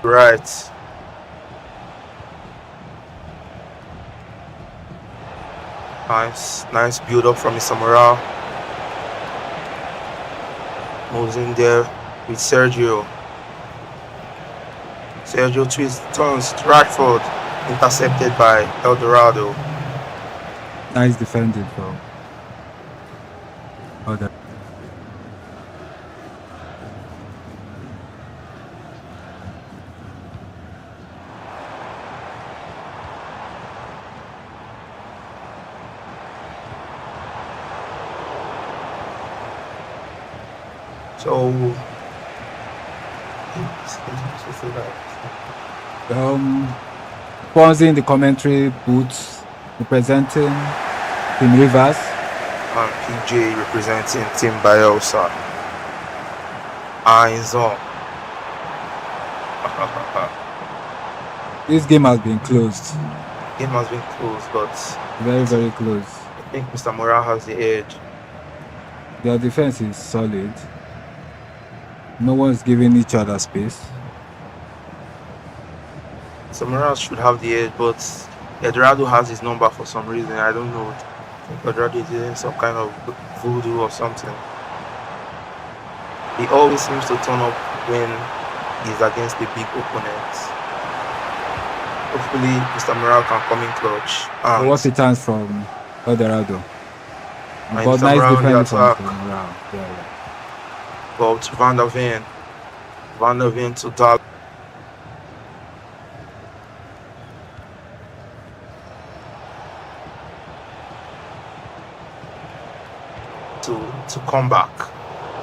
Right. Nice build up from Mr. Morale. Moves in there with Sergio. Sergio twists, turns to Rashford, intercepted by Eldorado. Nice defending from other. So Ponzi in the commentary booth representing Team Rivers. and PJ representing Team Bayelsa. Eyes on. This game has been closed. Game has been close, but Very, very close. I think Mr. Morale has the edge. Their defense is solid. No one's giving each other space. Mr. Morale should have the edge, but Eldorado has his number for some reason. I don't know. I think Eldorado is doing some kind of voodoo or something. He always seems to turn up when he's against the big opponents. Hopefully, Mr. Morale can come in clutch. And What's the chance from Eldorado? And But Mr. nice Brown, the defending from attack. Morale. Yeah. ball to Van der Ven. Van der Ven to Dal. To come back.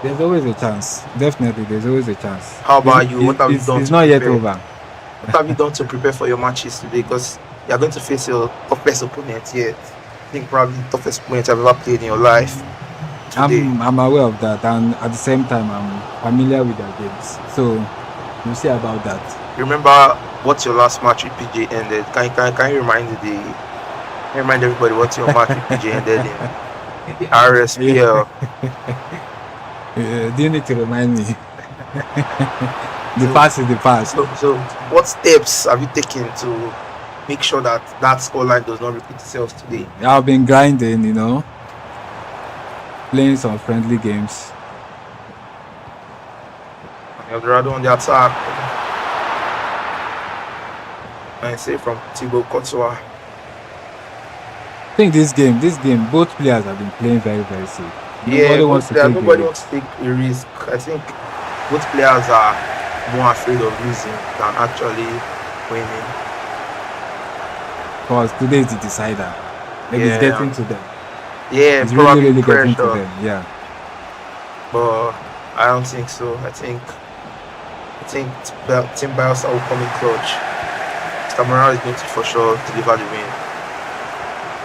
There's always a chance. Definitely, there's always a chance. How about you? What have you done? It's to not yet prepare? over. What have you done to prepare for your matches today? Because you are going to face your toughest opponent yet. I think probably the toughest opponent you've ever played in your life. Today. I'm aware of that, and at the same time, I'm familiar with their games. So we'll see about that. Remember what your last match with PJ ended? Can you remind everybody what your match with PJ ended in the RSPL? Do you need to remind me? The past is the past. So what steps have you taken to make sure that scoreline does not repeat itself today? I've been grinding, playing some friendly games. Eldorado on the attack. And say from Thibaut Courtois. I think this game, both players have been playing very, very safe. Yeah, nobody wants wants to take a risk. I think both players are more afraid of losing than actually winning. Because today is the decider. Maybe it's getting to them. Yeah, it's probably really getting pressure. to them. Yeah. But I don't think so. I think Team Bayelsa will come in clutch. Stamara is going to for sure deliver the win.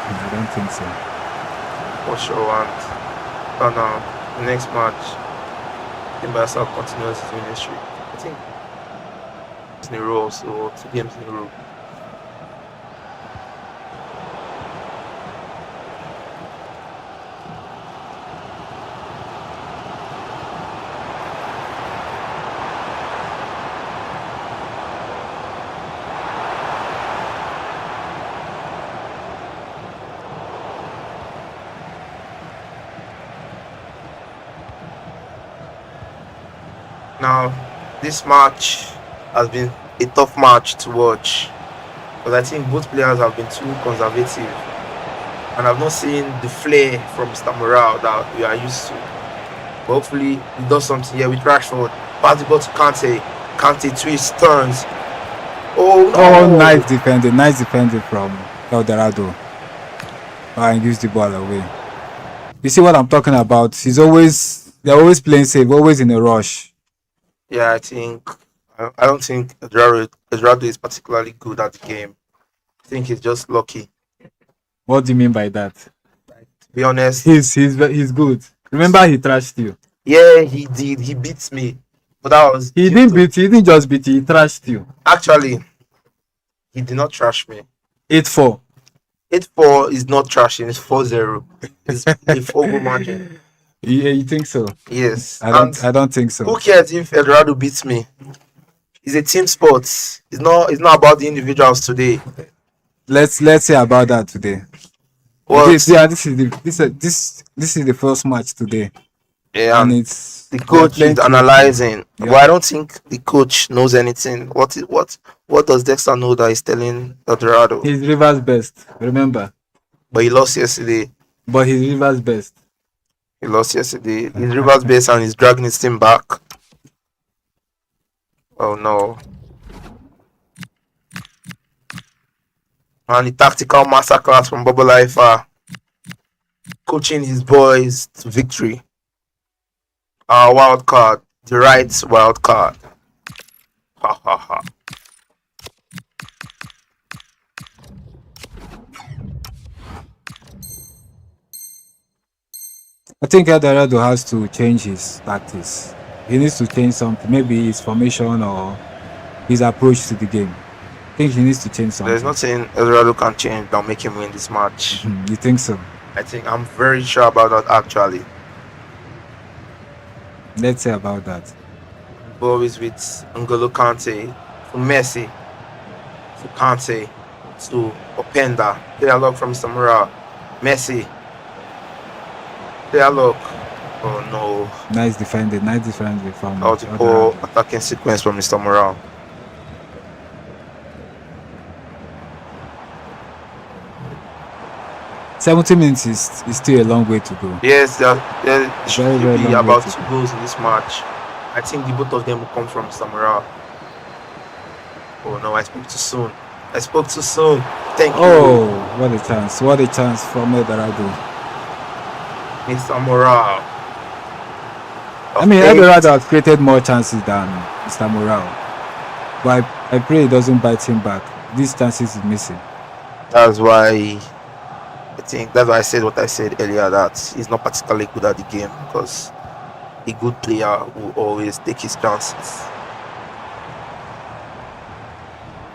I don't think so. For sure. And now, the next match, Team Bayelsa continues his winning streak. I think it's in a row, so 2 games in a row. Now, this match has been a tough match to watch, but I think both players have been too conservative, and I've not seen the flair from Mr. Morale that we are used to. But hopefully, he does something here with Rashford. Pass the ball to Kante. Kante twists, turns. Oh, no. Nice defending from Eldorado. And use the ball away. You see what I'm talking about? They're always playing safe, always in a rush. Yeah, I don't think Eldorado is particularly good at the game. I think he's just lucky. What do you mean by that? To be honest, he's good. Remember, he trashed you. Yeah, he did. He beats me, but that was he didn't just beat you. He trashed you. Actually, he did not trash me. 8-4. 8-4 is not trashing. It's 4-0. It's a 4-goal margin. Yeah, you think so? Yes. I don't think so. Who cares if Eldorado beats me? It's a team sport. It's not about the individuals today. Let's say about that today. What? This is the first match today, Yeah, and and it's the they are coach playing is closely. analyzing. But Yeah, I don't think the coach knows anything. What does Dexter know that he's telling Eldorado? he's Rivers best. Remember, But he lost yesterday. but he's Rivers best. He lost yesterday. He's Rivers base and he's dragging his team back. Oh no. And the tactical masterclass from Bubble Lifer, coaching his boys to victory. Our wild card, the right wild card. Ha ha ha. I think Eldorado has to change his tactics. He needs to change something, maybe his formation or his approach to the game. I think he needs to change There's something. nothing Eldorado can change that'll make him win this match. You think so? I'm very sure about that actually. Let's say about that. Boys with N'Golo Kante, to Messi, to Kante, to Openda. Dialogue from Mr. Morale. Messi. Dialogue. Oh no. Nice defending from That was a poor attacking sequence from Mr. Morale. $70 minutes is still a long way to go. Yes, there should Very be long about way to 2 goals in this match. I think the both of them will come from Mr. Morale. Oh no, I spoke too soon. Thank you. Oh, what a chance! What a chance from Eldorado. Mr. Morale. I mean, Eldorado has created more chances than Mr. Morale, but I pray it doesn't bite him back. These chances is missing. That's why I said what I said earlier, that he's not particularly good at the game, because a good player will always take his chances.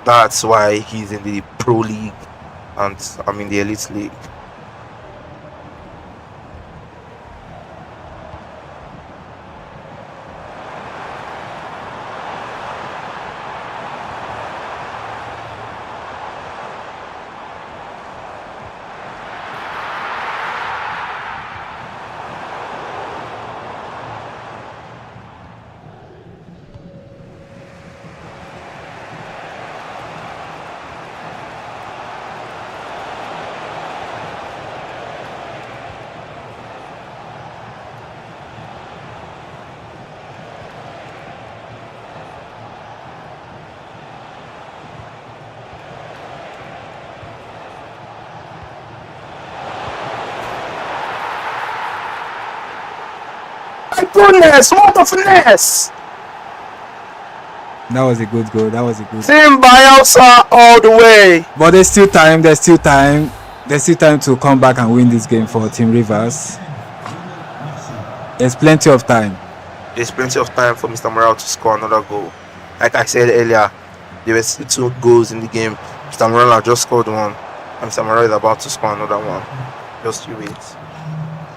That's why he's in the Pro League and I'm in the Elite League. My goodness, what a finesse! That was a good goal. Team Bayelsa all the way. But there's still time. There's still time to come back and win this game for Team Rivers. There's plenty of time. There's plenty of time for Mr. Morale to score another goal. Like I said earlier, there were still 2 goals in the game. Mr. Morale had just scored one, and Mr. Morale is about to score another one. Just you wait.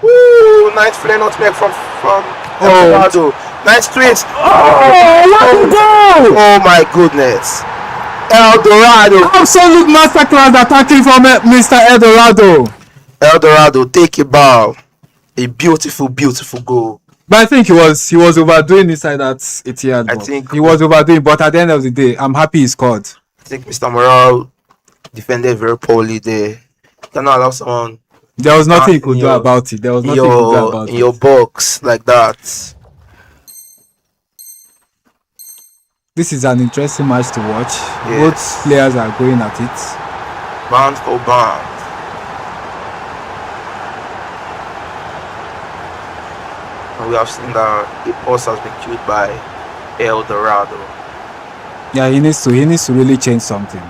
Woo! Nice play nutmeg from Eldorado. Nice twist. Oh my goodness. Eldorado. Absolute masterclass attacking from Mr. Eldorado. Eldorado, take a bow. A beautiful, beautiful goal. But I think he was overdoing inside that 80-yard box. I think he was overdoing, but at the end of the day, I'm happy he scored. I think Mr. Morale defended very poorly there. You cannot allow someone. There was nothing he could do about it. There was nothing he could do about it. In your box like that. This is an interesting match to watch. Yes. Both players are going at it. Band for band. And we have seen that Esports has been killed by Eldorado. Yeah, he needs to really change something.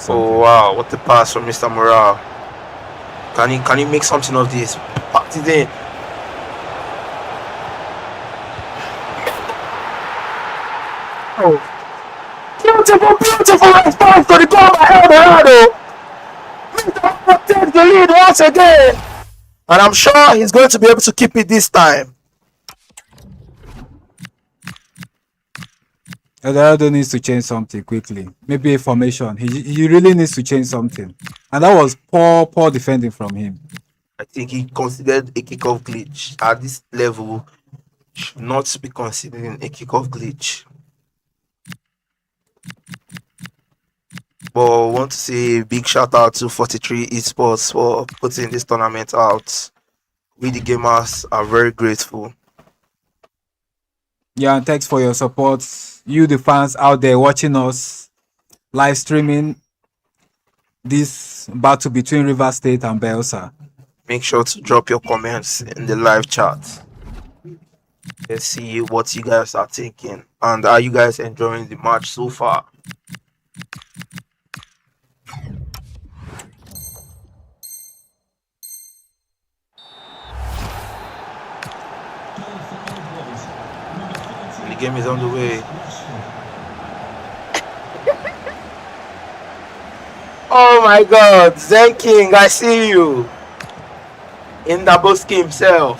Oh wow, what a pass from Mr. Morale. Can he make something of this? Packed it in. Oh. Beautiful response to the goal by Eldorado. Mr. takes the lead once again. And I'm sure he's going to be able to keep it this time. Eldorado needs to change something quickly. Maybe a formation. He really needs to change something. And that was poor defending from him. I think he considered a kickoff glitch. At this level, should not be considering a kickoff glitch. But I want to say a big shout out to 43 Esports for putting this tournament out. We the gamers are very grateful. Yeah, and thanks for your support. You, the fans out there watching us live streaming this battle between River State and Bayelsa. Make sure to drop your comments in the live chat. Let's see what you guys are thinking. And are you guys enjoying the match so far? The game is on the way. Oh my god, Zen King, I see you. In Daboski himself.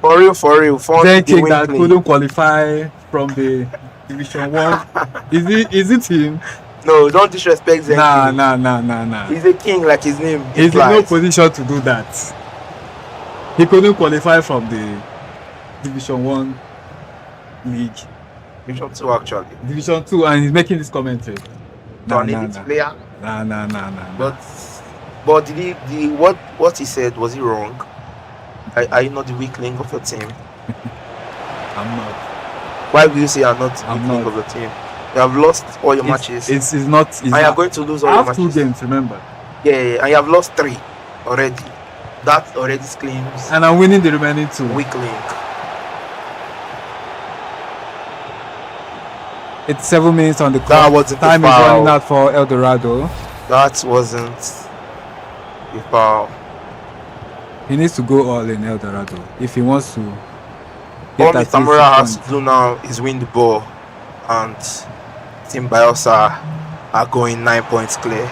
For real. Then King that couldn't qualify from the Division 1. Is it him? No, don't disrespect Zen King. Nah. He's a king like his name. He's in no position to do that. He couldn't qualify from the Division 1 league. Division 2 actually. Division 2, and he's making this commentary. Player. Nah. But did he what he said, was he wrong? Are you not the weak link of your team? I'm not. Why will you say I'm not the I'm weak link not. of your team? You have lost all your matches. It's not. And you are going to lose all I your have matches. 2 games, remember. Yeah, and you have lost 3 already. That already claims And I'm winning the remaining 2. weak link. It's 7 minutes on the That clock. wasn't a Time is foul. running out for El Dorado. That wasn't a foul. He needs to go all in El Dorado if he wants to All get Mr. Mura has to do now is win the ball, and Team Bayelsa are going 9 points clear.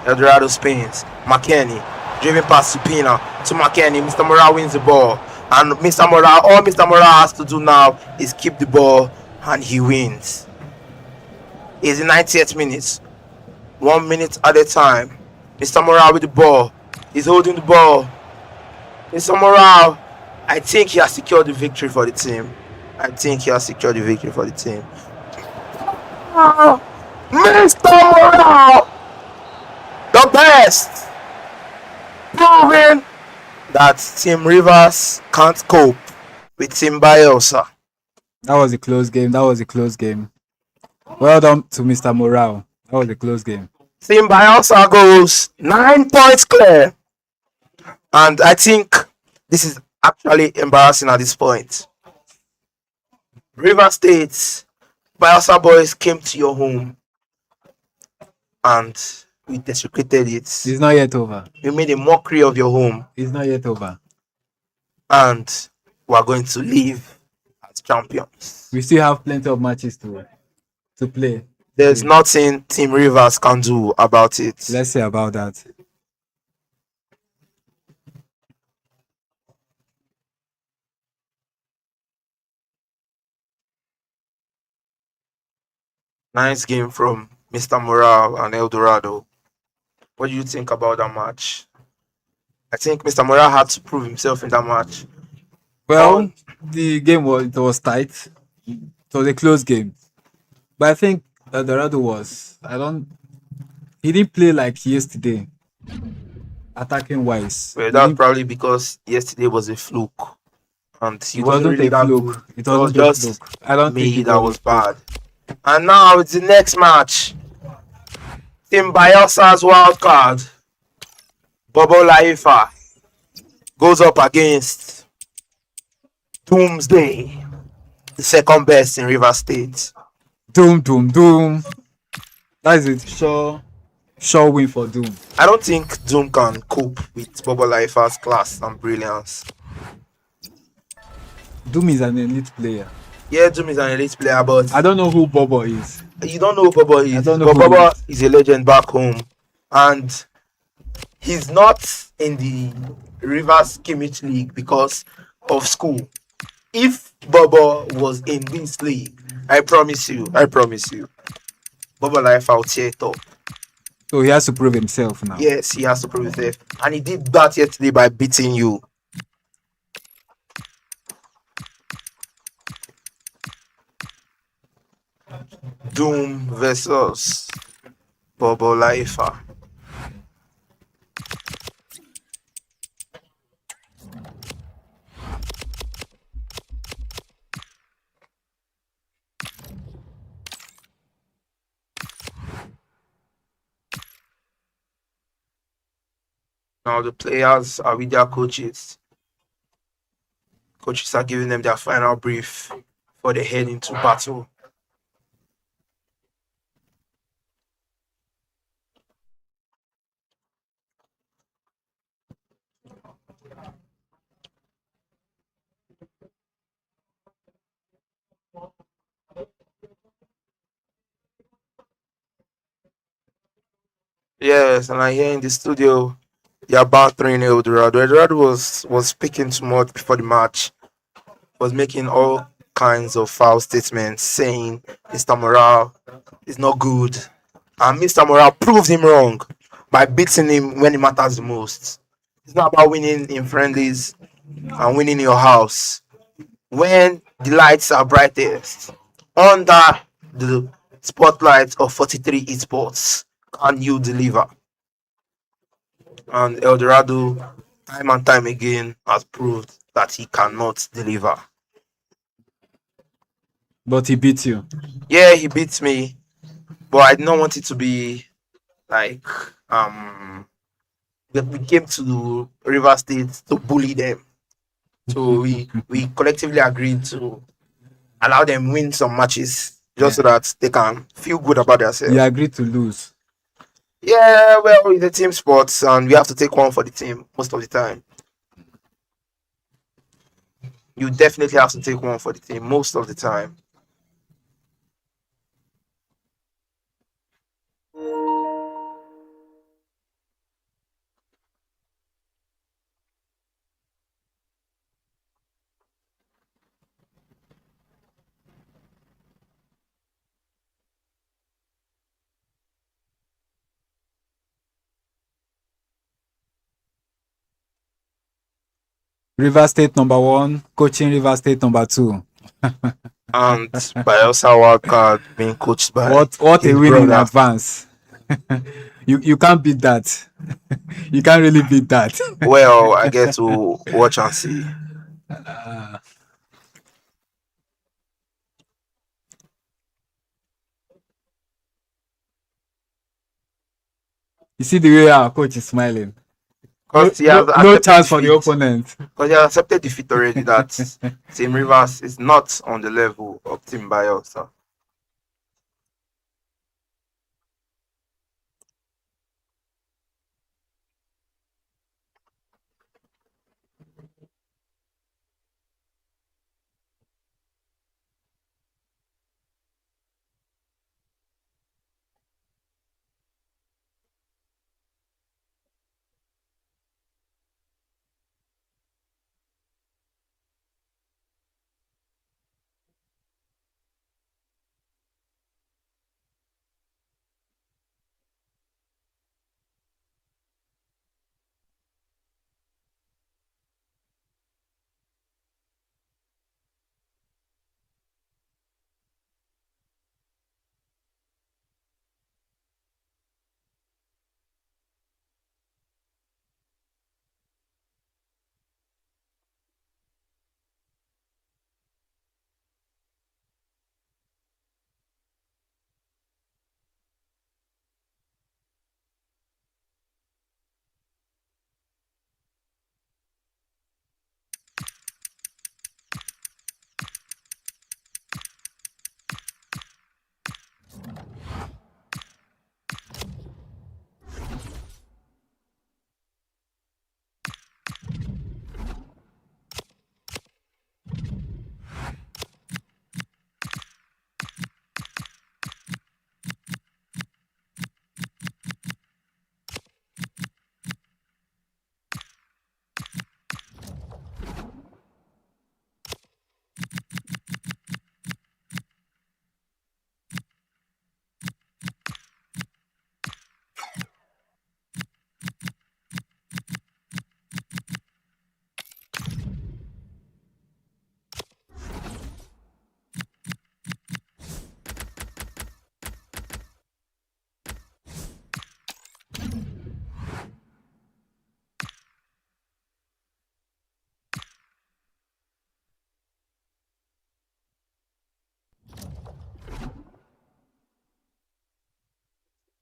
El Dorado spins. McKenny driven past Supina to McKenny. Mr. Mura wins the ball, and all Mr. Mura has to do now is keep the ball, and he wins. It's the 90th minute. 1 minute at a time. Mr. Mura with the ball. He's holding the ball. Mr. Morale, I think he has secured the victory for the team. Mr. Morale, the best, proving that Team Rivers can't cope with Team Bayelsa. That was a close game. Well done to Mr. Morale. That was a close game. Team Bayelsa goes 9 points clear. And I think this is actually embarrassing at this point. River State, Bayelsa boys came to your home and we desecrated it. It's not yet over. We made a mockery of your home. It's not yet over. And we are going to leave as champions. We still have plenty of matches to play. There's nothing Team Rivers can do about it. Let's say about that. Nice game from Mr. Morale and El Dorado. What do you think about that match? I think Mr. Morale had to prove himself in that match. Well, the game was tight. It was a close game. But I think El Dorado he didn't play like yesterday. Attacking wise. Well, that's probably because yesterday was a fluke. And he wasn't really that good. It was wasn't just a fluke. I don't me think that was bad. And now it's the next match. Team Bayelsa's wild card, Bobo Laifa, goes up against Doomsday, the second best in River State. Doom. That is it. Sure win for Doom. I don't think Doom can cope with Bobo Laifa's class and brilliance. Doom is an elite player. Yeah, Doom is an elite player, but I don't know who Bobo is. You don't know who Bobo is. I don't know but who Bobo he is a legend back home, and He's not in the Rivers Kimmich League because of school. If Bobo was in this league, I promise you, Bobo Life out here top. So he has to prove himself now. Yes, he has to prove himself. And he did that yesterday by beating you. Doom versus Bobo Life. Now the players are with their coaches. Coaches are giving them their final brief before they head into battle. Yes, and I hear in the studio you're about 3-0 Eldorado. Eldorado was speaking too much before the match, was making all kinds of foul statements, saying Mr. Morale is not good. And Mr. Morale proved him wrong by beating him when it matters the most. It's not about winning in friendlies and winning in your house. When the lights are brightest, under the spotlight of 43 esports, can you deliver? And Eldorado, time and time again, has proved that he cannot deliver. But he beat you. Yeah, he beats me, but I did not want it to be like that we came to River State to bully them. So we collectively agreed to allow them win some matches just so Yeah. that they can feel good about You themselves. agreed to lose. Yeah, well, it's a team sport, and we have to take one for the team most of the time. You definitely have to take one for the team most of the time. River State number one, coaching River State number two. And Bayelsa Wildcard being coached by What a his win in brother. advance. You can't beat that. You can't really beat that. Well, I get to watch and see. You see the way our coach is smiling. No, Because he no, has no accepted chance for the defeat. opponent. Because he has accepted defeat already that Team Rivers is not on the level of Team Bayelsa.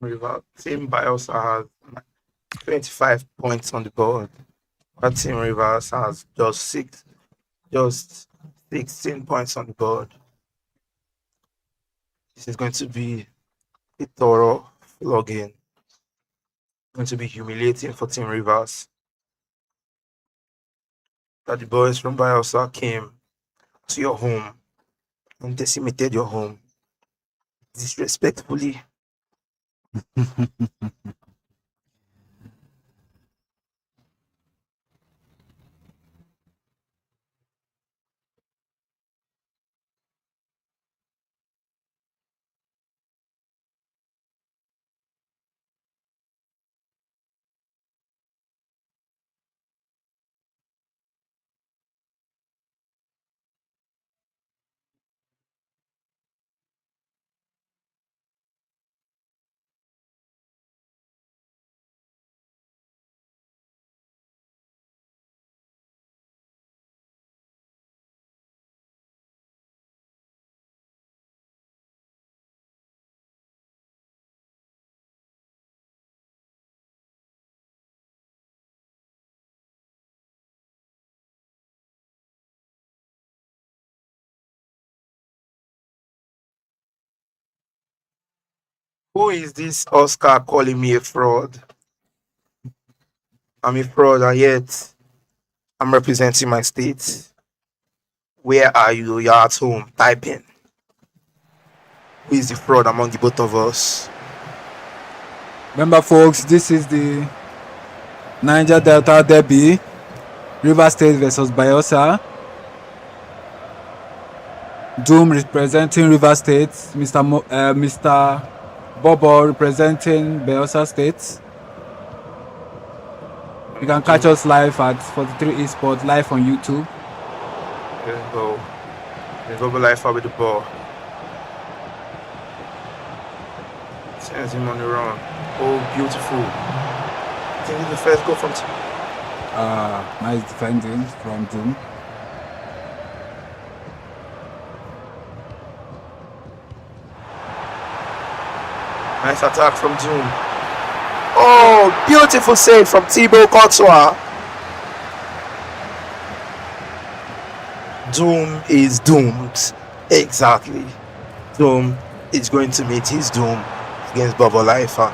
Team Bayelsa has 25 points on the board. But Team Rivers has just 16 points on the board. This is going to be a thorough flogging. Going to be humiliating for Team Rivers. That the boys from Bayelsa came to your home and decimated your home disrespectfully. Who is this Oscar calling me a fraud? I'm a fraud and yet I'm representing my state. Where are you? You're at home typing. Who is the fraud among the both of us? Remember, folks, this is the Niger Delta Derby, River State versus Bayelsa. Doom representing River State, Mr. Bobo representing Bayelsa State. You can catch us live at 43 Esports live on YouTube. Let's go. Let's go live with the ball. Sends him on the run. Oh, beautiful. I think it's the first goal from Nice defending from Doom. Nice attack from Doom. Oh, beautiful save from Thibaut Courtois. Doom is doomed. Exactly. Doom is going to meet his doom against Bubble Lifer.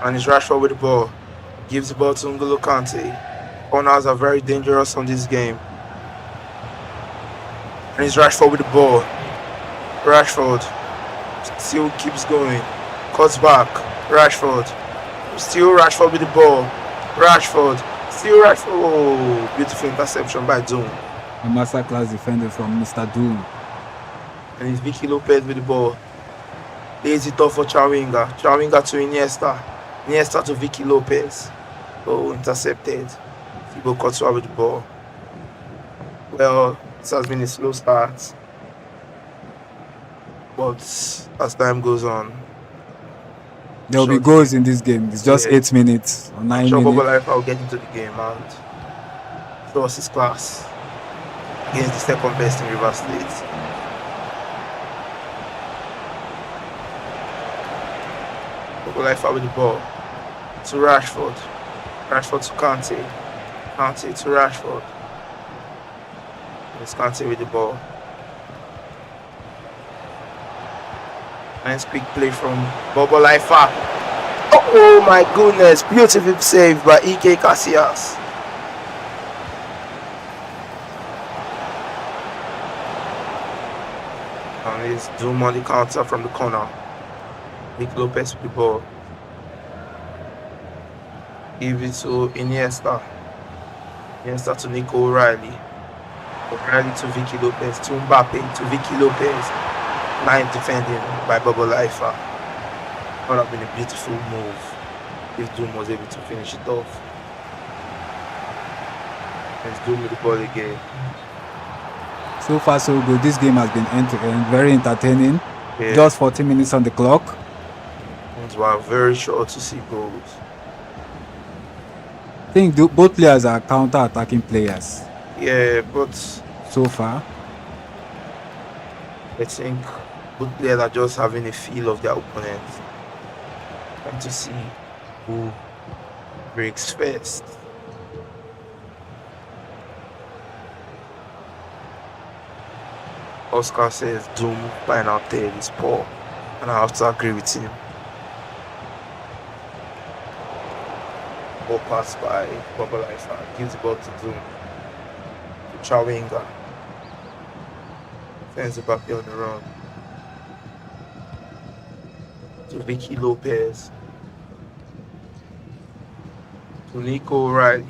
And it's Rashford with the ball. Gives the ball to N'Golo Kante. Corners are very dangerous on this game. And it's Rashford with the ball. Rashford still keeps going. Cuts back. Rashford. Still Rashford with the ball. Rashford. Still Rashford. Oh, beautiful interception by Doom. A masterclass defender from Mr. Doom. And it's Vicky Lopez with the ball. Lays it off for Chawinga. Chawinga to Iniesta. Iniesta to Vicky Lopez. Oh, intercepted. Thibaut Courtois with the ball. Well, this has been a slow start. But as time goes on, there will be goals in this game. It's just 8 minutes or 9 sure minutes. Bubble Life will get into the game and show us his class against the second best in River State. Bubble Life with the ball to Rashford. Rashford to Kante. Kante to Rashford. It's Kante with the ball. Nice quick play from Bubble Lifer. Oh my goodness, beautiful save by EK Casillas. And it's Doom on the counter from the corner. Nick Lopez with the ball. Give it to Iniesta. Iniesta to Nico O'Reilly. O'Reilly to Vicky Lopez. To Mbappe to Vicky Lopez. Line defending by Bubble Lifer. Would have been a beautiful move if Doom was able to finish it off. Let's Doom with the ball again. So far, so good. This game has been end to end, very entertaining. Yeah. Just 40 minutes on the clock. And we are very sure to see goals. think both players are counter-attacking players Yeah, but so far. I think both players are just having a feel of their opponents, trying to see who breaks first. Oscar says Doom final third is poor, and I have to agree with him. Ball pass by Babalaisa, gives the ball to Doom, to Chawinga, sends it back on the run, to Vicky Lopez, to Nico Riley.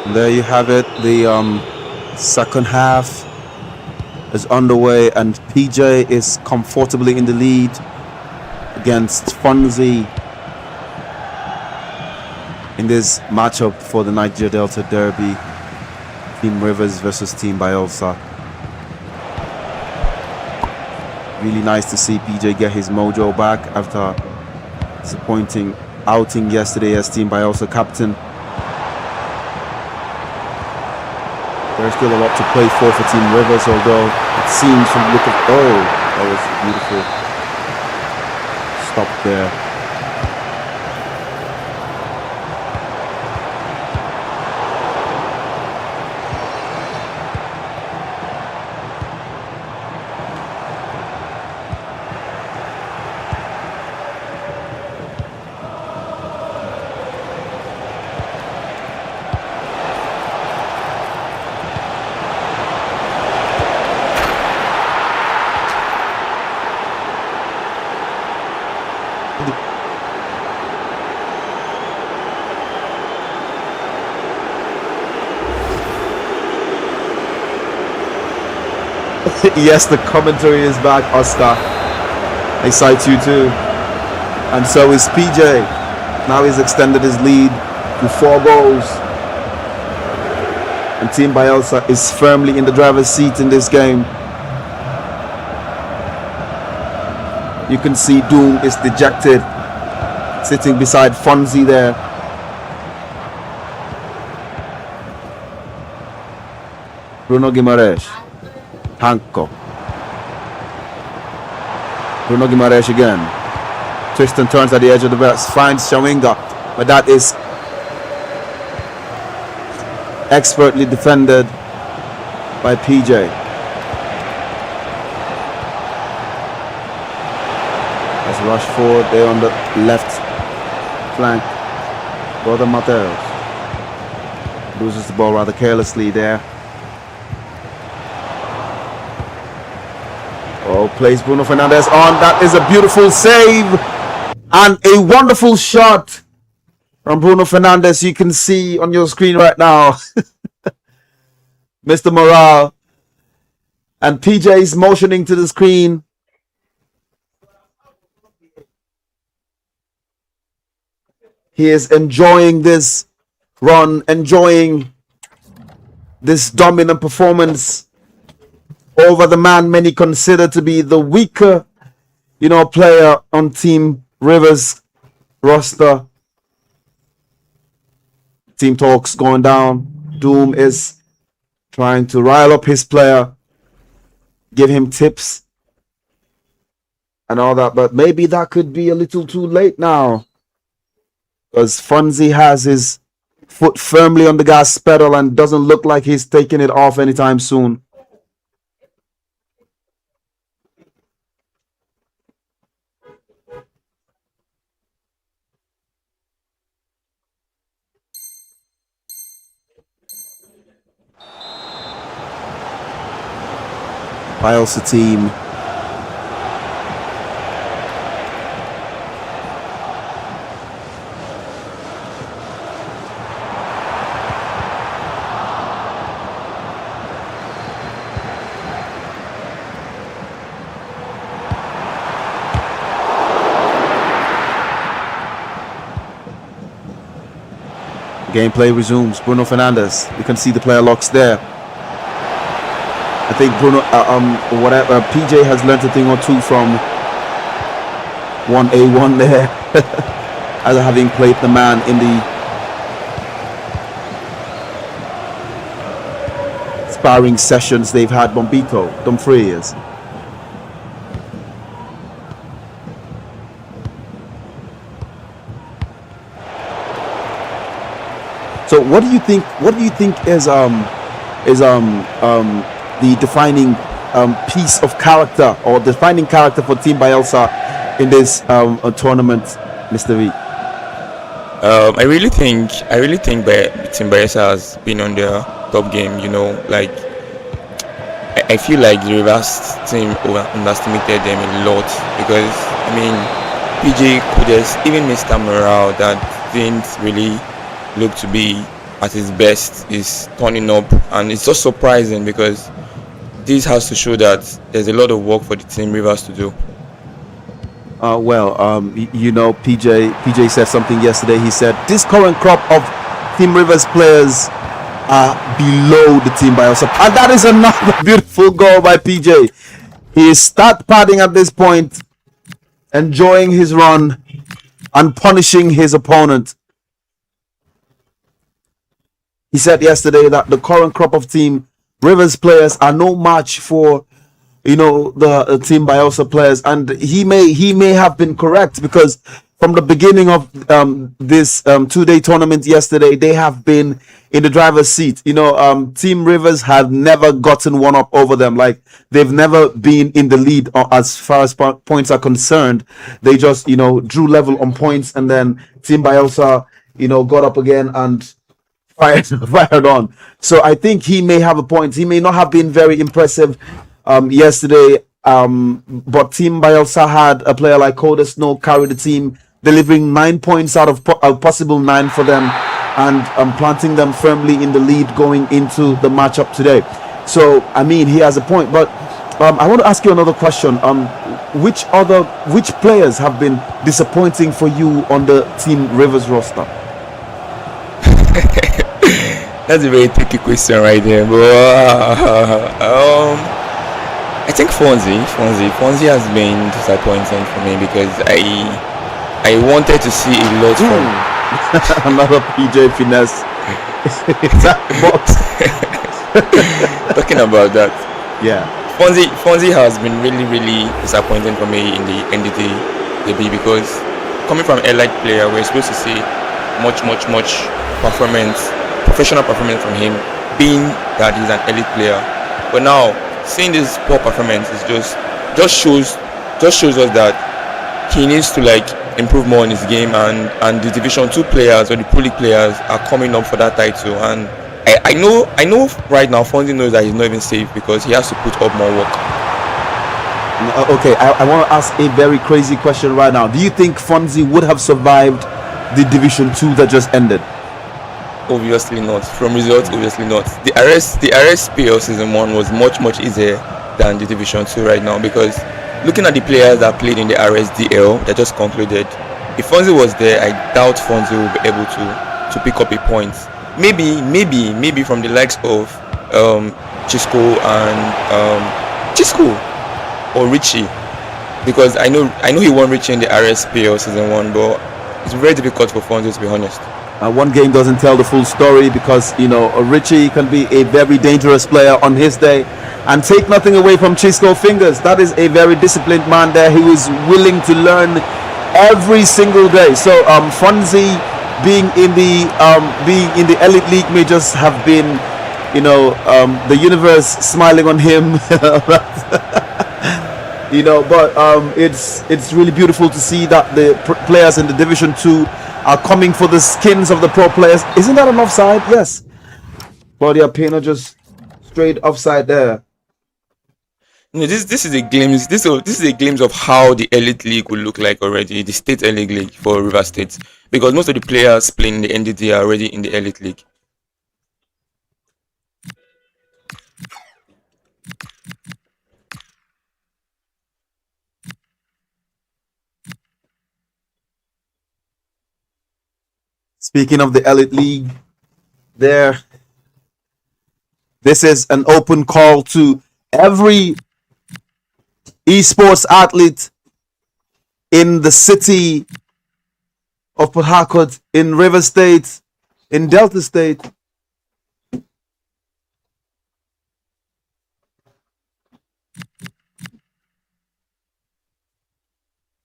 And there you have it. The second half is underway, and PJ is comfortably in the lead against Fonzie in this matchup for the Niger Delta Derby. Team Rivers versus Team Bayelsa. Really nice to see PJ get his mojo back after disappointing outing yesterday as Team Bayelsa captain. There's still a lot to play for Team Rivers, although it seems from the look of... Oh, that was a beautiful stop there. Yes, the commentary is back, Oscar. I cite you too. And so is PJ. Now he's extended his lead to 4 goals. And Team Bayelsa is firmly in the driver's seat in this game. You can see Doom is dejected, sitting beside Fonzie there. Bruno Guimaraes. Hanko. Bruno Guimaraes again. Twists and turns at the edge of the box. Finds Shawinga. But that is expertly defended by PJ. As rush forward there on the left flank. Brother Mateus loses the ball rather carelessly there. Oh, plays Bruno Fernandes on. That is a beautiful save and a wonderful shot from Bruno Fernandes. You can see on your screen right now. Mr. Morale. And PJ is motioning to the screen. He is enjoying this run, enjoying this dominant performance over the man many consider to be the weaker, player on Team Rivers roster. Team talks going down. Doom is trying to rile up his player, give him tips and all that, but maybe that could be a little too late now, because Fonzie has his foot firmly on the gas pedal and doesn't look like he's taking it off anytime soon. Bayelsa team gameplay resumes. Bruno Fernandes, you can see the player locks there. I think Bruno, PJ has learnt a thing or two from 1A1 there, as having played the man in the sparring sessions they've had. Bombito, Dumfries. So what do you think? What do you think is the defining piece of character or defining character for Team Bayelsa in this tournament, Mr. V? I really think Team Bayelsa has been on their top game. Like I feel like the Rivers team underestimated them a lot, because PJ could have even Mr. Morale that didn't really look to be at his best is turning up, and it's just surprising because this has to show that there's a lot of work for the team Rivers to do. PJ said something yesterday. He said this current crop of Team Rivers players are below the team Bayelsa, and that is another beautiful goal by PJ. He is start padding at this point, enjoying his run and punishing his opponent. He said yesterday that the current crop of Team Rivers players are no match for the Team Bayelsa players, and he may have been correct, because from the beginning of this 2-day tournament yesterday, they have been in the driver's seat. Team Rivers have never gotten one up over them. Like, they've never been in the lead as far as points are concerned. They just drew level on points, and then Team Bayelsa got up again and fired on. So I think he may have a point. He may not have been very impressive yesterday, but Team Bayelsa had a player like Coda Snow carry the team, delivering 9 points out of a possible 9 for them, and planting them firmly in the lead going into the matchup today. So I mean, he has a point. But I want to ask you another question. Which players have been disappointing for you on the Team Rivers roster? That's a very tricky question right there, but I think Fonzie has been disappointing for me, because I wanted to see a lot from another PJ finesse. talking about that. Yeah, Fonzie has been really disappointing for me in the NDT debut, because coming from elite player, we're supposed to see much professional performance from him, being that he's an elite player. But now seeing this poor performance is just shows us that he needs to improve more in his game, and the Division 2 players or the Pro League players are coming up for that title. And I know right now Fonzie knows that he's not even safe, because he has to put up more work. Okay, I want to ask a very crazy question right now. Do you think Fonzie would have survived the Division 2 that just ended? Obviously not. From results, obviously not. The RSPL season 1 was much easier than the Division 2 right now, because looking at the players that played in the RSDL that just concluded, if Fonzie was there, I doubt Fonzie will be able to pick up a point. Maybe from the likes of Chisco or Richie, because I know he won Richie in the RSPL season 1, but it's very difficult for Fonzie, to be honest. One game doesn't tell the full story, because Richie can be a very dangerous player on his day, and take nothing away from Chisco Fingers. That is a very disciplined man there, who is willing to learn every single day. So Fonzie being in the elite league may just have been the universe smiling on him. But it's really beautiful to see that the players in the Division 2 are coming for the skins of the pro players. Isn't that an offside? Yes. Claudia Pena just straight offside there. This is a glimpse. This is a glimpse of how the elite league will look like already. The state elite league for River State, because most of the players playing in the NDT are already in the elite league. Speaking of the elite league, this is an open call to every esports athlete in the city of Port Harcourt, in River State, in Delta State.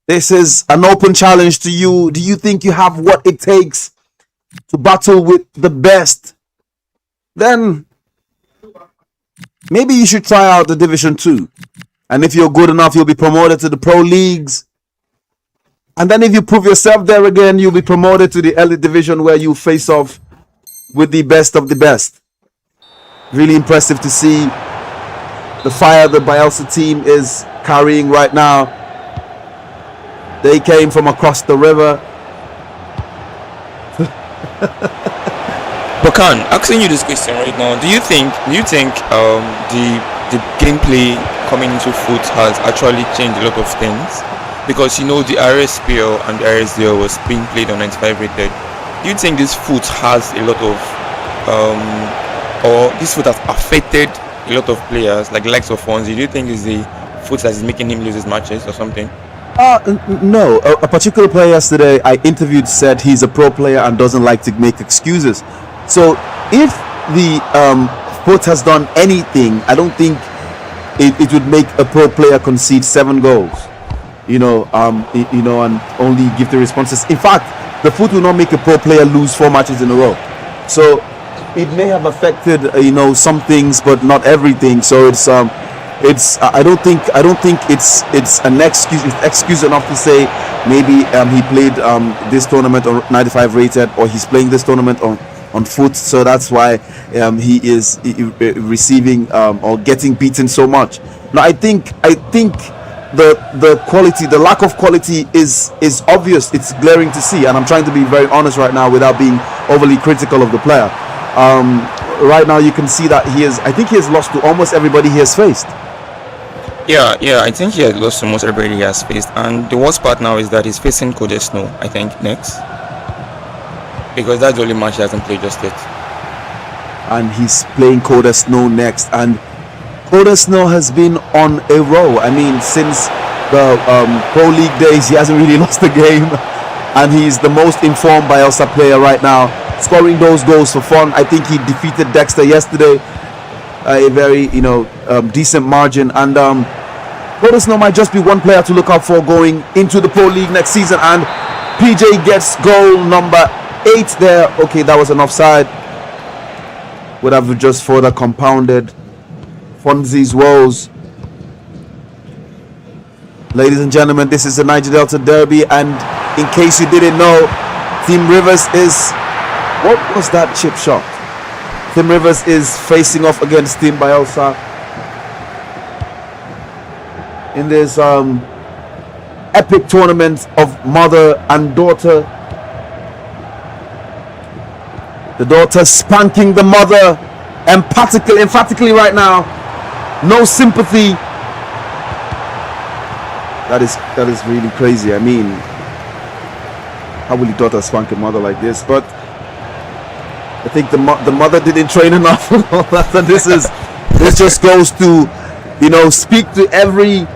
This is an open challenge to you. Do you think you have what it takes to battle with the best? Then maybe you should try out the Division 2. And if you're good enough, you'll be promoted to the pro leagues. And then if you prove yourself there again, you'll be promoted to the elite division, where you face off with the best of the best. Really impressive to see the fire the Bayelsa team is carrying right now. They came from across the river. But Khan, asking you this question right now, do you think the gameplay coming into foot has actually changed a lot of things? Because the RSPL and the RSDL was being played on 95 rated. Do you think this foot has a lot of um or this foot has affected a lot of players like the likes of Fonzie? Do you think it's the foot that is making him lose his matches or something? No, a particular player yesterday I interviewed said he's a pro player and doesn't like to make excuses. So if the foot has done anything, I don't think it would make a pro player concede 7 goals. And only give the responses. In fact, the foot will not make a pro player lose 4 matches in a row. So it may have affected some things, but not everything. So it's I don't think it's an excuse. It's excuse enough to say maybe he played this tournament on 95 rated, or he's playing this tournament on foot, so that's why he is receiving or getting beaten so much. Now I think the quality, the lack of quality is obvious. It's glaring to see, and I'm trying to be very honest right now without being overly critical of the player. Right now you can see that I think he has lost to almost everybody he has faced. Yeah, I think he has lost to most everybody he has faced, and the worst part now is that he's facing Code Snow, I think, next, because that's the only match he hasn't played just yet. And he's playing Code Snow next, and Code Snow has been on a roll. I mean, since the Pro League days, he hasn't really lost a game, and he's the most informed Bayelsa player right now, scoring those goals for fun. I think he defeated Dexter yesterday, a very decent margin, and Code Snow might just be one player to look out for going into the Pro League next season. And PJ gets goal number 8 there. Okay, that was an offside. Would have just further compounded Fonzie's woes. Ladies and gentlemen, this is the Niger Delta Derby, and in case you didn't know, Team Rivers is... What was that chip shot? Team Rivers is facing off against Team Bayelsa in this epic tournament of mother and daughter. The daughter spanking the mother emphatically right now. No sympathy. That is really crazy. I mean, how will your daughter spank a mother like this? But I think the mother didn't train enough. And this just goes to speak to every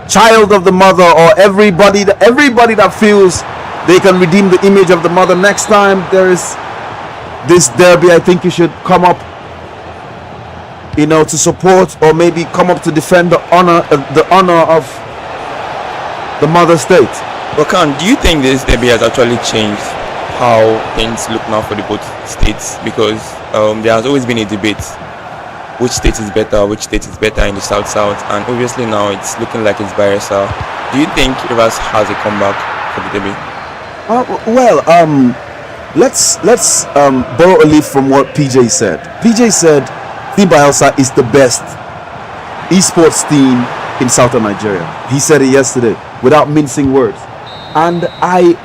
child of the mother, or everybody that feels they can redeem the image of the mother. Next time there is this derby, I think you should come up to support, or maybe come up to defend the honor of the mother state. But Khan, do you think this derby has actually changed how things look now for the both states? Because there has always been a debate, which state is better in the south, and obviously now it's looking like it's Bayelsa. Do you think Rivers has a comeback for the derby? Let's borrow a leaf from what PJ said. PJ said Team Bayelsa is the best esports team in southern Nigeria. He said it yesterday without mincing words, and I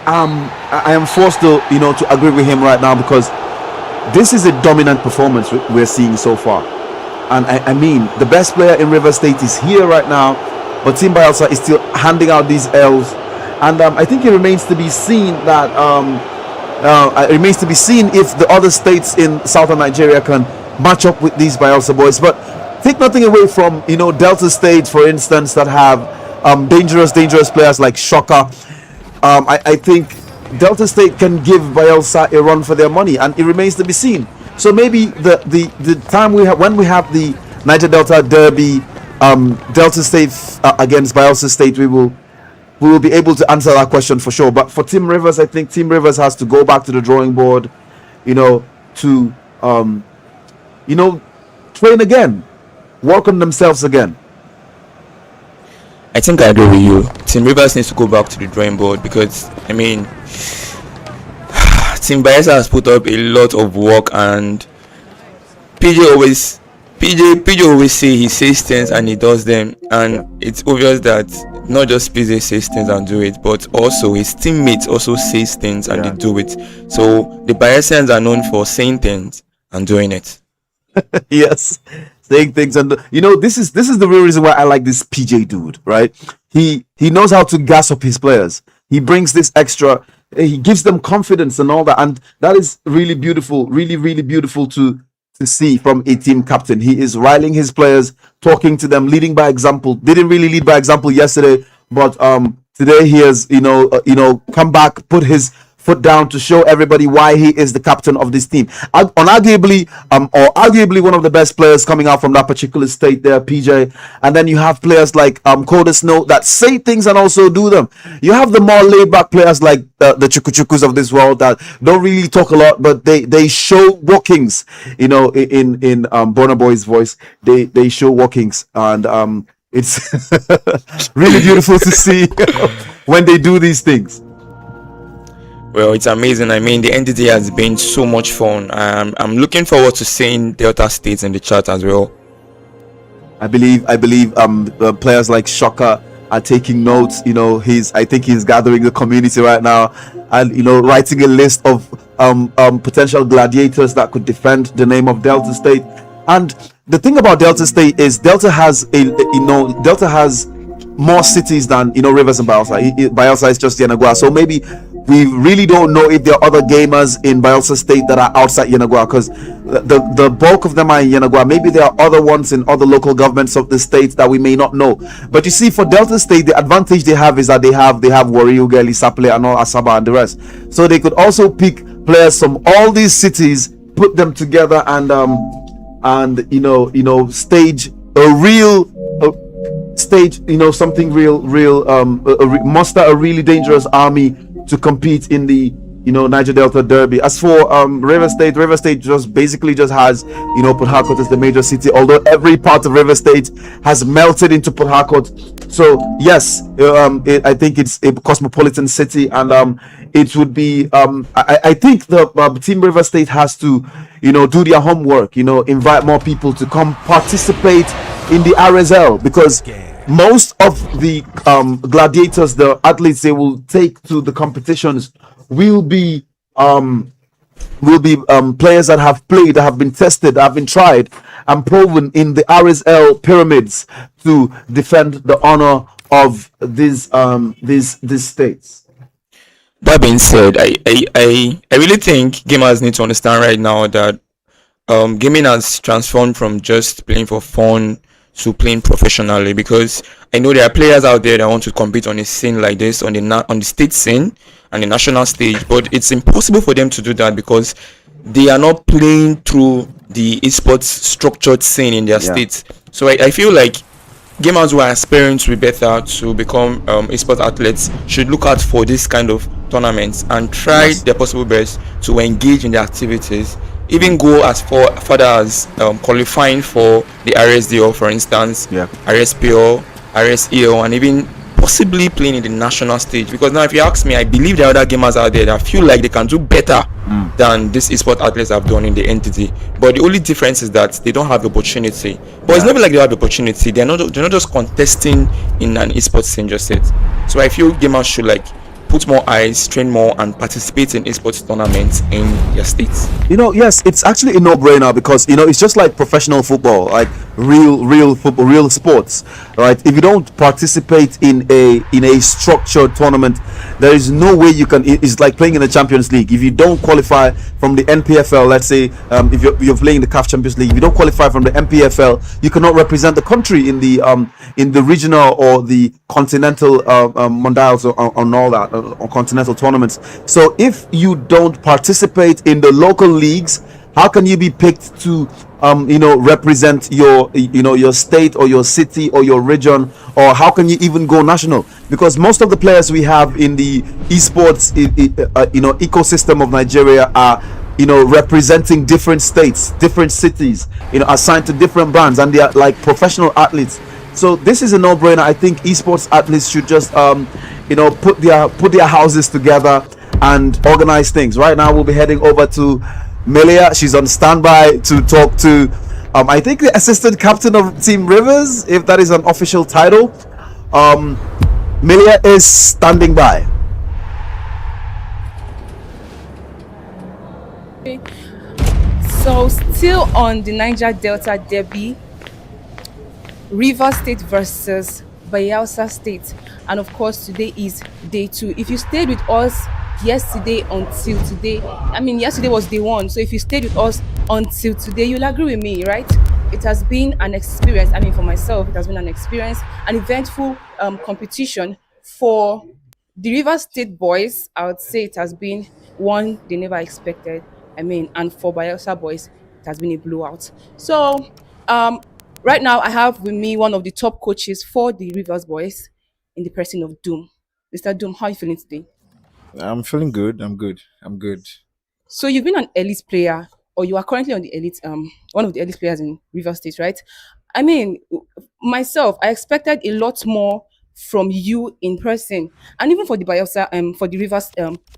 am forced to to agree with him right now, because this is a dominant performance we're seeing so far. And I mean, the best player in River State is here right now, but Team Bayelsa is still handing out these L's, and I think it remains to be seen that if the other states in southern Nigeria can match up with these Bayelsa boys. But take nothing away from Delta State, for instance, that have dangerous players like Shocker. I think Delta State can give Bayelsa a run for their money, and it remains to be seen. So maybe the time when we have the Niger Delta Derby, Delta State against Bayelsa State, we will be able to answer that question for sure. But for Team Rivers, I think Team Rivers has to go back to the drawing board, to train again, work on themselves again. I think I agree with you. Team Rivers needs to go back to the drawing board, because I mean, Team Bayelsa has put up a lot of work, and PJ always say he says things and he does them, and it's obvious that not just PJ says things and do it, but also his teammates also says things and they do it. So the Bayelsians are known for saying things and doing it. Yes, saying things, and this is the real reason why I like this PJ dude, right? He knows how to gas up his players. He brings this extra. He gives them confidence and all that, and that is really beautiful, really beautiful to see from a team captain. He is riling his players, talking to them, leading by example. Didn't really lead by example yesterday, but today he has come back, put his foot down to show everybody why he is the captain of this team. Arguably one of the best players coming out from that particular state there, PJ. And then you have players like Coda Snow that say things and also do them. You have the more laid back players like the Chukuchukus of this world that don't really talk a lot, but they show workings. In Burna Boy's voice, they show workings, and it's really beautiful to see when they do these things. Well, it's amazing. I mean, the entity has been so much fun. I'm looking forward to seeing Delta States in the chat as well. I believe players like Shocker are taking notes. I think he's gathering the community right now, and writing a list of potential gladiators that could defend the name of Delta State. And the thing about Delta State is Delta has more cities than Rivers and Bayelsa. Bayelsa is just Yenagoa, so maybe we really don't know if there are other gamers in Bayelsa State that are outside Yenagoa, because the bulk of them are in Yenagoa. Maybe there are other ones in other local governments of the state that we may not know. But you see, for Delta State, the advantage they have is that they have Warrior, Ugeli, Saple, and all Asaba and the rest. So they could also pick players from all these cities, put them together, and stage a real. Something real, muster a really dangerous army to compete in the Niger Delta Derby. As for River State just basically has Port Harcourt as the major city, although every part of River State has melted into Port Harcourt. So yes, I think it's a cosmopolitan city, and it would be I think the team River State has to do their homework, invite more people to come participate in the RSL, because most of the gladiators, the athletes they will take to the competitions will be players that have played, that have been tested, that have been tried and proven in the RSL pyramids to defend the honor of these states. That being said, I really think gamers need to understand right now that gaming has transformed from just playing for fun to playing professionally, because I know there are players out there that want to compete on a scene like this, on the state scene and the national stage, but it's impossible for them to do that because they are not playing through the esports structured scene in their state. So I feel like gamers who are aspiring to be better, to become esports athletes, should look out for this kind of tournaments and try their possible best to engage in the activities, even go as further as qualifying for the RSDO, for instance, RSPO, RSEO, and even possibly playing in the national stage. Because now, if you ask me, I believe there are other gamers out there that feel like they can do better than these esports athletes have done in the entity. But the only difference is that they don't have the opportunity. But it's not like they have the opportunity. They're not just contesting in an esports scene just yet. So I feel gamers should put more eyes, train more, and participate in esports tournaments in their states. Yes, it's actually a no-brainer, because it's just like professional football, like real football, real sports, right? If you don't participate in a structured tournament, there is no way you can. It's like playing in the Champions League. If you don't qualify from the NPFL, let's say if you're playing the CAF Champions League, if you don't qualify from the NPFL, you cannot represent the country in the regional or the continental mondials on all that, or continental tournaments. So if you don't participate in the local leagues, how can you be picked to represent your state or your city or your region, or how can you even go national? Because most of the players we have in the esports ecosystem of Nigeria are representing different states, different cities, assigned to different brands, and they are like professional athletes. So this is a no-brainer. I think esports athletes should just put their houses together and organize things. Right now we'll be heading over to Melia. She's on standby to talk to I think the assistant captain of Team Rivers, if that is an official title. Melia is standing by. So still on the Niger Delta Derby, River State versus Bayelsa State. And of course, today is day two. If you stayed with us yesterday until today, I mean, yesterday was day one. So if you stayed with us until today, you'll agree with me, right? It has been an experience. I mean, for myself, it has been an experience, an eventful competition for the River State boys. I would say it has been one they never expected. I mean, and for Bayelsa boys, it has been a blowout. So, um, right now, I have with me one of the top coaches for the Rivers boys in the person of Doom. Mr. Doom, how are you feeling today? I'm feeling good. I'm good. I'm good. So you've been an elite player, or you are currently on the elite, one of the elite players in River State, right? I mean, myself, I expected a lot more from you in person, and even for the Bayelsa, for the Rivers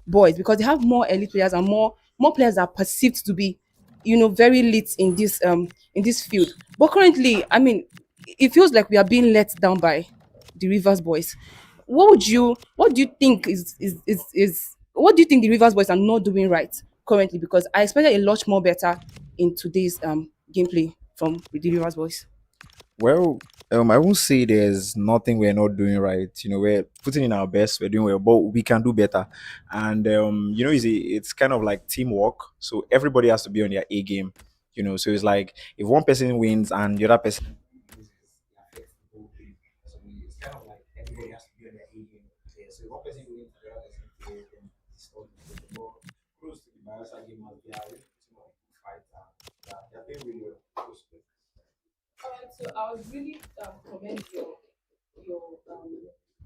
boys, because they have more elite players and more players that are perceived to be, very lit in this field. But currently, I mean, it feels like we are being let down by the Rivers boys. What do you think is what do you think the Rivers boys are not doing right currently? Because I expected a lot more better in today's gameplay from the Rivers boys. Well, I won't say there's nothing we're not doing right. We're putting in our best. We're doing well, but we can do better. And it's kind of like teamwork. So everybody has to be on their A game. So it's like if one person wins and the other person loses, it affects the whole team. So it's kind of like everybody has to be on their A game. Yeah, so if one person wins and the other person fails, then it's all more close to the Bayelsa game as they are really putting on a good fight. They're playing really well. Close to it. All right, so I would really commend your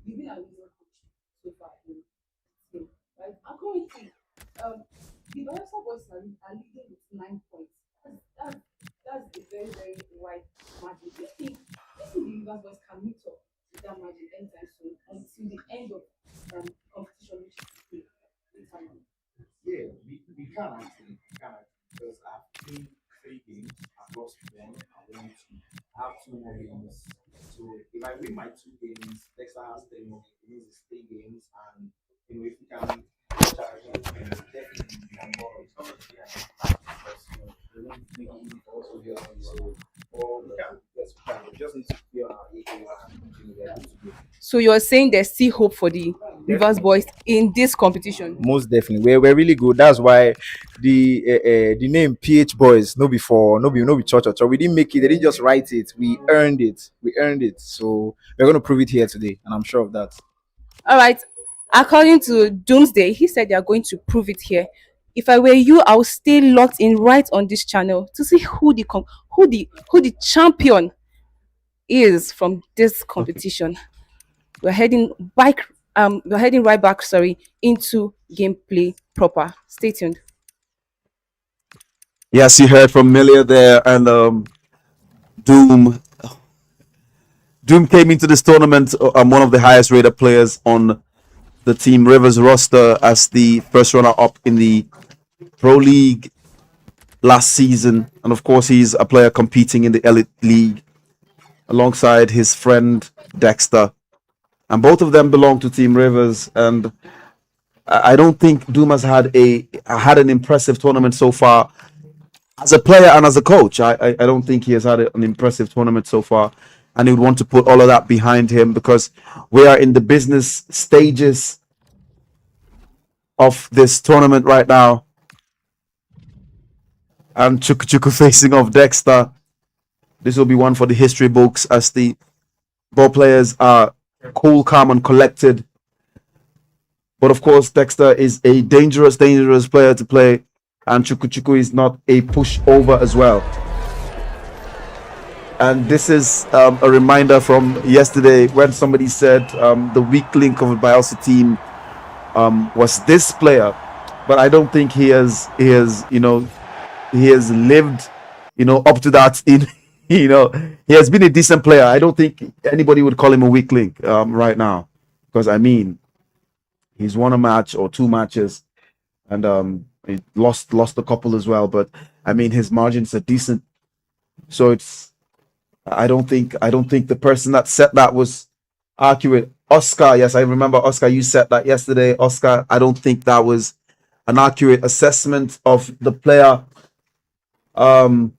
giving a reason coach so far in team, right? And currently, the Bayelsa boys are leading with 9 points. That's, that's a very very wide margin. Do you think the Rivers boys can meet up with that margin anytime soon until the end of competition, which is today, later on? Yeah, we can actually. We can actually. Because I've played 3 games, I've lost one, I won two. I have 2 more games. So if I win my 2 games, Dexter has 10 more. It means it's 3 games. And if we can charge it, definitely we can go. It's not going to be an impact because we won't make it easy for us to be on. So, or we can. Yes, we can. We just need to be on our A game and we are good to go. So you're saying there's still hope for the Rivers boys in this competition? Most definitely, we're really good. That's why the name PH Boys no before no be church or church. We didn't make it. They didn't just write it. We earned it. We earned it. So we're gonna prove it here today, and I'm sure of that. All right. According to Doomsday, he said they are going to prove it here. If I were you, I would stay locked in right on this channel to see who the champion is from this competition. We're heading we're heading right back, sorry, into gameplay proper. Stay tuned. Yes, you heard from Milia there, and Doom. Doom came into this tournament. One of the highest rated players on the Team Rivers roster as the first runner up in the Pro League last season, and of course, he's a player competing in the Elite League alongside his friend Dexter, and both of them belong to Team Rivers. And I don't think Doom has had an impressive tournament so far as a player and as a coach. I don't think he has had an impressive tournament so far, and he would want to put all of that behind him because we are in the business stages of this tournament right now. And Chuku Chuku facing off Dexter. This will be one for the history books as the ball players are cool, calm, and collected. But of course, Dexter is a dangerous player to play, and Chuku Chuku is not a pushover as well. And this is a reminder from yesterday when somebody said the weak link of the Bayelsa team was this player, but I don't think he has lived up to that. He has been a decent player. I don't think anybody would call him a weak link right now, because I mean, he's won a match or 2 matches, and he lost a couple as well. But I mean, his margins are decent, so I don't think the person that said that was accurate. Oscar, yes, I remember Oscar. You said that yesterday, Oscar. I don't think that was an accurate assessment of the player. Chuku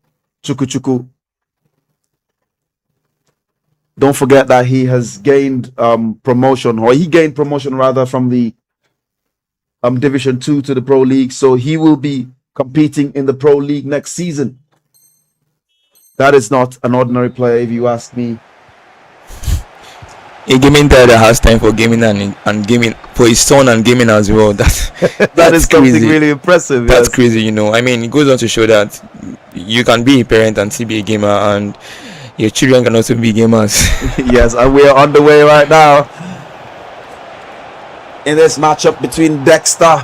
Chuku. Don't forget that he has gained promotion, or he gained promotion rather from the Division 2 to the Pro League. So he will be competing in the Pro League next season. That is not an ordinary player, if you ask me. A gaming dad that has time for gaming and gaming for his son and gaming as well. That is something crazy. really impressive. That's yes. crazy, you know. I mean, it goes on to show that you can be a parent and still be a gamer, and your children can also be gamers. Yes, and we are on the way right now in this matchup between Dexter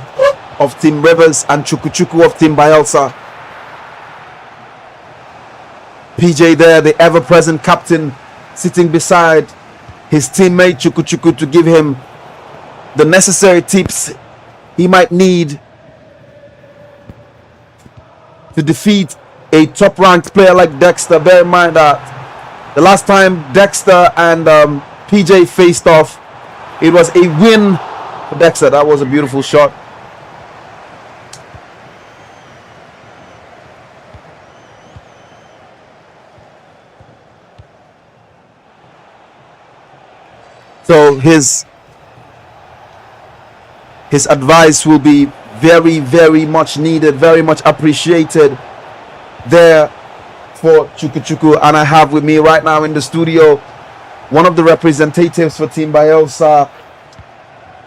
of Team Rivers and Chuku Chuku of Team Bayelsa. PJ there, the ever-present captain, sitting beside his teammate Chuku Chuku to give him the necessary tips he might need to defeat a top-ranked player like Dexter. Bear in mind that the last time Dexter and PJ faced off, it was a win for Dexter. That was a beautiful shot. So his advice will be very, very much needed, very much appreciated there for Chuku Chuku. And I have with me right now in the studio one of the representatives for Team Bayelsa,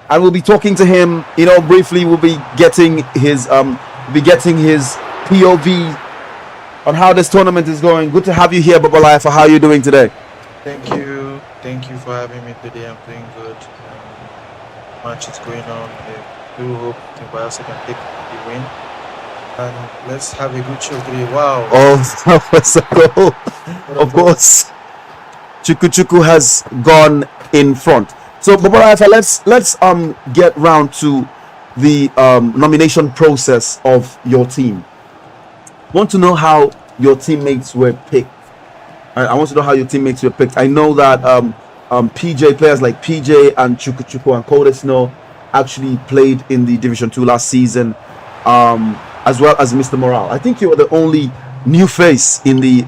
and we'll be talking to him, you know, briefly. We'll be getting his POV on how this tournament is going. Good to have you here, Babalifa. How are you doing today? Thank you for having me today. I'm doing good. Match is going on. I do hope Team Bayelsa can take the win. And let's have a good show today. Wow. Oh, that was a goal. Of course. Chuku Chuku has gone in front. So, Babalifa, let's get round to the nomination process of your team. Want to know how your teammates were picked. I want to know how your teammates were picked. I know that PJ players like PJ and Chuku Chuku and Cold Snow actually played in the Division 2 last season, as well as Mr. Morale. I think you were the only new face in the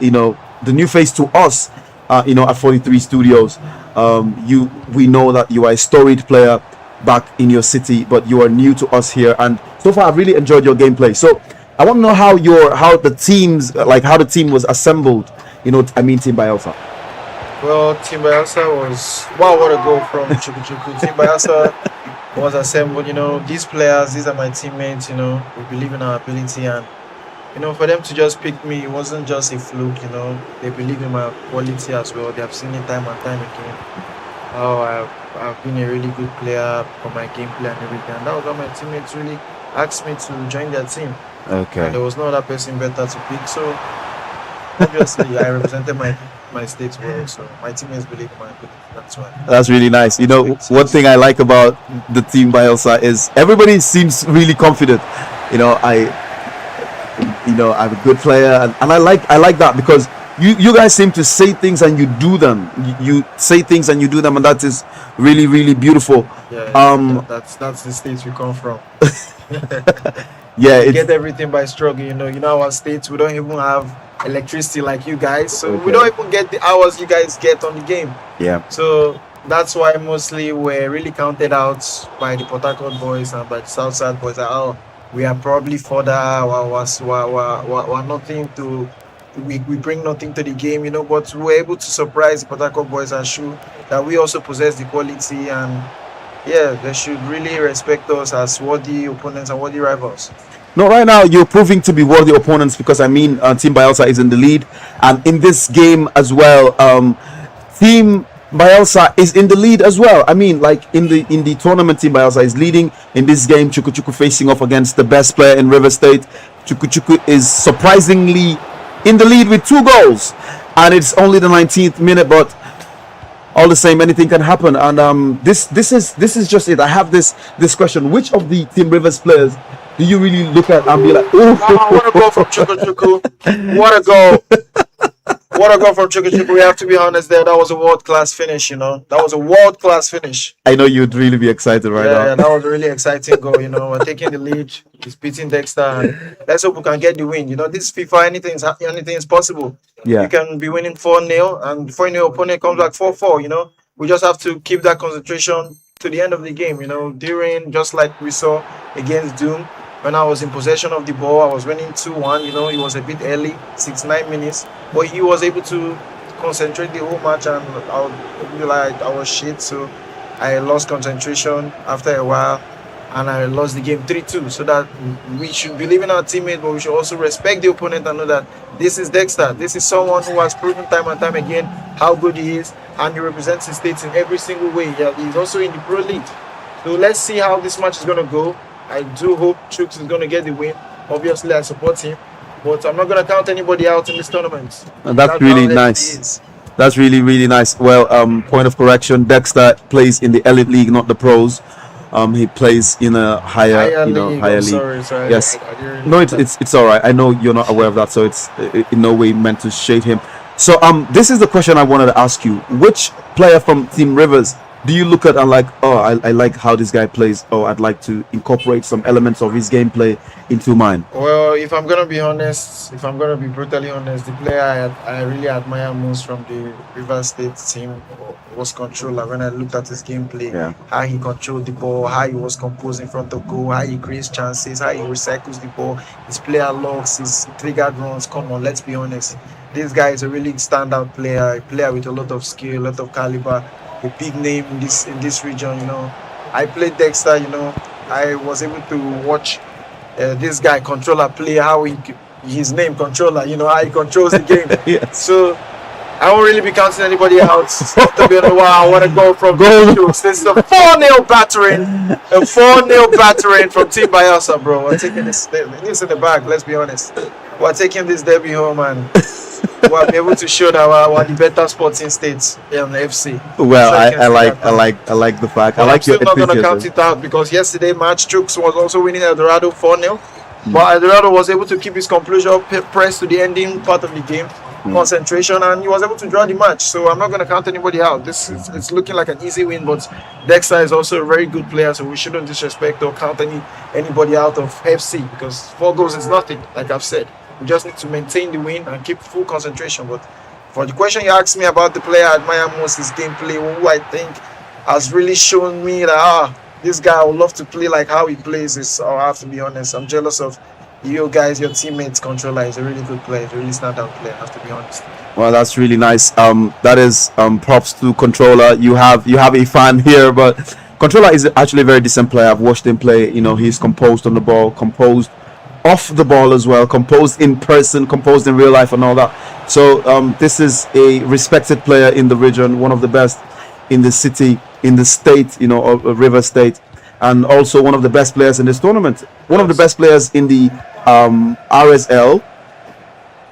new face to us, at 43 Studios. We know that you are a storied player back in your city, but you are new to us here, and so far I've really enjoyed your gameplay. So I want to know how the team was assembled. Team Bayelsa. Well, Team Bayelsa was what a goal from Chuku Chuku. Team Bayelsa was assembled. These players, these are my teammates. We believe in our ability, and for them to just pick me, it wasn't just a fluke. They believe in my quality as well. They have seen it time and time again. How I've been a really good player for my gameplay and everything. And that was why my teammates really asked me to join their team. Okay. And there was no other person better to pick. So obviously, I represented my state well, so my teammates believe in my ability. That's why. That's really nice. One thing I like about the team Bayelsa is everybody seems really confident. I'm a good player, and I like that, because you guys seem to say things and you do them. You say things and you do them, and that is really, really beautiful. Yeah, that's the state we come from. Yeah, we get everything by struggle. Our states, we don't even have electricity like you guys, so Okay. we don't even get the hours you guys get on the game. Yeah. So that's why mostly we're really counted out by the Port Harcourt boys and by the Southside boys. We are probably further. We're nothing to. We bring nothing to the game, but we're able to surprise the Port Harcourt boys and show that we also possess the quality, and they should really respect us as worthy opponents and worthy rivals. No, right now you're proving to be worthy opponents, because Team Bayelsa is in the lead, and in this game as well, Team Bayelsa is in the lead as well. In the tournament, Team Bayelsa is leading. In this game, Chuku Chuku facing off against the best player in River State. Chuku Chuku is surprisingly in the lead with 2 goals, and it's only the 19th minute, but all the same, anything can happen. And this is just it. I have this question: which of the Team Rivers players do you really look at and be like, oh, What a goal from Chuku Chuku! What a goal! What a goal from Chukwuchukwu. We have to be honest there. That was a world-class finish, you know. That was a world-class finish. I know you'd really be excited right Yeah, now. that was a really exciting goal, you know. We're taking the lead. He's beating Dexter. And let's hope we can get the win. You know, this FIFA, anything is possible. Yeah. You can be winning 4-0, and before you know, your opponent comes back 4-4, you know. We just have to keep that concentration to the end of the game, you know. During, just like we saw against Doom, when I was in possession of the ball, I was winning 2-1, you know. It was a bit early, 6-9 minutes, but he was able to concentrate the whole match, and I was shit, so I lost concentration after a while, and I lost the game 3-2. So that we should believe in our teammate, but we should also respect the opponent and know that this is Dexter. This is someone who has proven time and time again how good he is, and he represents his state in every single way. Yeah, he's also in the Pro League. So let's see how this match is going to go. I do hope Chooks is going to get the win. Obviously, I support him, but I'm not going to count anybody out in this tournament. And that's really how it nice. is. That's really, really nice. Well, point of correction, Dexter plays in the Elite League, not the pros. He plays in a higher league. Sorry. Yes. I didn't- No, it's all right. I know you're not aware of that, so it's in no way meant to shade him. So this is the question I wanted to ask you. Which player from Team Rivers do you look at and like, oh, I like how this guy plays, or I'd like to incorporate some elements of his gameplay into mine? Well, if I'm gonna be honest, if I'm gonna be brutally honest, the player I really admire most from the Rivers State team was Controller. When I looked at his gameplay, Yeah. how he controlled the ball, how he was composed in front of goal, how he creates chances, how he recycles the ball, his player locks, his triggered runs. Come on, let's be honest. This guy is a really standout player, a player with a lot of skill, a lot of caliber, a big name in this region. You know, I played Dexter. You know, I was able to watch this guy Controller play, how his name Controller. You know, how he controls the game. Yes. So I won't really be counting anybody out. To be honest, wow, I want to go from Chooks. This is a 4-0 battering from Team Bayelsa, bro. We're taking this in the bag. Let's be honest. We're taking this derby home, and we'll be able to show that we're the better sporting states in the FC. Well, So I like that. the fact. But I like I'm your still not going to count enthusiasm. it out, because yesterday match Chooks was also winning Eldorado 4-0. But Eldorado was able to keep his composure, press to the ending part of the game, concentration, and he was able to draw the match. So I'm not going to count anybody out. It's looking like an easy win, but Dexter is also a very good player, so we shouldn't disrespect or count anybody out of FC, because 4 goals is nothing, like I've said. We just need to maintain the win and keep full concentration. But for the question you asked me about the player I admire most, his gameplay, who I think has really shown me that this guy, I would love to play like how he plays, is, I have to be honest, I'm jealous of you guys, your teammates. Controller is a really good player, he's a really standout player, I have to be honest. Well, that's really nice. That is props to Controller. You have a fan here, but Controller is actually a very decent player. I've watched him play. You know, he's composed on the ball, composed off the ball as well, composed in person, composed in real life, and all that. So this is a respected player in the region, one of the best in the city, in the state, you know, of River State, and also one of the best players in this tournament. One of the best players in the RSL,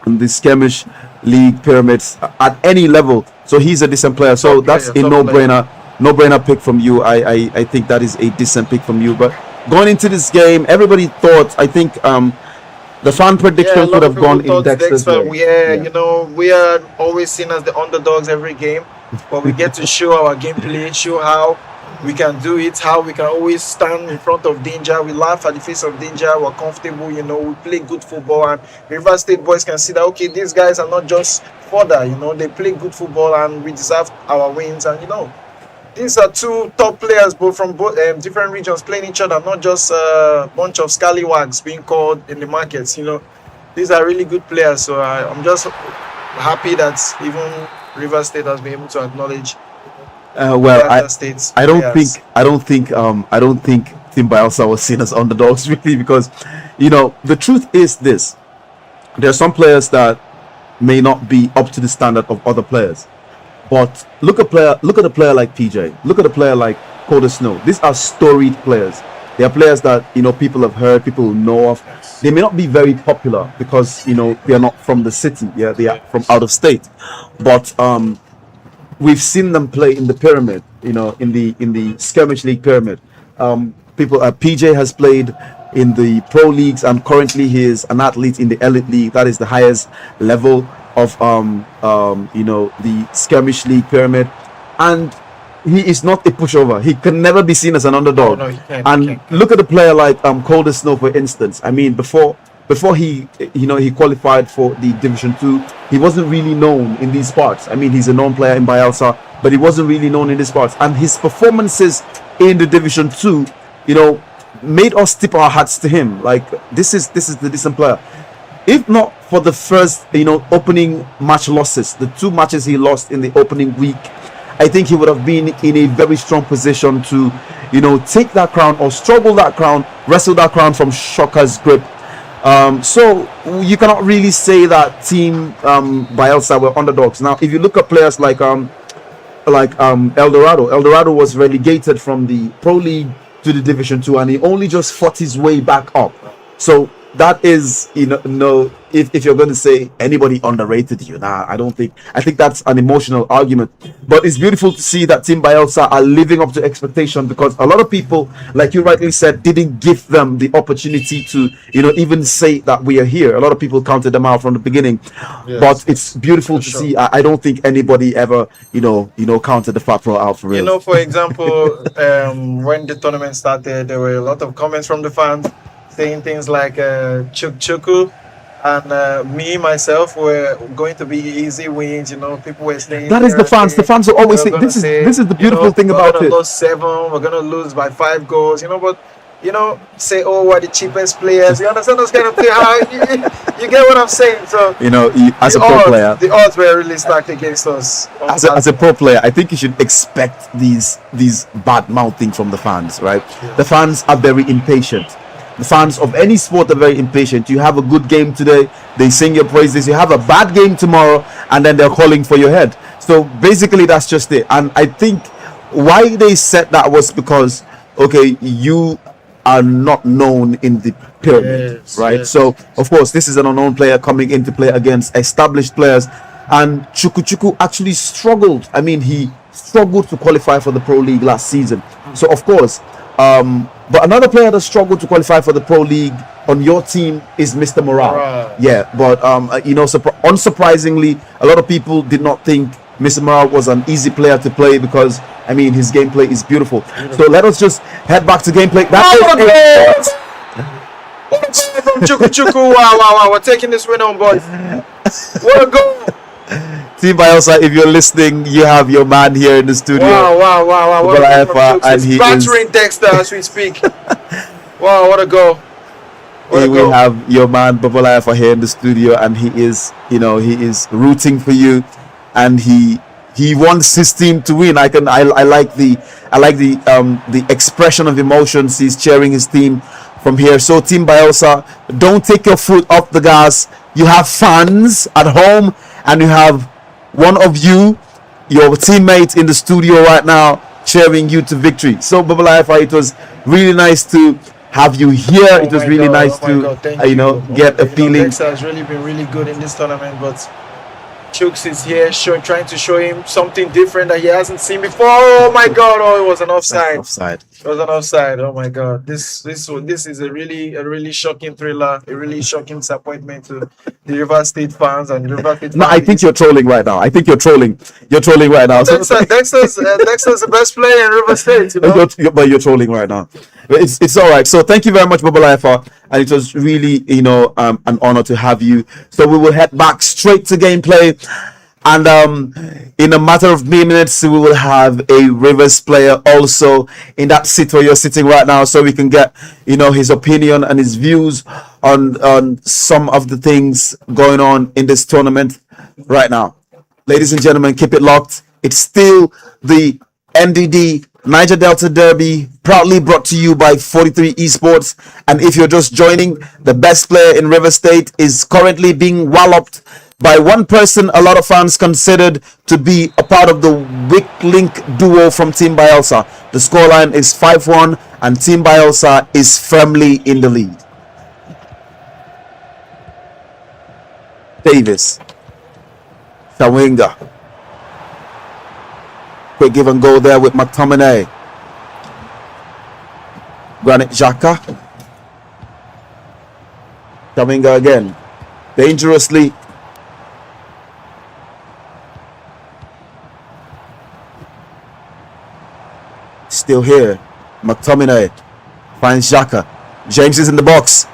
in the Skirmish League Pyramids at any level. So he's a decent player. So that's a no-brainer pick from you. I think that is a decent pick from you. But going into this game, everybody thought, I think the fan predictions would have gone in Dexter's way. You know, we are always seen as the underdogs every game, but we get to show our gameplay, show how we can do it, how we can always stand in front of danger. We laugh at the face of danger, we're comfortable, you know, we play good football, and River State boys can see that, okay, these guys are not just fodder, you know, they play good football and we deserve our wins. And, you know, these are 2 top players, both from different regions, playing each other, not just a bunch of scallywags being called in the markets. You know, these are really good players. So I'm just happy that even River State has been able to acknowledge. I don't think Team Bayelsa was seen as underdogs really, because, you know, the truth is this: there are some players that may not be up to the standard of other players. But look at a player like PJ. Look at a player like Coda Snow. These are storied players. They are players that, you know, people have heard, people know of. They may not be very popular because, you know, they are not from the city. Yeah, they are from out of state. But we've seen them play in the pyramid. You know, in the Skirmish League pyramid. PJ has played in the pro leagues, and currently he is an athlete in the elite league. That is the highest level of the skirmish league pyramid, and he is not a pushover. He can never be seen as an underdog. No, he can't. And He can't. look at a player like Colder Snow, for instance. I mean, before he he qualified for the Division 2, he wasn't really known in these parts. I mean, he's a known player in Bayelsa, but he wasn't really known in these parts. And his performances in the Division 2, made us tip our hats to him. Like, this is the decent player. If not for the first, opening match losses, the 2 matches he lost in the opening week, I think he would have been in a very strong position to, take that crown or struggle that crown, wrestle that crown from Shocker's grip. So you cannot really say that Team Bayelsa were underdogs. Now, if you look at players like Eldorado was relegated from the Pro League to the Division 2, and he only just fought his way back up. So that is, if you're going to say anybody underrated you, I think that's an emotional argument. But it's beautiful to see that Team Bayelsa are living up to expectation, because a lot of people, like you rightly said, didn't give them the opportunity to, even say that we are here. A lot of people counted them out from the beginning. Yes, but it's beautiful to see. I don't think anybody ever, counted the Fat Pro out for real. For example, when the tournament started, there were a lot of comments from the fans saying things like Chuku and me myself were going to be easy wins. People were saying that is the fans. The fans will always say this is the beautiful thing about it. We're gonna lose 7. We're gonna lose by 5 goals. But say, oh, we're the cheapest players. You understand those kind of thing? You get what I'm saying? So as a pro player, the odds were really stacked against us. As a pro player, I think you should expect these bad mouthing from the fans, right? Yeah. The fans are very impatient. The fans of any sport are very impatient. You have a good game today, they sing your praises. You have a bad game tomorrow, and then they're calling for your head. So basically, that's just it. And I think why they said that was because, okay, you are not known in the pyramid, Yes, right? yes. So of course, this is an unknown player coming in to play against established players, and Chuku actually struggled. I mean, he struggled to qualify for the Pro League last season. So of course, but another player that struggled to qualify for the Pro League on your team is Mr. Morale. Morale. Yeah, but unsurprisingly, a lot of people did not think Mr. Morale was an easy player to play, because I mean, his gameplay is beautiful. So let us just head back to gameplay. From Chuku. Wow. We're taking this win on, boys. What a goal. Team Bayelsa, if you're listening, you have your man here in the studio. Wow. What a goal from Chuku. And he He's battering Dexter as we speak. Wow, what a goal. We have your man Babola Efa here in the studio, and he is rooting for you, and he wants his team to win. I like the expression of emotions. He's cheering his team from here. So Team Bayelsa, don't take your foot off the gas. You have fans at home, and you have one of you, your teammate in the studio right now, cheering you to victory. So Babola Efa, it was really nice to have you here. It was really nice to get a feeling. Dexter has really been really good in this tournament, but Chooks is here trying to show him something different that he hasn't seen before. Oh my God! Oh, it was an offside. It was an offside. Oh my God! This is a really shocking thriller, a really shocking disappointment to the River State fans and the River State. No, I think you're trolling right now. You're trolling right now. Dexter's the best player in River State. But you're trolling right now. It's all right. So thank you very much, Babola Efa, and it was really an honor to have you. So we will head back straight to gameplay, and in a matter of minutes we will have a Rivers player also in that seat where you're sitting right now, so we can get his opinion and his views on some of the things going on in this tournament right now. Ladies and gentlemen, keep it locked. It's still the NDD Niger Delta Derby, proudly brought to you by 43 Esports. And if you're just joining, the best player in River State is currently being walloped by one person a lot of fans considered to be a part of the weak link duo from Team Bayelsa. The scoreline is 5-1, and Team Bayelsa is firmly in the lead. Davis, Shawinga. Quick give and go there with McTominay. Granit Xhaka. Shawinga again. Dangerously. Still here. McTominay finds Xhaka. James is in the box.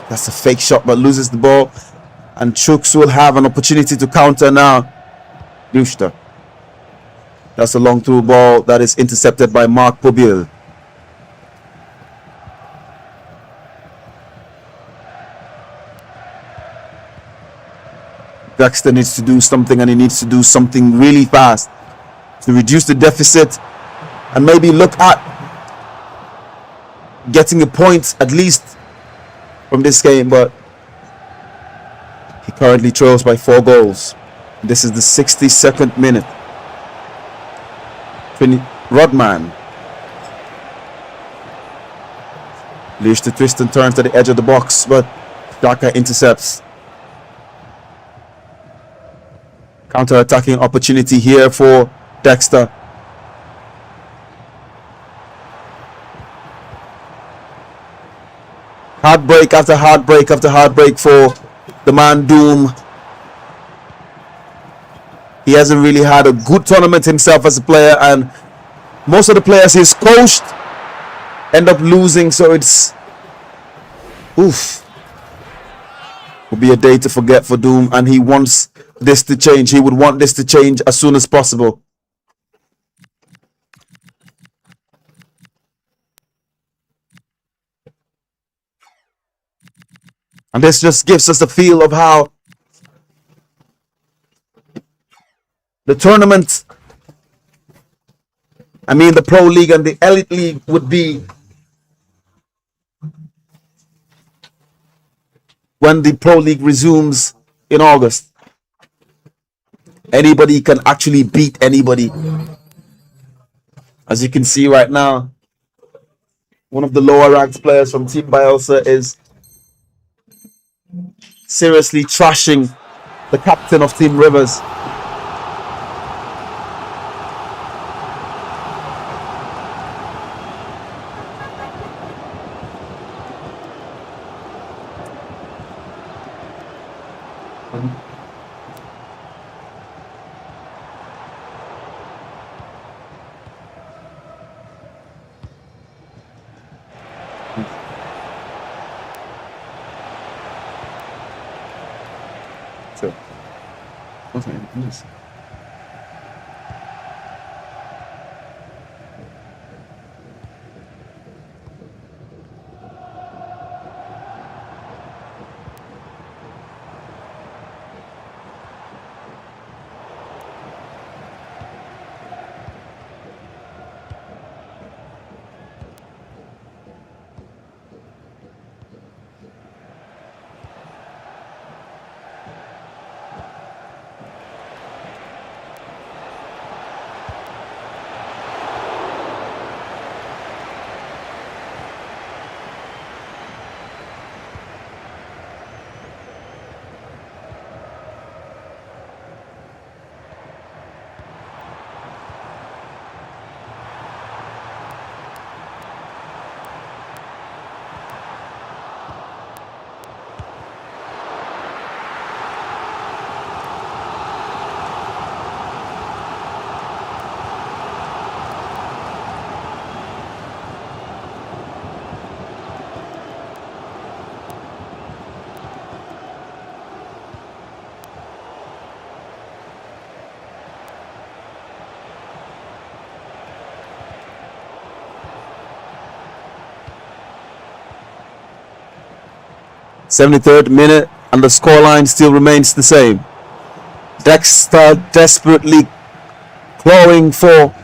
That's a fake shot, but loses the ball. And Chooks will have an opportunity to counter now. Dushta. That's a long through ball that is intercepted by Mark Pobil. Dexter needs to do something, and he needs to do something really fast to reduce the deficit and maybe look at getting a point at least from this game. But he currently trails by 4 goals. This is the 62nd minute. Rodman leaves the twist and turns to the edge of the box, but Xhaka intercepts. Counter-attacking opportunity here for Dexter. Heartbreak after heartbreak after heartbreak for the man Doom. He hasn't really had a good tournament himself as a player, and most of the players he's coached end up losing, so it's oof. Will be a day to forget for Doom, and he wants this to change. He would want this to change as soon as possible. And this just gives us a feel of how the tournament, I mean the Pro League and the Elite League, would be when the Pro League resumes in August. Anybody can actually beat anybody. As you can see right now, one of the lower ranked players from Team Bayelsa is seriously trashing the captain of Team Rivers. So, what's my this? '73rd minute, and the scoreline still remains the same. Dexter desperately clawing for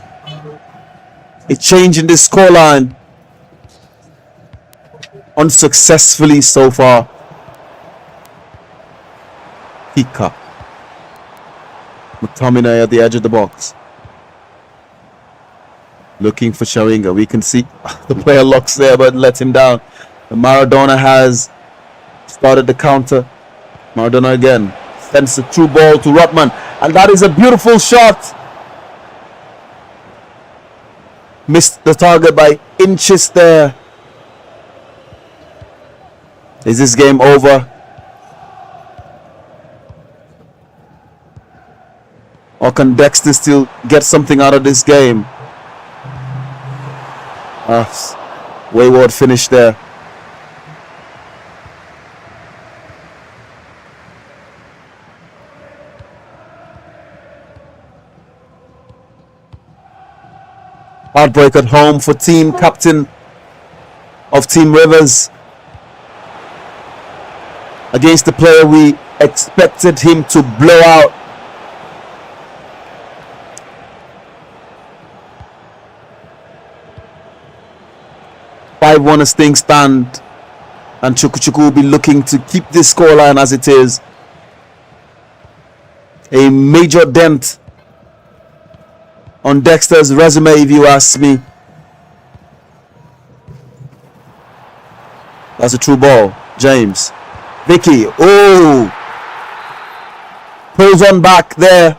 a change in this scoreline. Unsuccessfully so far. Hika. McTominay at the edge of the box. Looking for Shawinga. We can see the player locks there but lets him down. The Maradona has started the counter. Maradona again sends a through ball to Rotman, and that is a beautiful shot. Missed the target by inches there. Is this game over? Or can Dexter still get something out of this game? Wayward finish there. Heartbreak at home for team captain of Team Rivers against the player we expected him to blow out. As things stand, and Chukwuchukwu will be looking to keep this scoreline as it is. A major dent on Dexter's resume, if you ask me. That's a true ball. James. Vicky. Oh! Pulls on back there.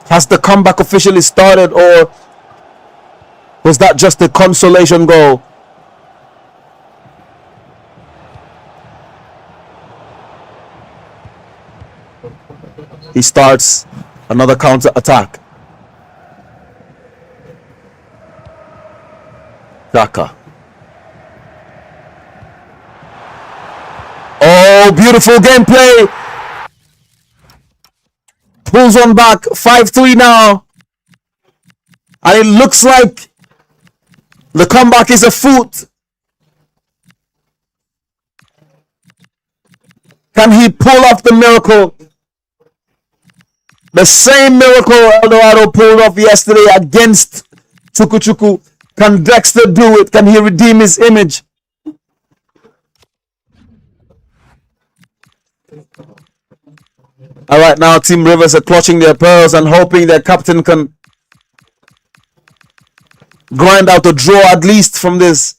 Has the comeback officially started, or was that just a consolation goal? He starts another counter attack. Daka. Oh, beautiful gameplay. Pulls on back. 5-3 now. And it looks like the comeback is afoot. Can he pull off the miracle? The same miracle Eldorado pulled off yesterday against Chukwuchukwu. Can Dexter do it? Can he redeem his image? All right, now Team Rivers are clutching their pearls and hoping their captain can grind out a draw at least from this.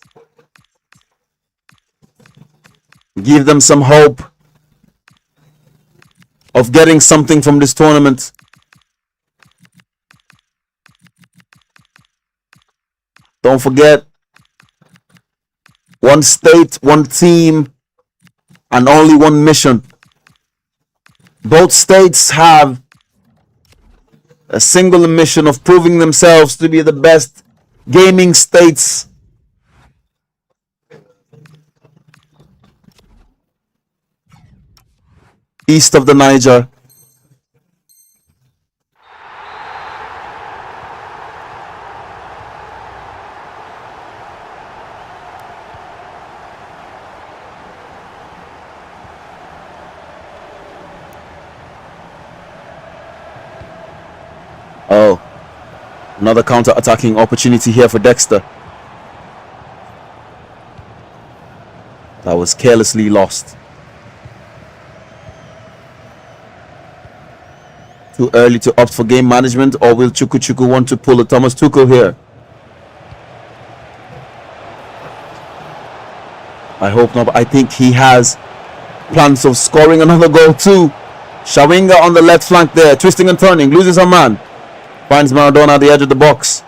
Give them some hope of getting something from this tournament. Don't forget, one state, one team, and only one mission. Both states have a single mission of proving themselves to be the best gaming states. East of the Niger. Oh, another counter-attacking opportunity here for Dexter. That was carelessly lost. Too early to opt for game management, or will Chukwuchukwu want to pull a Thomas Tuchel here? I hope not, but I think he has plans of scoring another goal too. Shawinga on the left flank there, twisting and turning, loses a man. Finds Maradona at the edge of the box.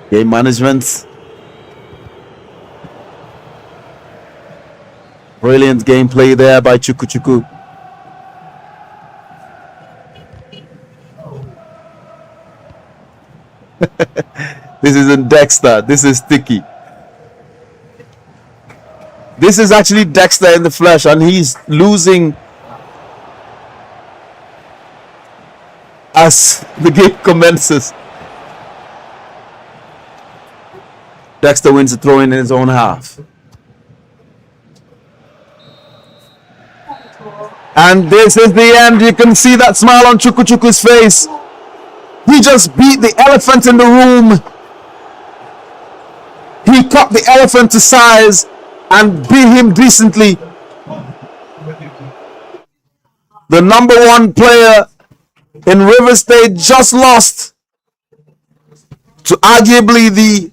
Game management. Brilliant gameplay there by Chukwuchukwu. This isn't Dexter, this is Sticky. This is actually Dexter in the flesh, and he's losing as the game commences. Dexter wins the throw in his own half. And this is the end. You can see that smile on Chukwuchukwu's face. He just beat the elephant in the room. He cut the elephant to size and beat him decently. The number one player in River State just lost to arguably the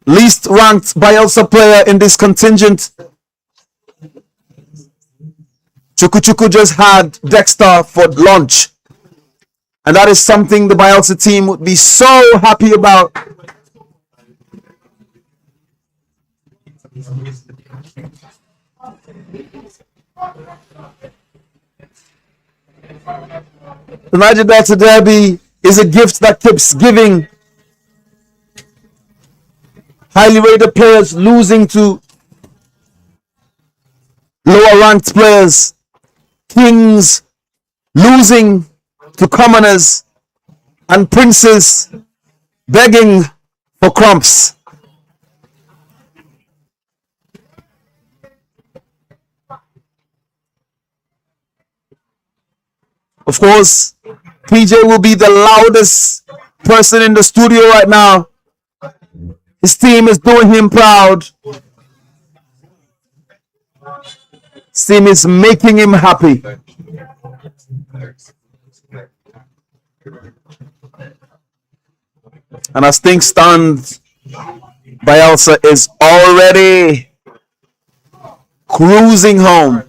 least ranked Bayelsa player in this contingent. Chukwuchukwu just had Dexter for lunch. And that is something the Bayelsa team would be so happy about. The Niger Delta Derby is a gift that keeps giving. Highly rated players losing to lower ranked players. Kings losing to commoners. And princes begging for crumbs. Of course, PJ will be the loudest person in the studio right now. His team is doing him proud. His team is making him happy. And as things stand, Bayelsa is already cruising home.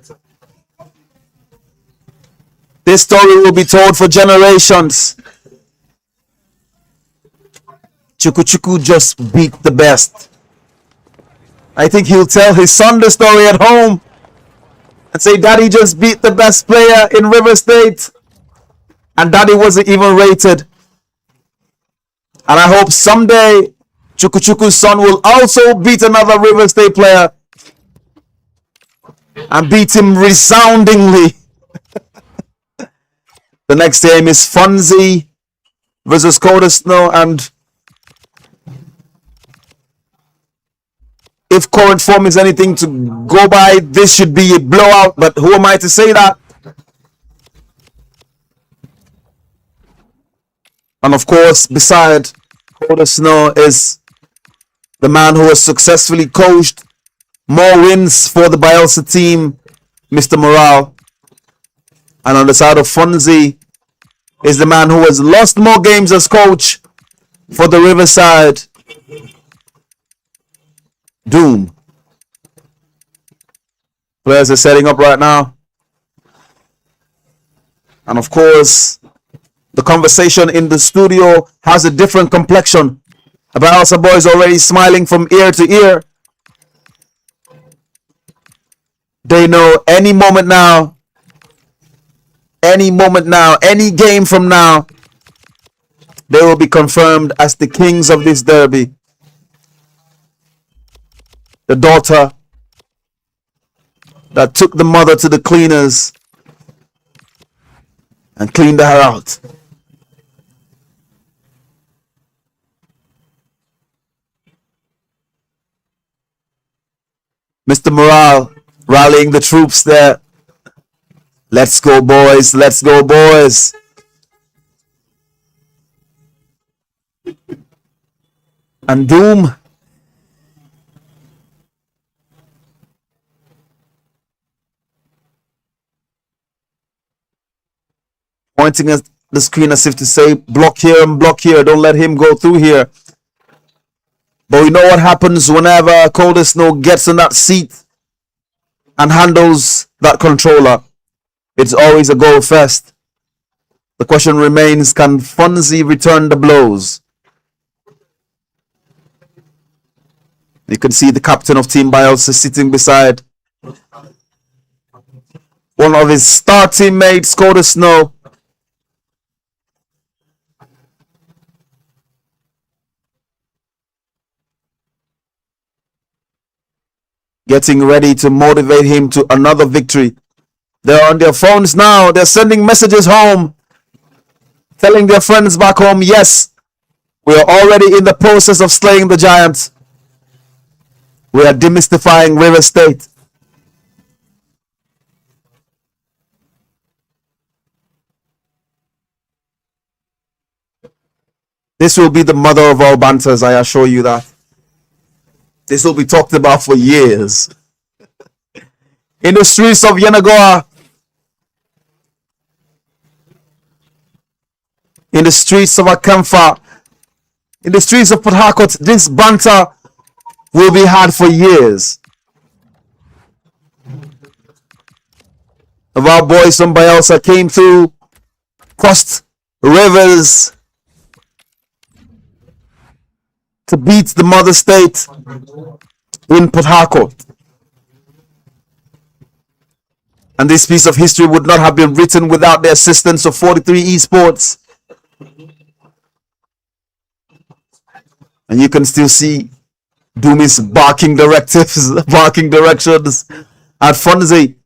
This story will be told for generations. Chuku Chuku just beat the best. I think he'll tell his son the story at home and say, Daddy just beat the best player in River State. And Daddy wasn't even rated. And I hope someday Chuku Chuku's son will also beat another River State player and beat him resoundingly. The next game is Fonzie versus Coda Snow, and if current form is anything to go by, this should be a blowout, but who am I to say that? And of course, beside Coda Snow is the man who has successfully coached more wins for the Bayelsa team, Mr. Morale. And on the side of Fonzie is the man who has lost more games as coach for the Riverside, Doom. Players are setting up right now. And of course, the conversation in the studio has a different complexion. The Bayelsa boys already smiling from ear to ear. They know any moment now, any game from now, they will be confirmed as the kings of this derby. The daughter that took the mother to the cleaners and cleaned her out. Mr. Morale rallying the troops there. Let's go, boys. Let's go, boys. And Doom pointing at the screen as if to say, block here and block here. Don't let him go through here. But we know what happens whenever Coda Snow gets in that seat and handles that controller. It's always a goal fest. The question remains, can Fonzie return the blows? You can see the captain of Team Bayelsa sitting beside one of his star teammates, Coda Snow. Getting ready to motivate him to another victory. They're on their phones now. They're sending messages home, telling their friends back home, yes, we are already in the process of slaying the giants. We are demystifying River State. This will be the mother of all banters, I assure you that. This will be talked about for years. In the streets of Yenagoa, in the streets of Akamfa, in the streets of Port Harcourt, this banter will be had for years. Of our boys from Bayelsa came through, crossed rivers to beat the mother state. in Port Harcourt. And this piece of history would not have been written without the assistance of 43 Esports. And you can still see Doomies barking directives, barking directions at Fonzie.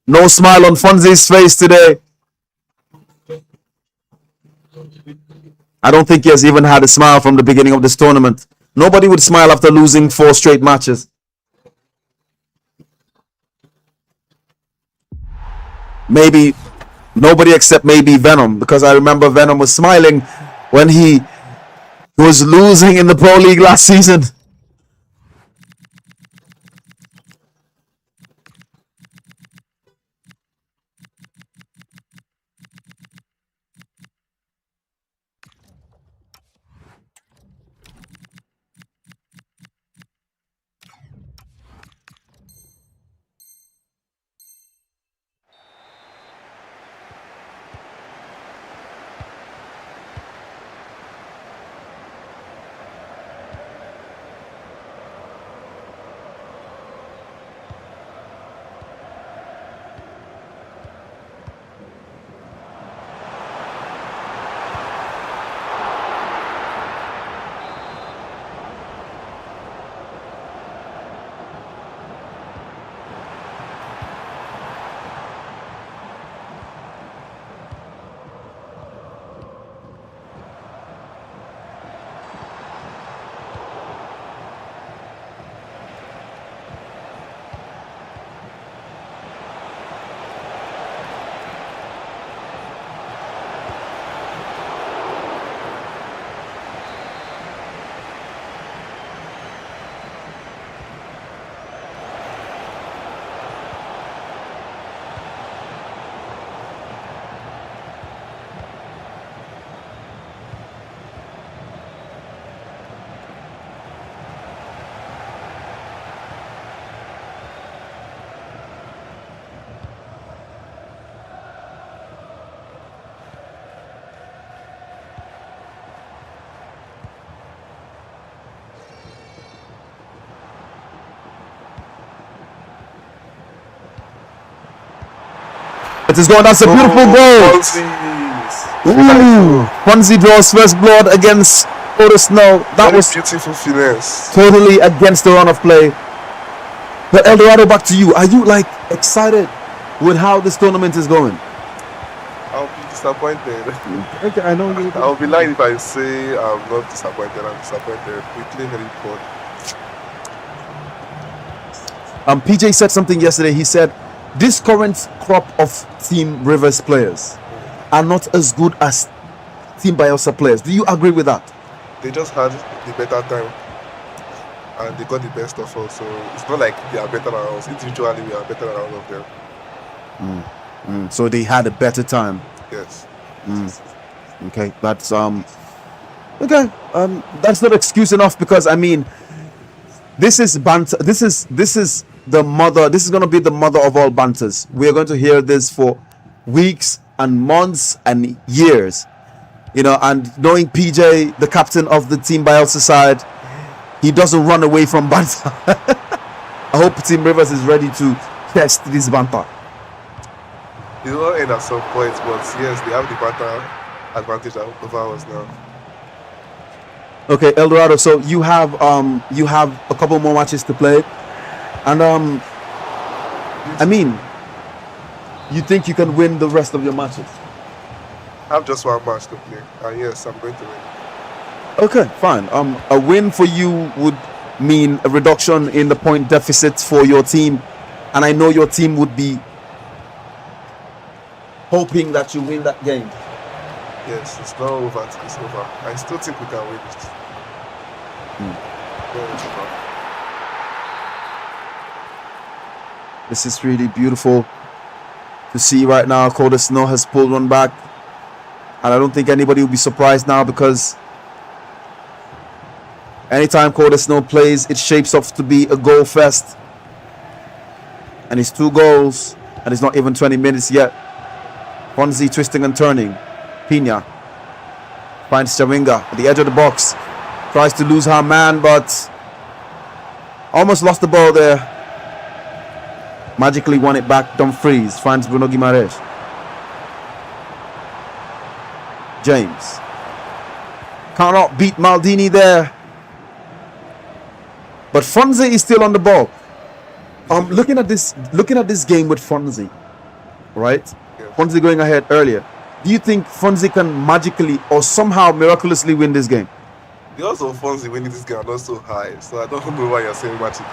No smile on Fonzie's face today. I don't think he has even had a smile from the beginning of this tournament. Nobody would smile after losing 4 straight matches. Maybe nobody except maybe Venom, because I remember Venom was smiling when he was losing in the Pro League last season. It is going. That's a beautiful goal. Ooh, Fonzie draws first blood against Otis Snow. That Very was beautiful finesse. totally against the run of play. But Eldorado, back to you. Are you like excited with how this tournament is going? I'll be disappointed. Okay, I know you. I'll be lying if I say I'm not disappointed. I'm disappointed. We played very poor. PJ said something yesterday. He said this current crop of Team Rivers players are not as good as Team Bayelsa players. Do you agree with that? They just had the better time and they got the best of us. So it's not like they are better than us. Individually, we are better than all of them. So they had a better time. Yes. Okay, that's okay. That's not excuse enough, because I mean, this is banter. This is the mother. This is going to be the mother of all banters. We are going to hear this for weeks and months and years. You know, and knowing PJ, the captain of the Team Bayelsa side, he doesn't run away from banter. I hope Team Rivers is ready to test this banter. It will end at some point, but yes, they have the better advantage over us now. Okay, Eldorado. So you have a couple more matches to play, and I mean, you think you can win the rest of your matches? I have just one match to play, and yes, I'm going to win. Okay, fine. A win for you would mean a reduction in the point deficit for your team, and I know your team would be hoping that you win that game. Yes, it's not over. It's over. I still think we can win it. Yeah, it's over. This is really beautiful to see right now. Coda Snow has pulled one back, and I don't think anybody will be surprised now, because anytime Coda Snow plays, it shapes up to be a goal fest, and it's 2 goals, and it's not even 20 minutes yet. Fonzie twisting and turning. Pina finds Chawinga at the edge of the box, tries to lose her man, but Almost lost the ball there. Magically won it back. Dumfries finds Bruno Guimaraes. James cannot beat Maldini there. But Fonzie is still on the ball. Looking at this game with Fonzie, right? Yeah. Fonzie going ahead earlier. Do you think Fonzie can magically or somehow miraculously win this game? The odds of Fonzie winning this game are not so high, so I don't know why you're saying magically.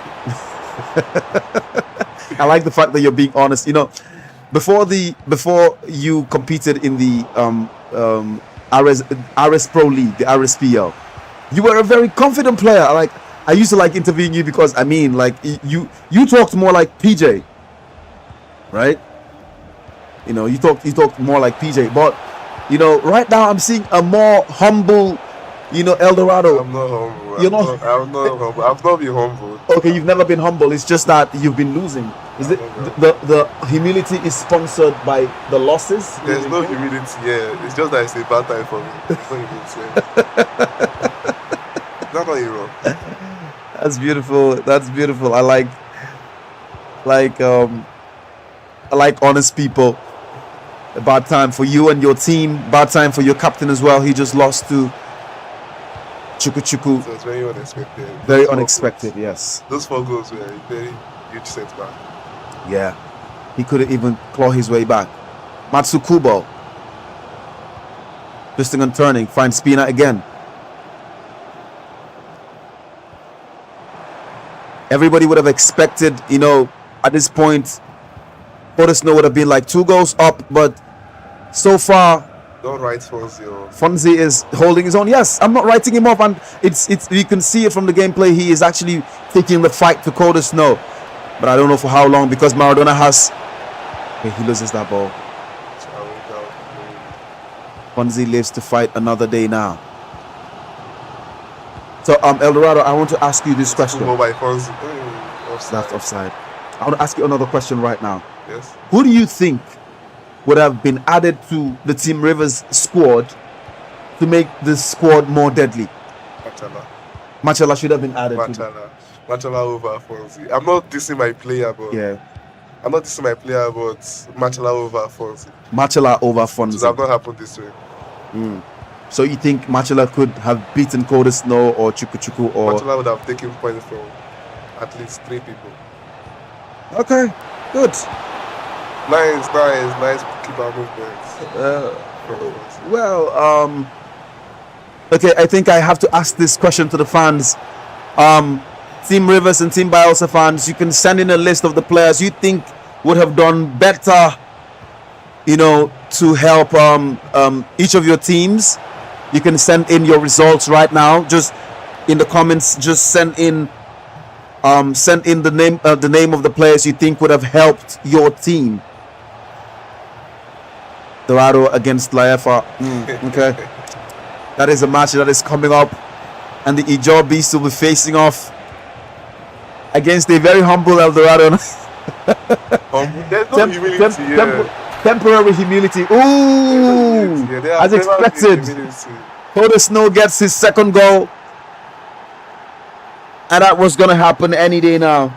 I like the fact that you're being honest. You know, before you competed in the RS Pro League, the RSPL, you were a very confident player. I used to like interviewing you because you talked more like PJ, right? You know, you talked more like PJ, but you know, right now I'm seeing a more humble, you know, Eldorado. I'm not humble. You're not. I'm not humble. I've not been humble. Okay, you've never been humble. It's just that you've been losing. Is it the humility is sponsored by the losses? There's no humility. Yeah, it's just that it's a bad time for me. It's not humility. That's not you wrong. That's beautiful. That's beautiful. I like honest people. A bad time for you and your team. Bad time for your captain as well. He just lost to Chuku. So it's very unexpected. Very Those 4 unexpected. goals- Yes. Those 4 goals were a very huge setback. Yeah. He couldn't even claw his way back. Matsukubo. Twisting and turning. Finds Spina again. Everybody would have expected, you know, at this point, Forest would have been like 2 goals up, but so far, Don't write Fonzie off. Fonzie is holding his own. Yes, I'm not writing him off, and it's you can see it from the gameplay. He is actually taking the fight to Cold Snow, but I don't know for how long because Maradona has. Okay, he loses that ball. Fonzie lives to fight another day now. So, Eldorado, I want to ask you this question. Football by Fonzie. Offside. That's offside. I want to ask you another question right now. Yes. Who do you think would have been added to the Team Rivers squad to make this squad more deadly? Machala. Machala should have been added to. Machala over Fonzie. I'm not dissing my player, but Machala over Fonzie. Machala over It would have Fonzie. not happened this way. So you think Machala could have beaten Cold Snow or Chuku or... Machala would have taken points from at least 3 people. Okay, good. Nice keeper movements. Okay, I think I have to ask this question to the fans. Team Rivers and Team Bayelsa fans, you can send in a list of the players you think would have done better, you know, to help each of your teams. You can send in your results right now. Just in the comments, just send in the name of the players you think would have helped your team. Dorado against Laefa. Okay. That is a match that is coming up. And the Ijaw Beast will be facing off against a very humble Eldorado. There's no humility here. Temporary humility. Ooh! As expected. Cold Snow gets his second goal. And that was going to happen any day now.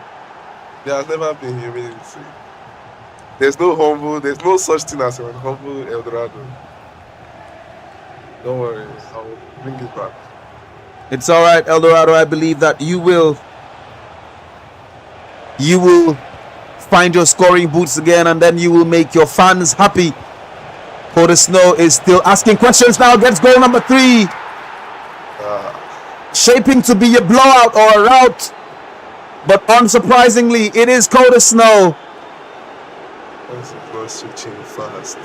There has never been humility. There's no such thing as an humble Eldorado. Don't worry, I'll bring it back. It's all right, Eldorado. I believe that you will find your scoring boots again, and then you will make your fans happy. Cold Snow is still asking questions now. Gets goal number 3. Shaping to be a blowout or a rout, but unsurprisingly, it is Cold Snow. Not switching fast.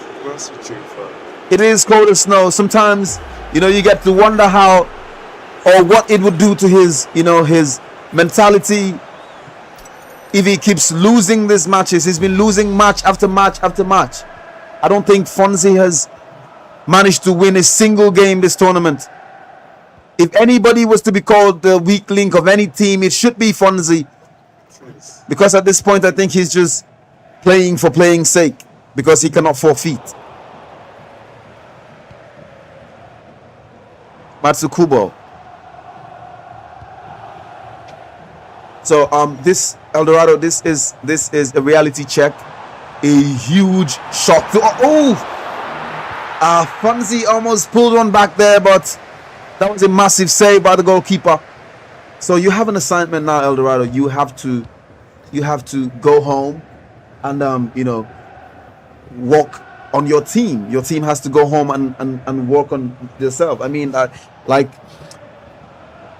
It is Cold Snow. Sometimes, you know, you get to wonder how or what it would do to his, you know, his mentality if he keeps losing these matches. He's been losing match after match after match. I don't think Fonzie has managed to win a single game this tournament. If anybody was to be called the weak link of any team, it should be Fonzie. Because at this point, I think he's just playing for playing sake because he cannot forfeit. Matsukubo. So this El Dorado, this is a reality check. A huge shot. Fonzie almost pulled one back there, but that was a massive save by the goalkeeper. So you have an assignment now, El Dorado. You have to go home and work on your team. Your team has to go home and work on yourself. I mean, like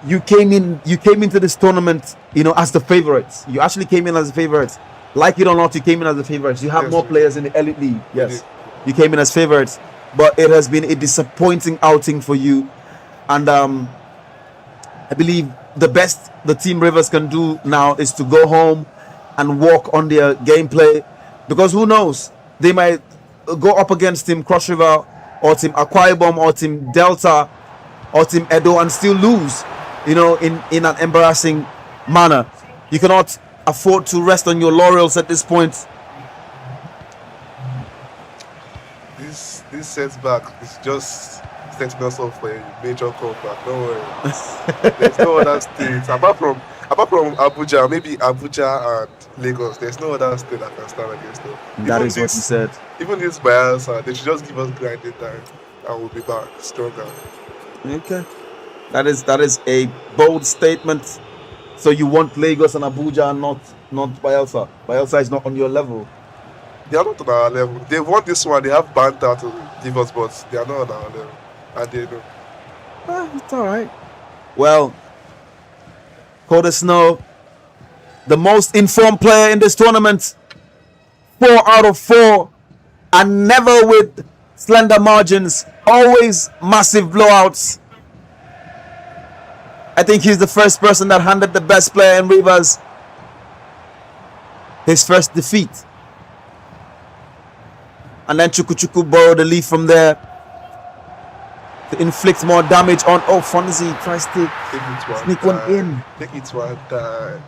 you came into this tournament, as the favorites. You actually came in as the favorites. Like it or not, you came in as the favorites. You have more players in the elite league. Yes, you came in as favorites, but it has been a disappointing outing for you. And I believe the best the Team Rivers can do now is to go home and work on their gameplay, because who knows, they might go up against Team Cross River or Team Akwa Ibom or Team Delta or Team Edo and still lose, in an embarrassing manner. You cannot afford to rest on your laurels at this point. This setback is just setting us up for a major comeback. Don't worry. There's no other state apart from Abuja, maybe Abuja and Lagos. There's no other state that can stand against them. That is what you said. Even this Bayelsa, they should just give us grinding time, and we'll be back stronger. Okay, that is a bold statement. So you want Lagos and Abuja and not Bayelsa? Bayelsa is not on your level. They are not on our level. They won this one. They have banter to give us, but they are not on our level, and they know. It's all right. Well, Coda Snow, the most informed player in this tournament, 4 out of 4, and never with slender margins, always massive blowouts. I think he's the first person that handed the best player in Rivers his first defeat. And then Chuku borrowed the lead from there to inflict more damage on. Oh, Fonzie tries to sneak one in. Take it one time.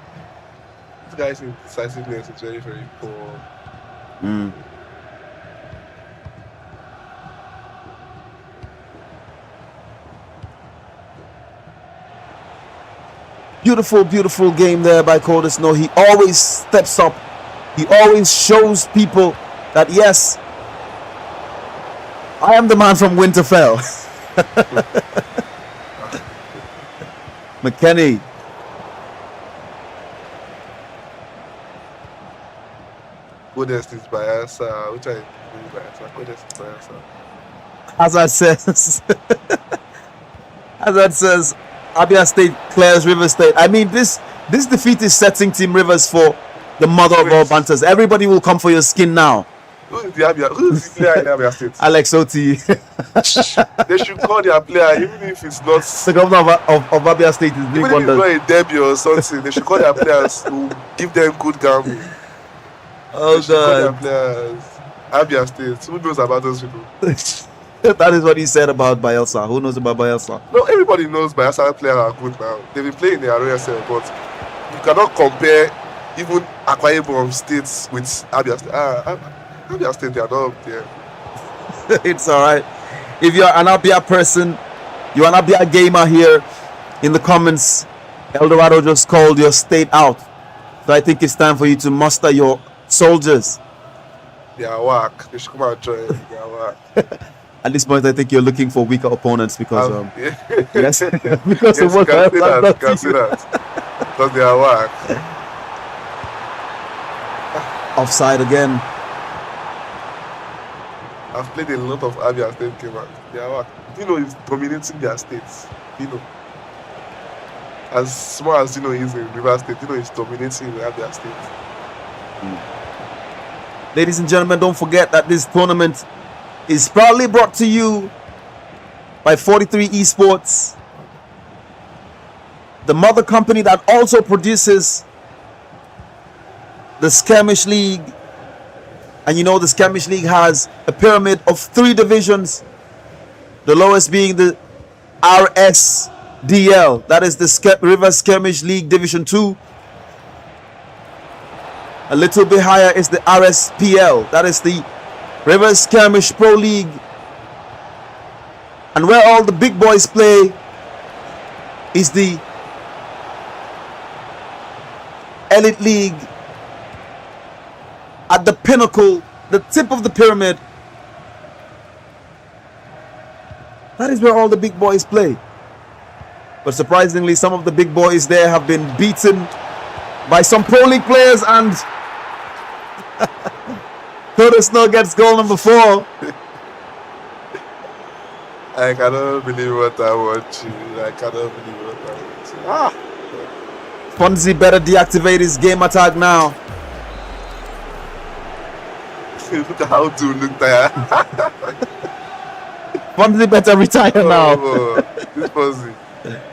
This guy's indecisiveness is very, very poor. Beautiful, beautiful game there by Coda Snow. He always steps up. He always shows people that, yes, I am the man from Winterfell. McKenny. Coldest is Bayelsa. Which I mean Bayelsa. Coldest is Bayelsa. Hazard says, Abia State clears River State. I mean, this defeat is setting Team Rivers for the mother of all banters. Everybody will come for your skin now. Who's the player in Abia State? Alex Oti. They should call their player, even if it's not The governor of Abia State is doing even if it's wonders. not a derby or something. They should call their players to give them good gambling. Oh, They should call their God. players Abia State. Who knows about those people? That is what he said about Bayelsa. Who knows about Bayelsa? No, everybody knows Bayelsa players are good now. They've been playing in their royal self, but you cannot compare even Akwa Ibom states with Abia State. Abia State, they are not up there. It's all right. If you're an Abia person, you're an Abia gamer here in the comments, El Dorado just called your state out. So I think it's time for you to muster your soldiers. They are whack. They should come and join. They are whack. At this point, I think you're looking for weaker opponents because Yeah. yes, because Yes, of you what can say I've that. You done can to say you. that. Because they are whack. Offside again. I've played a lot of Abia State games. They are whack. It's dominating their states. As small as is in River State, it's dominating in Abia State. Ladies and gentlemen, don't forget that this tournament is proudly brought to you by 43 Esports, the mother company that also produces the Skirmish League. And the Skirmish League has a pyramid of 3 divisions, the lowest being the RSDL, that is the River Skirmish League Division 2. A little bit higher is the RSPL, that is the River Skirmish Pro League. And where all the big boys play is the elite league, at the pinnacle, the tip of the pyramid. That is where all the big boys play. But surprisingly, some of the big boys there have been beaten by some Pro League players, and Curtis Snow gets goal number 4. I cannot believe what I watch. I cannot believe what I watch. Fonzie better deactivate his game attack now. Look at how to look there. Fonzie better retire now. This Fonzie.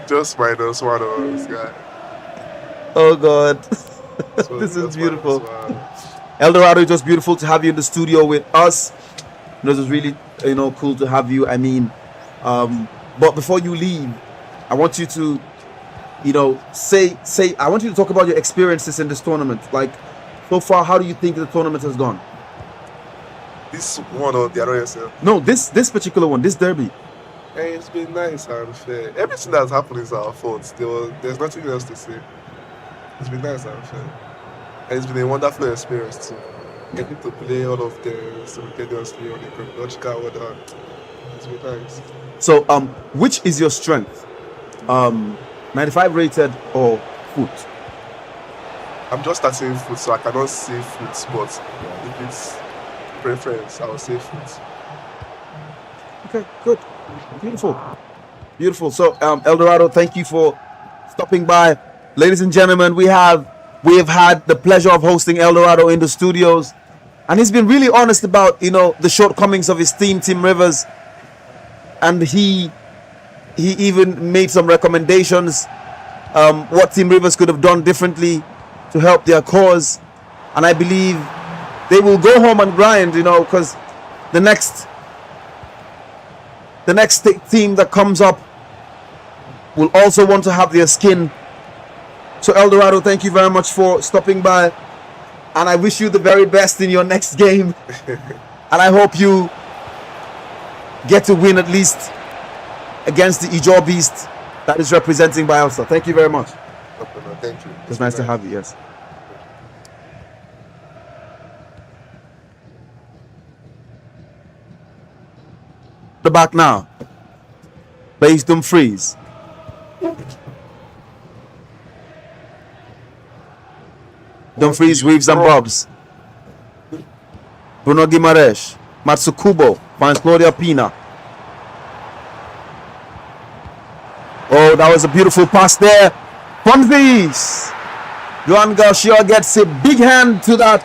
Just -1 on this guy. Oh God. So This is just beautiful. -1. Eldorado, it was beautiful to have you in the studio with us. It was really, cool to have you. I mean, but before you leave, I want you to, I want you to talk about your experiences in this tournament. Like, so far, how do you think the tournament has gone? This one or the other yourself. No, this particular one, this derby. Hey, it's been nice and fair. Everything that's happened is our fault. There's nothing else to say. It's been nice and fair. And it's been a wonderful experience too. Getting to play all of them simultaneously on the chronological order. It's been nice. So, which is your strength? 95 rated or foot? I'm just starting foot, so I cannot say foot, but if it's preference, I will say foot. Okay, good. Beautiful. So, Eldorado, thank you for stopping by. Ladies and gentlemen, we have had the pleasure of hosting Eldorado in the studios, and he's been really honest about, the shortcomings of his team, Team Rivers, and he even made some recommendations, what Team Rivers could have done differently to help their cause, and I believe they will go home and grind, because the next team that comes up will also want to have their skin. So Eldorado, thank you very much for stopping by, and I wish you the very best in your next game. And I hope you get to win at least against the Ijaw Beast that is representing Bayelsa. Thank you very much. Okay, no, thank you. It's nice to have you. Yes. The back now. Base Dumfries. Dumfries weaves and bobs. Bruno Guimaraes. Matsukubo finds Claudia Pina. Oh, that was a beautiful pass there. Fonzie. Joan Garcia gets a big hand to that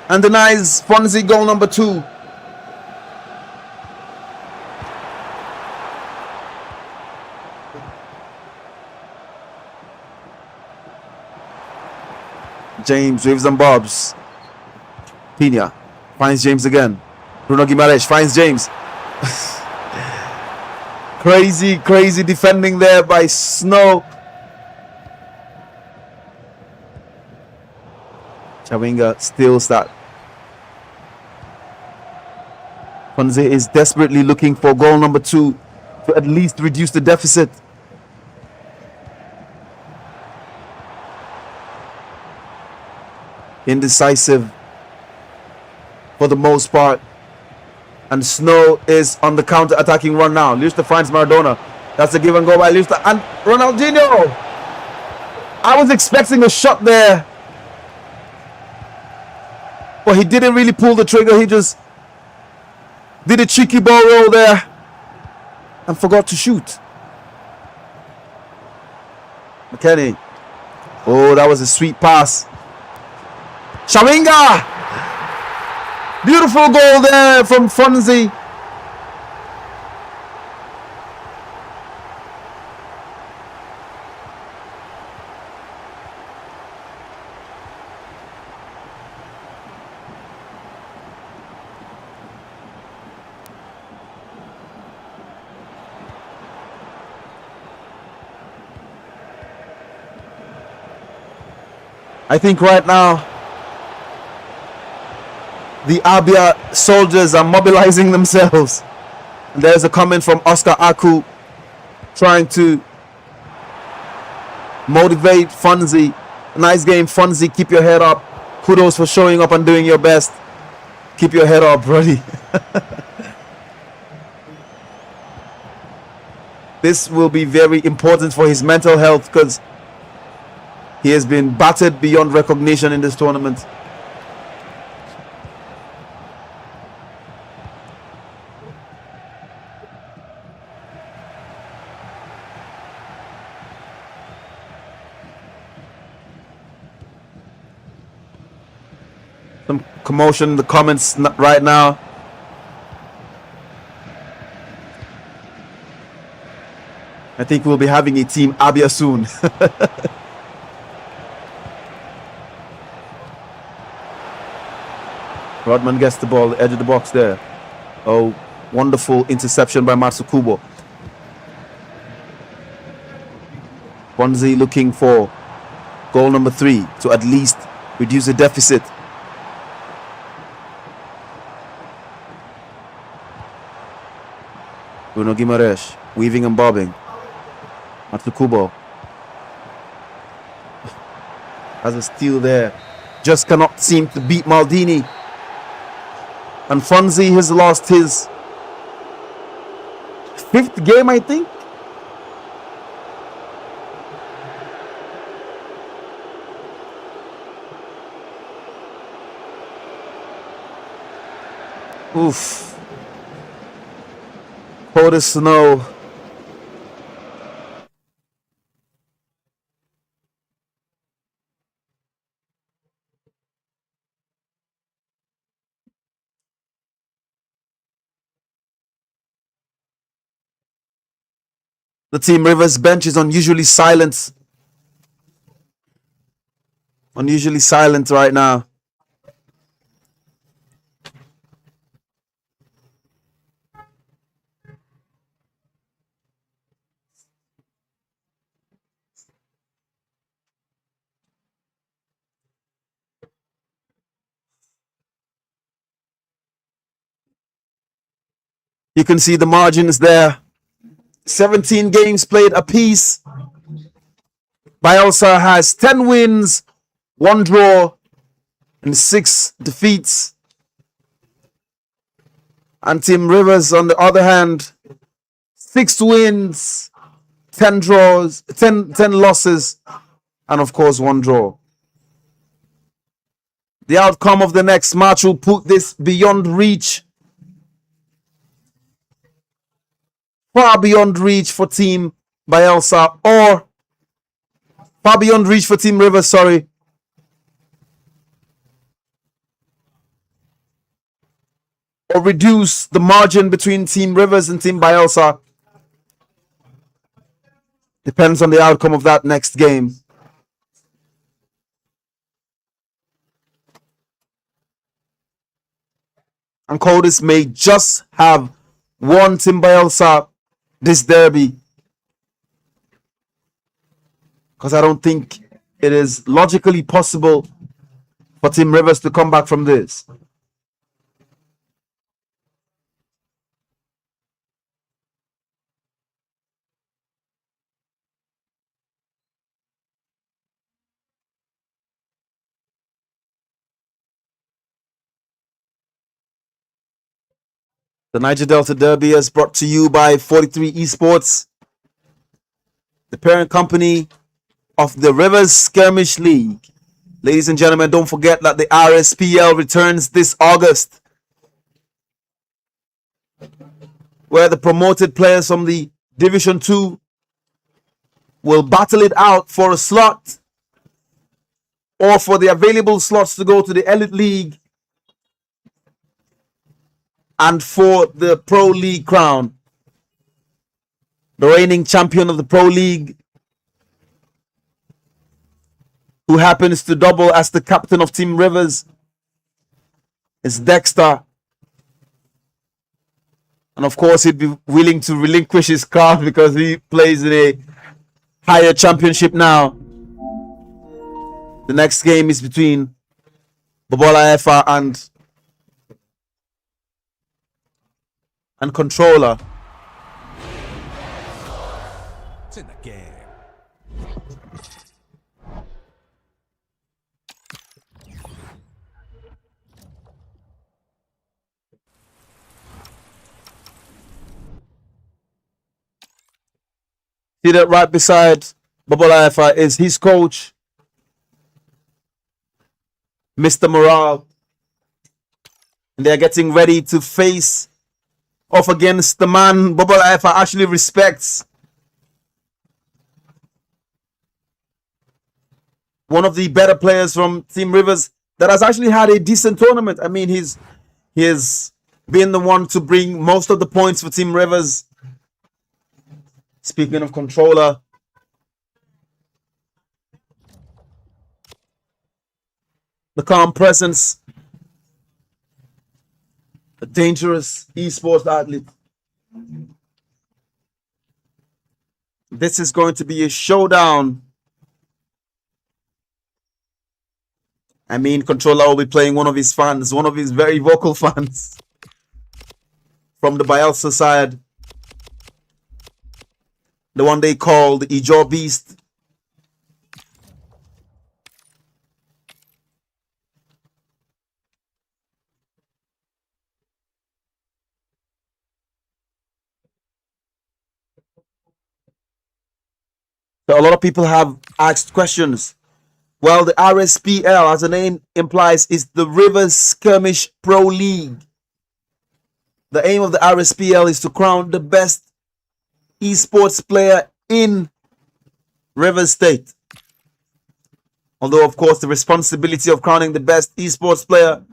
and denies Fonzie goal number 2. James waves and bobs. Pina finds James again. Bruno Guimaraes finds James. Crazy defending there by Snow. Chawinga steals that. Fonzie is desperately looking for goal number 2 to at least reduce the deficit. Indecisive for the most part, and Snow is on the counter-attacking run now. Liusta finds Maradona. That's a give and go by Liusta and Ronaldinho. I was expecting a shot there, but he didn't really pull the trigger. He just did a cheeky ball roll there and forgot to shoot. McKenny. Oh, that was a sweet pass. Chawinga! Beautiful goal there from Fonzie. I think right now the Abia soldiers are mobilizing themselves. And there's a comment from Oscar Aku trying to motivate Fonzie Nice game, Fonzie. Keep your head up. Kudos for showing up and doing your best. Keep your head up, buddy. This will be very important for his mental health because he has been battered beyond recognition in this tournament. Some commotion in the comments right now. I think we'll be having a team Abia soon. Rodman gets the ball, edge of the box there. Oh, wonderful interception by Matsukubo. Bonzi looking for goal number 3 to at least reduce the deficit. Bruno Guimaraes weaving and bobbing. Matsukubo has a steal there. Just cannot seem to beat Maldini. And Fonzie has lost his 5th game, I think. Oof. Cold as snow. The Team Rivers bench is unusually silent. Unusually silent right now. You can see the margins there. 17 games played apiece. Bayelsa has 10 wins, 1 draw, and 6 defeats. And Team Rivers, on the other hand, 6 wins, 10 draws, 10 losses, and of course 1 draw. The outcome of the next match will put this beyond reach. Far beyond reach for Team Bayelsa, or far beyond reach for Team Rivers, sorry. Or reduce the margin between Team Rivers and Team Bayelsa. Depends on the outcome of that next game. And Codis may just have won Team Bayelsa this derby, because I don't think it is logically possible for Team Rivers to come back from this. The Niger Delta Derby is brought to you by 43 Esports, the parent company of the Rivers Skirmish League. Ladies and gentlemen, don't forget that the RSPL returns this August, where the promoted players from the Division 2 will battle it out for a slot, or for the available slots to go to the Elite League and for the Pro League crown. The reigning champion of the Pro League, who happens to double as the captain of Team Rivers, is Dexter. And of course, he'd be willing to relinquish his crown because he plays in a higher championship now. The next game is between Bobola Efa and Controller. It's in the game. See that right beside Babala Ifa is his coach, Mr. Morale. And they're getting ready to face off against the man Babala Ifa actually respects. One of the better players from Team Rivers that has actually had a decent tournament. I mean, he's been the one to bring most of the points for Team Rivers. Speaking of controller, the calm presence, a dangerous esports athlete. This is going to be a showdown. I mean, controller will be playing one of his fans, one of his very vocal fans from the Bayelsa side. The one they call the Ijo Beast. So a lot of people have asked questions. Well, the RSPL, as the name implies, is the Rivers Skirmish Pro League. The aim of the RSPL is to crown the best esports player in Rivers State. Although, of course, the responsibility of crowning the best esports player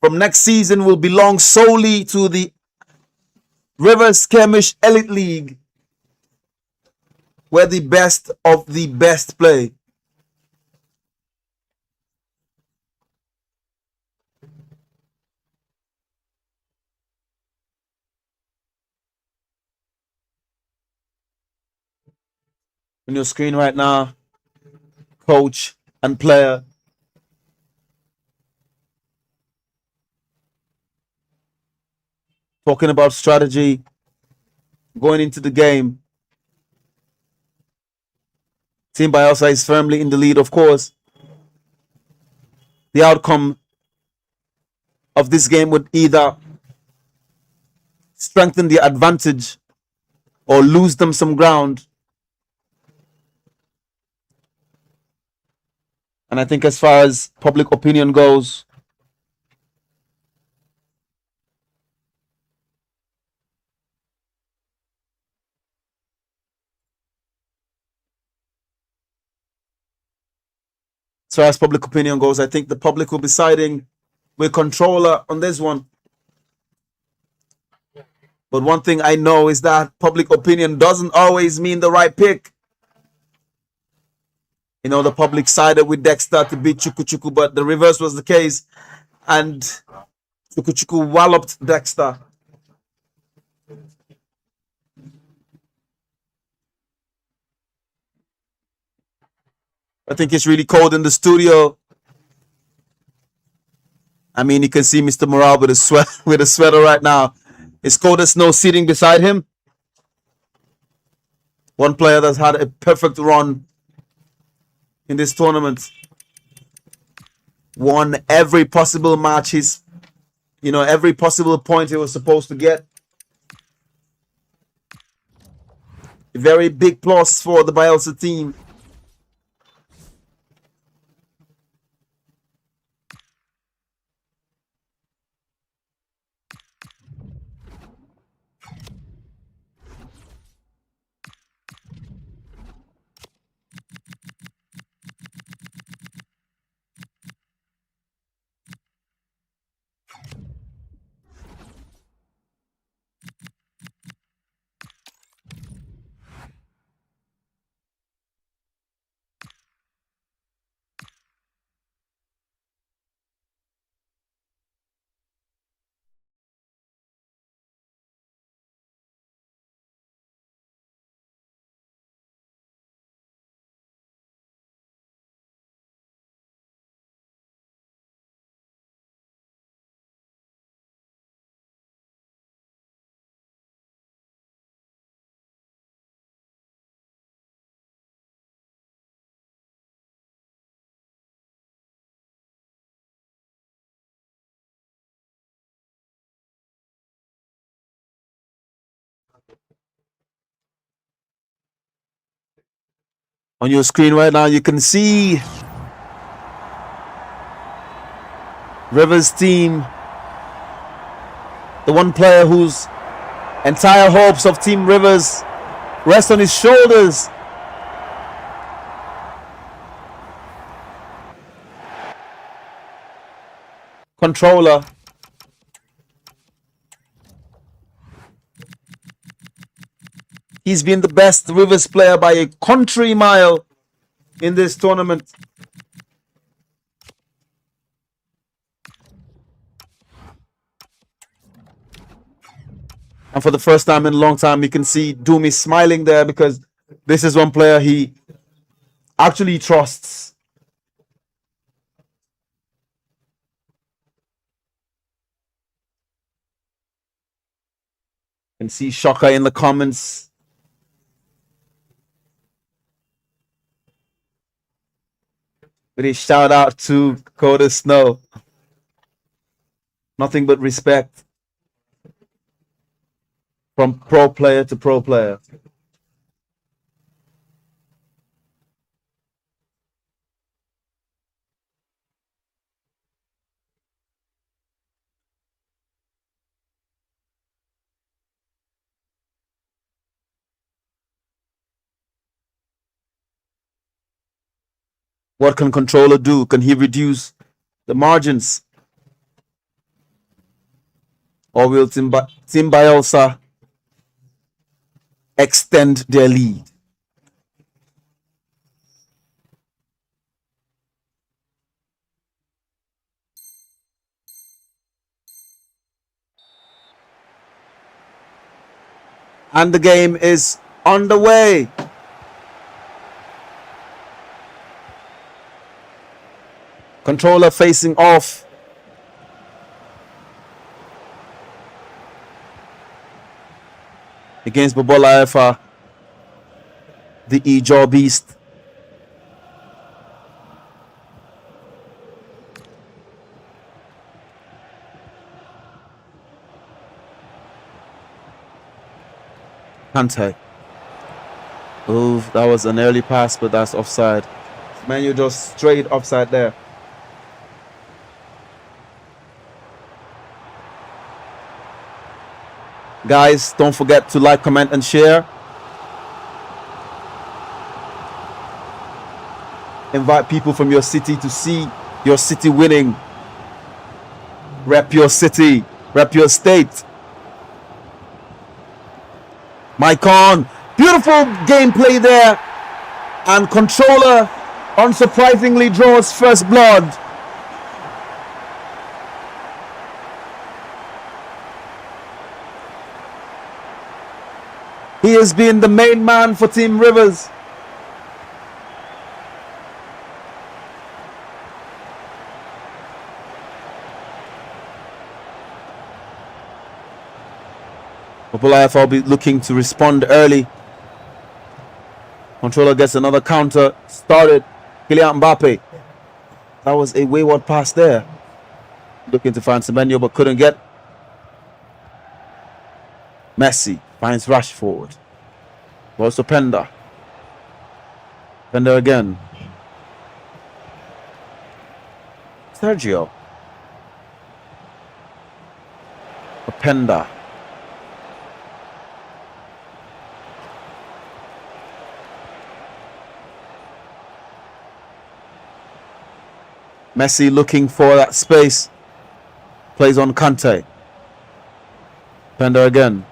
from next season will belong solely to the Rivers Skirmish Elite League, where the best of the best play. On your screen right now, coach and player. Talking about strategy, going into the game. Team Bayelsa is firmly in the lead, of course. The outcome of this game would either strengthen the advantage or lose them some ground. And I think as far as public opinion goes, I think the public will be siding with controller on this one. But one thing I know is that public opinion doesn't always mean the right pick. You know, the public sided with Dexter to beat Chuku, but the reverse was the case. And Chuku walloped Dexter. I think it's really cold in the studio. I mean, you can see Mr. Morale with a sweater right now. It's cold as snow sitting beside him. One player that's had a perfect run in this tournament. Won every possible match. Every possible point he was supposed to get. A very big plus for the Bayelsa team. On your screen right now, you can see Rivers' team. The one player whose entire hopes of Team Rivers rest on his shoulders. Controller. He's been the best Rivers player by a country mile in this tournament. And for the first time in a long time, you can see Doomy smiling there because this is one player he actually trusts. You can see Shocker in the comments. With a shout out to Dakota Snow. Nothing but respect from pro player to pro player. What can controller do? Can he reduce the margins? Or will Team Bayelsa extend their lead? And the game is underway. Controller facing off against Bobola Efa, the Ijaw Beast. Kante. Oh, that was an early pass, but that's offside. Man, you're just straight offside there. Guys, don't forget to like, comment, and share. Invite people from your city to see your city winning. Rep your city, rep your state. Maicon, beautiful gameplay there. And controller unsurprisingly draws first blood. He has been the main man for Team Rivers. Populayev will be looking to respond early. Controller gets another counter started. Kylian Mbappe. That was a wayward pass there. Looking to find Semenyo but couldn't get. Messi finds Rashford. Goes to Pender. Pender again. Sergio. Pender. Messi looking for that space. Plays on Kante. Pender again.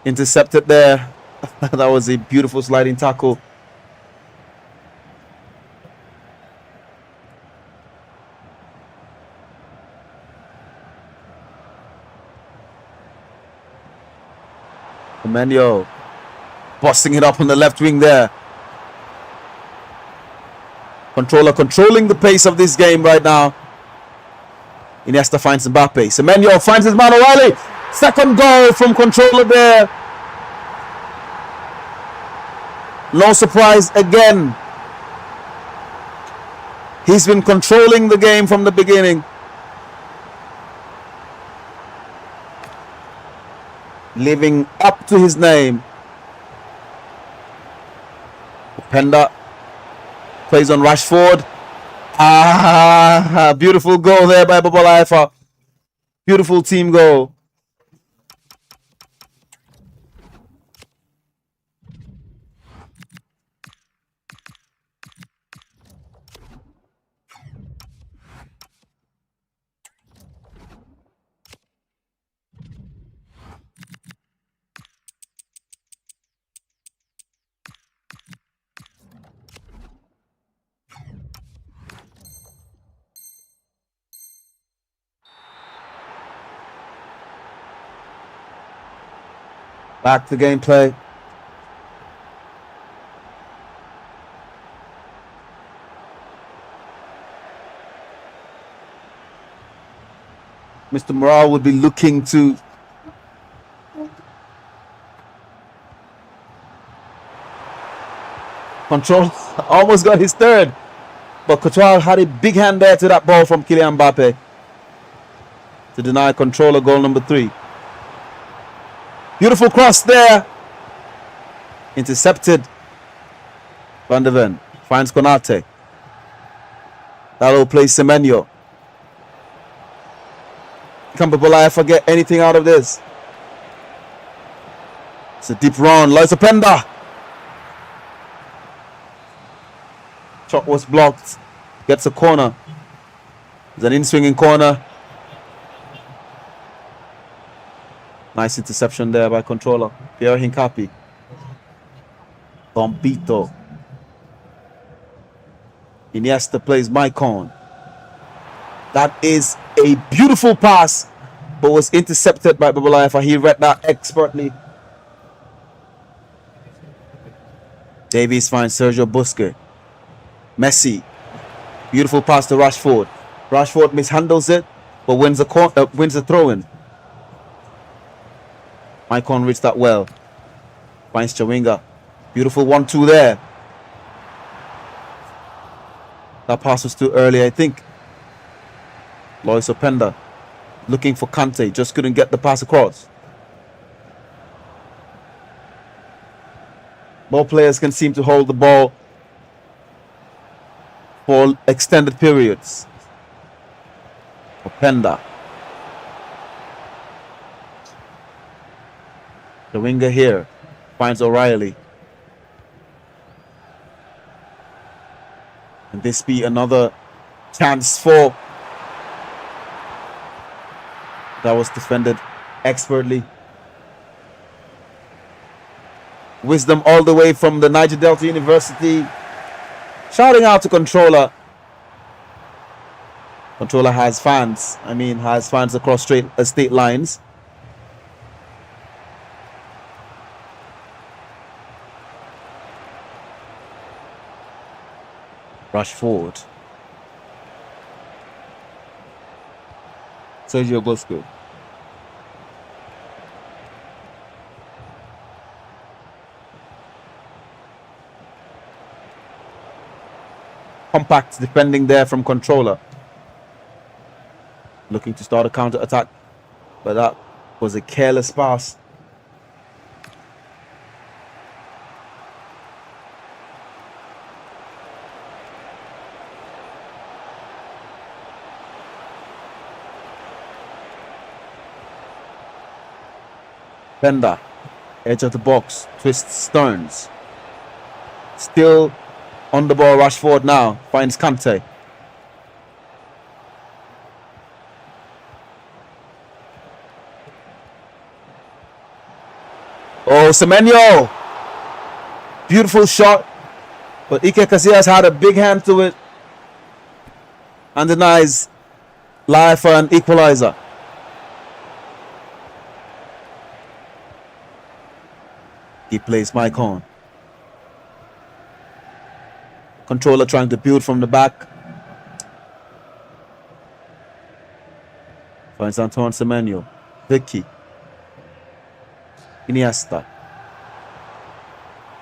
Intercepted there. That was a beautiful sliding tackle. Semenyo busting it up on the left wing there. Controller controlling the pace of this game right now. Iniesta finds Mbappe. Semenyo finds his man O'Reilly. Second goal from controller there. No surprise again. He's been controlling the game from the beginning. Living up to his name. Openda plays on Rashford. Beautiful goal there by Baba Lifer. Beautiful team goal. Back to gameplay. Mr. Morale would be looking to control. Almost got his third. But Couture had a big hand there to that ball from Kylian Mbappe to deny controller goal number 3. Beautiful cross there. Intercepted. Van de Ven finds Konate. That'll play Semenyo. Can Babalaya forget anything out of this? It's a deep run. Lois Openda. Shot was blocked. Gets a corner. It's an in-swinging corner. Nice interception there by controller. Pierre Hincapi. Bombito. Iniesta plays Maicon. That is a beautiful pass, but was intercepted by Babalaya. He read that expertly. Davies finds Sergio Busquets. Messi. Beautiful pass to Rashford. Rashford mishandles it, but wins the throw-in. Maicon reached that well. Finds Chawinga. Beautiful 1-2 there. That pass was too early, I think. Lois Openda looking for Kante. Just couldn't get the pass across. Both players can seem to hold the ball for extended periods. Openda. The winger here finds O'Reilly. And this be another chance for... That was defended expertly. Wisdom all the way from the Niger Delta University. Shouting out to controller. Controller has fans. Has fans across state lines. Rashford. Sergio Busquets. Compact defending there from controller. Looking to start a counter attack, but that was a careless pass. Bender, edge of the box, twists Stones. Still on the ball, Rashford now finds Kante. Oh, Semenyo! Beautiful shot, but Ike Casillas had a big hand to it and denies life for an equalizer. He plays Maicon. Controller trying to build from the back. Finds Antoine Semenyo. Vicky. Iniesta.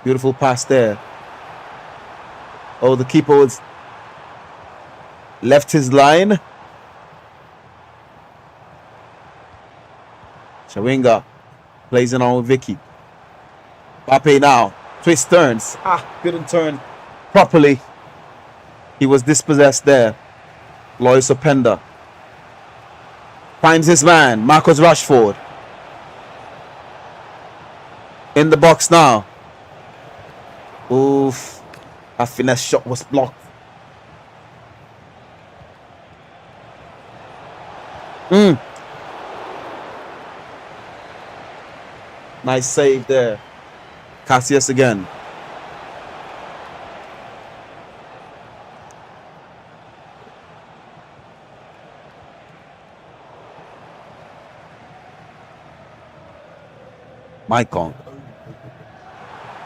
Beautiful pass there. Oh, the keeper was left his line. Chawinga plays it on with Vicky. Mbappe now Twist turns. Couldn't turn properly. He was dispossessed there. Lois Openda finds his man, Marcus Rashford. In the box now. Oof. A finesse shot was blocked. Nice save there. Cassius again. Maicon.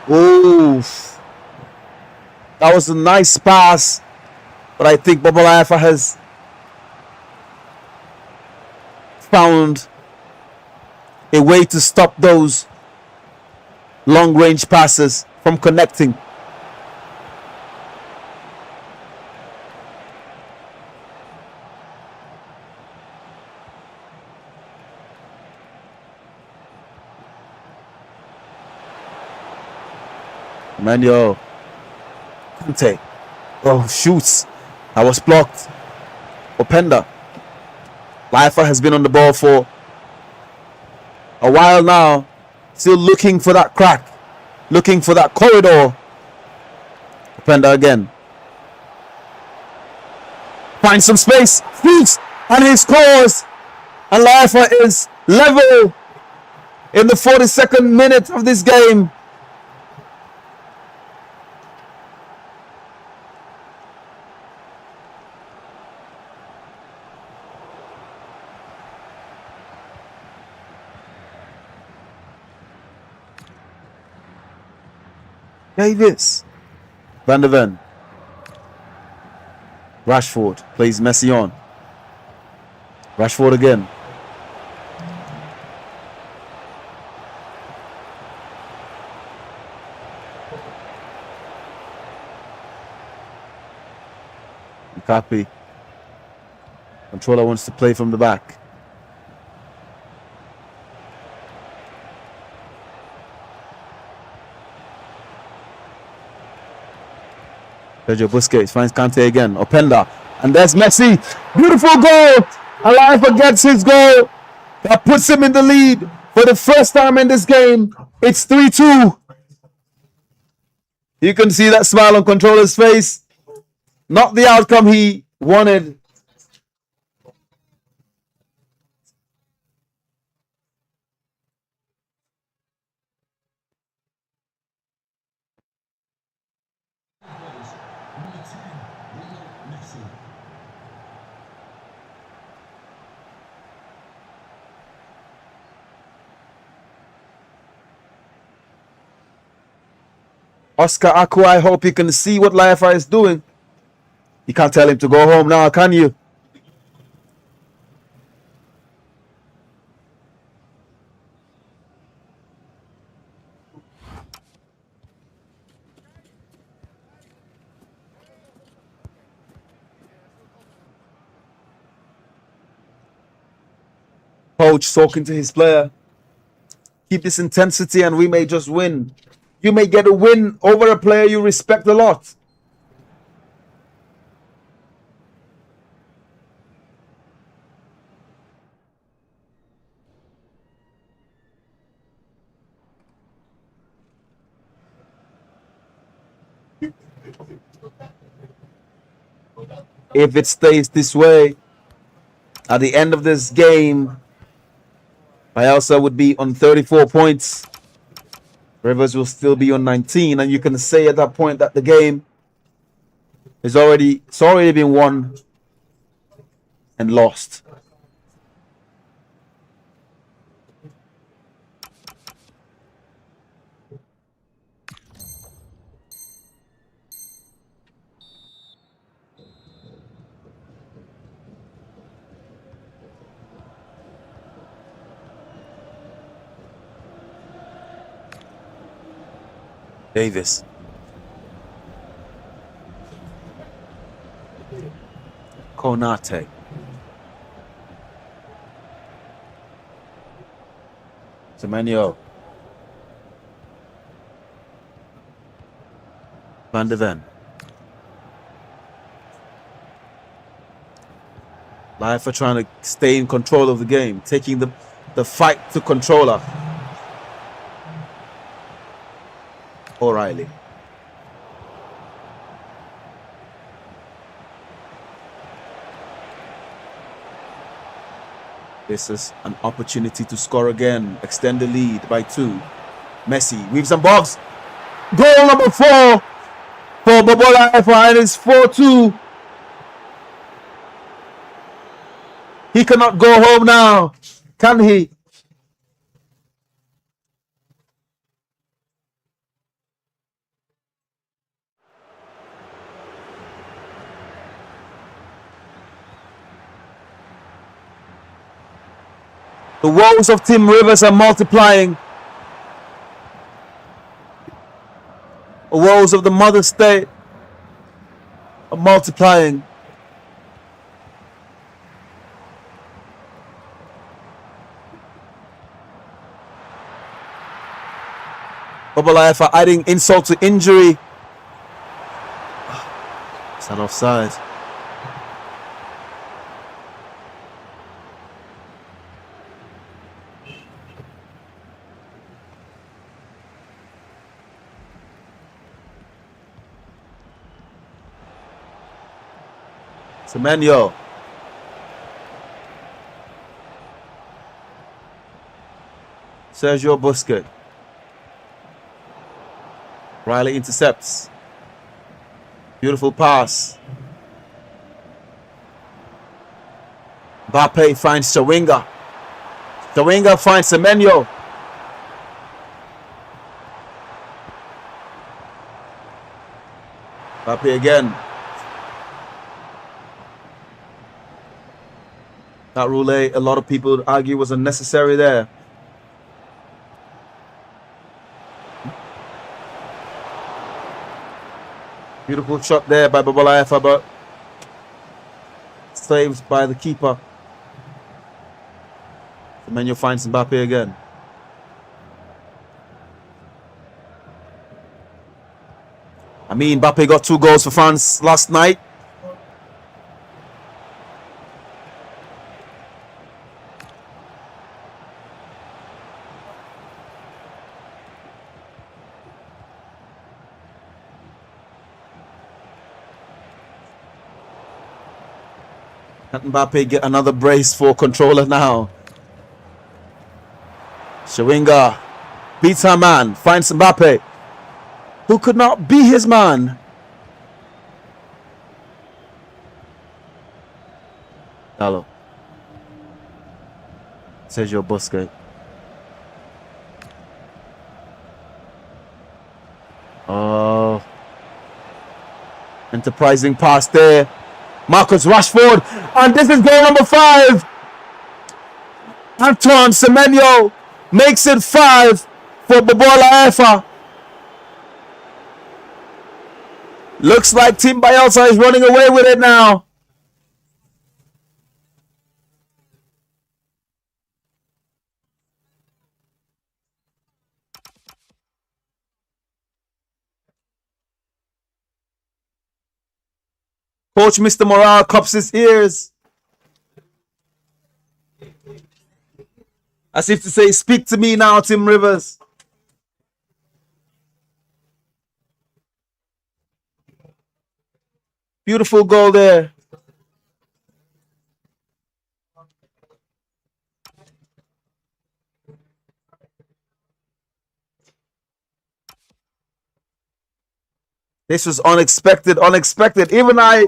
Oof. That was a nice pass. But I think Babalafa has found a way to stop those long-range passes from connecting. Manuel Conte. Oh, shoots. That was blocked. Openda. Lifer has been on the ball for a while now. Still looking for that crack. Looking for that corridor. Openda again. Finds some space. Shoots. And he scores. And Lifer is level in the 42nd minute of this game. Davis. Van der Ven. Rashford plays Messi on. Rashford again. Copy. Controller wants to play from the back. Sergio Busquets finds Kante again. Openda. And there's Messi. Beautiful goal. Alifa gets his goal. That puts him in the lead for the first time in this game. It's 3-2. You can see that smile on Controller's face. Not the outcome he wanted. Oscar Aku, I hope you can see what Lifa is doing. You can't tell him to go home now, can you? Coach talking to his player. Keep this intensity and we may just win. You may get a win over a player you respect a lot. If it stays this way, at the end of this game, Bayelsa would be on 34 points. Rivers will still be on 19, and you can say at that point that the game is already been won and lost. Davis. Konate. Semenyo. Van de Ven. Lifer trying to stay in control of the game, taking the fight to controller. O'Reilly. This is an opportunity to score again, extend the lead by 2. Messi weaves and bobs. Goal number 4 for Bobola Efa, and it's 4-2. He cannot go home now, can he? The woes of Tim Rivers are multiplying. The woes of the mother state are multiplying. Bobola Efa adding insult to injury. It's not offside. Semenyo. Sergio Busquets. Riley intercepts. Beautiful pass. Mbappe finds Chawinga. Chawinga finds Semenyo. Mbappe again. That roulette, a lot of people would argue, was unnecessary there. Beautiful shot there by Bobola Efa, but saved by the keeper. Semenyo finds Mbappe again. I mean, Mbappe got 2 goals for France last night. Can Mbappe get another brace for controller now? Chawinga beats her man, finds Mbappe, who could not be his man. Hello. Sergio Busquets. Oh. Enterprising pass there. Marcus Rashford, and this is goal number 5. Antoine Semenyo makes it 5 for Bobola Efa. Looks like Team Bayelsa is running away with it now. Coach Mr. Morale cups his ears, as if to say, speak to me now, Tim Rivers. Beautiful goal there. This was unexpected. Even I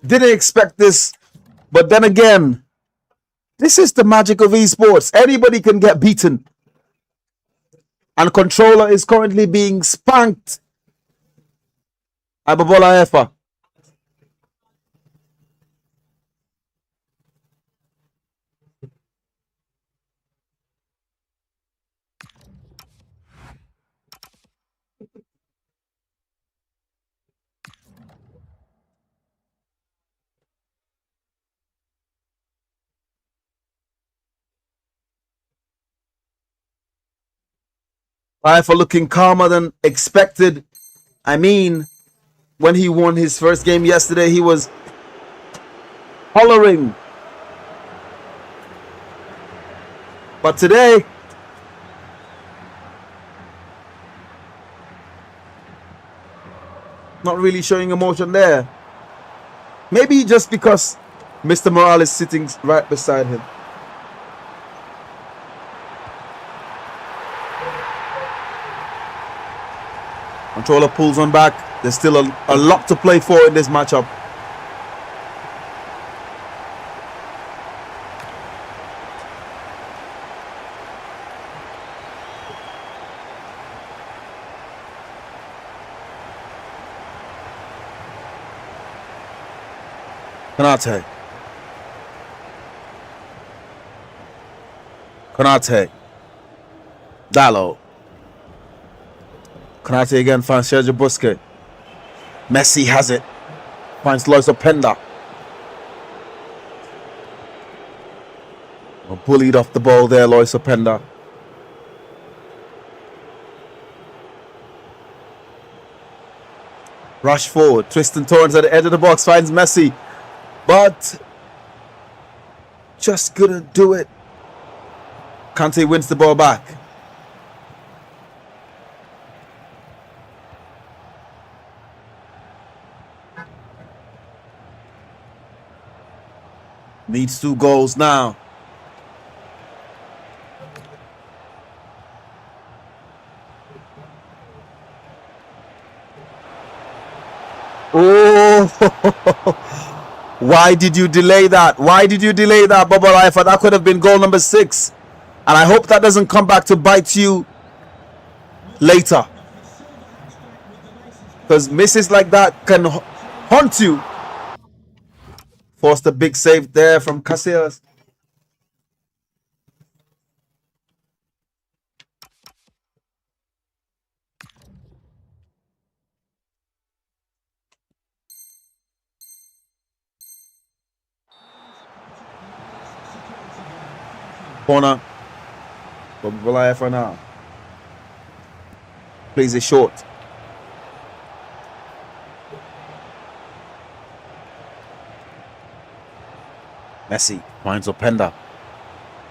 didn't expect this, but then again, this is the magic of esports. Anybody can get beaten. And controller is currently being spanked by Bobola Efa. Efa looking calmer than expected. I mean, when he won his first game yesterday, he was hollering. But today, not really showing emotion there. Maybe just because Mr. Morale is sitting right beside him. Controller pulls on back. There's still a lot to play for in this matchup. Konate. Dallo. Konate again finds Sergio Busquets. Messi has it. Finds Lois Openda. Bullied off the ball there, Lois Openda. Rush forward. Tristan Torrens at the edge of the box finds Messi. But just couldn't do it. Kante wins the ball back. Needs 2 goals now. Oh, why did you delay that? Why did you delay that, Bubba Lifer? That could have been goal number 6. And I hope that doesn't come back to bite you later. Because misses like that can haunt you. Forced a big save there from Casillas. Corner. Bubba for now. Plays it short. Messi finds Openda.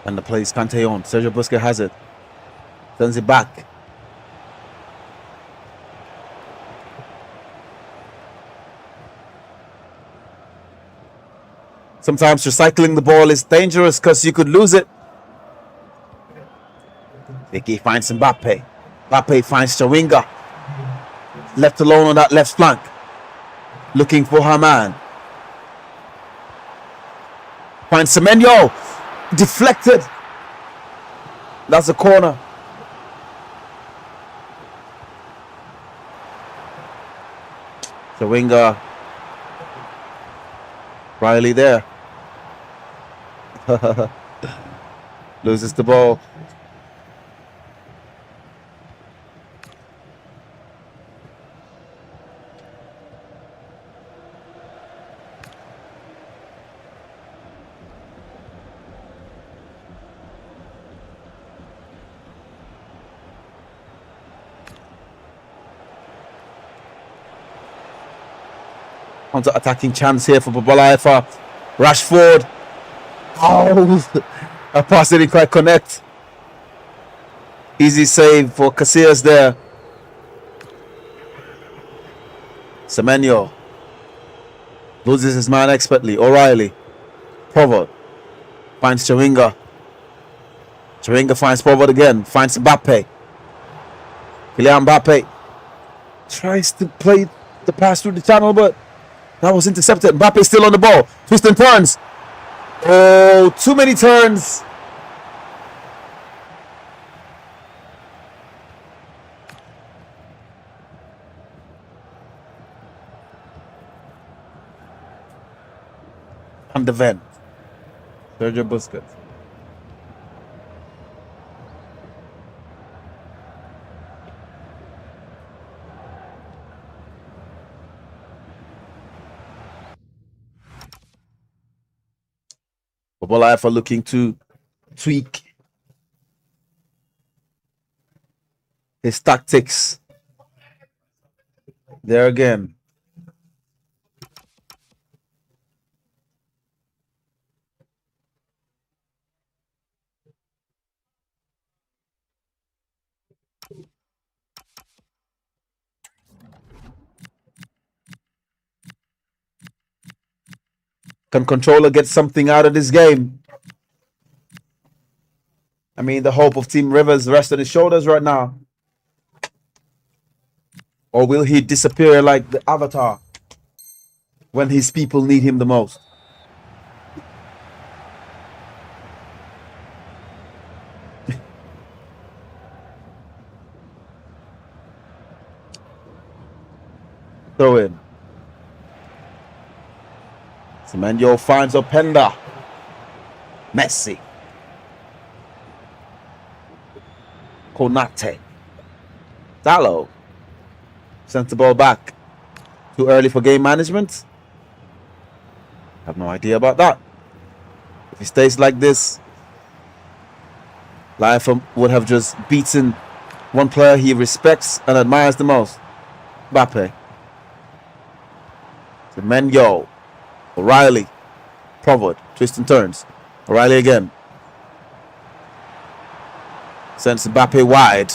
And the plays Kante on. Sergio Busquets has it. Sends it back. Sometimes recycling the ball is dangerous because you could lose it. Vicky finds Mbappe. Mbappe finds Chawinga. Left alone on that left flank. Looking for her man. Finds Semenyo. Deflected. That's a corner. Chawinga. Riley there. Loses the ball. Counter-attacking chance here for Babalaifa. Rashford. Oh, a pass didn't quite connect. Easy save for Casillas there. Semenyo. Loses his man expertly. O'Reilly. Forward. Finds Chawinga. Chawinga finds forward again. Finds Mbappe. Kylian Mbappe. Tries to play the pass through the channel, but that was intercepted. Mbappe still on the ball. Tristan turns. Oh, too many turns. On the vent. Sergio Busquets. Babalaifa looking to tweak his tactics. There again. Can Controller get something out of this game? I mean, the hope of Team Rivers rests on his shoulders right now. Or will he disappear like the Avatar when his people need him the most? Throw in. Semenyo finds Openda. Messi. Konate. Dallo. Sent the ball back. Too early for game management? I have no idea about that. If he stays like this, Life would have just beaten one player he respects and admires the most. Mbappe. Semenyo. O'Reilly. Provod. Twists and turns. O'Reilly again. Sends Mbappe wide.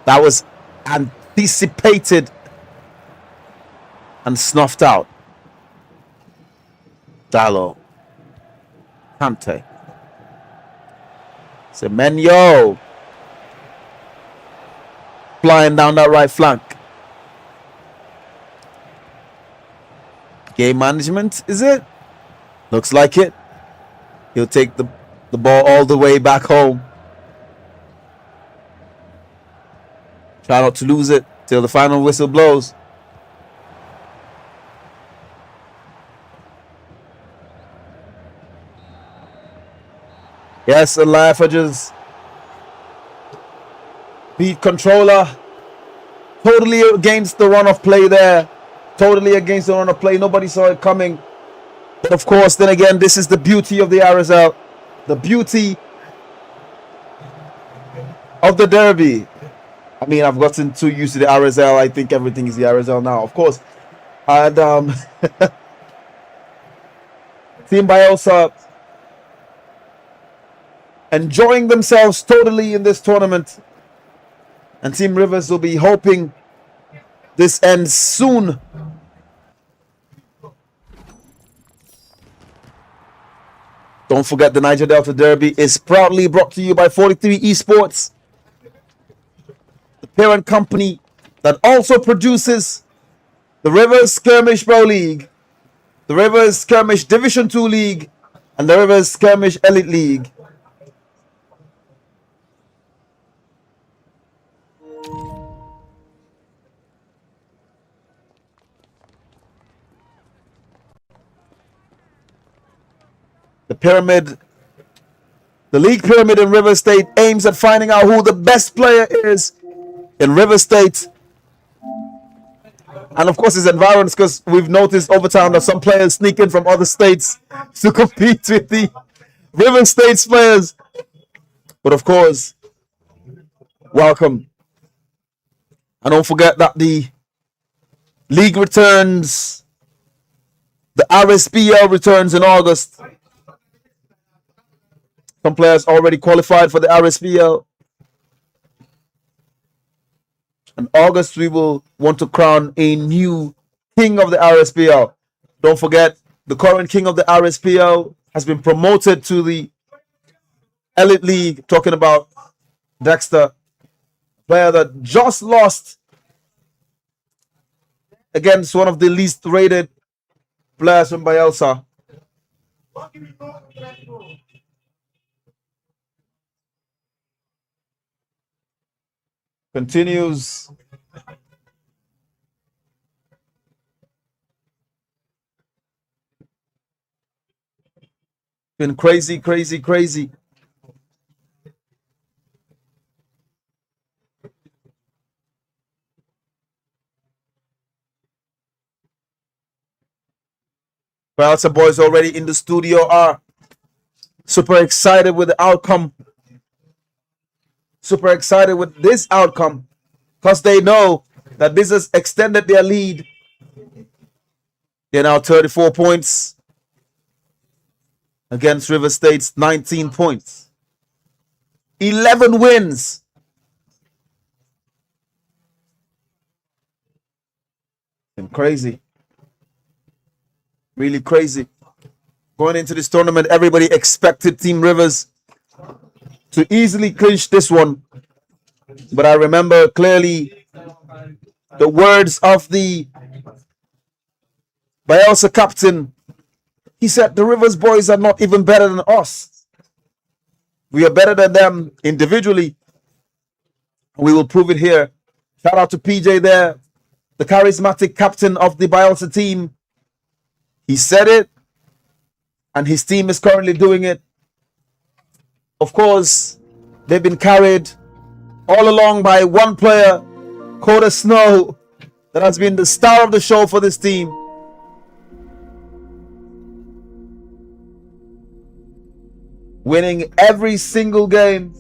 That was anticipated and snuffed out. Dallo. Kante. Semenyo. Flying down that right flank. Game management, is it? Looks like it. He'll take the ball all the way back home. Try not to lose it till the final whistle blows. Yes, and Life just beat Controller. Totally against the run of play there. Totally against the run of play. Nobody saw it coming. But of course, then again, this is the beauty of the RSL. The beauty of the derby. I mean, I've gotten too used to the RSL. I think everything is the RSL now, of course. And Team Bayelsa enjoying themselves totally in this tournament. And Team Rivers will be hoping this ends soon. Don't forget, the Niger Delta Derby is proudly brought to you by 43 Esports, the parent company that also produces the Rivers Skirmish Pro League, the Rivers Skirmish Division 2 League, and the Rivers Skirmish Elite League. The league pyramid in River State aims at finding out who the best player is in River State. And of course, its environs, because we've noticed over time that some players sneak in from other states to compete with the River State's players. But of course, welcome. And don't forget that the league returns, the RSPL returns in August. Some players already qualified for the RSPL. In August, we will want to crown a new king of the RSPL. Don't forget, the current king of the RSPL has been promoted to the Elite League. Talking about Dexter, player that just lost against one of the least rated players from Bayelsa. Continues. Been crazy. Bayelsa boys already in the studio are super excited with the outcome. Super excited with this outcome because they know that this has extended their lead. They're now 34 points against River State's 19 points. 11 wins. And crazy. Really crazy. Going into this tournament, everybody expected Team Rivers to easily clinch this one. But I remember clearly the words of the Bayelsa captain. He said, the Rivers boys are not even better than us. We are better than them individually. We will prove it here. Shout out to PJ there, the charismatic captain of the Bayelsa team. He said it, and his team is currently doing it. Of course, they've been carried all along by one player, Coda Snow, that has been the star of the show for this team. Winning every single game.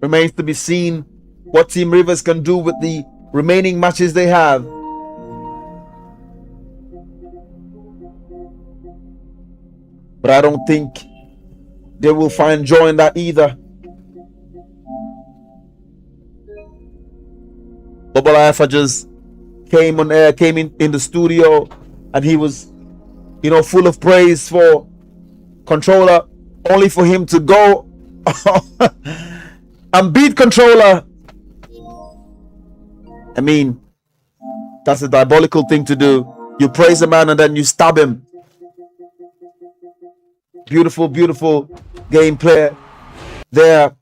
Remains to be seen what Team Rivers can do with the remaining matches they have. But I don't think they will find joy in that either. Double Alpha just came on air, came in the studio, and he was, full of praise for Controller, only for him to go and beat Controller. I mean, that's a diabolical thing to do. You praise a man and then you stab him. Beautiful, beautiful gameplay there.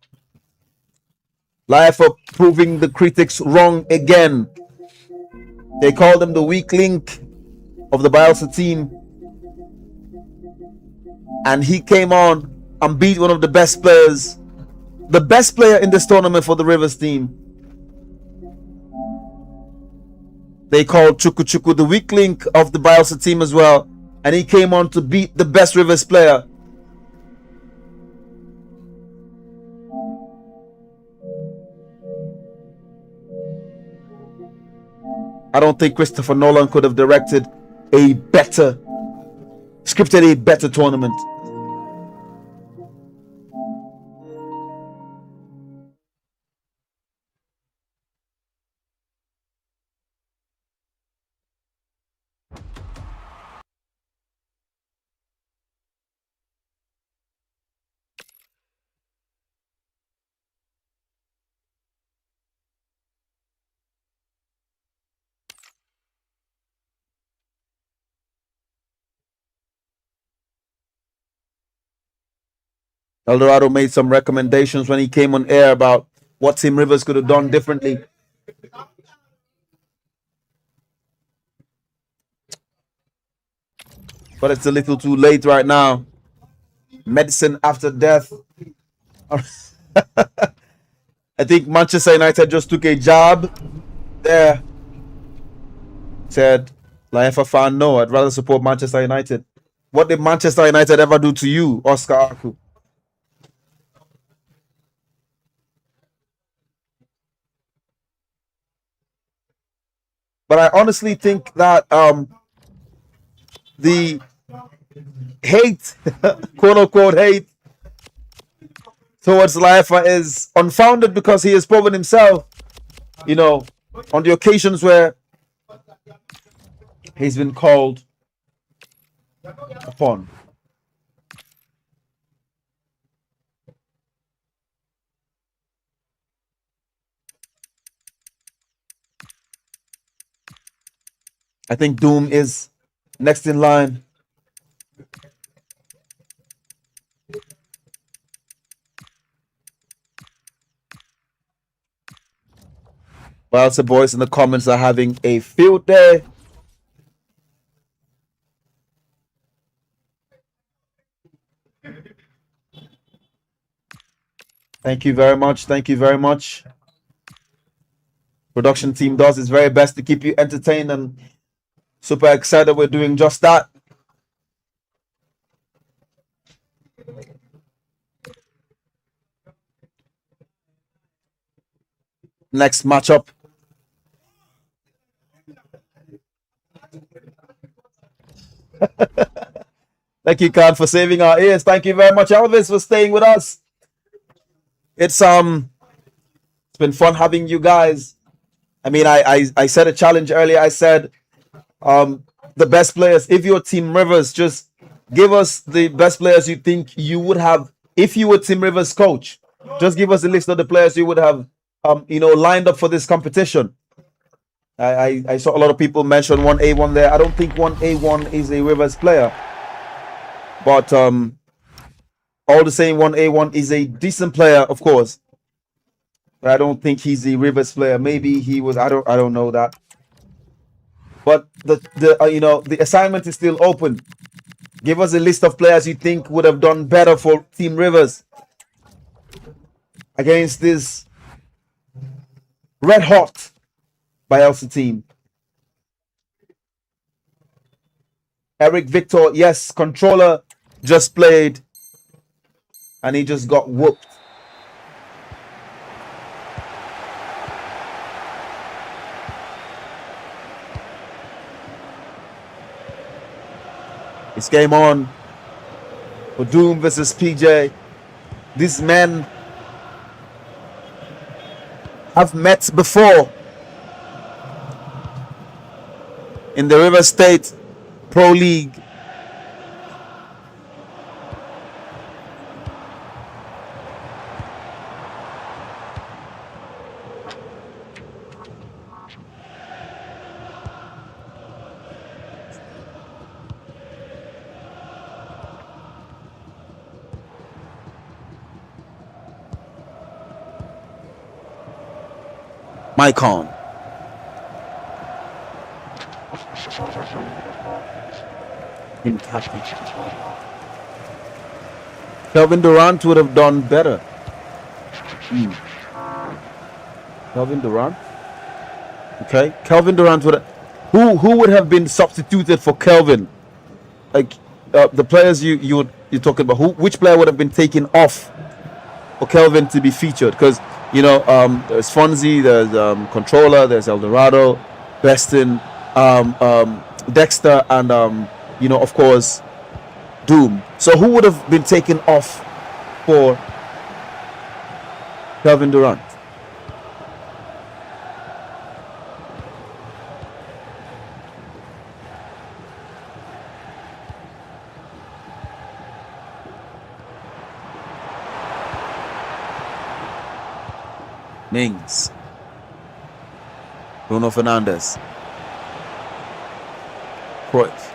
Life for proving the critics wrong again. They called him the weak link of the Bayelsa team. And he came on and beat one of the best players. The best player in this tournament for the Rivers team. They called Chuku Chuku the weak link of the Bayelsa team as well. And he came on to beat the best Rivers player. I don't think Christopher Nolan could have directed a better, scripted a better tournament. Eldorado made some recommendations when he came on air about what Team Rivers could have done differently. But it's a little too late right now. Medicine after death. I think Manchester United just took a jab there. Said, like, if a fan, no, I'd rather support Manchester United. What did Manchester United ever do to you, Oscar Aku? But I honestly think that the hate, quote unquote hate, towards Laifa is unfounded because he has proven himself, on the occasions where he's been called upon. I think Doom is next in line. Whilst the boys in the comments are having a field day. Thank you very much. Thank you very much. Production team does its very best to keep you entertained, and super excited we're doing just that. Next matchup. Thank you, Khan, for saving our ears. Thank you very much, Elvis, for staying with us. It's been fun having you guys. I mean, I said a challenge earlier. I said the best players. If you're Team Rivers, just give us the best players you think you would have if you were Team Rivers coach. Just give us a list of the players you would have lined up for this competition. I saw a lot of people mention 1A1 there. I don't think 1A1 is a Rivers player, but all the same, 1A1 is a decent player, of course. But I don't think he's a Rivers player. Maybe he was. I don't know that. But the assignment is still open. Give us a list of players you think would have done better for Team Rivers against this red hot Bayelsa team. Eric Victor, yes, controller just played and he just got whooped. It's game on for Doom versus PJ. These men have met before in the River State Pro League. Mycon. Kelvin Durant would have done better. Kelvin Durant. Okay, Kelvin Durant would have, who would have been substituted for Kelvin? Like the players you're talking about. Which player would have been taken off for Kelvin to be featured? Because there's Fonzie, there's Controller, there's Eldorado, Beston, Dexter, and of course Doom. So who would have been taken off for Kelvin Durant? Mings, Bruno Fernandez, Cruyff.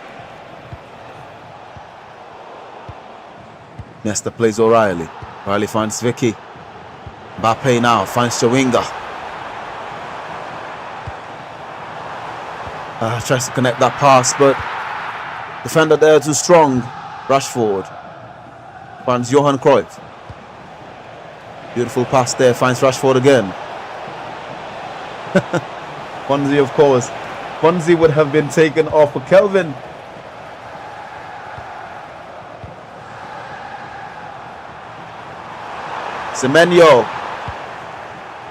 Nesta plays O'Reilly. O'Reilly finds Vicky. Mbappe now finds Chawinga. Tries to connect that pass, but defender there too strong. Rashford finds Johan Cruyff. Beautiful pass there, finds Rashford again. Fonzie, of course. Fonzie would have been taken off for Kelvin. Semenyo.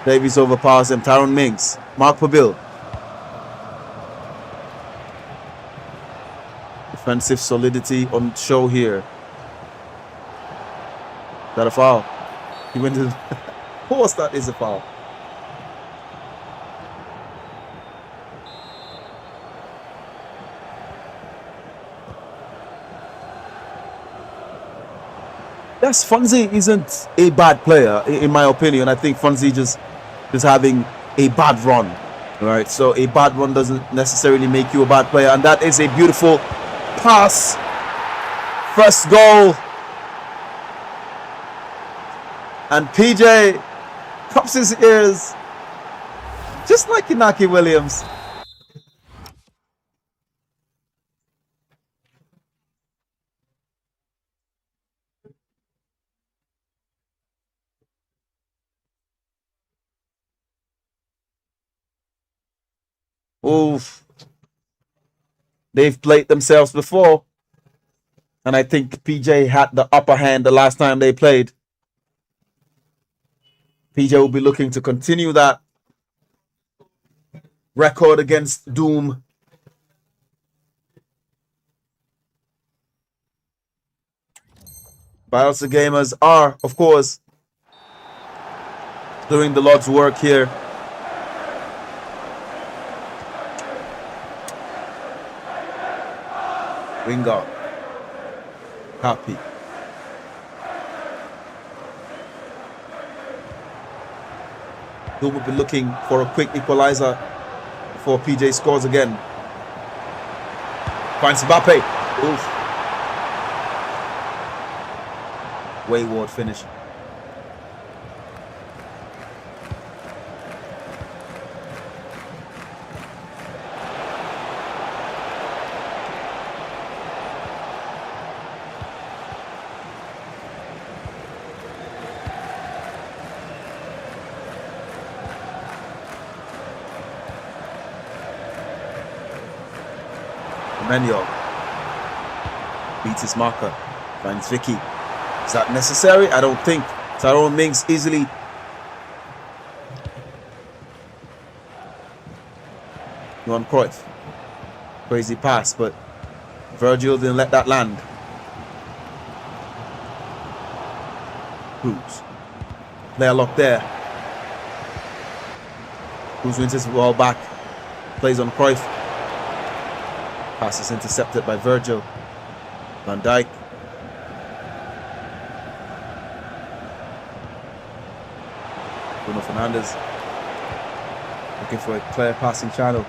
Davies overpowers him. Tyrone Mings. Mark Pabil. Defensive solidity on show here. Is that a foul? He went to. Of course, that is a foul. Yes, Fonzie isn't a bad player, in my opinion. I think Fonzie just having a bad run, right? So a bad run doesn't necessarily make you a bad player, and that is a beautiful pass. First goal. And PJ cups his ears, just like Inaki Williams. Oof. They've played themselves before. And I think PJ had the upper hand the last time they played. PJ will be looking to continue that record against Doom. Bayelsa gamers are, of course, doing the Lord's work here. Winger. Happy. Who will be looking for a quick equalizer before PJ scores again. Finds Mbappe. Oof. Wayward finish. Menyo beats his marker, finds Vicky. Is that necessary? I don't think. Tyrone Mings easily Johan Cruyff. Crazy pass, but Virgil didn't let that land. Cruz. Player locked there. Cruz wins his ball back. Plays on Cruyff. Pass is intercepted by Virgil. Van Dijk. Bruno Fernandes. Looking for a clear passing channel.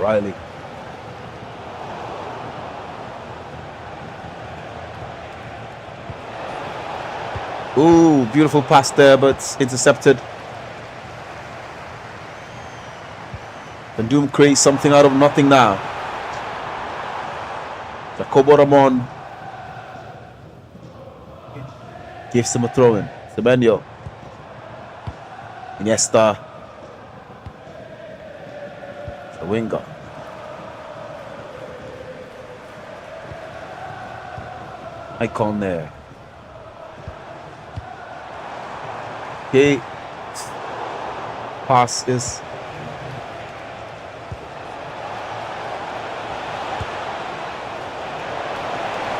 Riley. Ooh, beautiful pass there, but intercepted. And Doom creates something out of nothing now. Jacobo Ramon gives him a throw-in. Semenyo. Iniesta. The winger. Icon there. Okay. Pass is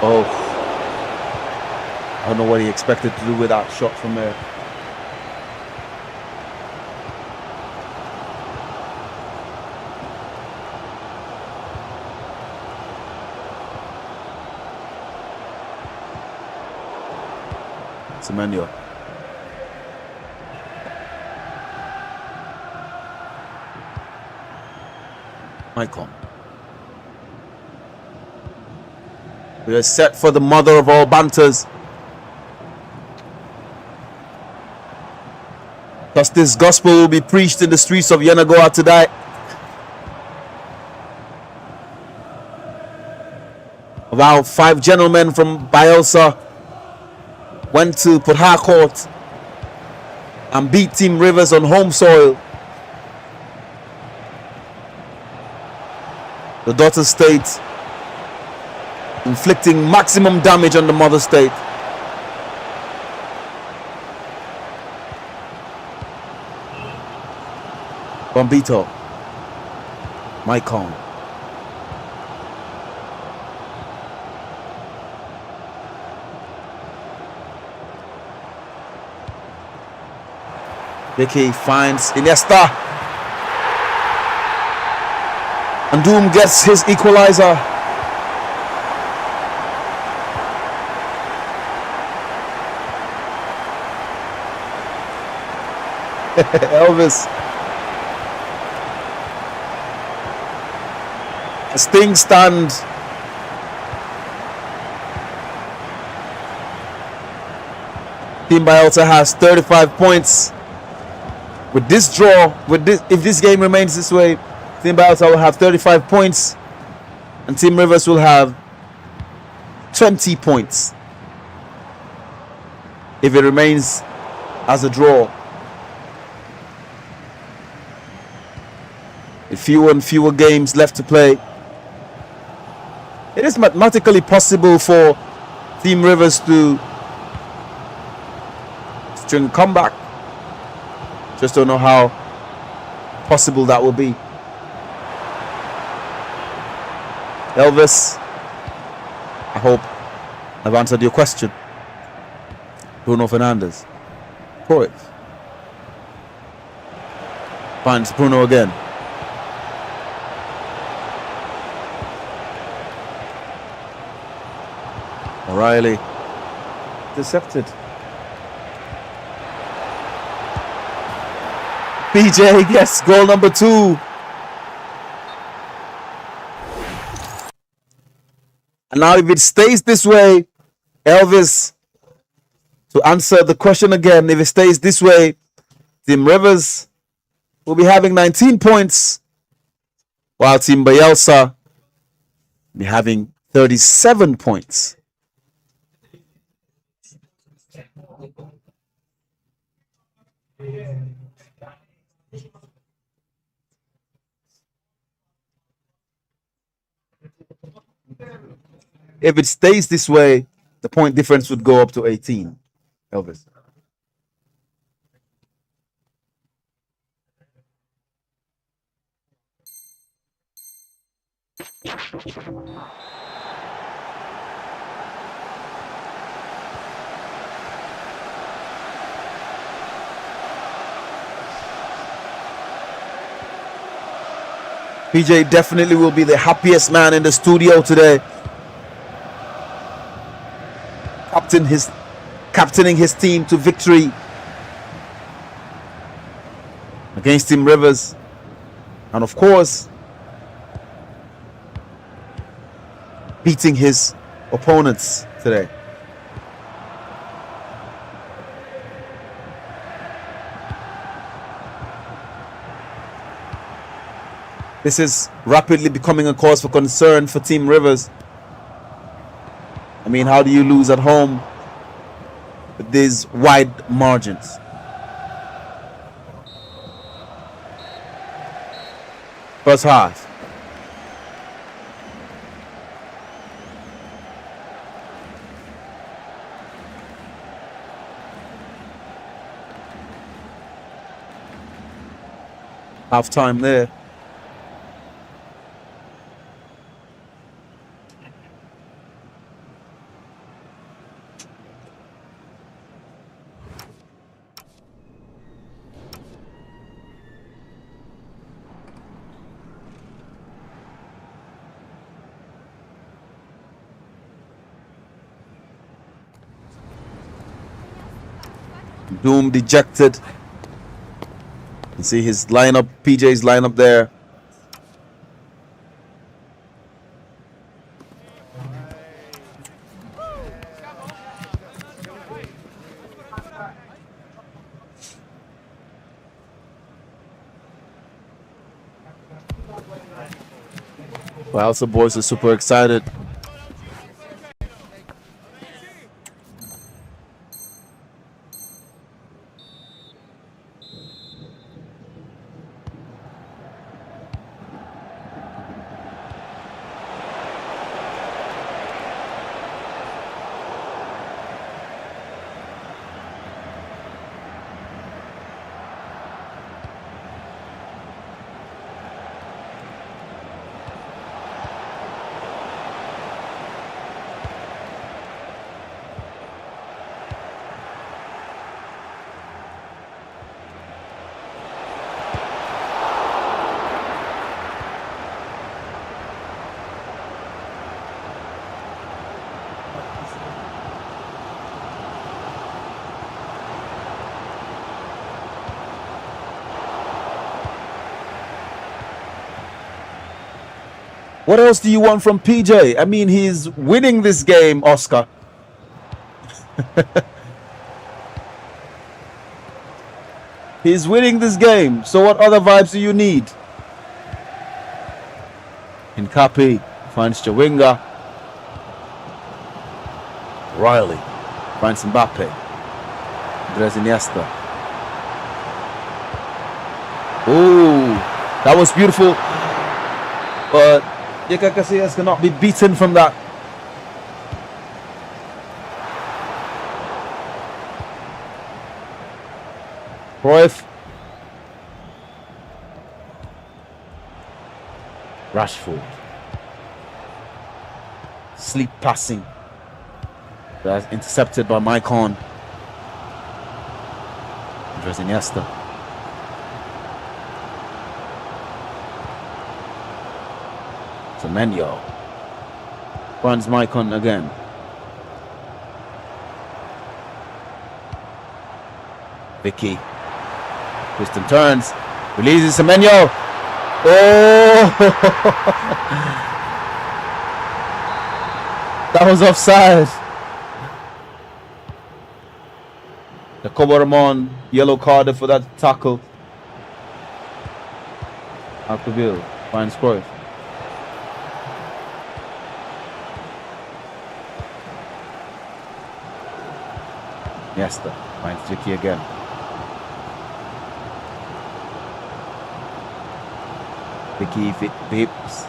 oh, I don't know what he expected to do with that shot from there. Semenyo. Icon. We are set for the mother of all banters. Thus this gospel will be preached in the streets of Yenagoa today. About 5 gentlemen from Bayelsa went to Port Harcourt and beat Team Rivers on home soil. The daughter state inflicting maximum damage on the mother state. Bombito. Maicon. Vicky finds Iniesta. And Doom gets his equalizer. Elvis. Sting stand. Team Bayelsa has 35 points. With this draw, if this game remains this way, Team Bayelsa will have 35 points and Team Rivers will have 20 points if it remains as a draw. With fewer and fewer games left to play, it is mathematically possible for Team Rivers to hamstring comeback. Just don't know how possible that will be. Elvis, I hope I've answered your question. Bruno Fernandes. Cruyff. Finds Bruno again. O'Reilly. Intercepted. PJ gets goal number 2. And now if it stays this way, Elvis, to answer the question again, if it stays this way, Team Rivers will be having 19 points, while Team Bayelsa will be having 37 points. If it stays this way, the point difference would go up to 18. Elvis. PJ definitely will be the happiest man in the studio today. Captaining his team to victory against Team Rivers, and of course beating his opponents today. This is rapidly becoming a cause for concern for Team Rivers. I mean, how do you lose at home with these wide margins? First half. Half time there. Doom dejected. You see his lineup, PJ's lineup there. Bayelsa boys are super excited. What else do you want from PJ? I mean, he's winning this game, Oscar. He's winning this game. So what other vibes do you need? Inkapi finds Chawinga. Riley finds Mbappe. Andres Iniesta. Ooh, that was beautiful. But Yeka Casillas cannot be beaten from that. Cruyff. Rashford. Sleep passing. That's intercepted by Maicon. Andres Iniesta. Semenyo. Runs Maicon again. Vicky. Twiston turns. Releases Semenyo. Oh! That was offside. The Koboromon yellow carded for that tackle. Alcaville finds Cruyff. Iniesta finds Vicky again. Vicky Vips.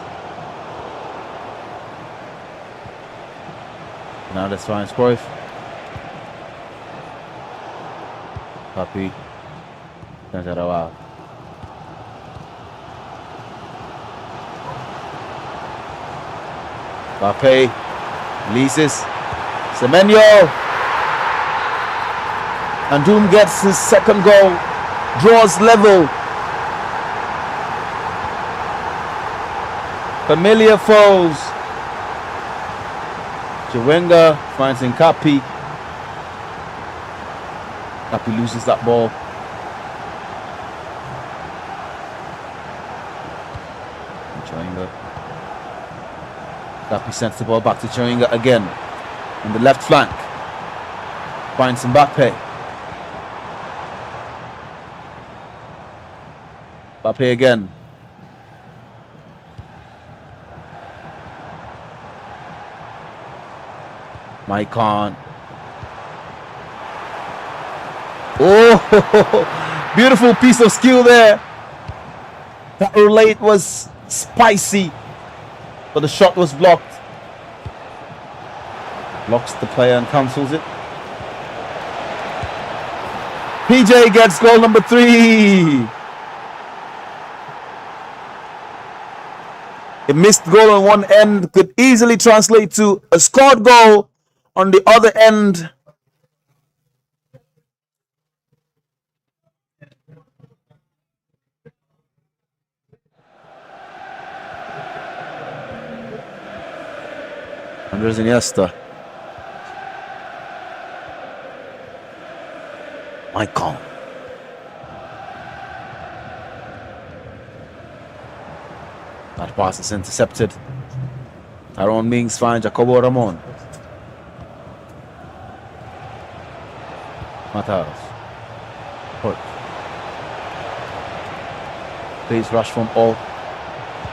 Now that's finds Cruyff. Papi. Turns it around. Mbappe releases. Semenyo. And Doom gets his second goal. Draws level. Familiar foes. Chiwenga finds Nkapi. Nkapi loses that ball. Chiwenga. Nkapi sends the ball back to Chiwenga again. On the left flank. Finds Mbappe. Mbappe again. Maicon. Oh, beautiful piece of skill there. That relate was spicy, but the shot was blocked. Blocks the player and cancels it. PJ gets goal number 3. A missed goal on one end could easily translate to a scored goal on the other end. Andres Iniesta. Maicon. That pass is intercepted. Tyrone Mings finds Jacobo Ramon. Mataros. Put. Plays rush from all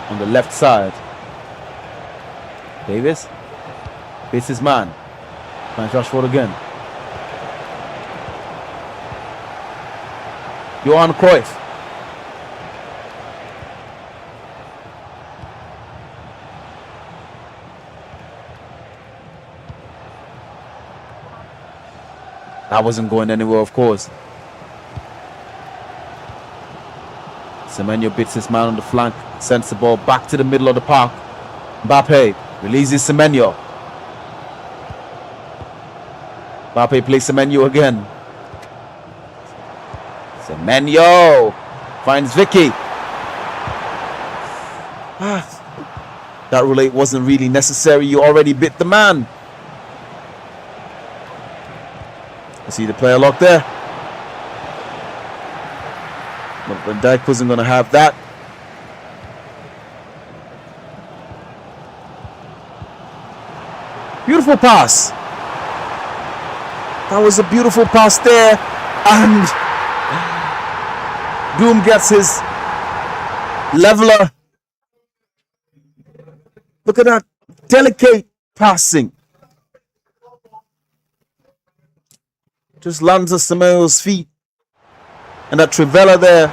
on the left side. Davis. Beats his man. Finds Rashford again. Johan Cruyff. That wasn't going anywhere, of course. Semenyo beats his man on the flank, sends the ball back to the middle of the park. Mbappe releases Semenyo. Mbappe plays Semenyo again. Semenyo finds Vicky. That relay wasn't really necessary. You already bit the man. I see the player locked there. But Van Dijk wasn't going to have that. Beautiful pass. That was a beautiful pass there. And Doom gets his leveler. Look at that delicate passing. Just lands at Samuel's feet. And that Trivella there.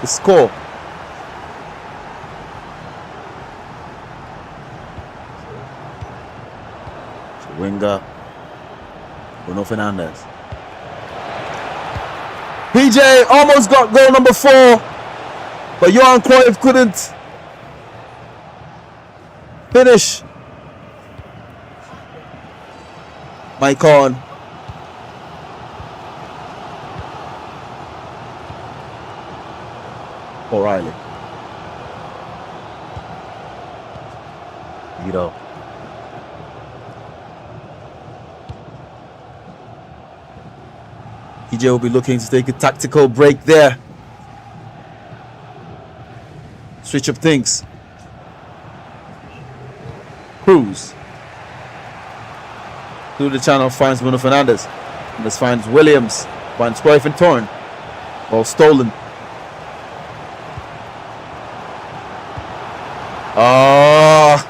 The score. Chiwenga. Bruno Fernandes. PJ almost got goal number 4, but Johan Cruyff couldn't finish. Mike on. O'Reilly. Vito. PJ will be looking to take a tactical break there. Switch up things. Cruz. Through the channel finds Bruno Fernandes. And this finds Williams. Finds Cruyff and Torn. Ball stolen. Oh.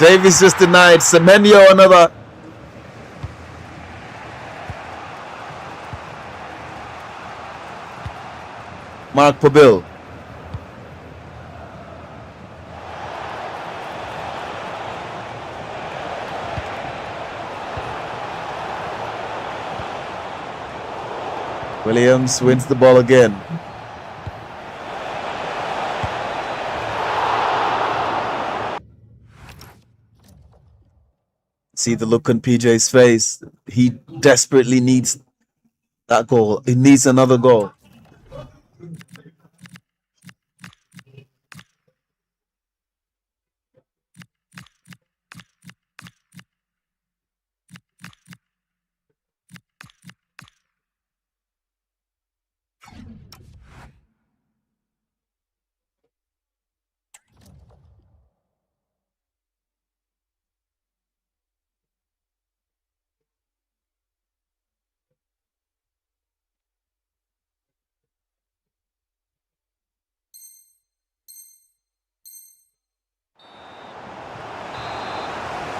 Davies just denied. Semenyo another. Mark Pobil. Williams wins the ball again. See the look on PJ's face. He desperately needs that goal. He needs another goal.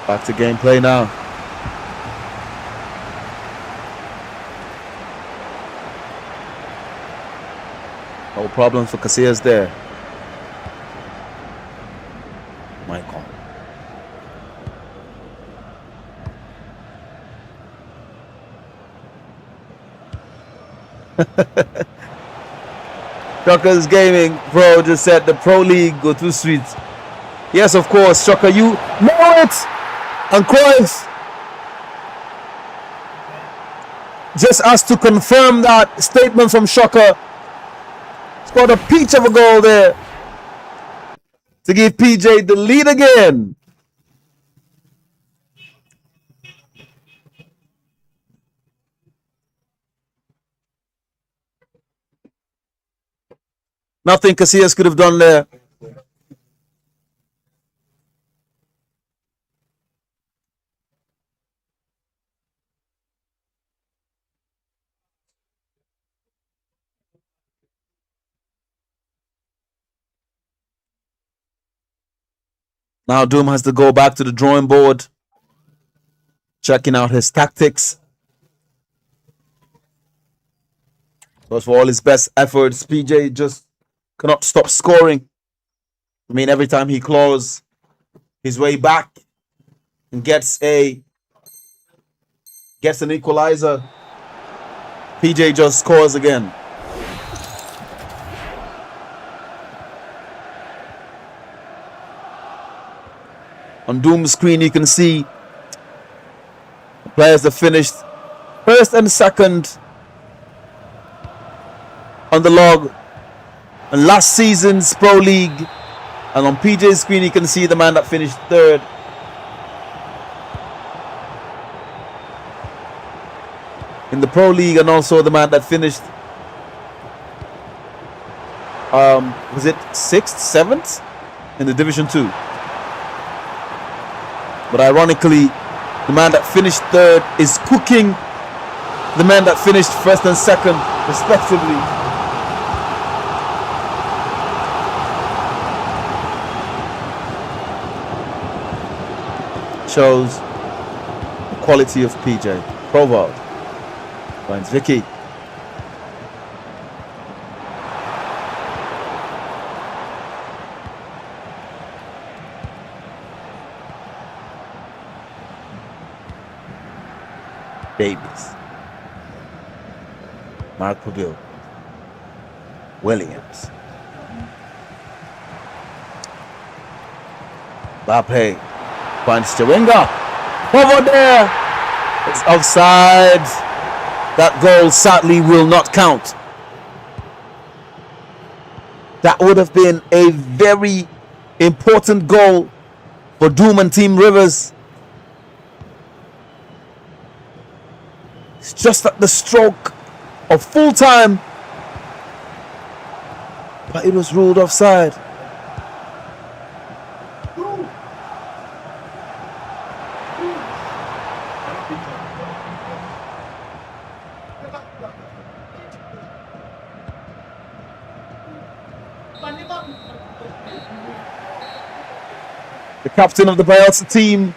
Back to gameplay now. No problems for Casillas there. Michael. Truckers Gaming Pro just said the Pro League go too sweet. Yes, of course, Trucker, you know it. And Cruyff just asked to confirm that statement from Shocker. Scored a peach of a goal there to give PJ the lead again. Nothing Casillas could have done there. Now Doom has to go back to the drawing board, checking out his tactics. But for all his best efforts, PJ just cannot stop scoring. I mean, every time he claws his way back and gets an equalizer, PJ just scores again. On Doom's screen, you can see the players that finished first and second on the log in last season's Pro League. And on PJ's screen, you can see the man that finished third. In the Pro League, and also the man that finished, was it 6th, 7th in the Division 2. But ironically, the man that finished third is cooking the man that finished first and second, respectively. Shows the quality of PJ. Provald finds Vicky. Davies. Mark Pavil. Williams. Bape finds Chawinga. Over there. It's offside. That goal sadly will not count. That would have been a very important goal for Doom and Team Rivers. It's just at the stroke of full time, but it was ruled offside. The captain of the Bayelsa team,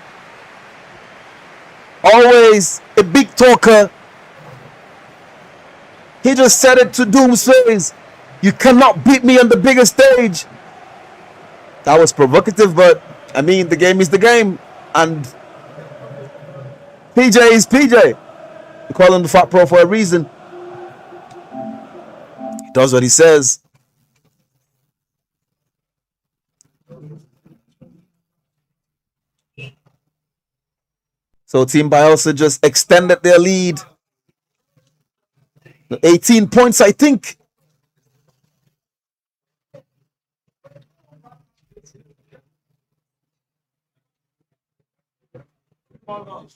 always a big talker. He just said it to Doom's face. You cannot beat me on the biggest stage. That was provocative, but I mean, the game is the game. And PJ is PJ. We call him the Fat Pro for a reason. He does what he says. So Team Bayelsa just extended their lead. 18 points, I think.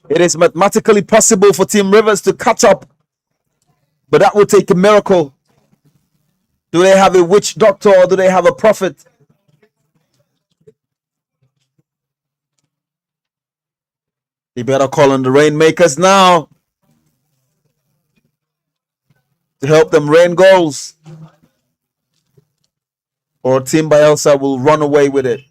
It is mathematically possible for Team Rivers to catch up, but that would take a miracle. Do they have a witch doctor or do they have a prophet? They better call on the rainmakers now to help them rain goals, or Team Bayelsa will run away with it.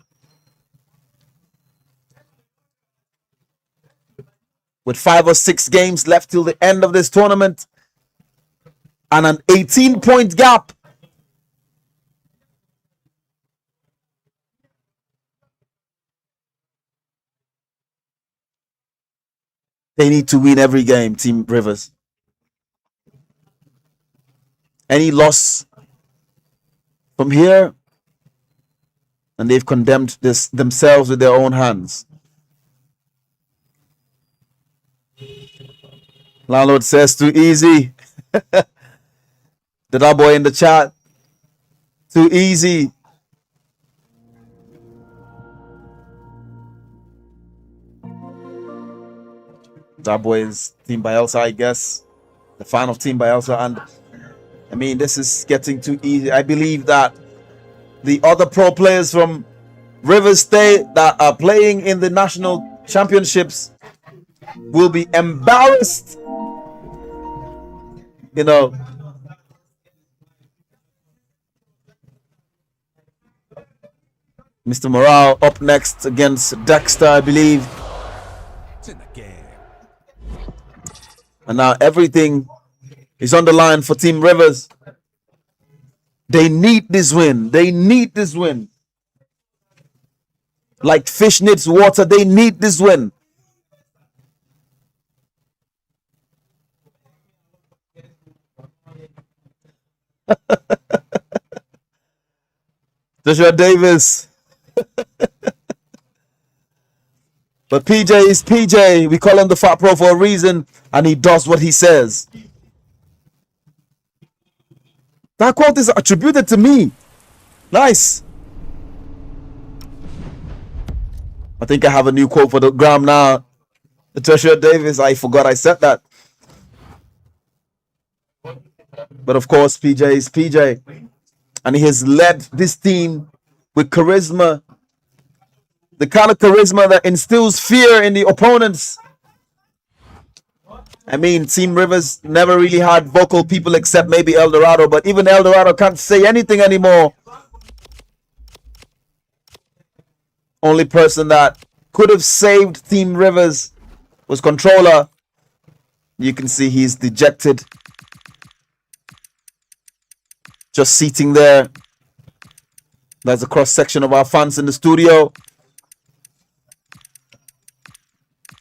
With 5 or 6 games left till the end of this tournament and an 18-point gap, they need to win every game, Team Rivers. Any loss from here, and they've condemned this themselves with their own hands. Landlord says too easy. That boy in the chat. Too easy. That boy is Team Bayelsa, I guess. The fan of Team Bayelsa. And I mean, this is getting too easy. I believe that the other pro players from Rivers State that are playing in the national championships will be embarrassed. You know. Mr. Morale up next against Dexter, I believe. And now everything is on the line for Team Rivers. They need this win. They need this win. Like fish needs water, they need this win. Joshua Davis. But PJ is PJ. We call him the Fat Pro for a reason, and he does what he says. That quote is attributed to me. Nice. I think I have a new quote for the gram now. Joshua Davis, I forgot I said that. But of course, PJ is PJ. And he has led this team with charisma. The kind of charisma that instills fear in the opponents. I mean, Team Rivers never really had vocal people except maybe El Dorado, but even El Dorado can't say anything anymore. Only person that could have saved Team Rivers was Controller. You can see he's dejected. Just seating there. That's a cross-section of our fans in the studio.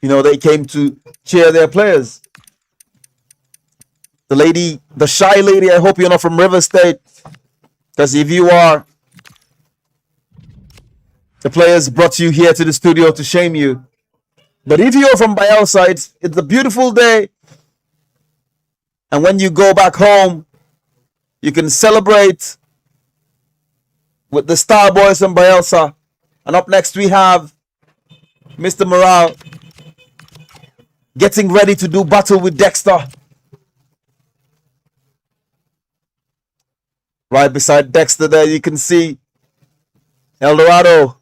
You know, they came to cheer their players. The lady, the shy lady, I hope you're not from River State. Because if you are, the players brought you here to the studio to shame you. But if you're from Bayelsa, it's a beautiful day. And when you go back home, you can celebrate with the Star Boys from Bayelsa. And up next, we have Mr. Morale getting ready to do battle with Dexter. Right beside Dexter there, you can see El Dorado.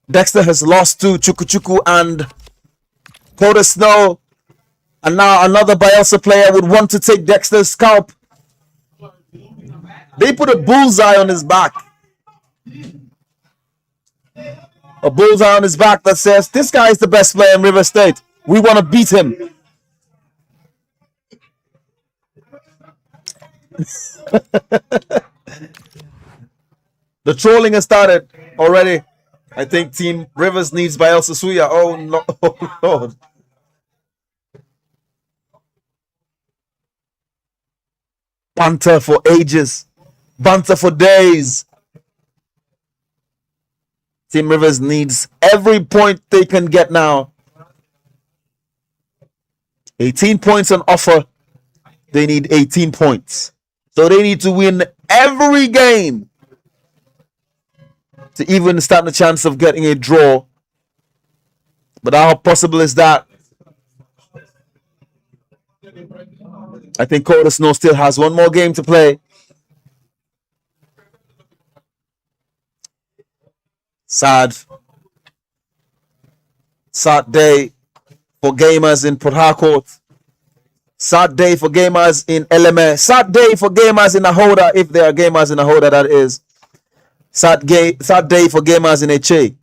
Dexter has lost to Chuku Chuku and Coda Snow. And now another Bayelsa player would want to take Dexter's scalp. They put a bullseye on his back. A bullseye on his back that says, this guy is the best player in River State. We want to beat him. The trolling has started already. I think Team Rivers needs Bayelsa Suya. Oh, no. Oh, Lord. Banter for ages. Banter for days. Team Rivers needs every point they can get now. 18 points on offer. They need 18 points. So they need to win every game to even stand a chance of getting a draw. But how possible is that? I think Coda Snow still has one more game to play. Sad day for gamers in Port Harcourt. Sad day for gamers in LMA. Sad day for gamers in Ahoda, if there are gamers in Ahoda, that is. Sad day for gamers in Eche.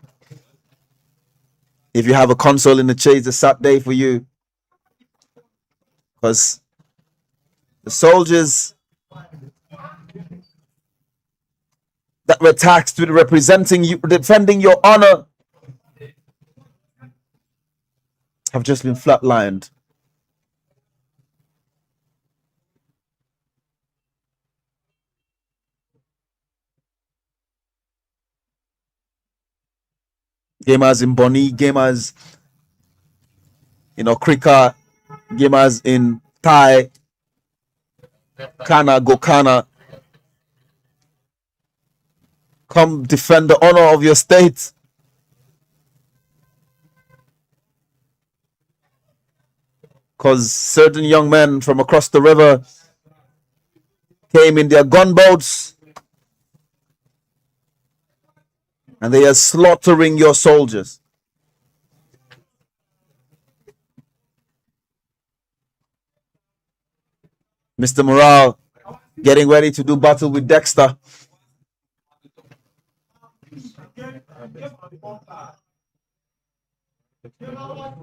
If you have a console in Eche, it's a sad day for you. Because the soldiers that were tasked with representing you, defending your honor, have just been flatlined. Gamers in Boni, gamers in Okrika, gamers in Thai, Kana, Gokana. Come defend the honor of your state. Because certain young men from across the river came in their gunboats and they are slaughtering your soldiers. Mr. Morale getting ready to do battle with Dexter.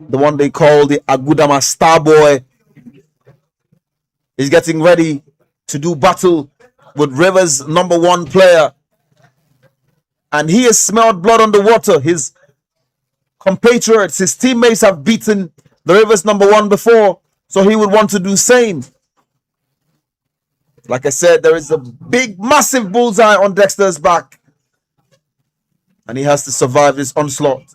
The one they call the Agudama Starboy is getting ready to do battle with Rivers' #1 player. And he has smelled blood on the water. His compatriots, his teammates have beaten the Rivers #1 before, so he would want to do same. Like I said, there is a big, massive bullseye on Dexter's back. And he has to survive this onslaught.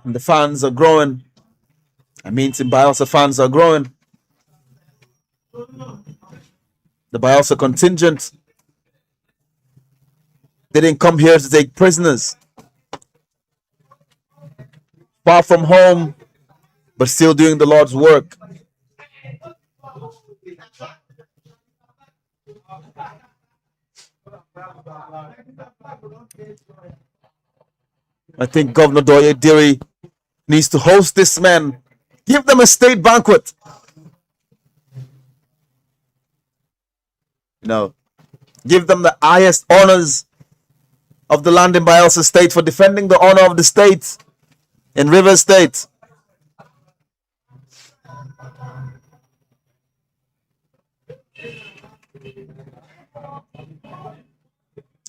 And the fans are growing. I mean, Team Bayelsa fans are growing. The Bayelsa contingent, they didn't come here to take prisoners. Far from home, but still doing the Lord's work. I think Governor Doye Diri needs to host this man. Give them a state banquet. No. Give them the highest honors of the land in Bayelsa State for defending the honor of the state in River State.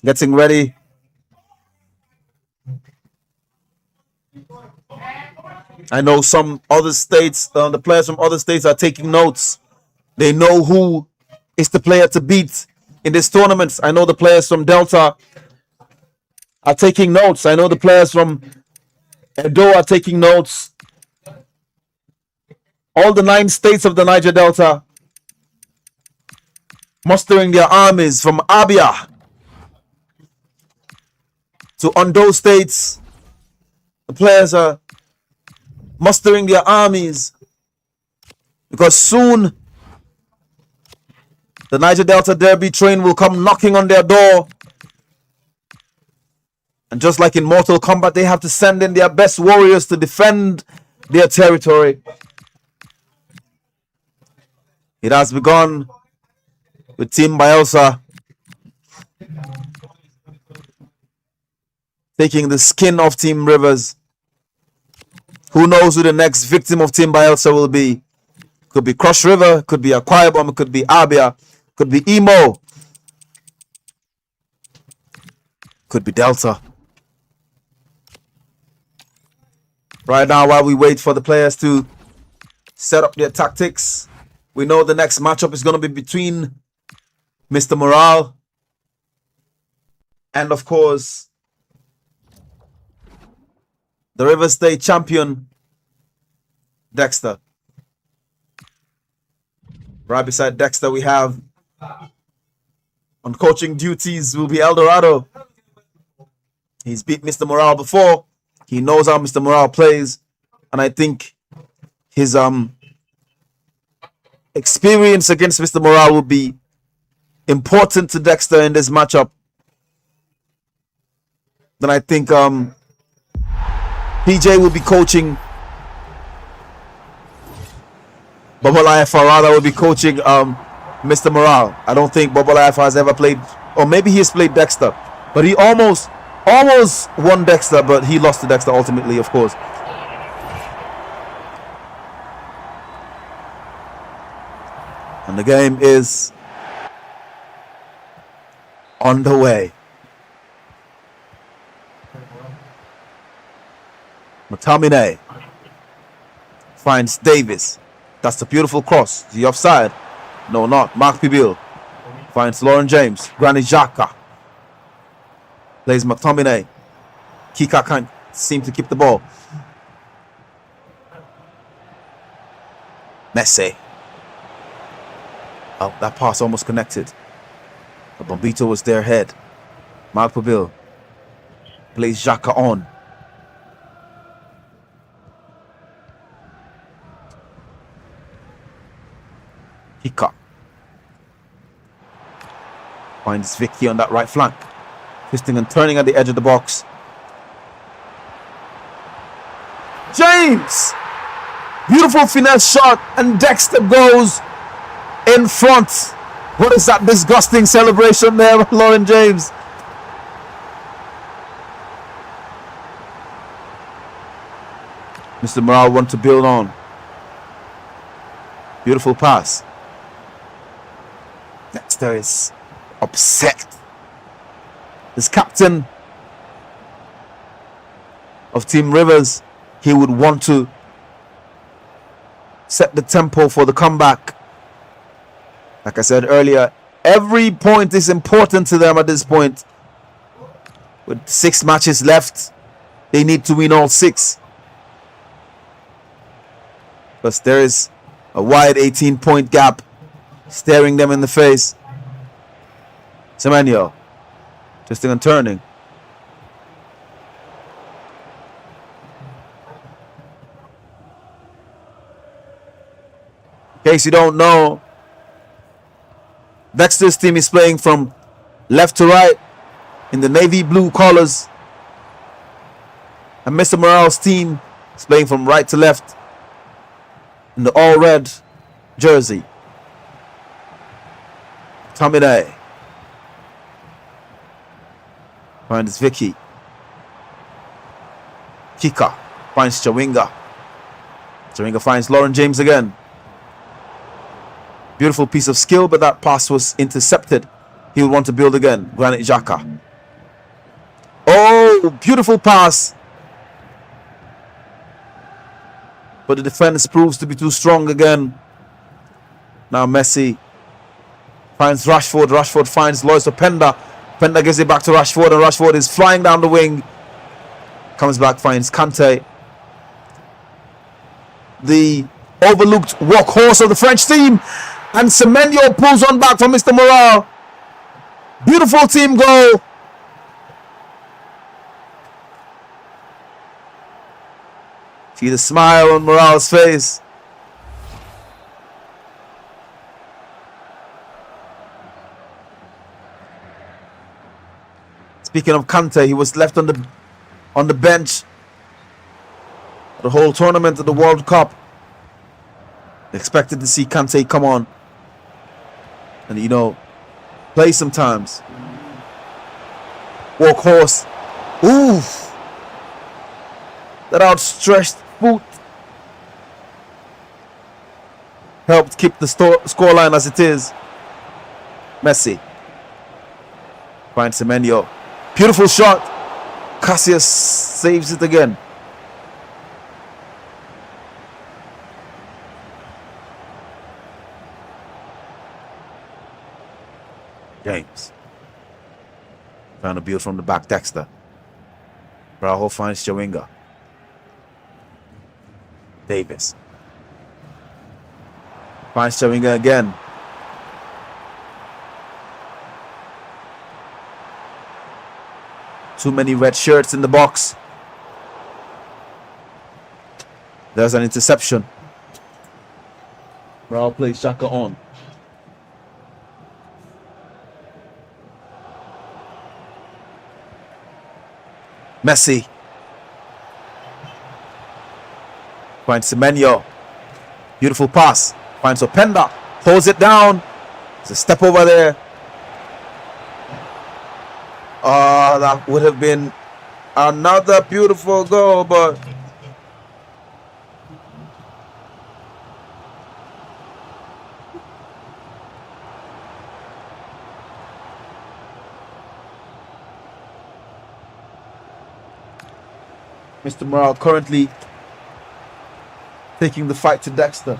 Getting ready I know some other states, the players from other states are taking notes. They know who is the player to beat in this tournament. I know the players from Delta are taking notes. I know the players from Edo are taking notes. All the 9 states of the Niger Delta mustering their armies from Abia to Ondo states. The players are mustering their armies because soon the Niger Delta Derby train will come knocking on their door. And just like in Mortal Kombat, they have to send in their best warriors to defend their territory. It has begun with Team Bayelsa taking the skin off Team Rivers. Who knows who the next victim of Team Bayelsa will be? Could be Crush River, could be Akwa Ibom, could be Abia, could be Imo, could be Delta. Right now, while we wait for the players to set up their tactics, we know the next matchup is going to be between Mr. Morale and, of course, the River State champion, Dexter. Right beside Dexter, we have on coaching duties will be Eldorado. He's beat Mr. Morale before. He knows how Mr. Morale plays. And I think his experience against Mr. Morale will be important to Dexter in this matchup. Then I think PJ will be coaching. Babala Farada will be coaching Mr. Morale. I don't think Babala has ever played, or maybe he has played Dexter, but he almost won Dexter, but he lost to Dexter ultimately, of course. And the game is on the way. Matamine finds Davis. That's a beautiful cross. Is he offside? No, not. Mark Pibil finds Lauren James. Granny Xhaka plays McTominay. Kika can't seem to keep the ball. Messi. Oh, that pass almost connected. But Bombito was their head. Mark Pibil plays Xhaka on. Hika finds Vicky on that right flank, twisting and turning at the edge of the box. James, beautiful finesse shot, and Dexter goes in front. What is that disgusting celebration there, Lauren James? Mr. Morale want to build on. Beautiful pass. Dexter is upset. As captain of Team Rivers, he would want to set the tempo for the comeback. Like I said earlier, every point is important to them at this point. With 6 matches left, they need to win all 6. Because there is a wide 18-point gap staring them in the face. Semenyo, twisting and turning. In case you don't know, Dexter's team is playing from left to right in the navy blue colors. And Mr. Morale's team is playing from right to left in the all-red jersey. Tomine finds Vicky. Kika finds Chawinga. Chawinga finds Lauren James again. Beautiful piece of skill, but that pass was intercepted. He will want to build again. Granit Xhaka. Oh, beautiful pass. but the defense proves to be too strong again. Now Messi finds Rashford. Rashford finds Lois Openda. Openda gives it back to Rashford, and Rashford is flying down the wing. Comes back, finds Kante. The overlooked workhorse of the French team. And Semenyo pulls one back from Mr. Morale. Beautiful team goal. See the smile on Morale's face. Speaking of Kante, he was left on the bench the whole tournament of the World Cup. Expected to see Kante come on and, you know, play sometimes. Workhorse. Ooh. That outstretched foot helped keep the scoreline as it is. Messi finds Semenyo. Beautiful shot. Cassius saves it again. James trying to build from the back. Dexter. Bravo finds Chawinga. Davis finds Chawinga again. Too many red shirts in the box. There's an interception. Bravo plays Xhaka on. Messi finds Semenyo. Beautiful pass. Finds Openda. Holds it down. There's a step over there. Oh, that would have been another beautiful goal, but Mr. Morale currently taking the fight to Dexter.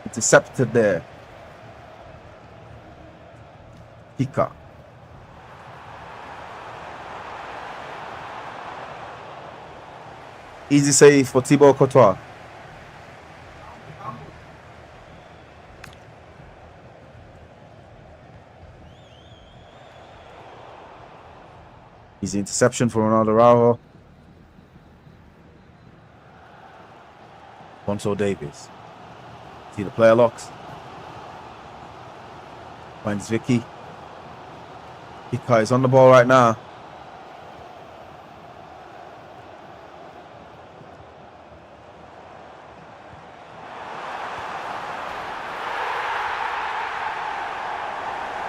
Intercepted there. Hika. Easy save for Thibaut Courtois. Easy interception for Ronaldo Araujo. Alphonso Davies. See the player locks. Finds Vicky. Hika is on the ball right now.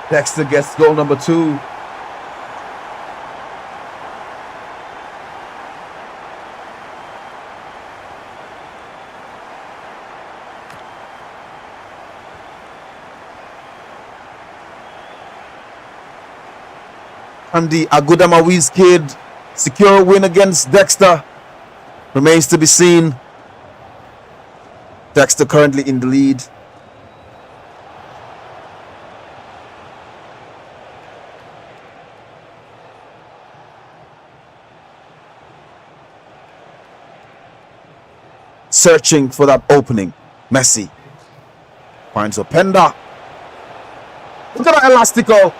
Dexter gets goal number 2. And the Agudamawi's kid secure a win against Dexter. Remains to be seen. Dexter currently in the lead. Searching for that opening. Messi finds Openda. Look at that elastico.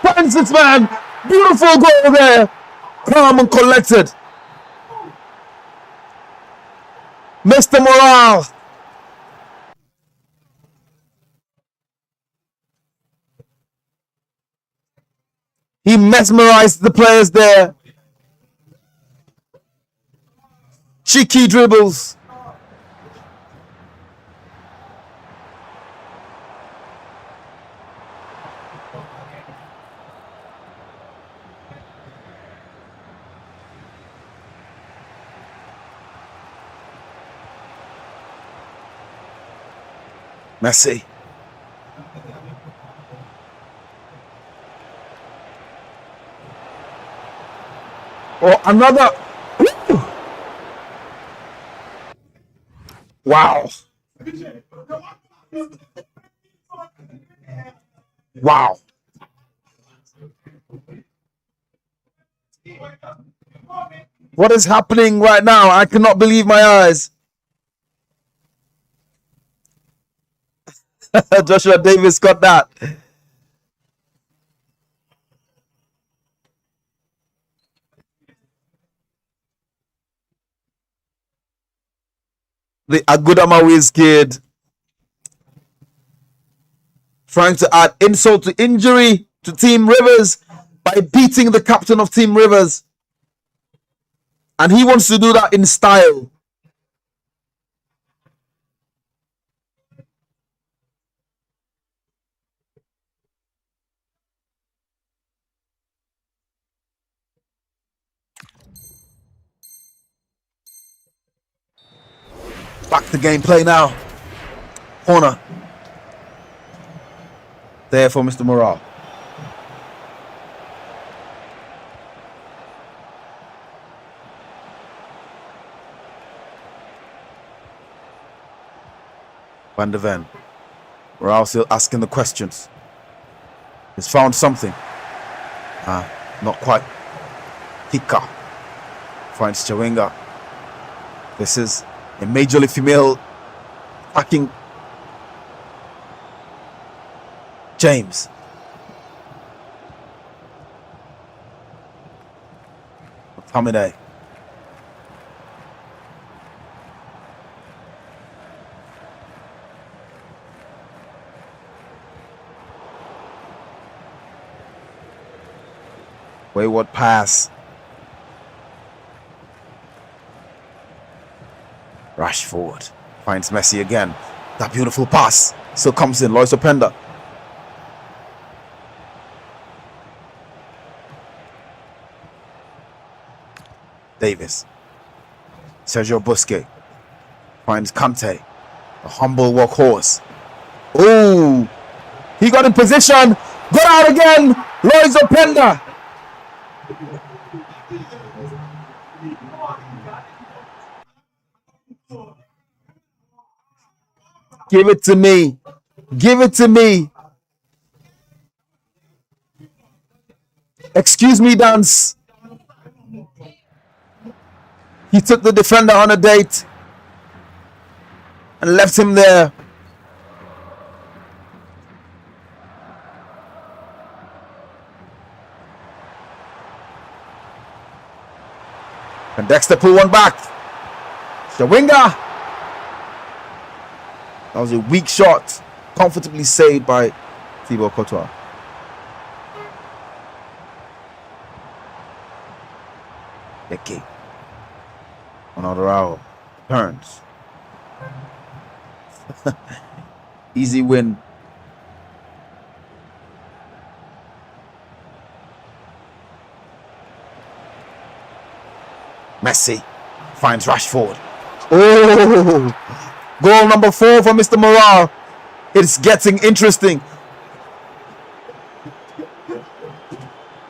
Finds this man. Beautiful goal there. Calm and collected. Mr. Morale. He mesmerized the players there. Cheeky dribbles. Messi. Oh, another. Wow. Wow. What is happening right now? I cannot believe my eyes. Joshua Davis got that. The Agudama kid trying to add insult to injury to Team Rivers by beating the captain of Team Rivers. And he wants to do that in style. Back to gameplay now. Corner. There for Mr. Morale. Van de Ven. Morale still asking the questions. He's found something. Not quite. Hika finds Chawinga. This is a majorly female attacking James. Hamide. Wayward pass. Rashford finds Messi again. That beautiful pass still comes in. Lois Openda. Davis. Sergio Busquets finds Kante. A humble workhorse. Oh, he got in position. Got out again. Lois Openda. Give it to me. Give it to me. Excuse me, Dance. He took the defender on a date and left him there. And Dexter pull one back. Chawinga. That was a weak shot. Comfortably saved by Thibaut Courtois. Eke. Another hour. Turns. Easy win. Messi finds Rashford. Oh, goal number 4 for Mr. Morale. It's getting interesting.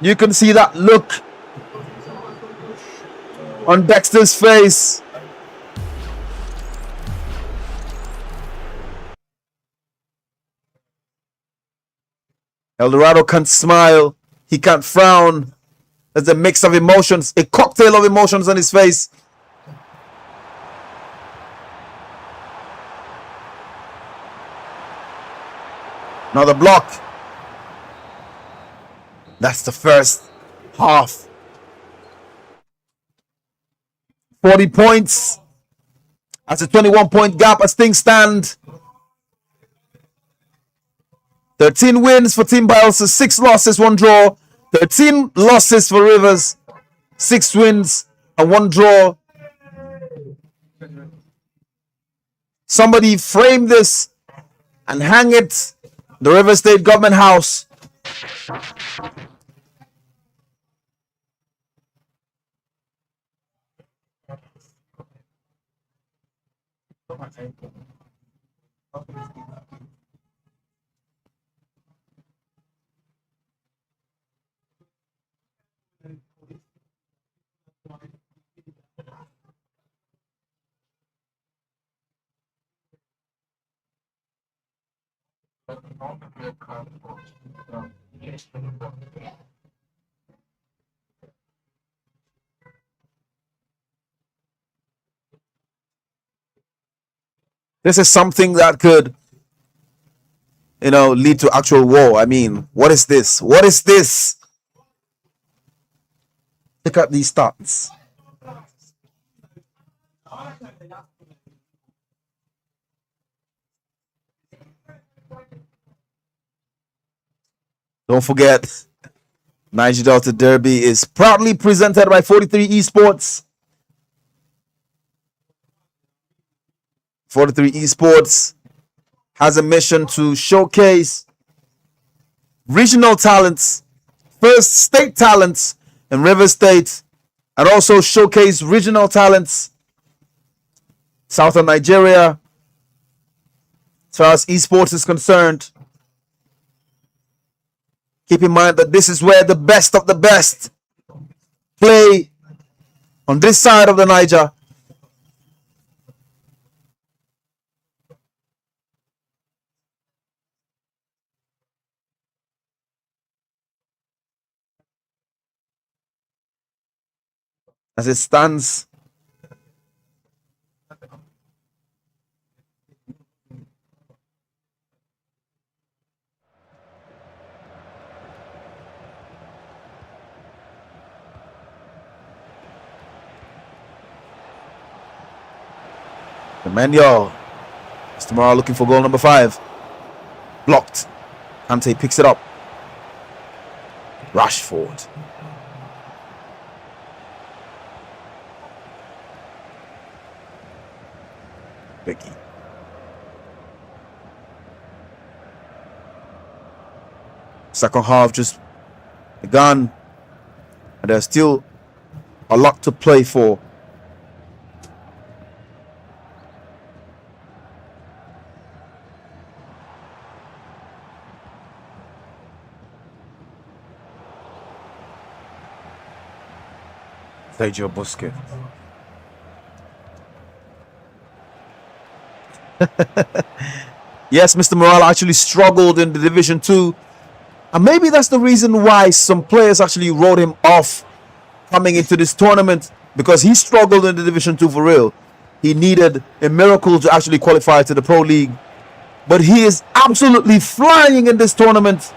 You can see that look on Dexter's face. Eldorado can't smile. He can't frown. There's a mix of emotions, a cocktail of emotions on his face. Another block. That's the first half. 40 points. That's a 21-point gap as things stand. 13 wins for Team Bayelsa, 6 losses, 1 draw. 13 losses for Rivers, 6 wins and 1 draw. Somebody frame this and hang it in the River State Government House. This is something that could, lead to actual war. I mean, what is this? What is this? Look at these stats. Don't forget, Niger Delta Derby is proudly presented by 43 Esports. 43 Esports has a mission to showcase regional talents, first state talents in River State, and also showcase regional talents southern Nigeria. As far as esports is concerned, keep in mind that this is where the best of the best play on this side of the Niger. As it stands, Emmanuel, Mr. Morale looking for goal number 5. Blocked. Ante picks it up. Rashford. Vicky. Second half just begun, and there's still a lot to play for. Sergio Busquets. Yes, Mr. Morale actually struggled in the Division 2. And maybe that's the reason why some players actually wrote him off coming into this tournament, because he struggled in the Division 2 for real. He needed a miracle to actually qualify to the Pro League. But he is absolutely flying in this tournament.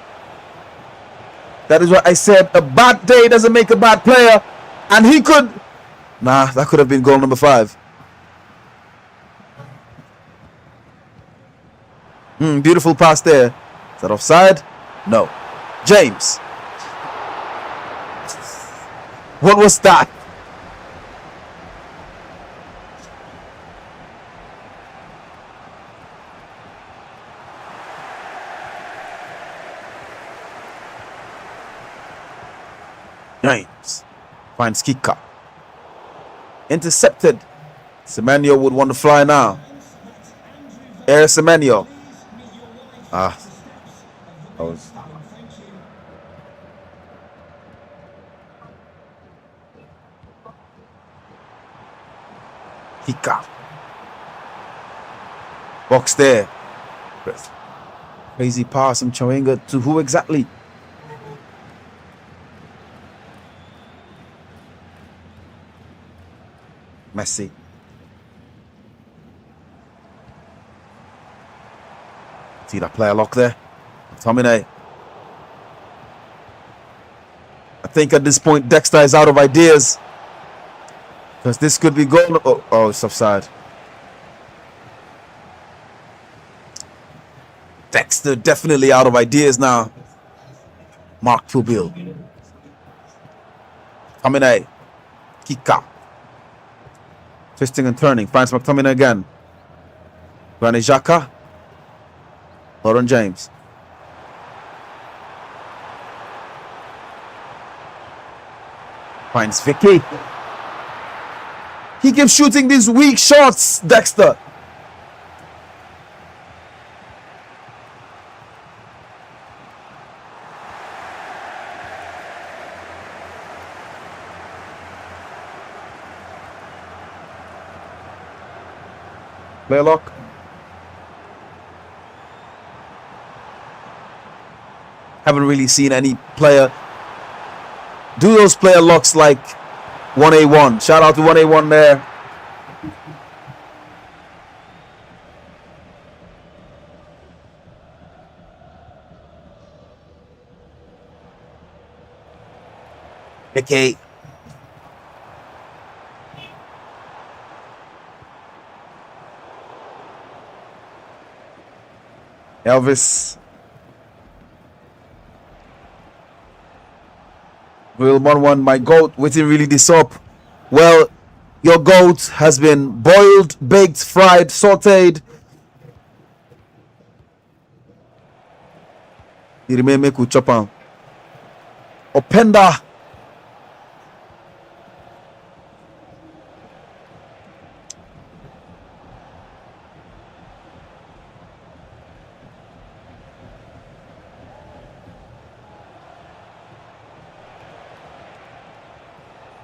That is what I said. A bad day doesn't make a bad player. And he could... Nah, that could have been goal number 5. Beautiful pass there. Is that offside? No. James. What was that? James finds Kika. Intercepted. Semenyo would want to fly now. Air Semenyo. That was... Kika. Box there. Crazy pass from Chwenga to who exactly? Messi. See that player lock there? Tomine. I think at this point Dexter is out of ideas, because this could be goal. Oh, it's offside. Dexter definitely out of ideas now. Mark Pubil. Tomine. Kika. Twisting and turning. Finds McTominay again. Granit Xhaka. Lauren James. Finds Vicky. He keeps shooting these weak shots, Dexter. Play lock. Haven't really seen any player do those player locks like 1A1. Shout out to 1A1 there. Okay. Elvis. Will 1-1, my goat, waiting really this up. Well, your goat has been boiled, baked, fried, sauteed. You remain make with chop am. Openda.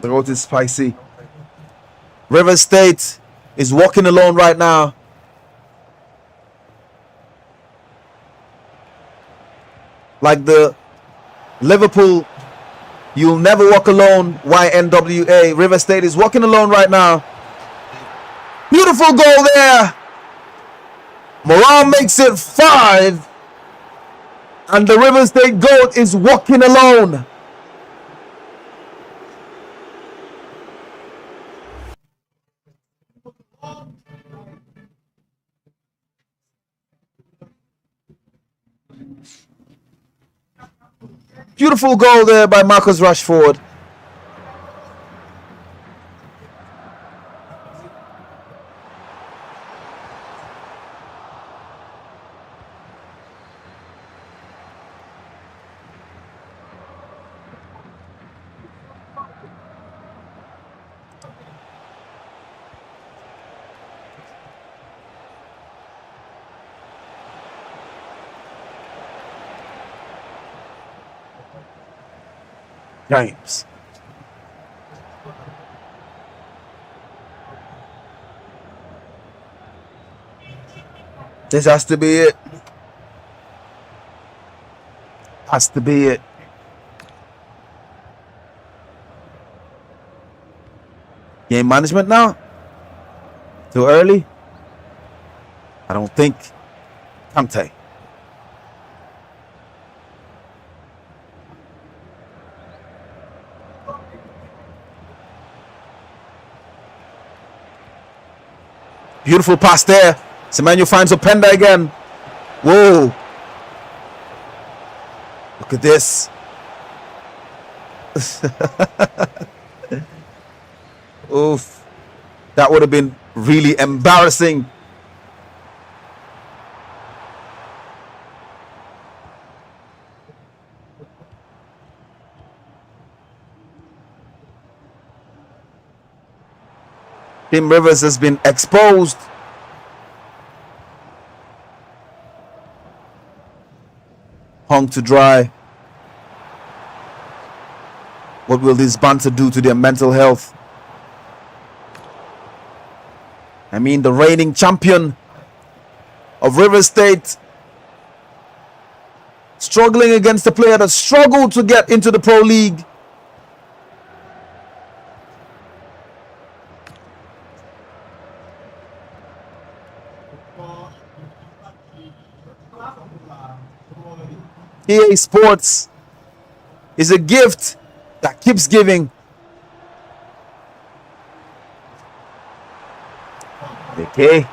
The road is spicy. River State is walking alone right now. Like the Liverpool, you'll never walk alone, YNWA. River State is walking alone right now. Beautiful goal there. Morale makes it 5. And the River State goat is walking alone. Beautiful goal there by Marcus Rashford. James. This has to be it. Has to be it. Game management now? Too early? I don't think. Kante. Beautiful pass there. Semenyo finds Openda again. Whoa. Look at this. Oof. That would have been really embarrassing. Tim Rivers has been exposed. Hung to dry. What will this banter do to their mental health? I mean, the reigning champion of River State struggling against a player that struggled to get into the Pro League. EA Sports is a gift that keeps giving. Okay.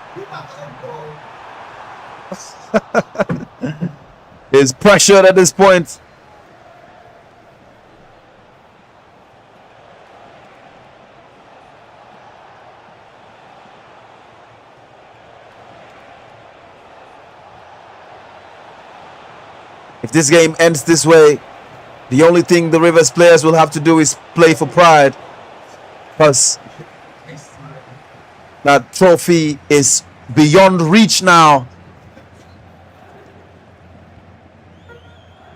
He's pressured at this point. If this game ends this way, the only thing the Rivers players will have to do is play for pride. Because that trophy is beyond reach now.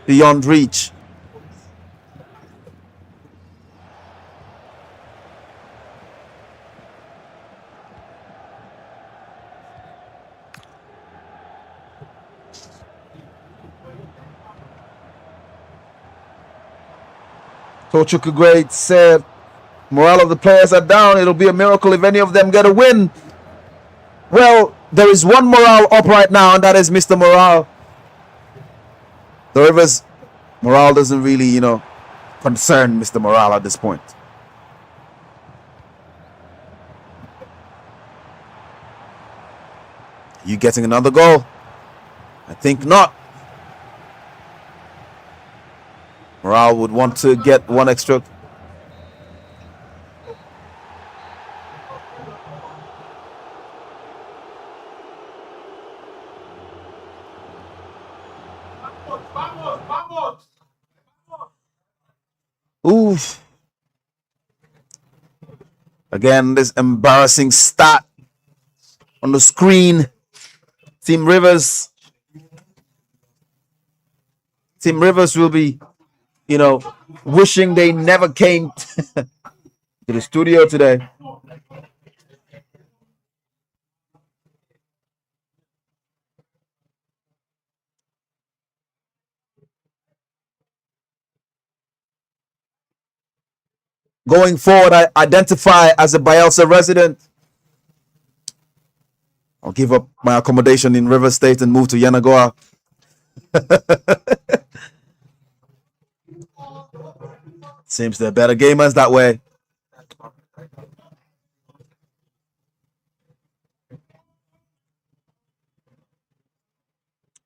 Beyond reach. Tochuku Great said, morale of the players are down. It'll be a miracle if any of them get a win. Well, there is one morale up right now, and that is Mr. Morale. The Rivers morale doesn't really, concern Mr. Morale at this point. You getting another goal? I think not. Morale would want to get one extra. Oof. Again, this embarrassing stat on the screen. Team Rivers will be, wishing they never came to the studio today. Going forward, I identify as a Bayelsa resident. I'll give up my accommodation in River State and move to Yenagoa. Seems they're better gamers that way.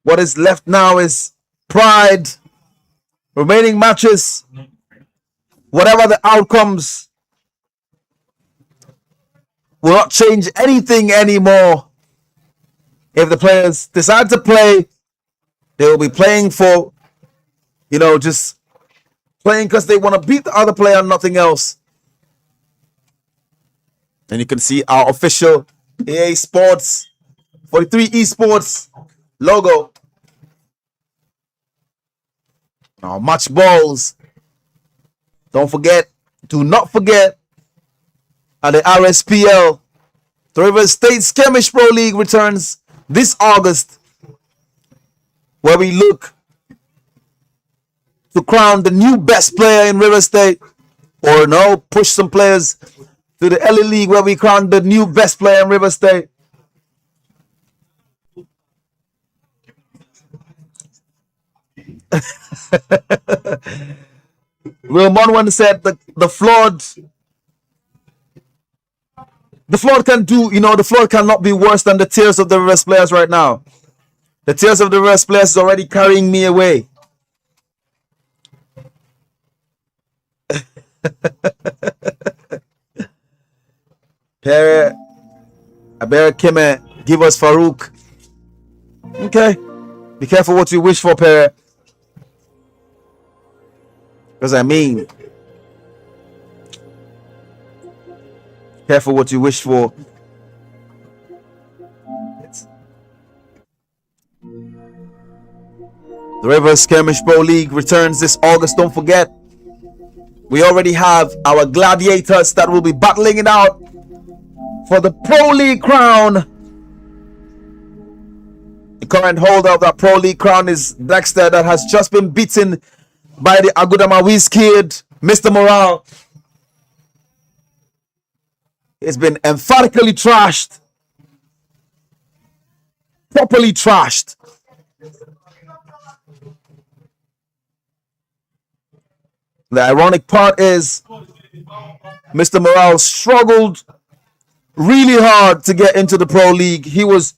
What is left now is pride. Remaining matches, whatever the outcomes, will not change anything anymore. If the players decide to play, they will be playing for, just playing because they want to beat the other player and nothing else. And you can see our official EA Sports 43 Esports logo. Now match balls. Do not forget, at the RSPL, the Rivers State Skirmish Pro League returns this August, where we look to crown the new best player in River State, or push some players to the Elite League, where we crown the new best player in River State. Will Monwan said the flawed can do, the flawed cannot be worse than the tears of the Rivers players right now. The tears of the Rivers players is already carrying me away. Pere Abera Kime, give us Farouk. Okay. Be careful what you wish for, Pere. Because careful what you wish for. The Rivers Skirmish Pro League returns this August. Don't forget, we already have our gladiators that will be battling it out for the Pro League crown. The current holder of that Pro League crown is Dexter, that has just been beaten by the Agudamawiz kid, Mr. Morale. It's been emphatically trashed. Properly trashed. The ironic part is Mr. Morale struggled really hard to get into the Pro League. He was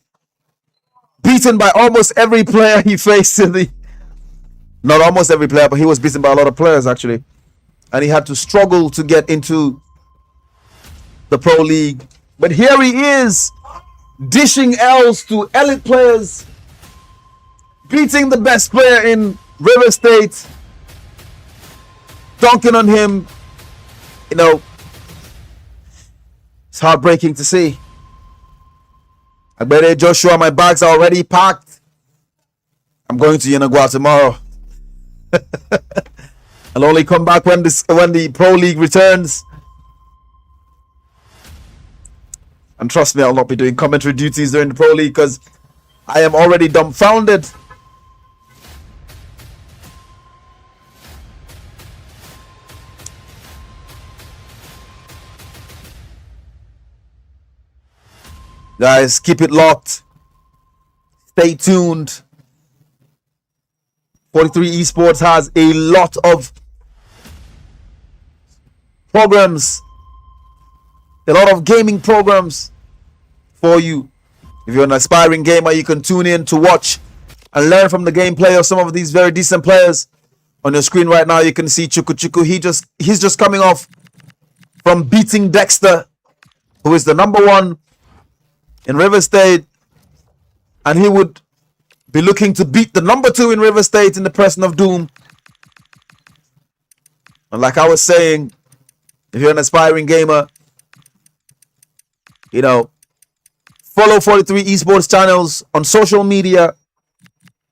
beaten by almost every player he faced not almost every player, but he was beaten by a lot of players actually. And he had to struggle to get into the Pro League. But here he is, dishing L's to elite players, beating the best player in River State, dunking on him. It's heartbreaking to see. I bet Joshua, my bags are already packed. I'm going to Yenagoa tomorrow. I'll only come back when the Pro League returns. And trust me, I'll not be doing commentary duties during the Pro League because I am already dumbfounded. Guys, keep it locked. Stay tuned. 43 Esports has a lot of programs, a lot of gaming programs for you. If you're an aspiring gamer, you can tune in to watch and learn from the gameplay of some of these very decent players. On your screen right now, you can see Chuku Chuku. He's just coming off from beating Dexter, who is the number 1 in River State, and he would be looking to beat the number 2 in River State in the person of Doom. And like I was saying, if you're an aspiring gamer, follow 43 Esports channels on social media,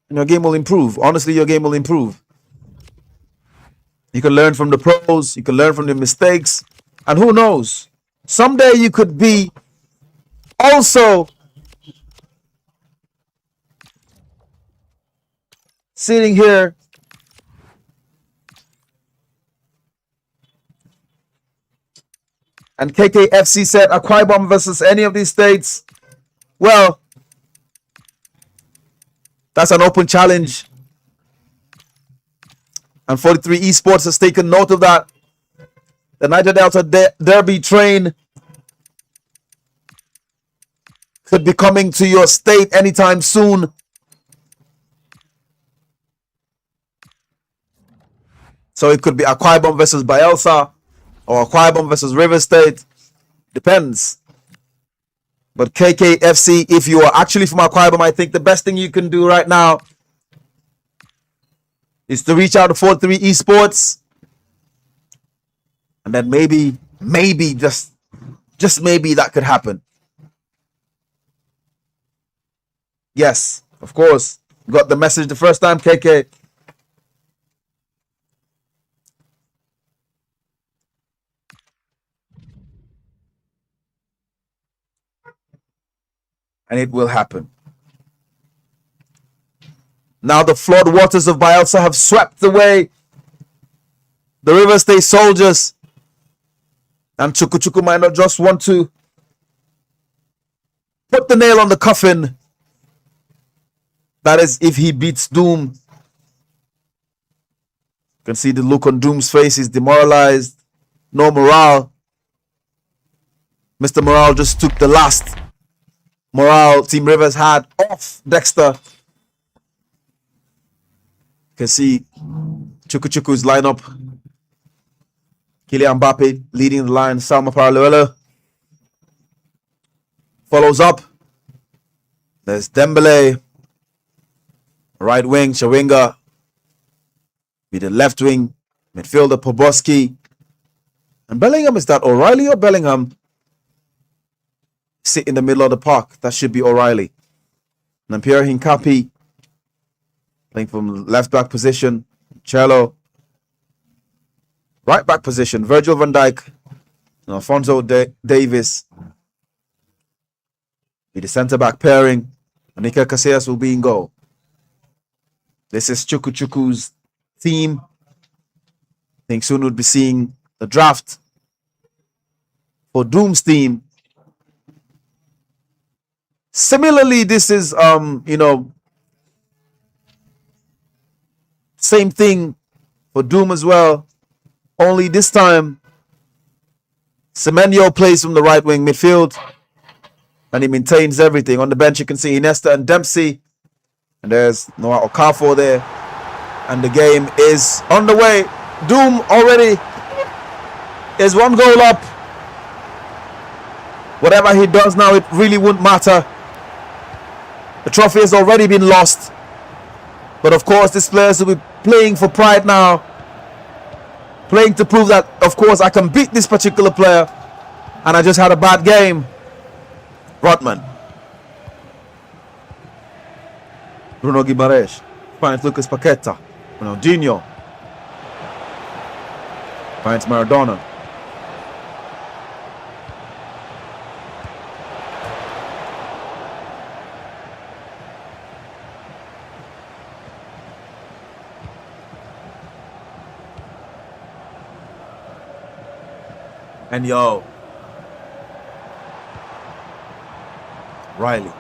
and your game will improve. Honestly, your game will improve. You can learn from the pros, you can learn from the mistakes, and who knows, someday you could be also sitting here and KKFC said Akwa Ibom versus any of these states. Well, that's an open challenge. And 43 Esports has taken note of that. The Niger Delta Derby train could be coming to your state anytime soon. So it could be Akwa Ibom versus Bayelsa or Akwa Ibom versus River State. Depends. But KKFC, if you are actually from Akwa Ibom, I think the best thing you can do right now is to reach out to 43 Esports. And then maybe, just maybe that could happen. Yes, of course. You got the message the first time, KK. And it will happen. Now the flood waters of Bayelsa have swept away the River State soldiers. And Chuku Chuku might not just want to put the nail on the coffin. That is if he beats Doom. You can see the look on Doom's face. He's demoralized. No morale. Mr. Morale just took the last morale Team Rivers had off Dexter. You can see Chuku Chuku's lineup. Kylian Mbappe leading the line. Salma Paralluela follows up. There's Dembele. Right wing, Chawinga. With the left wing, midfielder Poboski. And Bellingham, is that O'Reilly or Bellingham? Sit in the middle of the park. That should be O'Reilly. And Pierre Hincapi playing from left back position. Cello. Right back position. Virgil van Dijk. And Alfonso Davis. With the centre back pairing. Anika Casillas will be in goal. This is Chuku Chuku's team. I think soon we'll be seeing the draft for Doom's team. Similarly, this is same thing for Doom as well. Only this time Semenyo plays from the right wing midfield and he maintains everything. On the bench you can see Iniesta and Dempsey. And there's Noah Okafor there. And the game is on the way. Doom already is 1 goal up. Whatever he does now, it really wouldn't matter. The trophy has already been lost. But of course, these players will be playing for pride now. Playing to prove that, of course, I can beat this particular player. And I just had a bad game. Rotman. Bruno Guimaraes finds Lucas Paqueta. Ronaldinho finds Maradona. And Riley.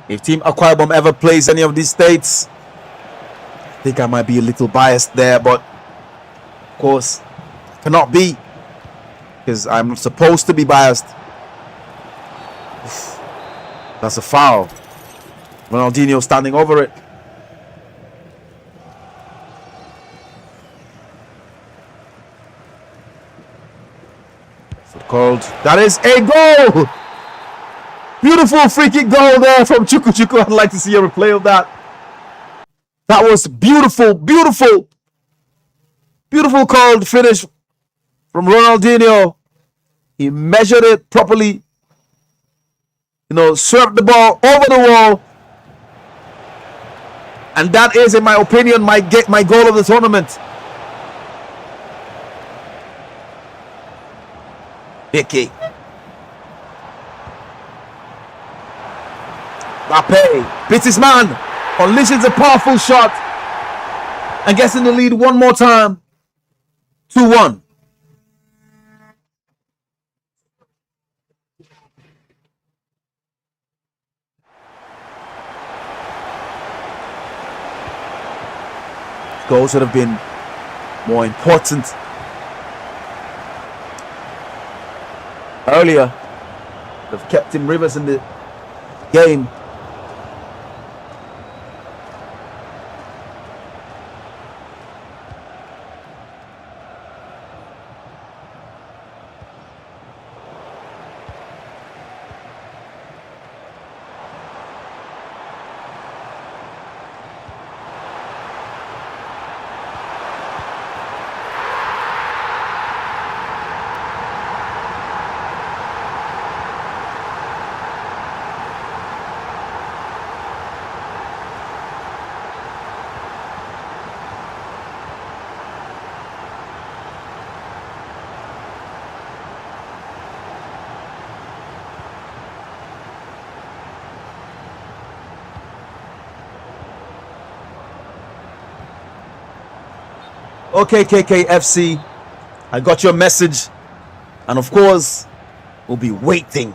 If Team Akwa Ibom ever plays any of these states, I think I might be a little biased there, but of course, cannot be, because I'm supposed to be biased. That's a foul. Ronaldinho standing over it. Called. That is a goal! Beautiful free kick goal there from Chuku Chuku. I'd like to see a replay of that. That was beautiful, beautiful, beautiful called finish from Ronaldinho. He measured it properly. You know, swept the ball over the wall. And that is, in my opinion, my goal of the tournament. Vicky. Mbappe beats his man, unleashes a powerful shot, and gets in the lead one more time. 2-1. Goals would have been more important earlier. They've kept Tim Rivers in the game. Okay, KKFC, I got your message, and of course, we'll be waiting.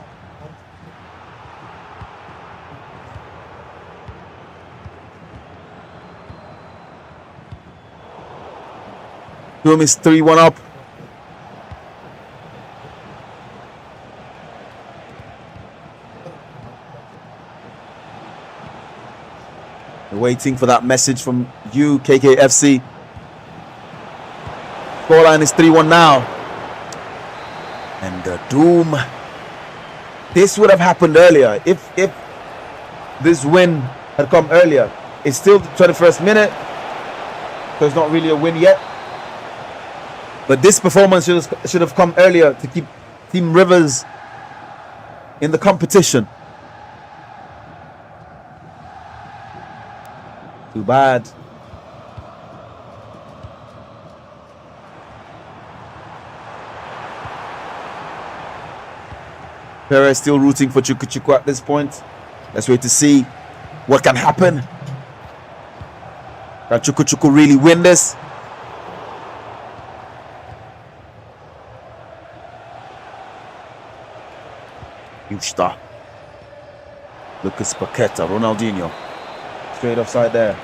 Doom is 3-1 up. We're waiting for that message from you, KKFC. Scoreline is 3-1 now. And Doom. This would have happened earlier. If this win had come earlier. It's still the 21st minute. So it's not really a win yet. But this performance should have come earlier to keep Team Rivers in the competition. Too bad. Perez still rooting for Chuku Chuku at this point. Let's wait to see what can happen. Can Chuku Chuku really win this? Yushta. Lucas Paqueta, Ronaldinho. Straight offside there.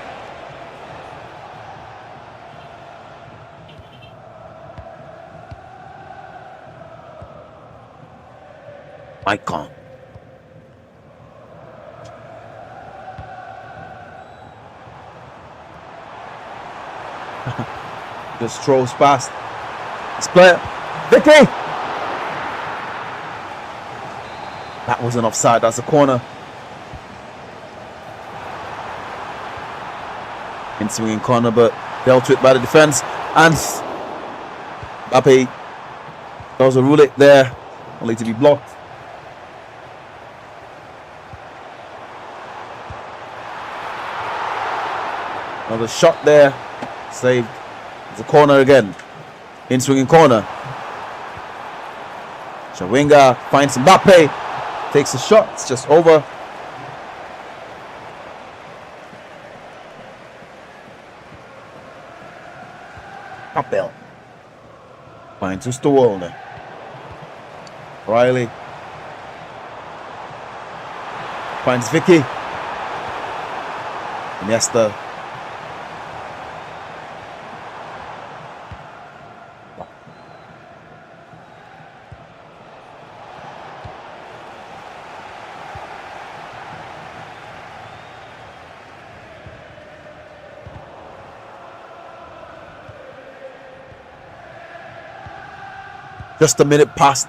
Icon. Just strolls past this player. Vicky! That wasn't offside, that's a corner. In swinging corner, but dealt with by the defense. And Mbappe does a rule it there, only to be blocked. Another shot there, saved. It's a corner again. In swinging corner. Chawinga finds Mbappe, takes a shot, it's just over. Capel. Finds Ustawolne. Riley. Finds Vicky. Iniesta. Just a minute past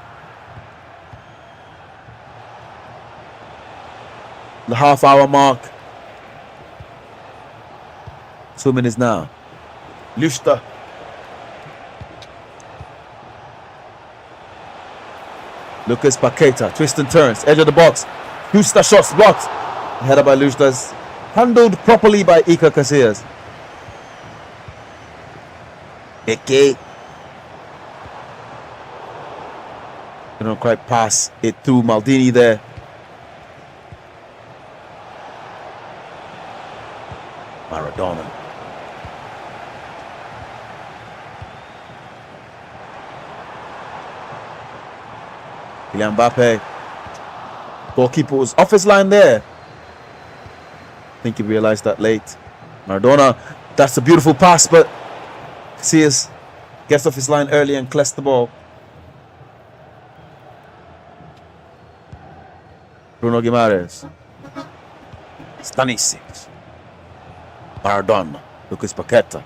the half-hour mark. 2 minutes now. Lusta. Lucas Paqueta. Twist and turns. Edge of the box. Lusta shots blocked. Header by Lusta's handled properly by Iker Casillas. Eke. Couldn't quite pass it through Maldini there. Maradona. Kylian Mbappe. Goalkeeper was off his line there. I think he realized that late. Maradona. That's a beautiful pass, but Casillas gets off his line early and clears the ball. Bruno Guimaraes. Stanisic. Maradona. Lucas Paqueta.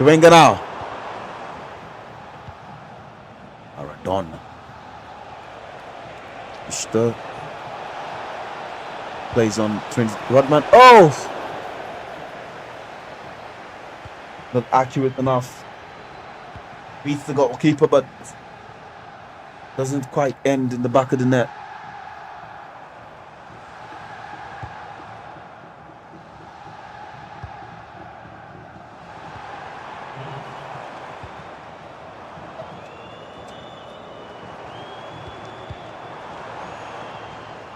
Venga now. Maradona. Mr. Plays on Rodman. Oh! Not accurate enough. Beats the goalkeeper, but doesn't quite end in the back of the net.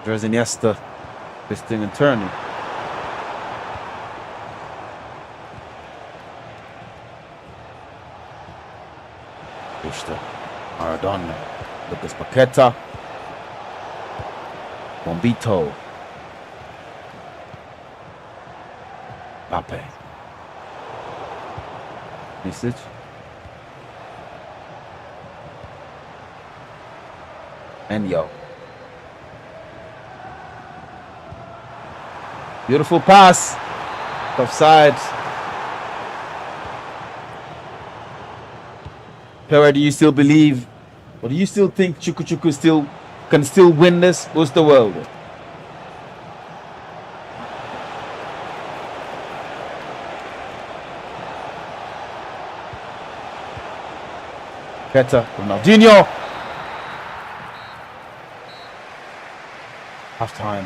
There's Iniesta, twisting and turning. Vista, Maradona, Lucas Paqueta, Bombito, Mbappe, Misic, Enyo. Beautiful pass. Offside. Perry, do you still believe, or do you still think Chuku Chuku can still win this? What's the world? Keta, Ronaldinho. Half time.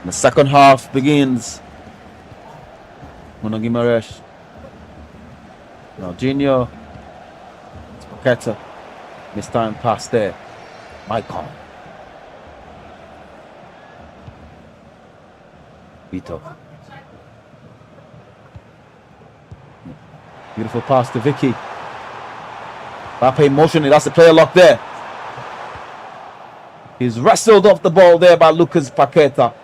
The second half begins. Bruno Guimaraes. Ronaldinho. Paqueta. This time pass there. Maicon. Vito. Beautiful pass to Vicky. Mbappe motioning. That's the player lock there. He's wrestled off the ball there by Lucas Paqueta.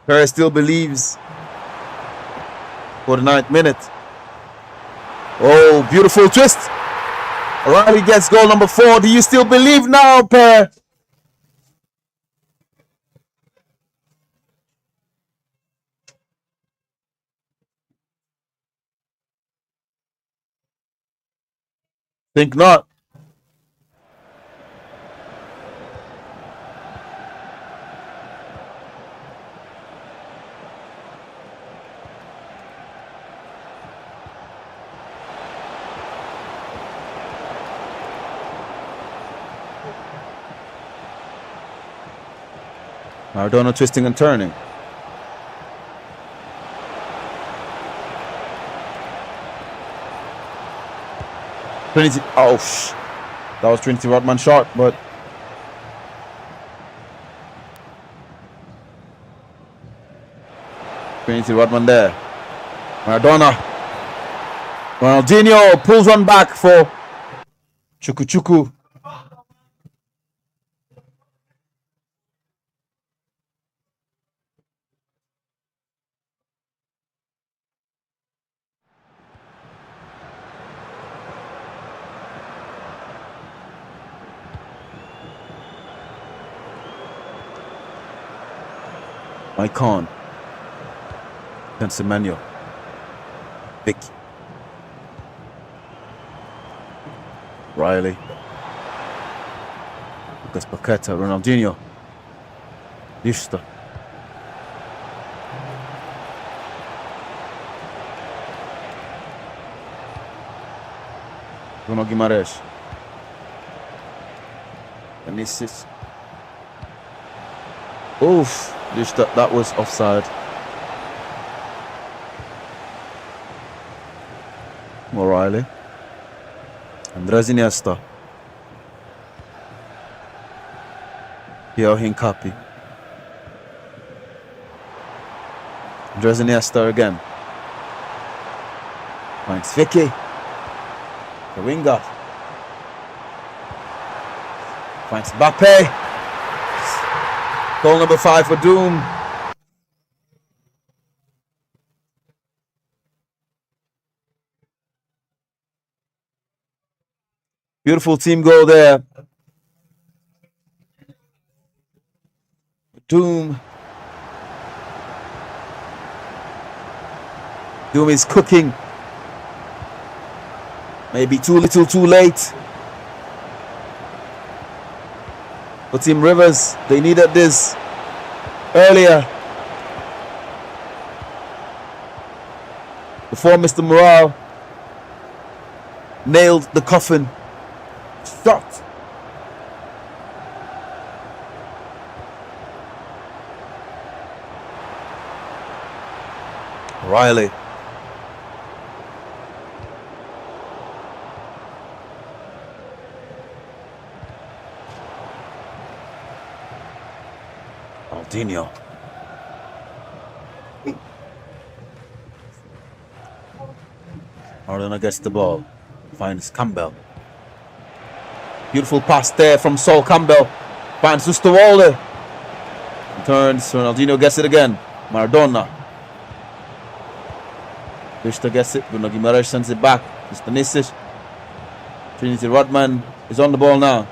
Perez still believes for the 9th minute. Oh, beautiful twist. O'Reilly gets goal number 4. Do you still believe now, Perez? Think not. Maradona twisting and turning. Trinity. Oh, that was Trinity Rodman short, but Trinity Rodman there. Maradona. Ronaldinho pulls one back for Chuku Chuku. Maicon. Then Semenyo. Vicky. Riley. Lucas Paqueta. Ronaldinho. Lista. Bruno Guimarães. Vinicius. Oof. That was offside. O'Reilly. Andres Iniesta. Pierre Hincapi. Andres Iniesta again. Thanks, Vicky. Kawinga. Thanks, Mbappe. Goal number 5 for Doom. Beautiful team goal there. Doom. Doom is cooking. Maybe too little, too late. For Team Rivers, they needed this earlier. Before Mr. Morale nailed the coffin. Shot. Riley. Aldinho. Maradona gets the ball. Finds Campbell. Beautiful pass there from Sol Campbell. Finds Ustawalde. Turns. Ronaldinho gets it again. Maradona. Vista gets it. Bruno Guimarães sends it back. Stanisic. Trinity Rodman is on the ball now.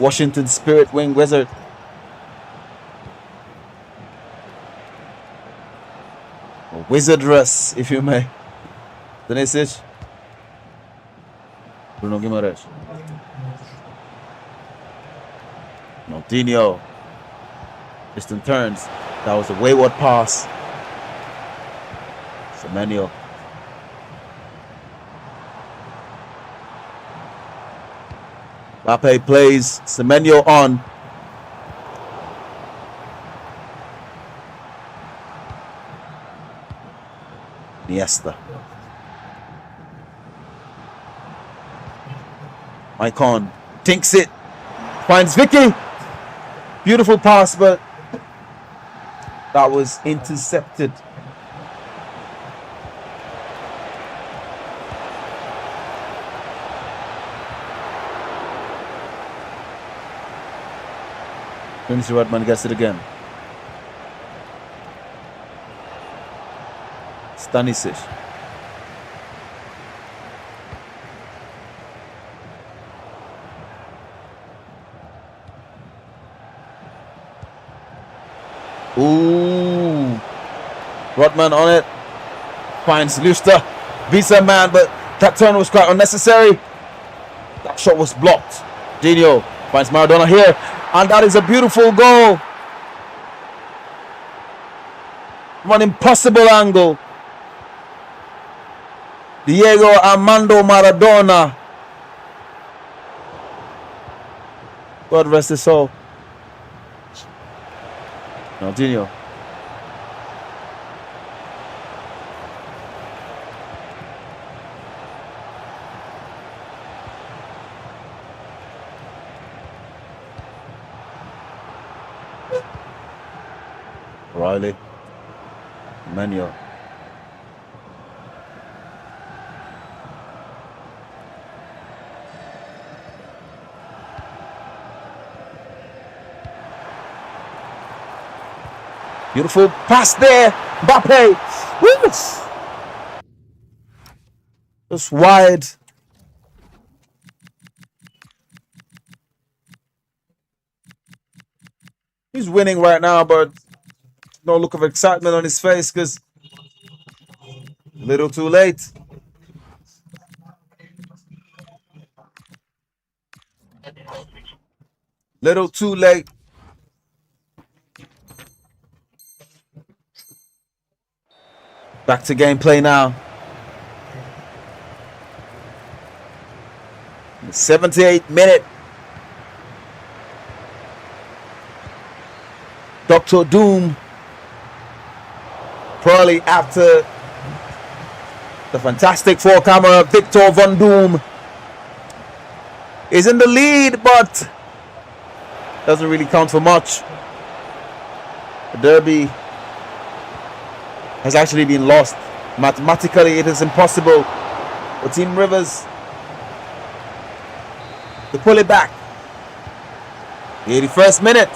Washington Spirit Wing Wizard. Or Wizardress, if you may. Stanisic. Bruno Guimarães. Ronaldinho. Distant turns. That was a wayward pass. Semenyo. Mbappe plays Semenyo on. Iniesta. Maicon tinks it. Finds Vicky. Beautiful pass, but that was intercepted. Trinity Rodman gets it again. Stanisic. Ooh. Rodman on it. Finds Luster. Beats a man, but that turn was quite unnecessary. That shot was blocked. Dino finds Maradona here, and that is a beautiful goal from an impossible angle. Diego Armando Maradona, God rest his soul. Ronaldinho. Riley. Manuel. Beautiful pass there. Mbappe. Woo! Just wide. He's winning right now, but no look of excitement on his face because little too late. Little too late. Back to gameplay now. 78th minute. Dr. Doom, probably after the fantastic four camera, Victor Von Doom is in the lead, but doesn't really count for much. The derby has actually been lost. Mathematically, it is impossible for Team Rivers to pull it back. The 81st minute.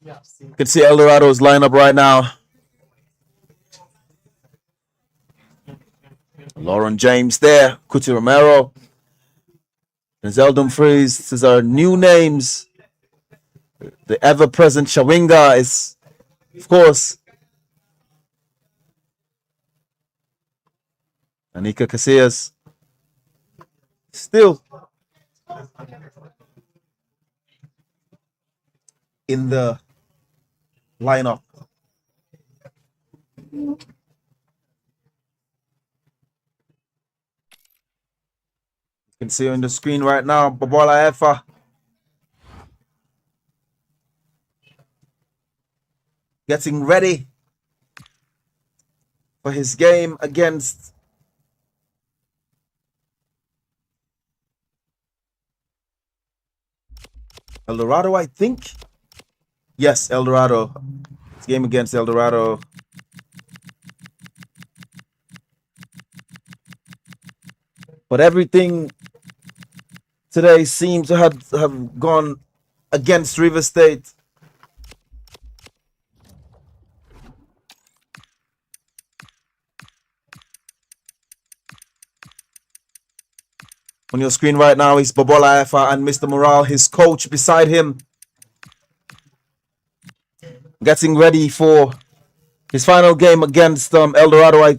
You can see Eldorado's lineup right now. Lauren James there, Kuti Romero, Denzel Dumfries. These are new names. The ever-present Shawinga is, of course, Anika Casillas. Still in the lineup. You can see on the screen right now, Babola Efa getting ready for his game against El Dorado, I think. Yes, El Dorado. His game against El Dorado. But everything today seems to have gone against River State. On your screen right now is Babola Efa and Mr. Morale, his coach, beside him, getting ready for his final game against El Dorado. I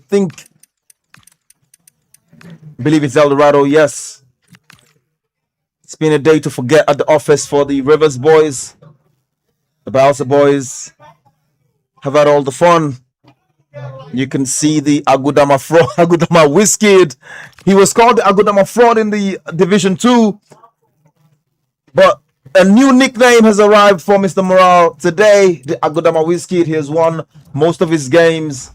believe it's El Dorado, yes. It's been a day to forget at the office for the Rivers boys. The Bayelsa boys have had all the fun. You can see the Agudama fraud, Agudama Whiskey. He was called the Agudama fraud in the Division 2. But a new nickname has arrived for Mr. Morale today. The Agudama Whiskey. He has won most of his games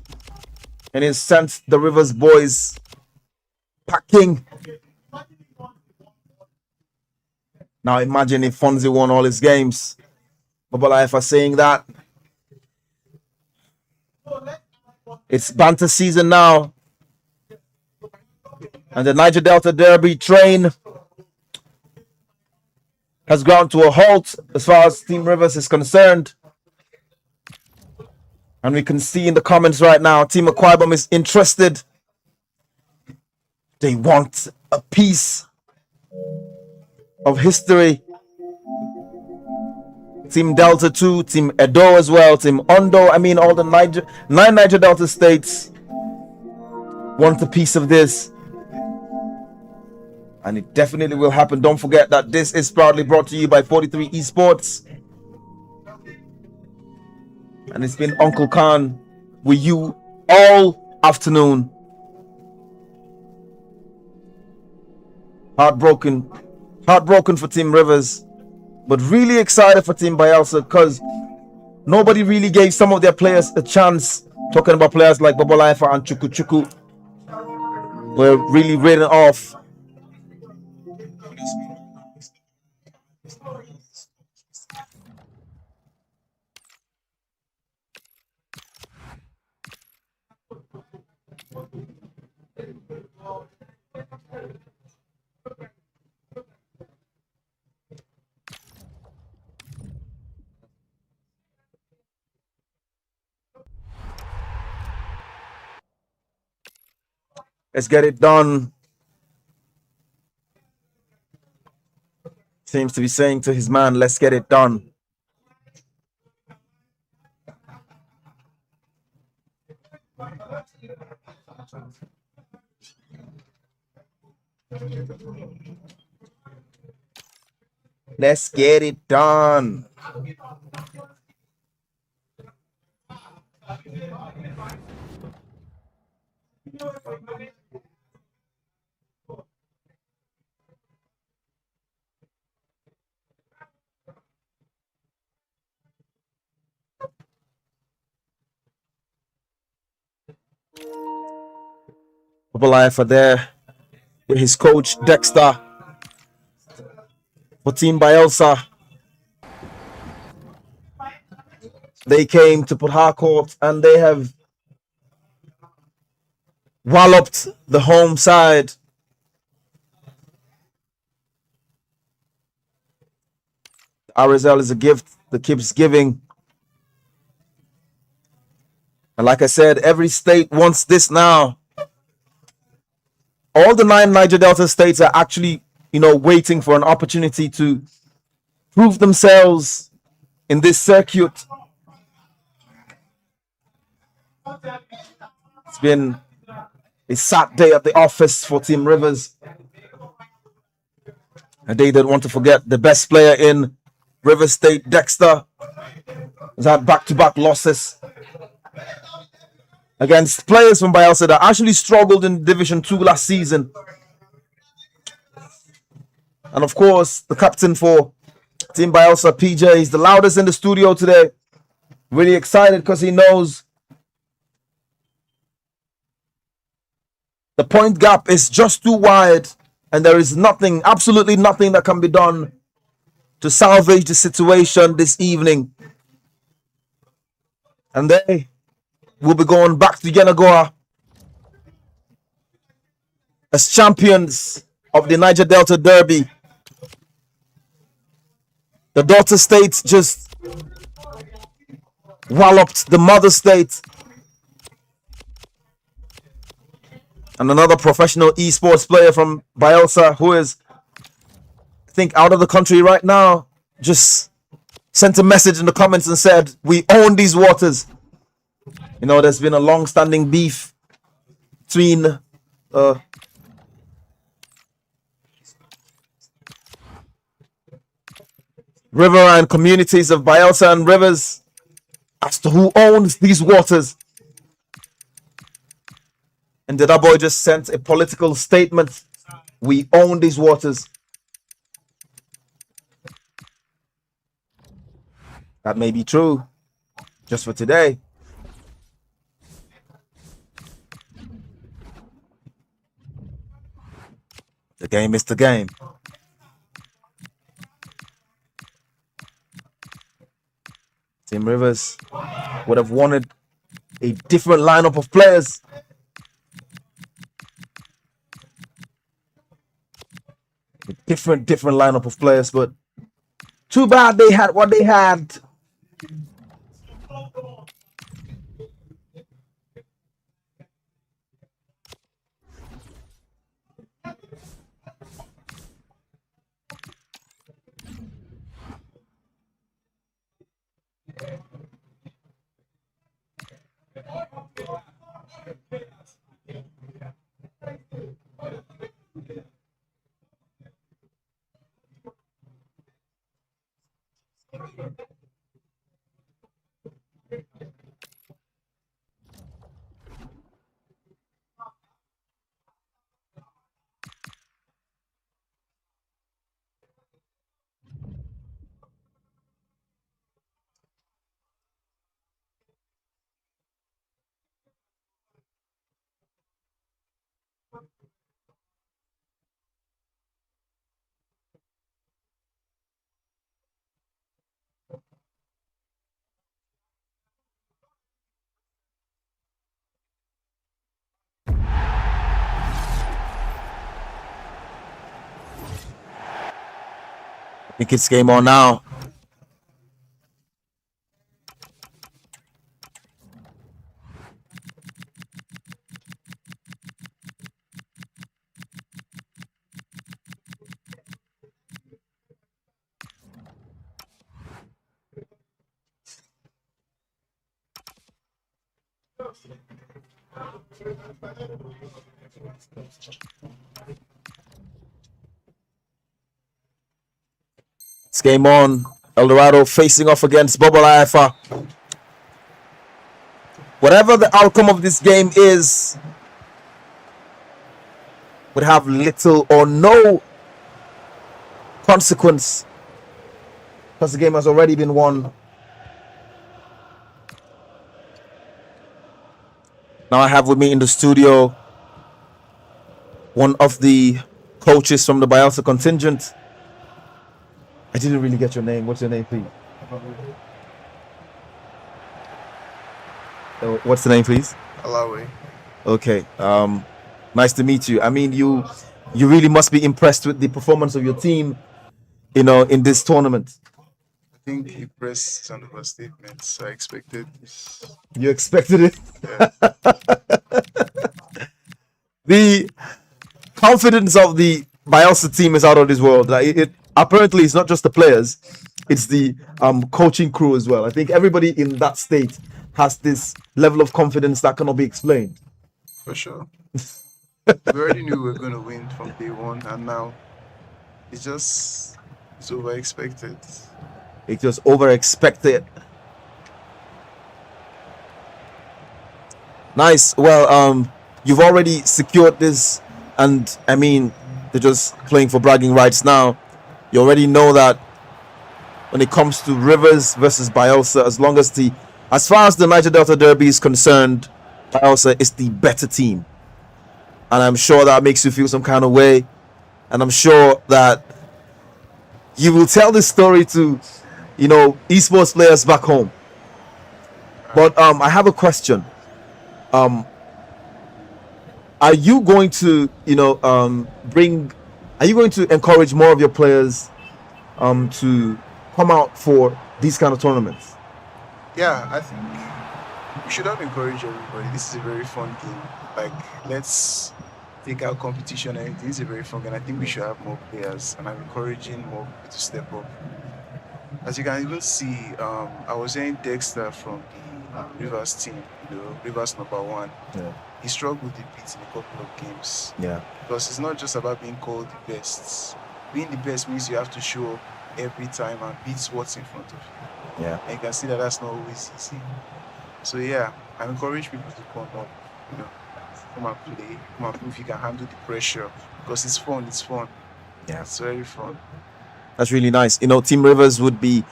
and has sent the Rivers boys packing. Now imagine if Fonzie won all his games. Babola Efa saying that. It's banter season now. And the Niger Delta Derby train has ground to a halt as far as Team Rivers is concerned. And we can see in the comments right now, Team Aquibum is interested. They want a piece of history. Team Delta 2, Team Edo as well, Team Ondo. I mean, all the nine Niger Delta states want a piece of this. And it definitely will happen. Don't forget that this is proudly brought to you by 43 Esports. And it's been Uncle Khan with you all afternoon. Heartbroken for Team Rivers, but really excited for Team Bayelsa because nobody really gave some of their players a chance. Talking about players like Babola Efa and Chuku Chuku were really written off. Let's get it done. Seems to be saying to his man, let's get it done. Let's get it done. Babola Efa there with his coach Dexter for Team Bayelsa. They came to Port Harcourt and they have walloped the home side. RSL is a gift that keeps giving. And like I said, every state wants this now. All the 9 Niger Delta states are actually, waiting for an opportunity to prove themselves in this circuit. It's been a sad day at the office for Team Rivers. A day they want to forget. The best player in River State, Dexter, has had back-to-back losses against players from Bayelsa that actually struggled in Division 2 last season. And of course, the captain for Team Bayelsa, PJ, is the loudest in the studio today. Really excited because he knows the point gap is just too wide and there is nothing, absolutely nothing that can be done to salvage the situation this evening. And they will be going back to Yenagoa as champions of the Niger Delta Derby. The daughter state just walloped the mother state. And another professional esports player from Bayelsa, who is, I think, out of the country right now, just sent a message in the comments and said, "We own these waters." There's been a long-standing beef between river and communities of Bayelsa and Rivers as to who owns these waters. And the boy just sent a political statement. We own these waters. That may be true just for today. The game is the game. Team Rivers would have wanted a different lineup of players. A different lineup of players, but too bad they had what they had. I think it's game on now. It's game on. El Dorado facing off against Bubble Ifa. Whatever the outcome of this game is, would have little or no consequence because the game has already been won. Now I have with me in the studio one of the coaches from the Bayelsa contingent. I didn't really get your name. What's your name, please? What's the name, please? Alawi. Okay. Nice to meet you. I mean, you really must be impressed with the performance of your team, in this tournament. I think he pressed an overstatement. So I expected this. You expected it. Yeah. The confidence of the Bayelsa team is out of this world. Like, it apparently it's not just the players, it's the coaching crew as well. I think everybody in that state has this level of confidence that cannot be explained. For sure. We already knew we were going to win from day one, and now it's over expected. It was over expected. Nice. Well, you've already secured this, and I mean, they're just playing for bragging rights now. You already know that when it comes to Rivers versus Bayelsa, as far as the Niger Delta Derby is concerned, Bayelsa is the better team, and I'm sure that makes you feel some kind of way, and I'm sure that you will tell this story to, esports players back home. But I have a question. Are you going to, are you going to encourage more of your players to come out for these kind of tournaments? Yeah, I think we should have encouraged everybody. This is a very fun game. Like, let's take out competition and everything. It's a very fun game. I think we should have more players, and I'm encouraging more people to step up. As you can even see, I was hearing Dexter from the Rivers team, Rivers #1. Yeah. He struggled a bit in a couple of games. Yeah. Because it's not just about being called the best. Being the best means you have to show up every time and beat what's in front of you. Yeah. And you can see that that's not always easy. So yeah, I encourage people to come up, come and play, come and prove you can handle the pressure. Because it's fun. Yeah. It's very fun. That's really nice. Team Rivers would be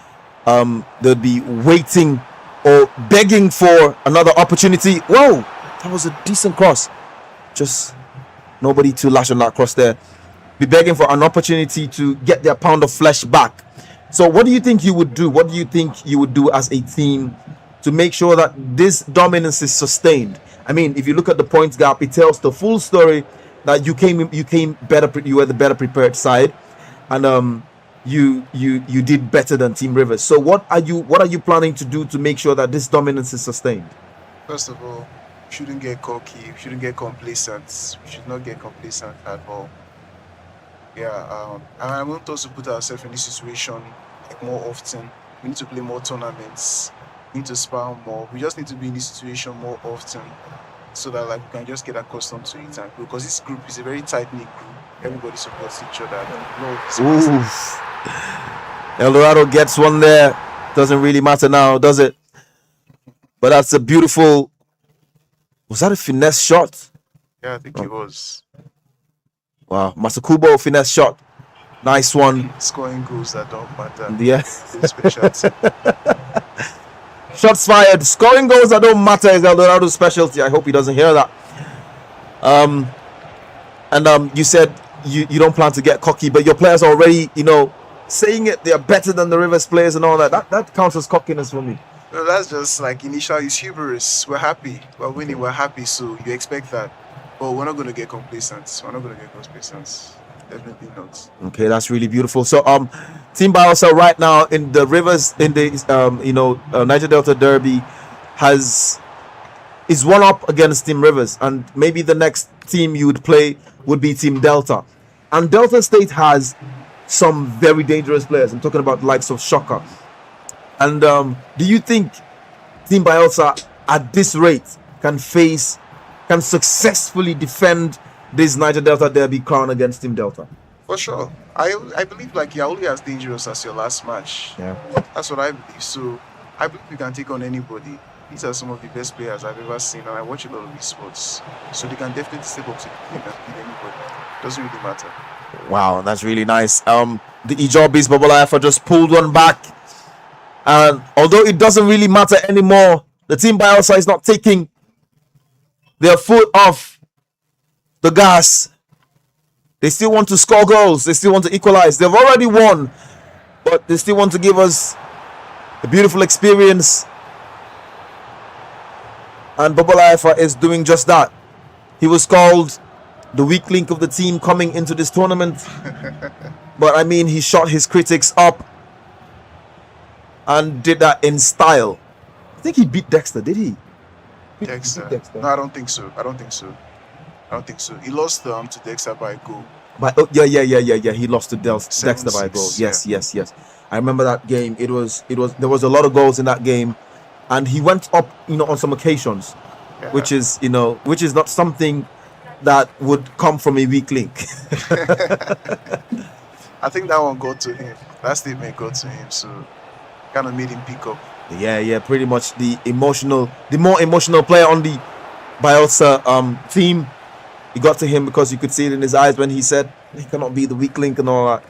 they'd be waiting or begging for another opportunity. Whoa, that was a decent cross. Just nobody to lash on that cross there. Be begging for an opportunity to get their pound of flesh back. So what do you think you would do? What do you think you would do as a team to make sure that this dominance is sustained? I mean, if you look at the points gap, it tells the full story that you came better, you were the better prepared side, and you did better than Team Rivers. So what are you planning to do to make sure that this dominance is sustained? First of all, we shouldn't get cocky, we shouldn't get complacent. We should not get complacent at all. Yeah, and I want us to put ourselves in this situation like more often. We need to play more tournaments. We need to spar more. We just need to be in this situation more often, so that like we can just get accustomed to it. And because this group is a very tight knit group, everybody supports each other. Oof. El Dorado gets one there. Doesn't really matter now, does it? But that's a beautiful. Was that a finesse shot? Yeah, I think it was. Wow, Masakubo finesse shot. Nice one. Scoring goals that don't matter. Yeah. Specialty. Shots fired. Scoring goals that don't matter is El Dorado's specialty. I hope he doesn't hear that. And you said you don't plan to get cocky, but your players are already, saying it. They're better than the Rivers players and all that. That counts as cockiness for me. No, that's just like initial. It's hubris. We're happy. We're winning. We're happy. So you expect that. But we're not going to get complacent. We're not going to get complacent. Definitely not. Okay, that's really beautiful. So, Team Bayelsa right now in the Rivers, in the Niger Delta Derby, is one up against Team Rivers, and maybe the next team you would play would be Team Delta. And Delta State has some very dangerous players. I'm talking about the likes of Shocker. And do you think Team Bayelsa at this rate can successfully defend this Niger Delta Derby crown against Team Delta? For sure. I believe like you're only as dangerous as your last match. Yeah. That's what I believe. So I believe we can take on anybody. These are some of the best players I've ever seen, and I watch a lot of esports. So they can definitely step up to the plate and beat anybody. Doesn't really matter. Wow, that's really nice. The Ijobis Babalayafa just pulled one back. And although it doesn't really matter anymore, the Team Bayelsa is not taking their foot off the gas. They still want to score goals. They still want to equalize. They've already won, but they still want to give us a beautiful experience. And Babalaifa is doing just that. He was called the weak link of the team coming into this tournament. But I mean, he shot his critics up. and did that in style. I think he beat Dexter, did he? Dexter. No, I don't think so. He lost to Dexter by a goal. But yeah. He lost to Dexter by a goal. 7-6, Yes. I remember that game. There was a lot of goals in that game, and he went up, on some occasions, Yeah. which is not something that would come from a weak link. I think that one got to him. That statement got to him, so kind of made him pick up. Yeah, pretty much the more emotional player on the Bayelsa team. It got to him because you could see it in his eyes when he said he cannot be the weak link and all that.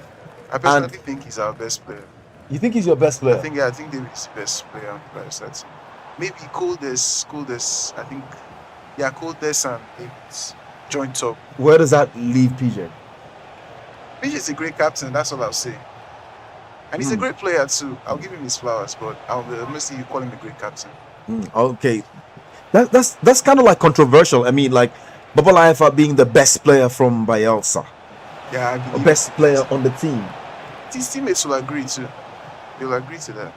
I personally think he's our best player. You think he's your best player? I think David is the best player on the Bayelsa team. Maybe Coldest. I think, Coldest and David joint up. Where does that leave PJ? PJ is a great captain. That's all I'll say. And he's a great player too. I'll give him his flowers, but I'll mostly call him a great captain. Okay, that's kind of like controversial. I mean, like Baba Laifa being the best player from Bayelsa, Yeah, I the believe best player on the team. his teammates will agree too. They'll agree to that.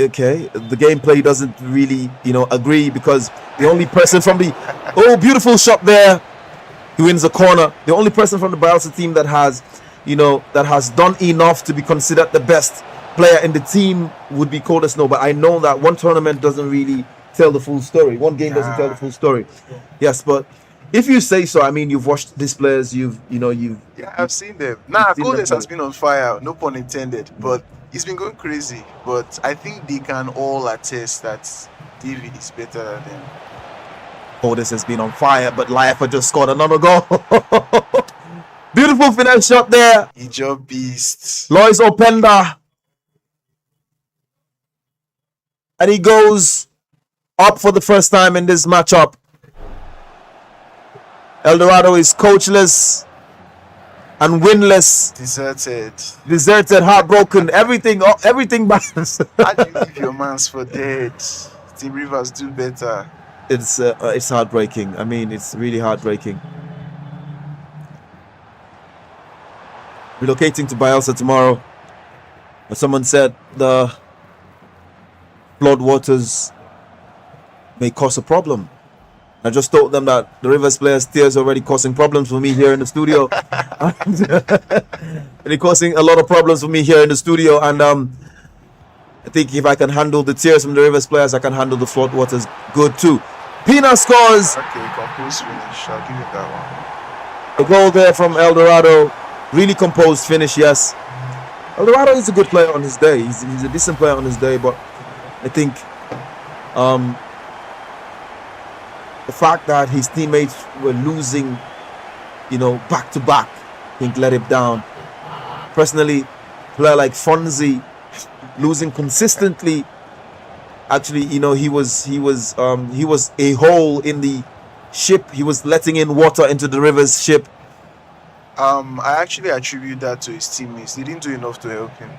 Okay, the gameplay doesn't really, agree because the only person from the beautiful shot there, he wins a corner. The only person from the Bayelsa team that has done enough to be considered the best player in the team would be Coldest Snow. But I know that one tournament doesn't really tell the full story. One game doesn't tell the full story. Yes, but if you say so, I mean, you've watched these players. I've seen them. Coldest has been on fire. No pun intended. But he's been going crazy. But I think they can all attest that David is better than them. Coldest has been on fire, but Laifa just scored another goal. Beautiful finesse shot there. Ijo beast. Lois Openda. And he goes up for the first time in this matchup. Eldorado is coachless and winless, deserted, heartbroken, everything bad. How do you leave your mans for dead? Team Rivers do better. It's heartbreaking. I mean, it's really heartbreaking. Relocating to Bayelsa tomorrow. But someone said the flood waters may cause a problem. I just told them that the Rivers players' tears are already causing problems for me here in the studio. They're causing a lot of problems for me here in the studio, and I think if I can handle the tears from the Rivers players, I can handle the flood waters good too. Pina scores. Okay, composed finish. I'll give you that one. A goal there from Eldorado. Really composed finish, yes. Eldorado is a good player on his day. He's a decent player on his day, but I think the fact that his teammates were losing, back to back, I think let him down. Personally, a player like Fonzie losing consistently. Actually, he was a hole in the ship. He was letting in water into the Rivers ship. I actually attribute that to his teammates. They didn't do enough to help him.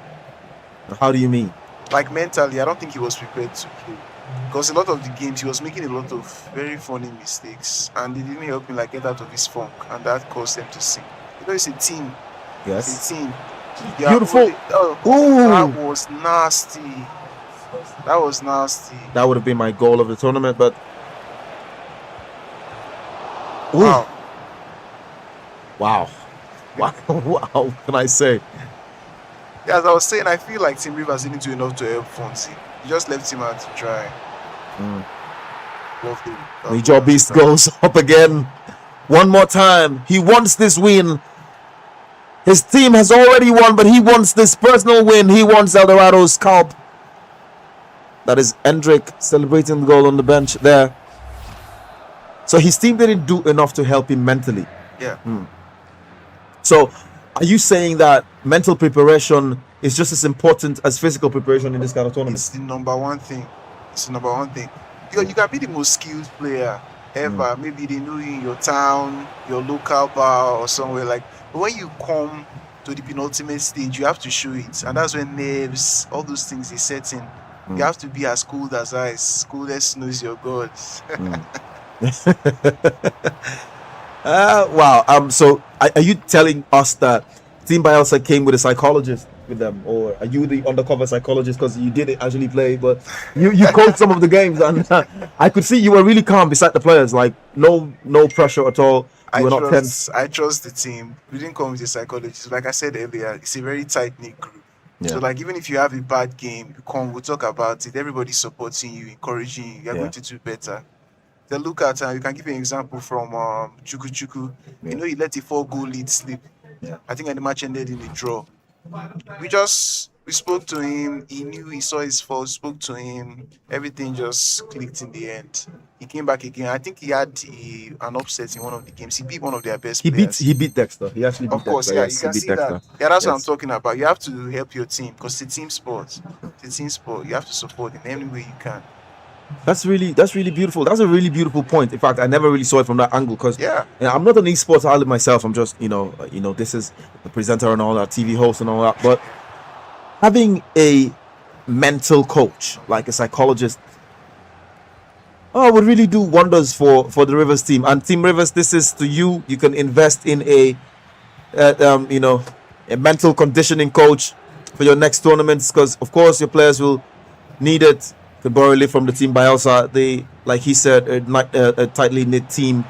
How do you mean? Like mentally, I don't think he was prepared to play. Because a lot of the games, he was making a lot of very funny mistakes. And they didn't help him get out of his funk. And that caused them to sink. It's a team. Yes. It's a team. Beautiful. That was nasty. That would have been my goal of the tournament, but... Wow. What can I say? Yeah, as I was saying, I feel like Team Rivers didn't do enough to help Fonzie. You just left him out to dry. Niger Beast goes up again. One more time. He wants this win. His team has already won, but he wants this personal win. He wants Eldorado's scalp. That is Hendrik celebrating the goal on the bench there. So his team didn't do enough to help him mentally. Yeah. So are you saying that mental preparation is just as important as physical preparation in this kind of tournament? It's the number one thing. You can be the most skilled player ever. Maybe they know you in your town, your local bar or somewhere but when you come to the penultimate stage, you have to show it. And that's when nerves, all those things, they set in. You have to be as cool as ice. Coolest knows your God. Wow. So are you telling us that Team Bayelsa came with a psychologist with them, or are you the undercover psychologist because you didn't actually play, but you coached some of the games, and I could see you were really calm beside the players, like no pressure at all. You were not tense. I trust the team. We didn't come with a psychologist. Like I said earlier, it's a very tight knit group. Yeah. So like even if you have a bad game, you come, we'll talk about it. Everybody's supporting you, encouraging you. You're Yeah. going to do better. Then look at you can give you an example from Chuku Chuku. Yeah. You know, he let the 4-goal lead slip. Yeah. I think the match ended in a draw. We spoke to him. He knew he saw his fault. Spoke to him. Everything just clicked in the end. He came back again. I think he had an upset in one of the games. He beat one of their best players. He beat Dexter. He actually beat Of course, Dexter. yeah, Yes, you he can beat see that. Dexter. Yeah, that's what I'm Yes. talking about. You have to help your team because it's a team sport. It's a team sport. You have to support in any way you can. That's really beautiful. That's a really beautiful point. In fact, I never really saw it from that angle because Yeah. I'm not an esports outlet myself. I'm just this is the presenter and all that, TV host and all that. But having a mental coach like a psychologist, would really do wonders for the Rivers team. And Team Rivers, this is to you. You can invest in a mental conditioning coach for your next tournaments because, of course, your players will need it. To borrow it from the team Bayelsa, they, like he said, a tightly knit team,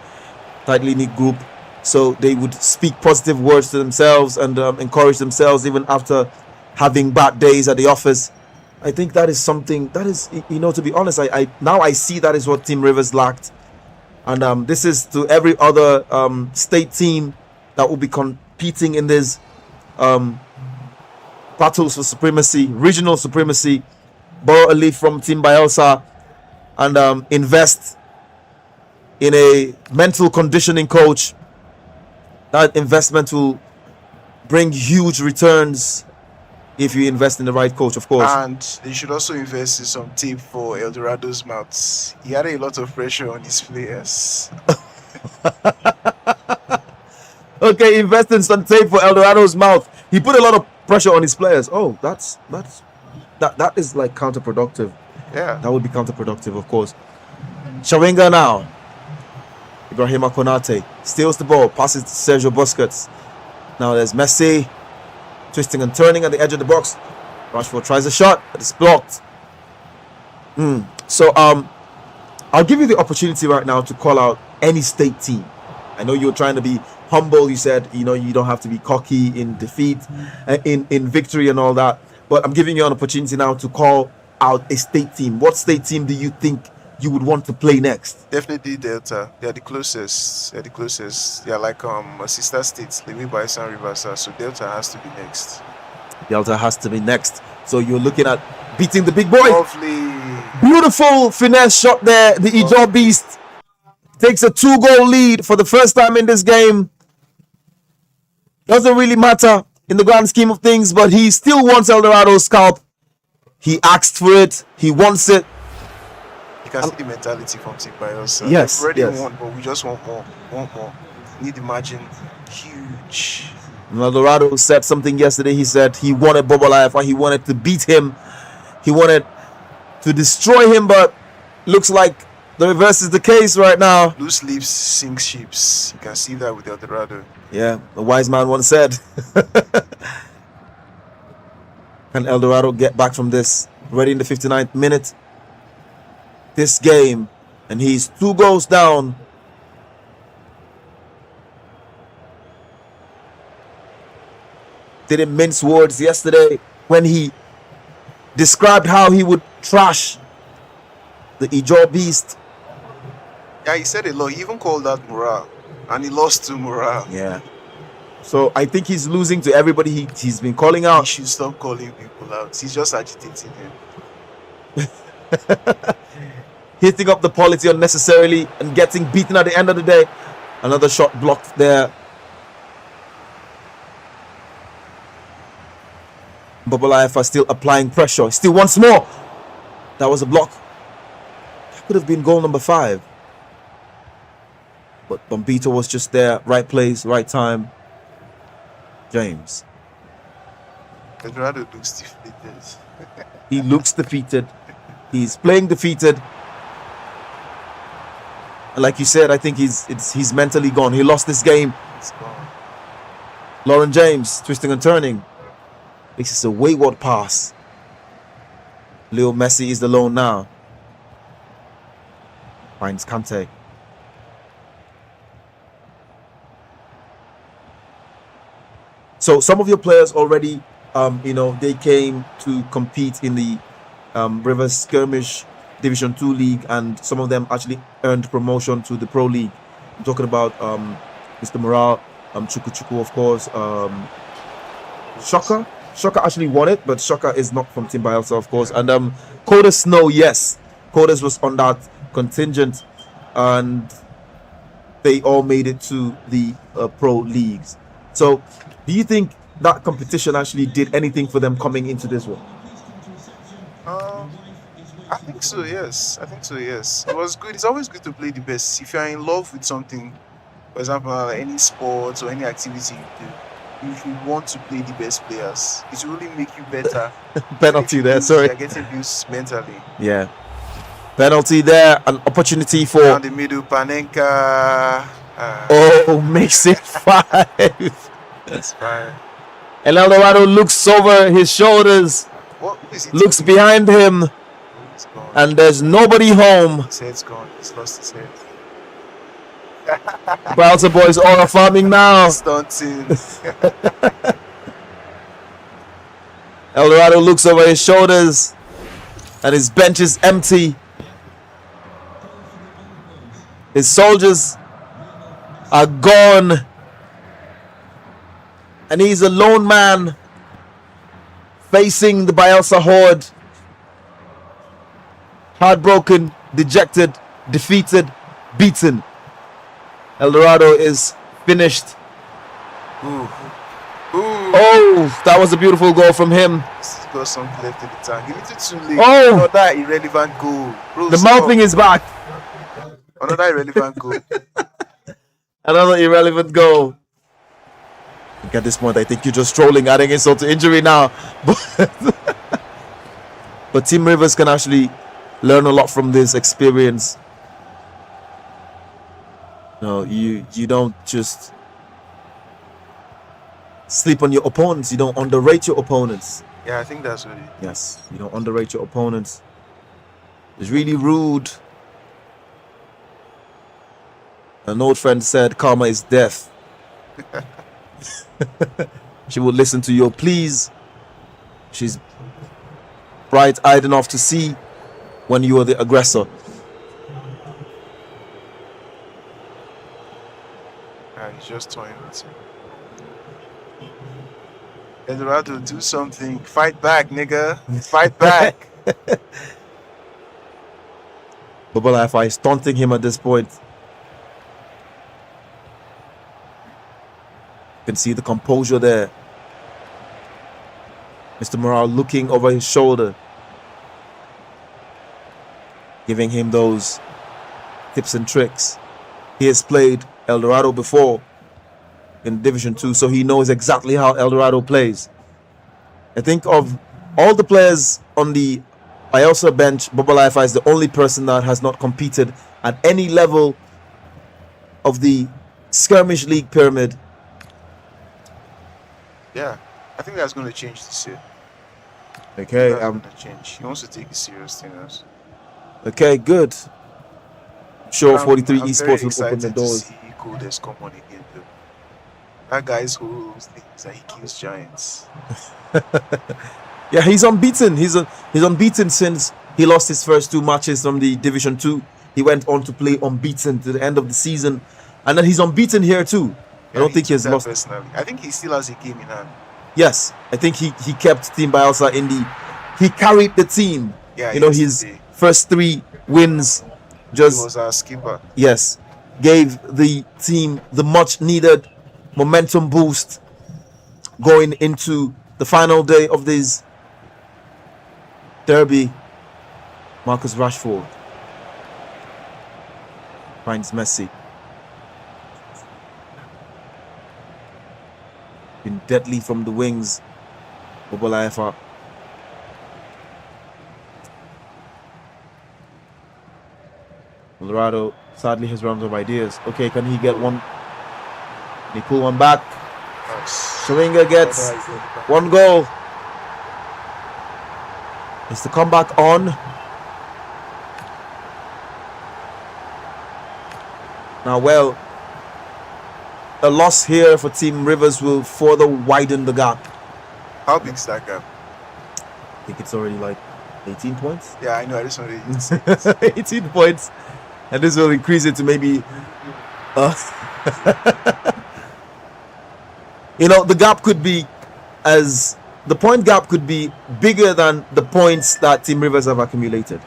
tightly knit group. So they would speak positive words to themselves and encourage themselves even after having bad days at the office. I think that is something that is, to be honest, I now I see that is what Team Rivers lacked. And this is to every other state team that will be competing in this battles for supremacy, regional supremacy. Borrow a leaf from Team Bayelsa and invest in a mental conditioning coach. That investment will bring huge returns if you invest in the right coach, of course. And they should also invest in some tape for Eldorado's mouths. He had a lot of pressure on his players. Okay, invest in some tape for Eldorado's mouth. He put a lot of pressure on his players. Oh, that is like counterproductive. Yeah. That would be counterproductive, of course. Shawenga now. Ibrahima Konate steals the ball, passes to Sergio Busquets. Now there's Messi twisting and turning at the edge of the box. Rashford tries a shot, but it's blocked. So I'll give you the opportunity right now to call out any state team. I know you're trying to be humble. You said you don't have to be cocky in defeat, in victory and all that. But I'm giving you an opportunity now to call out a state team. What state team do you think you would want to play next? Definitely Delta. They are the closest. They are like a sister states, Lewe, Bayelsa, and Rivers. So Delta has to be next. Delta has to be next. So you're looking at beating the big boy. Lovely. Beautiful finesse shot there. The Ijaw Beast takes a 2-goal lead for the first time in this game. Doesn't really matter in the grand scheme of things, but he still wants Eldorado's scalp. He asked for it. He wants it. You can see the mentality from Team Bayelsa. Yes, We've already yes. won, but we just want more. Need the margin huge. Eldorado said something yesterday. He said he wanted Bobo Life. He wanted to beat him. He wanted to destroy him, but looks like the reverse is the case right now. Loose leaves sink ships. You can see that with Eldorado. Yeah, a wise man once said. Can Eldorado get back from this? Ready in the 59th minute. This game, and he's 2 goals down. Didn't mince words yesterday when he described how he would trash the Ijaw Beast. Yeah, he said a lot. He even called that morale, and he lost to morale. Yeah. So I think he's losing to everybody he's been calling He out. should stop calling people out. He's just agitating him. Hitting up the polity unnecessarily and getting beaten at the end of the day. Another shot blocked there. Bobolayev are still applying pressure. Still once more. That was a block. That could have been goal number 5. But Bombito was just there. Right place, right time. James. Eldorado looks deflated. He looks defeated. He's playing defeated. And like you said, I think he's mentally gone. He lost this game. It's gone. Lauren James twisting and turning. This is a wayward pass. Leo Messi is alone now. Finds Kante. So some of your players already, they came to compete in the Rivers Skirmish Division 2 League, and some of them actually earned promotion to the Pro League. I'm talking about Mr. Morale, Chuku, of course, Shoka. Shoka actually won it, but Shoka is not from Team Bayelsa, of course. And Coda Snow, yes. Codas was on that contingent, and they all made it to the Pro Leagues. So, do you think that competition actually did anything for them coming into this one? I think so, yes. It was good. It's always good to play the best. If you're in love with something, for example, any sports or any activity you do, if you want to play the best players, it will really make you better. Penalty there, sorry. You're getting abused mentally. Yeah. Penalty there, an opportunity for... Down the middle, Panenka. Makes it 5. That's fine. El Eldorado looks over his shoulders, What is it? looks behind him, It's gone. and there's nobody home. His head's gone. He's lost his head. Bayelsa boys all are farming now. Stunting. Eldorado looks over his shoulders, and his bench is empty. His soldiers are gone, and he's a lone man facing the Bayelsa horde. Heartbroken, dejected, defeated, beaten. Eldorado is finished. Ooh. Oh, that was a beautiful goal from him. He's got something left in the tank. He needed too late. Oh! Another irrelevant goal. Bro, The stop. mouthing is back. Another irrelevant goal. Another irrelevant goal. I think at this point, I think you're just trolling, adding insult to injury now. But Team Rivers can actually learn a lot from this experience. No, you don't just sleep on your opponents. You don't underrate your opponents. Yeah, I think that's what it is. Yes, you don't underrate your opponents. It's really rude. An old friend said, karma is death. She will listen to your pleas. She's bright-eyed enough to see when you are the aggressor. He's just toying with him. Eldorado, do something. Fight back, nigga. Fight back. Bubble is taunting him at this point. You can see the composure there. Mr. Morale looking over his shoulder, giving him those tips and tricks. He has played Eldorado before in Division 2, so he knows exactly how Eldorado plays. I think of all the players on the Bayelsa bench, Bubble Ifa is the only person that has not competed at any level of the Skirmish League pyramid. Yeah, I think that's going to change this year. Okay, That's going to change. He wants to take it serious, you know. okay, good. I'm sure 43 I'm Esports very will open excited the to doors. see Codes come on again, though. That guy's whole thing is that he kills giants. Yeah, he's unbeaten. He's unbeaten since he lost his first 2 matches from the Division 2. He went on to play unbeaten to the end of the season, and then he's unbeaten here too. I don't think he he's took that lost. personally. I think he still has a game in hand. Yes, I think he kept Team Bayelsa in the. He carried the team. Yeah, You know, his yesterday. first 3 wins He just was our skipper. yes gave the team the much needed momentum boost going into the final day of this derby. Marcus Rashford finds Messi. Been deadly from the wings. Bobolaifa. Colorado sadly has run out of ideas. Okay, can he get one? Can he pull one back? Nice. Schwinger gets Another irrelevant. 1 goal. Is the comeback on? Now, well, a loss here for Team Rivers will further widen the gap. How big is that gap? I think it's already like 18 points. Yeah, I know. I just wanted to say 18 points. And this will increase it to maybe... the gap could be as... The point gap could be bigger than the points that Team Rivers have accumulated.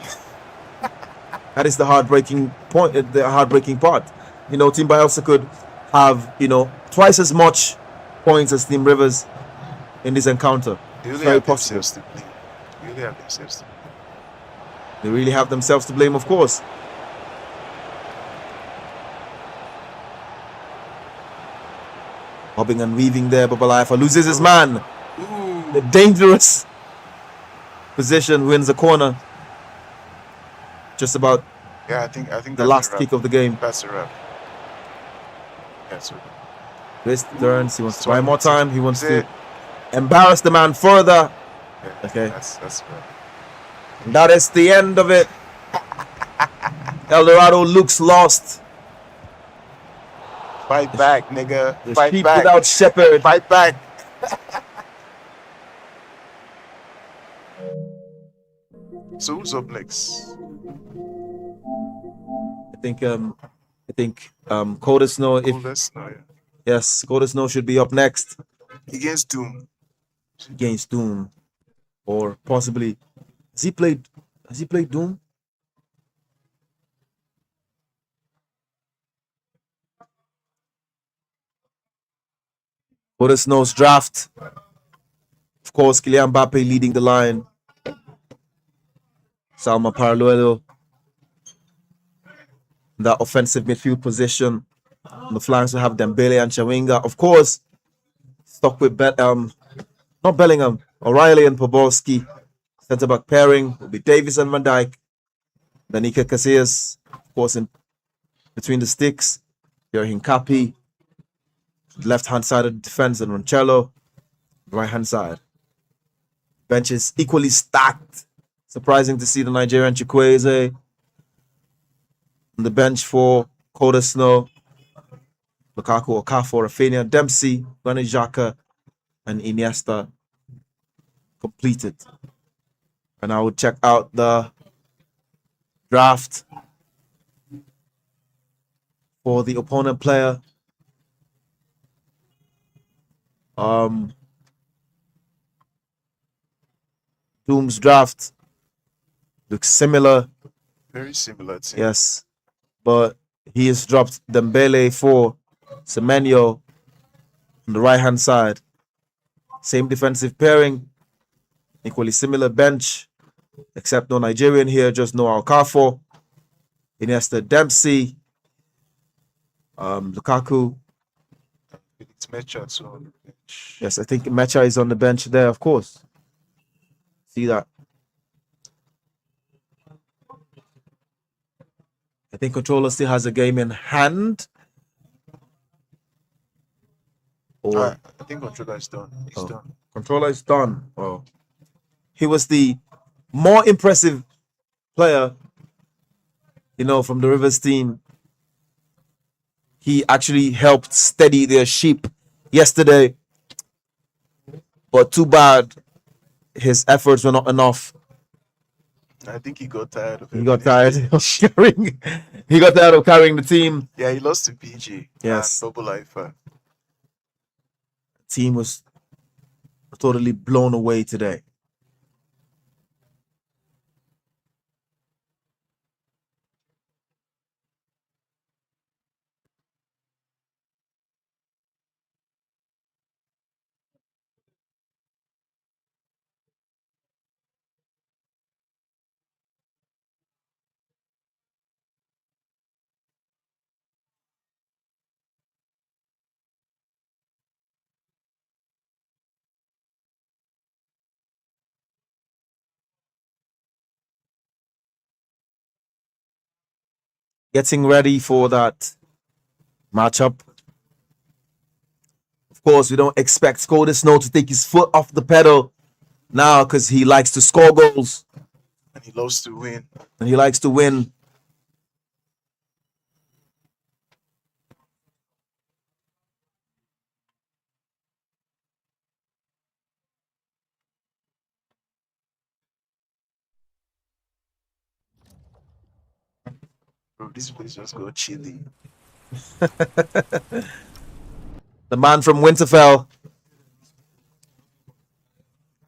That is the heartbreaking point, the heartbreaking part. Team Bayelsa could have, twice as much points as Team Rivers in this encounter. They It's really very have possible. themselves to blame. They really have themselves to blame. They really have themselves to blame, of course. Hopping and weaving there, Babalaifa loses his man. Ooh. The dangerous position wins the corner. Just about Yeah, I think the that's a last wrap. kick of the game. That's a wrap. That's a wrap. Wrist turns. He wants to buy That's more time. He wants to it. embarrass the man further. Yeah, Okay. That's a wrap. And that is the end of it. El Dorado looks lost. Fight back, nigga. The Fight sheep back. without shepherd. Fight back. So who's up next? I think Coda Snow. If Coldest? No, yeah. yes, Coda Snow should be up next Against Doom. against Doom, or possibly has he played Doom? Coda Snow's draft. Of course, Kylian Mbappe leading the line. Salma Paraluelo. That offensive midfield position. On the flanks we have Dembele and Chawinga. Of course, stuck with not Bellingham, O'Reilly and Poborski. Centre back pairing will be Davis and Van Dijk. Then Iker Casillas, of course, in between the sticks. Here Hincapi, left hand side of the defense, and Roncello, right hand side. Bench is equally stacked. Surprising to see the Nigerian Chukwueze on the bench for Coda Snow. Lukaku, Okafor, Rafinha, Dempsey, Granit Xhaka, and Iniesta completed. And I will check out the draft for the opponent player. Doom's draft looks similar, Very similar to yes, but he has dropped Dembele for Semenyo on the right hand side. Same defensive pairing, equally similar bench, except no Nigerian here, just no Okafor, Iniesta, Dempsey, Lukaku. It's Mecha, so Yes, I think Mecha is on the bench there, of course. See that? I think Controller still has a game in hand. Or I think Controller is done. He's done. Controller is done. Oh. He was the more impressive player, from the Rivers team. He actually helped steady their sheep yesterday. But too bad his efforts were not enough. I think he got tired of it. He got tired of carrying. He got tired of carrying the team. Yeah, he lost to PG. Yes. And Double Lifer. Team was totally blown away today. Getting ready for that matchup. Of course, we don't expect Coda Snow to take his foot off the pedal now because he likes to score goals. And he loves to win. and he likes to win. Bro, this place just got chilly. The man from Winterfell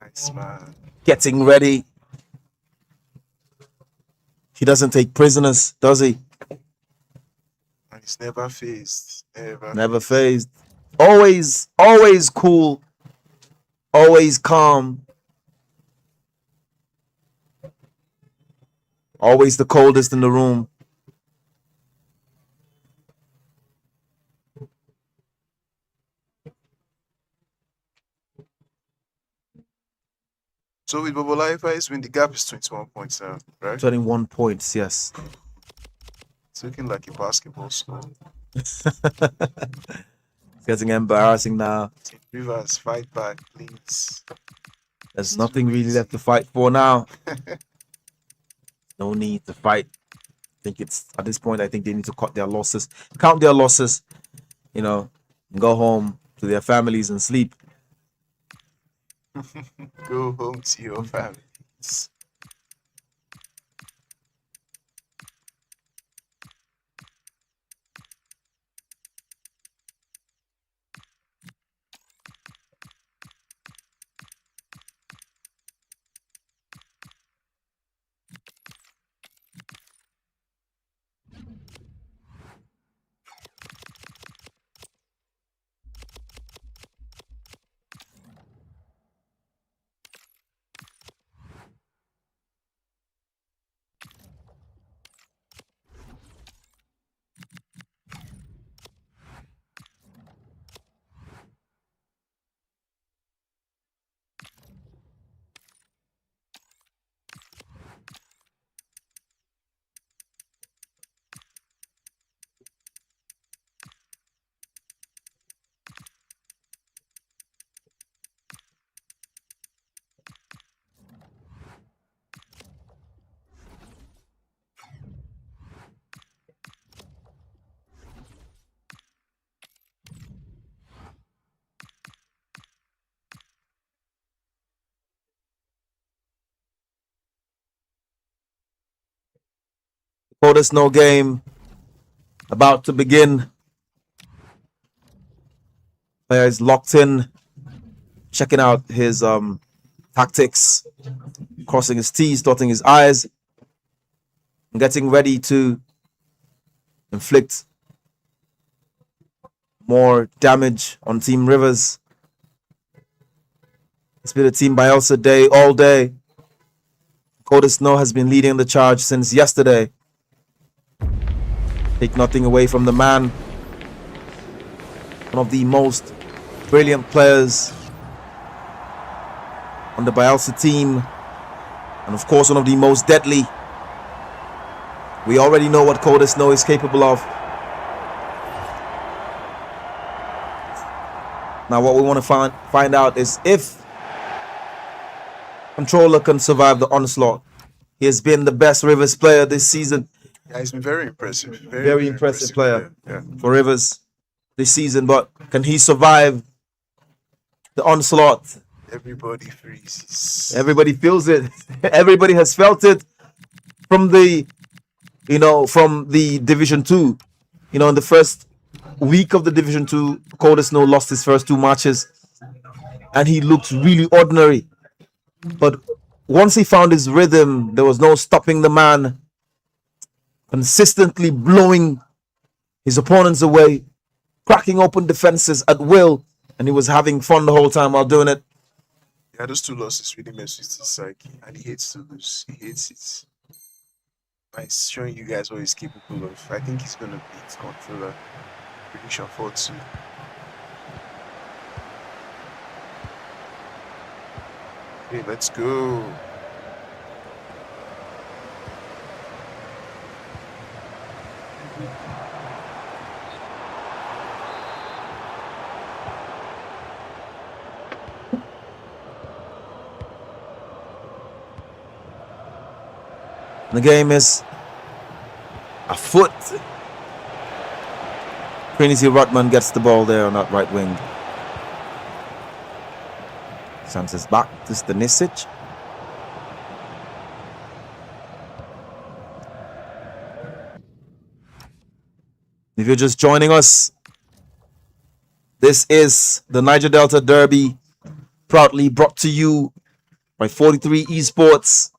Nice, man. getting ready. He doesn't take prisoners, does he? And he's never faced. Never phased. Always cool. Always calm. Always the coldest in the room. So with Bobola, if I win, the gap is 21 points now, right? 21 points, yes. It's looking like a basketball score. It's getting embarrassing now. Team Rivers, fight back, please. There's nothing really left to fight for now. No need to fight. I think it's at this point, I think they need to count their losses, you know, and go home to their families and sleep. Go home to your families. Quarter snow game about to begin. Player is locked in, checking out his tactics, crossing his T's, dotting his I's, and getting ready to inflict more damage on Team Rivers. It's been a Team Bayelsa day all day. Quarter Snow has been leading the charge since yesterday. Take nothing away from the man. One of the most brilliant players on the Bayelsa team. And of course, one of the most deadly. We already know what Quarter Snow is capable of. Now what we want to find out is if Controller can survive the onslaught. He has been the best Rivers player this season. Yeah, he's been very impressive. Very impressive player Yeah. for Rivers this season. But can he survive the onslaught? Everybody freezes. Everybody feels it. Everybody has felt it from the, from the Division 2. In the first week of the Division 2, Quarter Snow lost his first two matches. And he looked really ordinary. But once he found his rhythm, there was no stopping the man. Consistently blowing his opponents away, cracking open defenses at will, and he was having fun the whole time while doing it. Yeah, those two losses really mess with his psyche, and he hates to lose. He hates it. He's showing you guys what he's capable of. I think he's gonna beat Controller. Prediction 4-2. Okay, let's go. The game is afoot. Trinity Rotman gets the ball there on that right wing. Sends it back to Stanisic. If you're just joining us, this is the Niger Delta Derby, proudly brought to you by 43 Esports.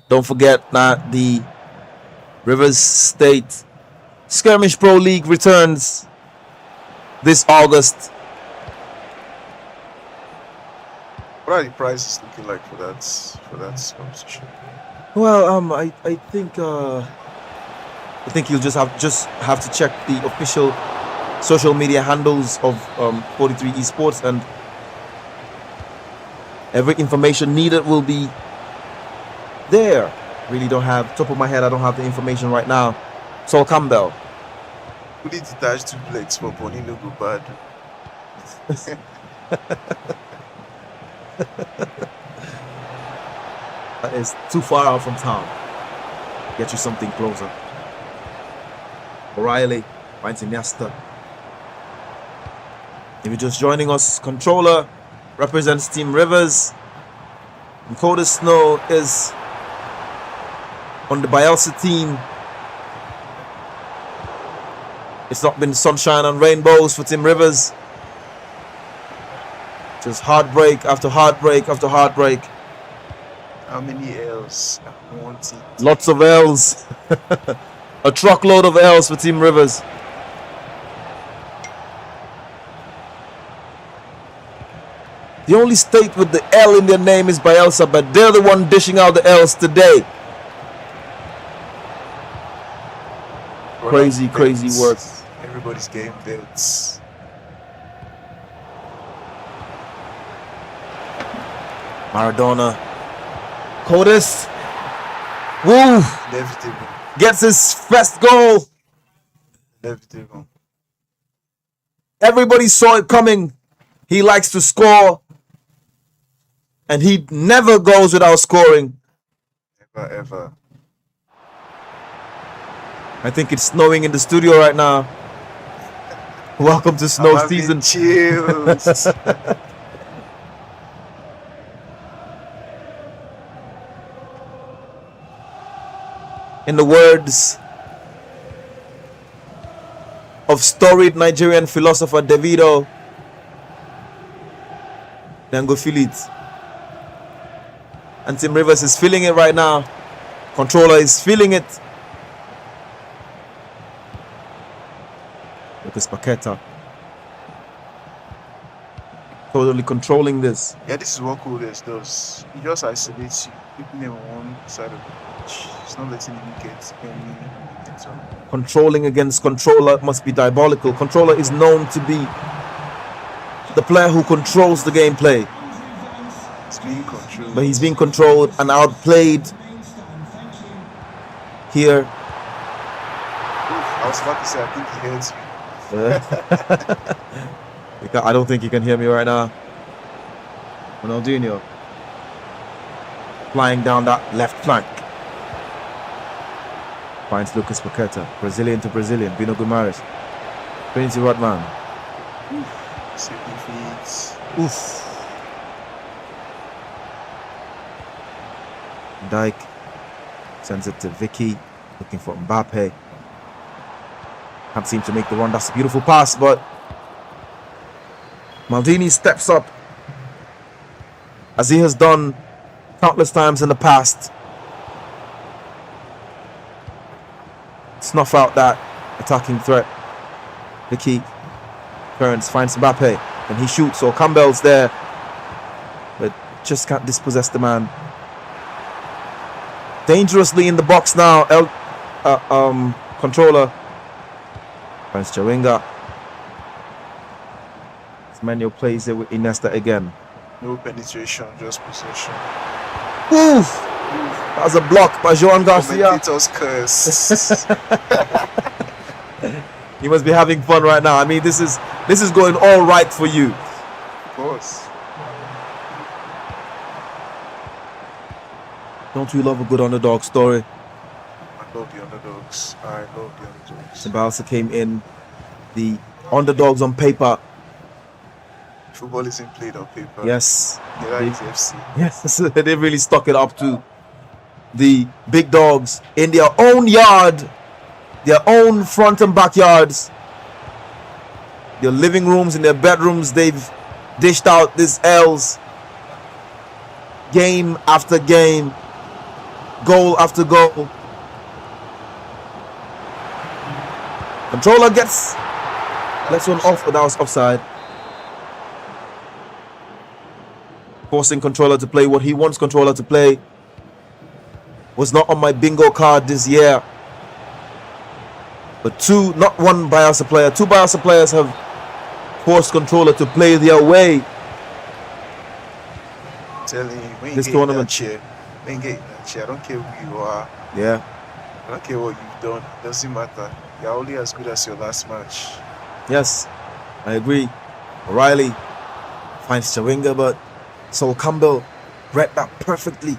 Don't forget that the Rivers State Skirmish Pro League returns this August. What are the prices looking like for that competition? Well, I think you'll just have to check the official social media handles of 43 Esports, and every information needed will be there. Really don't have, top of my head, I don't have the information right now. Saul Campbell. Fully detached two plates for Bonnie no go bad. That is too far out from town. Get you something closer. O'Reilly finds Iniesta. If you're just joining us, Controller represents Team Rivers. And Coda Snow is on the Bayelsa team. It's not been sunshine and rainbows for Team Rivers. Just heartbreak after heartbreak after heartbreak. How many L's? I want it. Lots of L's. A truckload of L's for Team Rivers. The only state with the L in their name is Bayelsa, but they're the one dishing out the L's today. Crazy, crazy work. Everybody's getting belts. Maradona. Codis. Woo! Inevitable. Gets his first goal. Inevitable. Everybody saw it coming. He likes to score. And he never goes without scoring. Never ever. I think it's snowing in the studio right now. Welcome to snow I'm having season. chills. In the words of storied Nigerian philosopher Davido, then go feel it. And Team Rivers is feeling it right now. Controller is feeling it. Lucas Paqueta totally controlling this. Yeah, this is what Codes does. He just isolates you, keeping them on one side of the pitch. It's not letting him get any momentum. Controlling against Controller must be diabolical. Controller is known to be the player who controls the gameplay. It's being controlled. But he's being controlled and outplayed here. I was about to say, I think he hurts me. I don't think you can hear me right now. Ronaldinho flying down that left flank. Finds Lucas Paqueta. Brazilian to Brazilian. Bino Guimaraes. Trinity Rodman. Safety feeds. Oof. Dyke sends it to Vicky. Looking for Mbappe. Can't seem to make the run. That's a beautiful pass, but Maldini steps up, as he has done countless times in the past. Snuff out that attacking threat. Vicky turns, finds Mbappe, and he shoots. Or Campbell's there, but just can't dispossess the man. Dangerously in the box now. Controller finds Chawinga. Manuel plays it with Iniesta again. No penetration, just possession. Oof! That was a block by Joan Garcia. Commentators curse. You must be having fun right now. I mean, this is going all right for you. Of course. Don't we love a good underdog story? I love the underdogs. I love the underdogs. Bayelsa came in the underdogs on paper. Football isn't played on paper. Yes. Neither is FC. Yes, they really stuck it up to the big dogs in their own yard, their own front and backyards, their living rooms and their bedrooms. They've dished out these L's game after game, goal after goal. Controller gets one off, but that was offside. Forcing controller to play what he wants controller to play was not on my bingo card this year. But not one Bayelsa player, two Bayelsa players have forced controller to play their way. I'm telling you, when you This get tournament. in that chair, when you get in that chair, I don't care who you are, Yeah. I don't care what you've done, it doesn't matter. You're only as good as your last match. Yes, I agree. O'Reilly finds Chawinga, but Sol Campbell read that perfectly.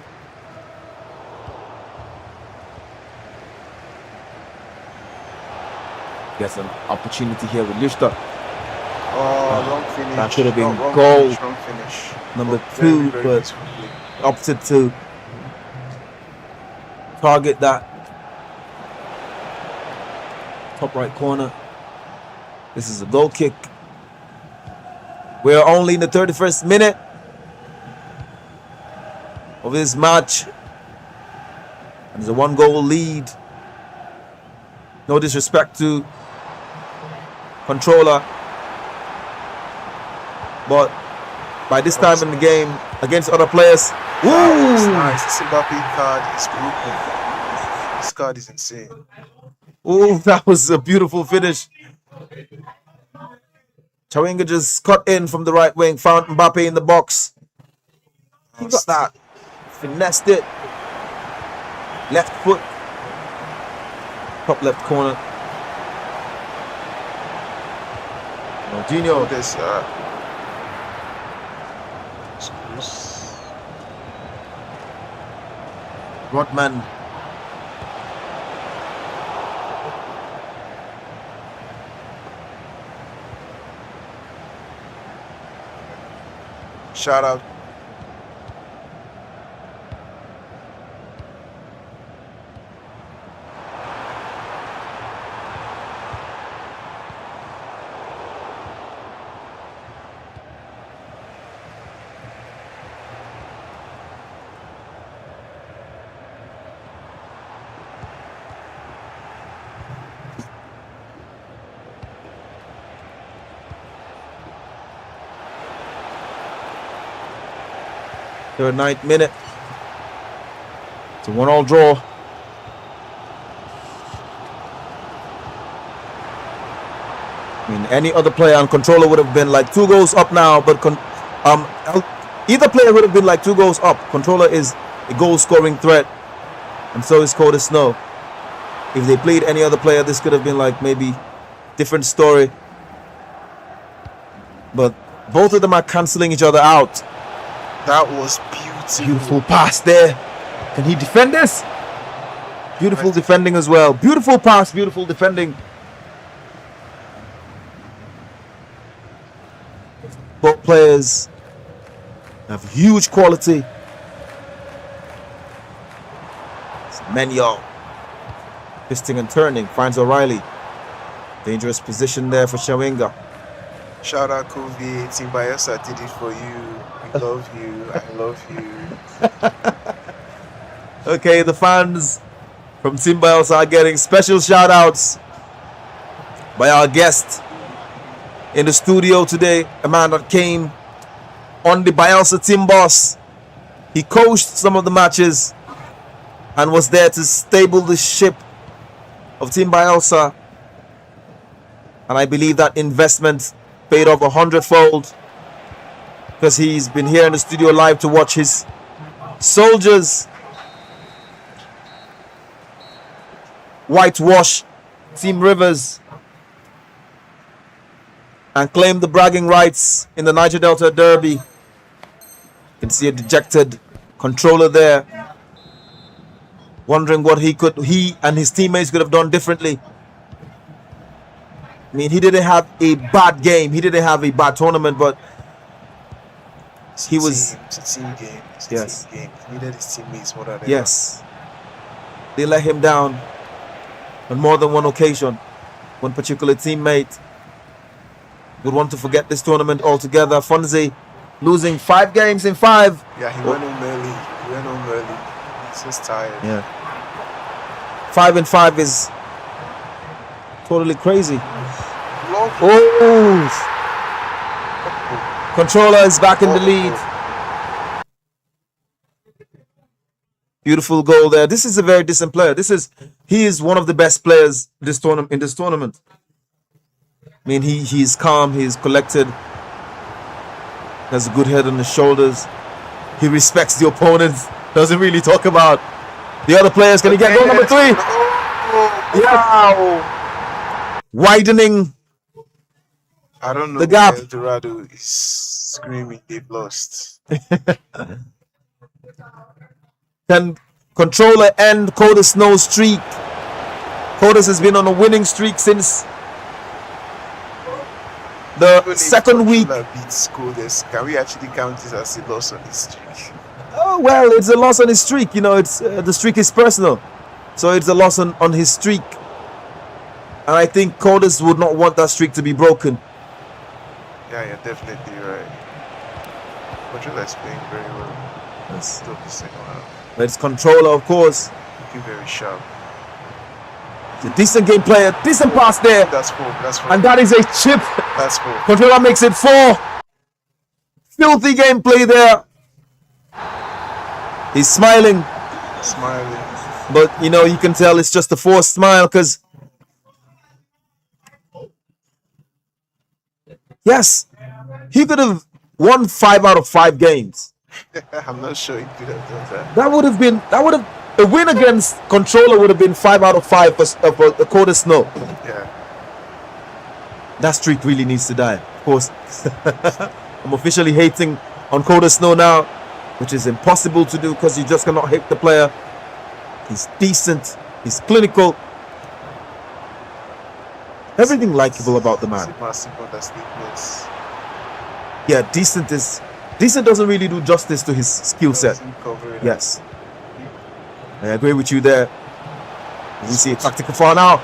Gets an opportunity here with Lichter. Oh, wrong finish. That should have been Wrong goal finish, wrong finish. Number But 2, very but beautiful play. opted to target that top right corner. This is a goal kick. We're only in the 31st minute of this match. And there's a 1-goal lead. No disrespect to controller, but by this time in the game against other players, That was woo! nice. This Mbappe card is broken. This card is insane. Ooh, that was a beautiful finish. Chawinga just cut in from the right wing, found Mbappe in the box. He got that, finessed it. Left foot, top left corner. Ronaldinho. There's screws. Rodman. Shout out. Third 9th minute. It's a 1-1 draw. I mean, any other player on controller would have been like 2 goals up now, but either player would have been like 2 goals up. Controller is a goal-scoring threat, and so is Cody Snow. If they played any other player, this could have been like maybe different story. But both of them are canceling each other out. That was beautiful. Beautiful pass there. Can he defend this? Beautiful defending as well. Beautiful pass, beautiful defending. Both players have huge quality. It's Menyo. Twisting and turning. Finds O'Reilly. Dangerous position there for Chawinga. Shout out Kobe. Team Bayelsa did it for you. We love you. I love you. Okay, the fans from Team Bayelsa are getting special shout outs by our guest in the studio today, a man that came on the Bayelsa team bus. He coached some of the matches and was there to stable the ship of Team Bayelsa. And I believe that investment paid off 100-fold, because he's been here in the studio live to watch his soldiers whitewash Team Rivers and claim the bragging rights in the Niger Delta Derby. You can see a dejected controller there. wondering what he and his teammates could have done differently. I mean, he didn't have a bad game. He didn't have a bad tournament, but he was. It's a team game. It's a Yes. team game. He needed his teammates more than ever. Yes. They let him down on more than one occasion. One particular teammate would want to forget this tournament altogether. Fonzie losing 5 games in 5. Yeah, he went home early. He went home early. He's just tired. Yeah. 5 and 5 is totally crazy. Love. Oh! Controller is back in the lead. Beautiful goal there. This is a very decent player. He is one of the best players in this tournament. I mean, he is calm, he is collected, has a good head on his shoulders. He respects the opponent, doesn't really talk about the other players. Can he get goal number 3? Yeah. Widening. I don't know. The gap. El Dorado is screaming they've lost. Can Controller end Coda Snow's streak? Codas has been on a winning streak since the Even if second week. Controller beats Codes, can we actually count this as a loss on his streak? Oh, well, it's a loss on his streak. You know, it's the streak is personal. So it's a loss on his streak. And I think Codas would not want that streak to be broken. Yeah, you're definitely right. Controller is playing very well. Yes. Still the second half. It's Controller, of course. Looking very sharp. It's a decent game player. Decent pass there. That's 4. That's 4. And that is a chip. That's 4. Controller makes it 4. Filthy gameplay there. He's smiling. Smiling. But, you know, you can tell it's just a forced smile because... Yes, he could have won 5 out of 5 games. I'm not sure he could have done that. That would have a win against Controller would have been 5 out of 5 for the Coda Snow. Yeah. That streak really needs to die. Of course, I'm officially hating on Coda Snow now, which is impossible to do because you just cannot hate the player. He's decent. He's clinical. Everything likable about the man. It's a massive understatement. Yeah, decent doesn't really do justice to his skill set. Doesn't cover it. Yes, I agree with you there. We see a tactical foul now.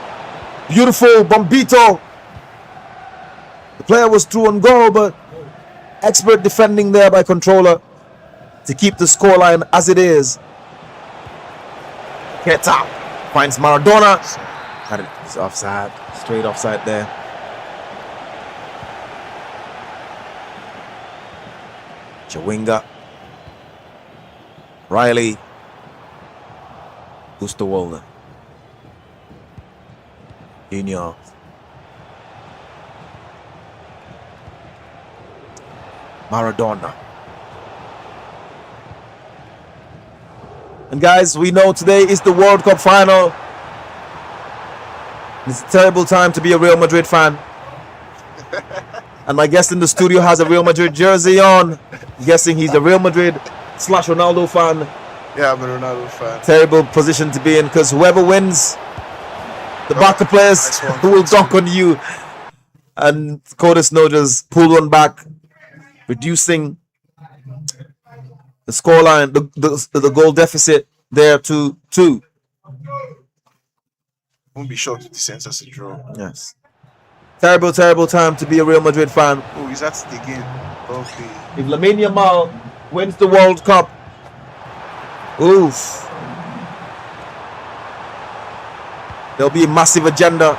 Beautiful Bombito. The player was through on goal, but expert defending there by Controller to keep the scoreline as it is. Keta finds Maradona. That is offside. Straight offside there. Chawinga. Riley. Gusto Junior. Maradona. And guys, we know today is the World Cup final. It's a terrible time to be a Real Madrid fan. And my guest in the studio has a Real Madrid jersey on. I'm guessing he's a Real Madrid / Ronaldo fan. Yeah, I'm a Ronaldo fan. Terrible position to be in because whoever wins, the Barca players nice one. who will dunk on you. And Coda Snow just pulled one back, reducing the scoreline, the goal deficit there to 2. Won't be shocked if the census a draw. Yes. Terrible, terrible time to be a Real Madrid fan. Oh, is that the game? Okay. If Lamine Yamal wins the World Cup, oof, there'll be a massive agenda,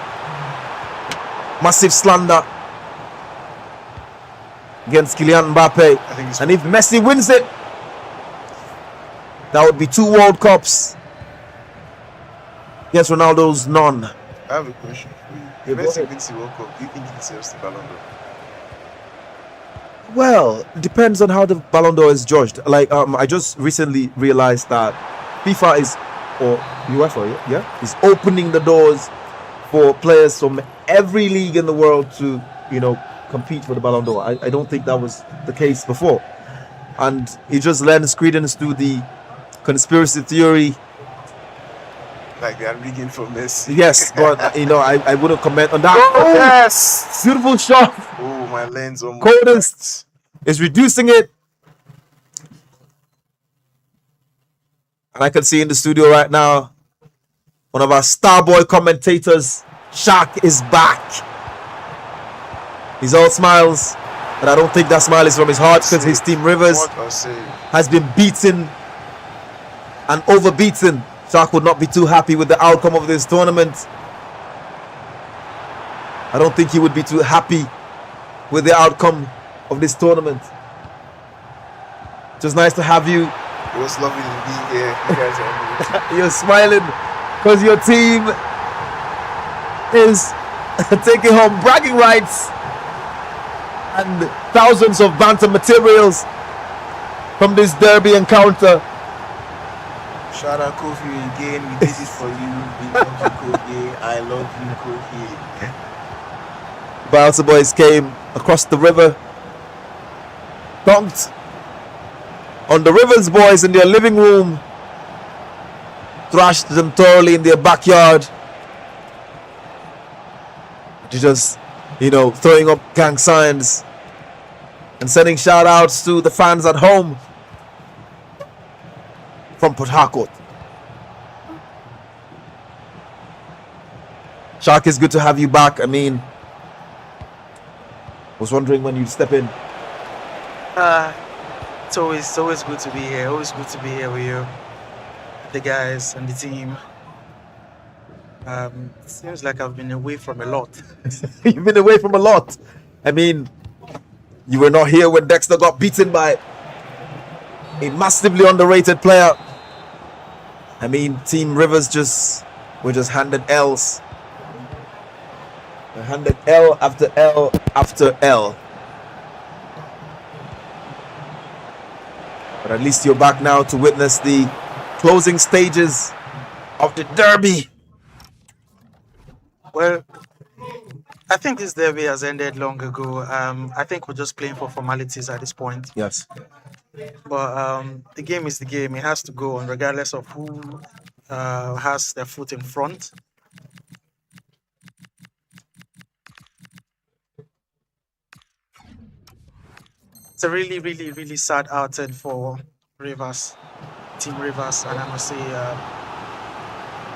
massive slander against Kylian Mbappe. I think it's And if Messi wins it, that would be 2 World Cups. Yes, Ronaldo's none. I have a question for you. Yeah, If go Messi ahead. wins the World Cup, do you think he deserves the Ballon d'Or? Well, depends on how the Ballon d'Or is judged. Like, I just recently realized that FIFA is, or UEFA, yeah, is opening the doors for players from every league in the world to, you know, compete for the Ballon d'Or. I don't think that was the case before. And it just lends credence to the conspiracy theory Like they are rigging for Messi. Yes, but I wouldn't comment on that. Oh, yes. Beautiful shot. Oh, my lens almost Coldest is reducing it. And I can see in the studio right now, one of our Starboy commentators, Shark, is back. He's all smiles, but I don't think that smile is from his heart because his team Rivers What a save. has been beaten and overbeaten. Shark would not be too happy with the outcome of this tournament. I don't think he would be too happy with the outcome of this tournament. Just nice to have you. It was lovely to be here. You guys are amazing. You're smiling because your team is taking home bragging rights and thousands of banter materials from this derby encounter. Shout out Kofi again. We did it for you. We love you, Kofi. I love you, Kofi. Bayelsa boys came across the river, dunked on the Rivers boys in their living room, thrashed them thoroughly in their backyard. Just, throwing up gang signs and sending shout outs to the fans at home from Port Harcourt. Shark, it's good to have you back. I was wondering when you'd step in. It's always good to be here. Always good to be here with you, the guys and the team. Seems like I've been away from a lot. You've been away from a lot. You were not here when Dexter got beaten by a massively underrated player. Team Rivers were just handed L's. They handed L after L after L. But at least you're back now to witness the closing stages of the derby. Well, I think this derby has ended long ago. I think we're just playing for formalities at this point. Yes. But the game is the game. It has to go on regardless of who has their foot in front. It's a really, really, really sad outing for Rivers, Team Rivers, and I must say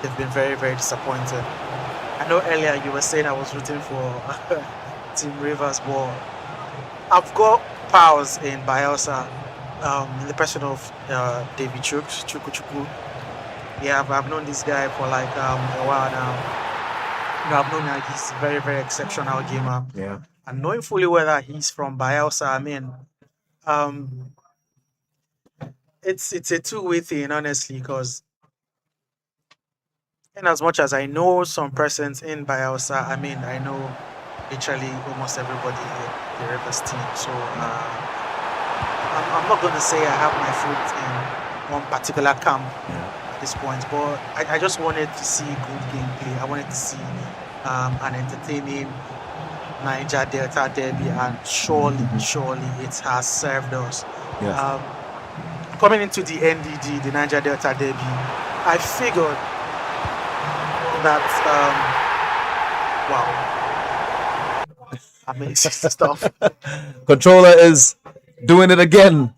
they've been very, very disappointed. I know earlier you were saying I was rooting for Team Rivers, but I've got pals in Bayelsa, in the person of David Chuku. Yeah, I've known this guy for like a while now. I've known that he's a very, very exceptional gamer. Yeah. And knowing fully well that he's from Bayelsa, it's a two-way thing, honestly, because in as much as I know some persons in Bayelsa, I know literally almost everybody in the Rivers team. So I'm not going to say I have my foot in one particular camp at this point, but I just wanted to see good gameplay. I wanted to see an entertaining Niger Delta Derby, and surely it has served us. Yes. Coming into the NDD, the Niger Delta Derby, I figured that wow, amazing stuff. Controller is doing it again.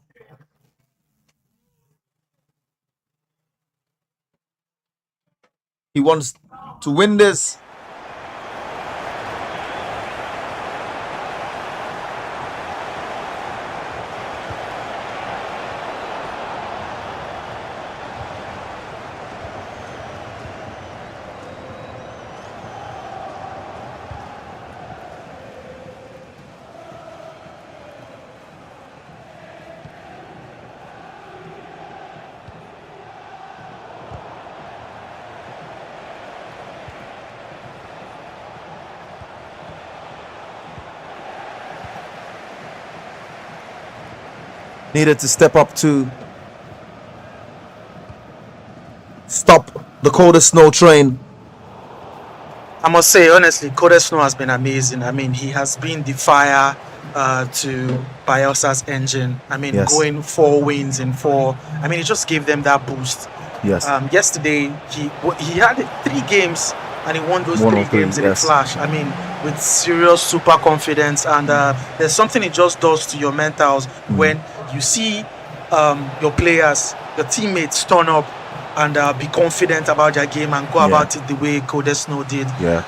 He wants to win this. Needed to step up to stop the coldest snow train. I must say, honestly, Code Snow has been amazing. He has been the fire to Bayelsa's engine. Yes. Going 4 wins in 4. It just gave them that boost. Yes. Yesterday he had 3 games and he won those Won 3 all 3, games in a yes. flash. I mean, with serious super confidence, and there's something it just does to your mentals when you see your players, your teammates turn up and be confident about their game and go Yeah. about it the way Code Snow did. Yeah.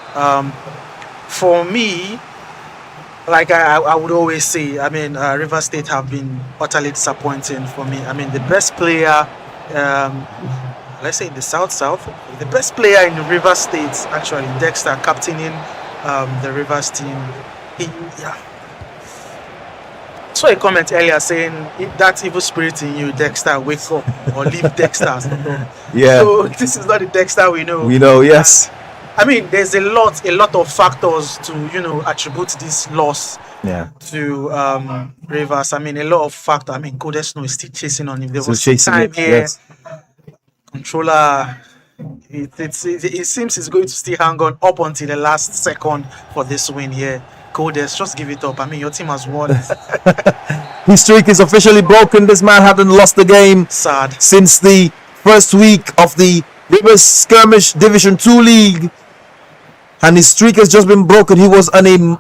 For me, like I would always say, I mean, River State have been utterly disappointing for me. I mean, the best player, let's say in the South, the best player in River State, actually, Dexter, captaining the Rivers team. Yeah. Saw a comment earlier saying, if that evil spirit in you, Dexter, wake up or leave Dexter. Yeah. So this is not the Dexter we know. We know, yes. I mean, there's a lot of factors to attribute this loss Yeah. to Rivers. I mean, a lot of factors. I mean, Code Snow is still chasing on him. There So was chasing time it. here. Yes. Controller. It seems he's going to still hang on up until the last second for this win here. Codes, just give it up. I mean, your team has won. His streak is officially broken. This man hadn't lost the game Sad. since the first week of the Rivers Skirmish Division 2 League. And his streak has just been broken. He was on a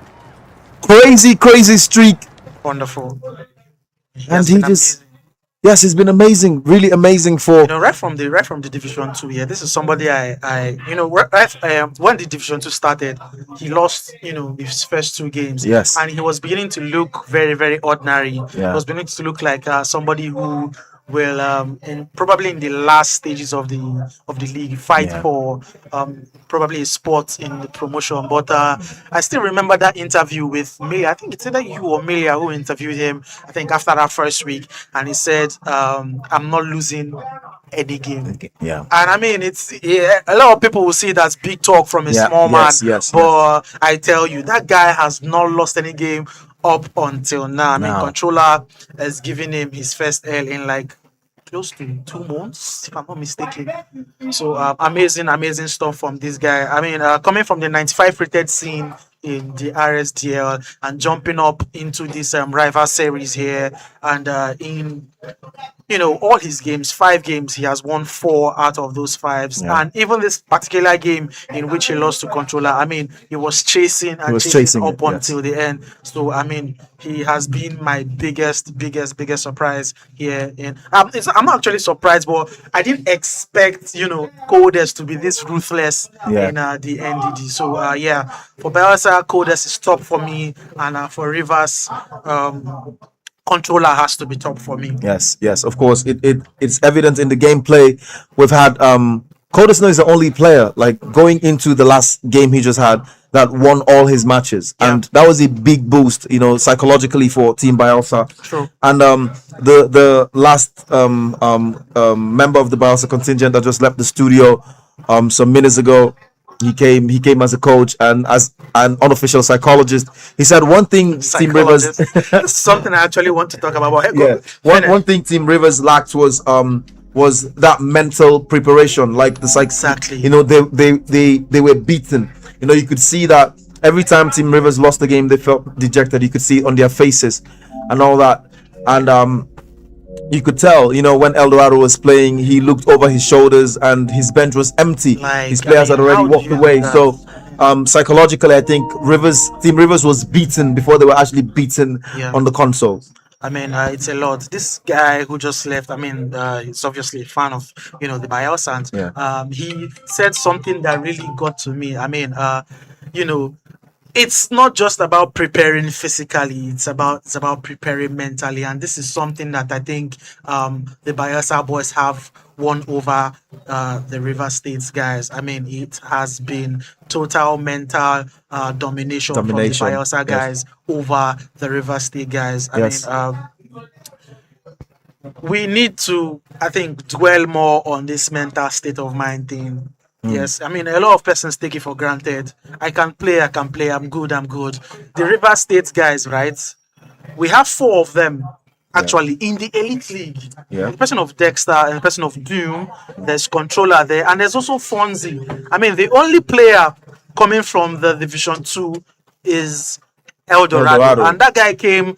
crazy streak. Wonderful. And he just... Yes, it's been amazing, really amazing for right from the Division 2. Yeah, this is somebody when the Division 2 started, he lost his first 2 games. Yes. And he was beginning to look very ordinary. Yeah. He was beginning to look like somebody who will probably in the last stages of the league fight for probably a spot in the promotion. But I still remember that interview with Melia. I think it's either you or Melia who interviewed him, I think after that first week, and he said, I'm not losing any game. Yeah. And I mean, it's a lot of people will see it as big talk from a small man. Yes. But I tell you, that guy has not lost any game up until now. I mean, Controller has given him his first L in like close to 2 months, if I'm not mistaken. So amazing stuff from this guy. I mean, coming from the 95 rated scene in the RSDL and jumping up into this rival series here, and in all his games, 5 games, he has won 4 out of those 5s. Yeah. And even this particular game in which he lost to Controller, I mean, he was chasing up until the end. So I mean, he has been my biggest surprise here. I'm not actually surprised, but I didn't expect Codes to be this ruthless in the NDD. So for Bayelsa, Codes is top for me, and for Rivers, Controller has to be top for me. Yes, of course. It's evident in the gameplay. We've had Code Snow is the only player, like, going into the last game he just had, that won all his matches. And that was a big boost, psychologically for Team Bayelsa. True. And the last member of the Bayelsa contingent that just left the studio some minutes ago, he came as a coach and as an unofficial psychologist. He said one thing Team Rivers That's something I actually want to talk about. one thing Team Rivers lacked was that mental preparation, like the Exactly. they were beaten. You could see that every time Team Rivers lost the game, they felt dejected. You could see it on their faces and all that. And you could tell, when El Dorado was playing, he looked over his shoulders and his bench was empty. His players had already walked away. So psychologically, I think Team Rivers was beaten before they were actually beaten on the console. I mean, it's a lot. This guy who just left, I mean, he's obviously a fan of, the Bayelsa. He said something that really got to me. I mean, it's not just about preparing physically, it's about preparing mentally, and this is something that I think the Bayelsa boys have won over the River States guys. I mean, it has been total mental domination from the Bayelsa guys over the River State guys. I mean, we need to, I think, dwell more on this mental state of mind thing. Yes, I mean, a lot of persons take it for granted. I can play, I'm good. The River State guys, right? We have 4 of them actually in the elite league. Yeah. The person of Dexter and the person of Doom, there's Controller there, and there's also Fonzie. I mean, the only player coming from the Division 2 is El Dorado. And that guy came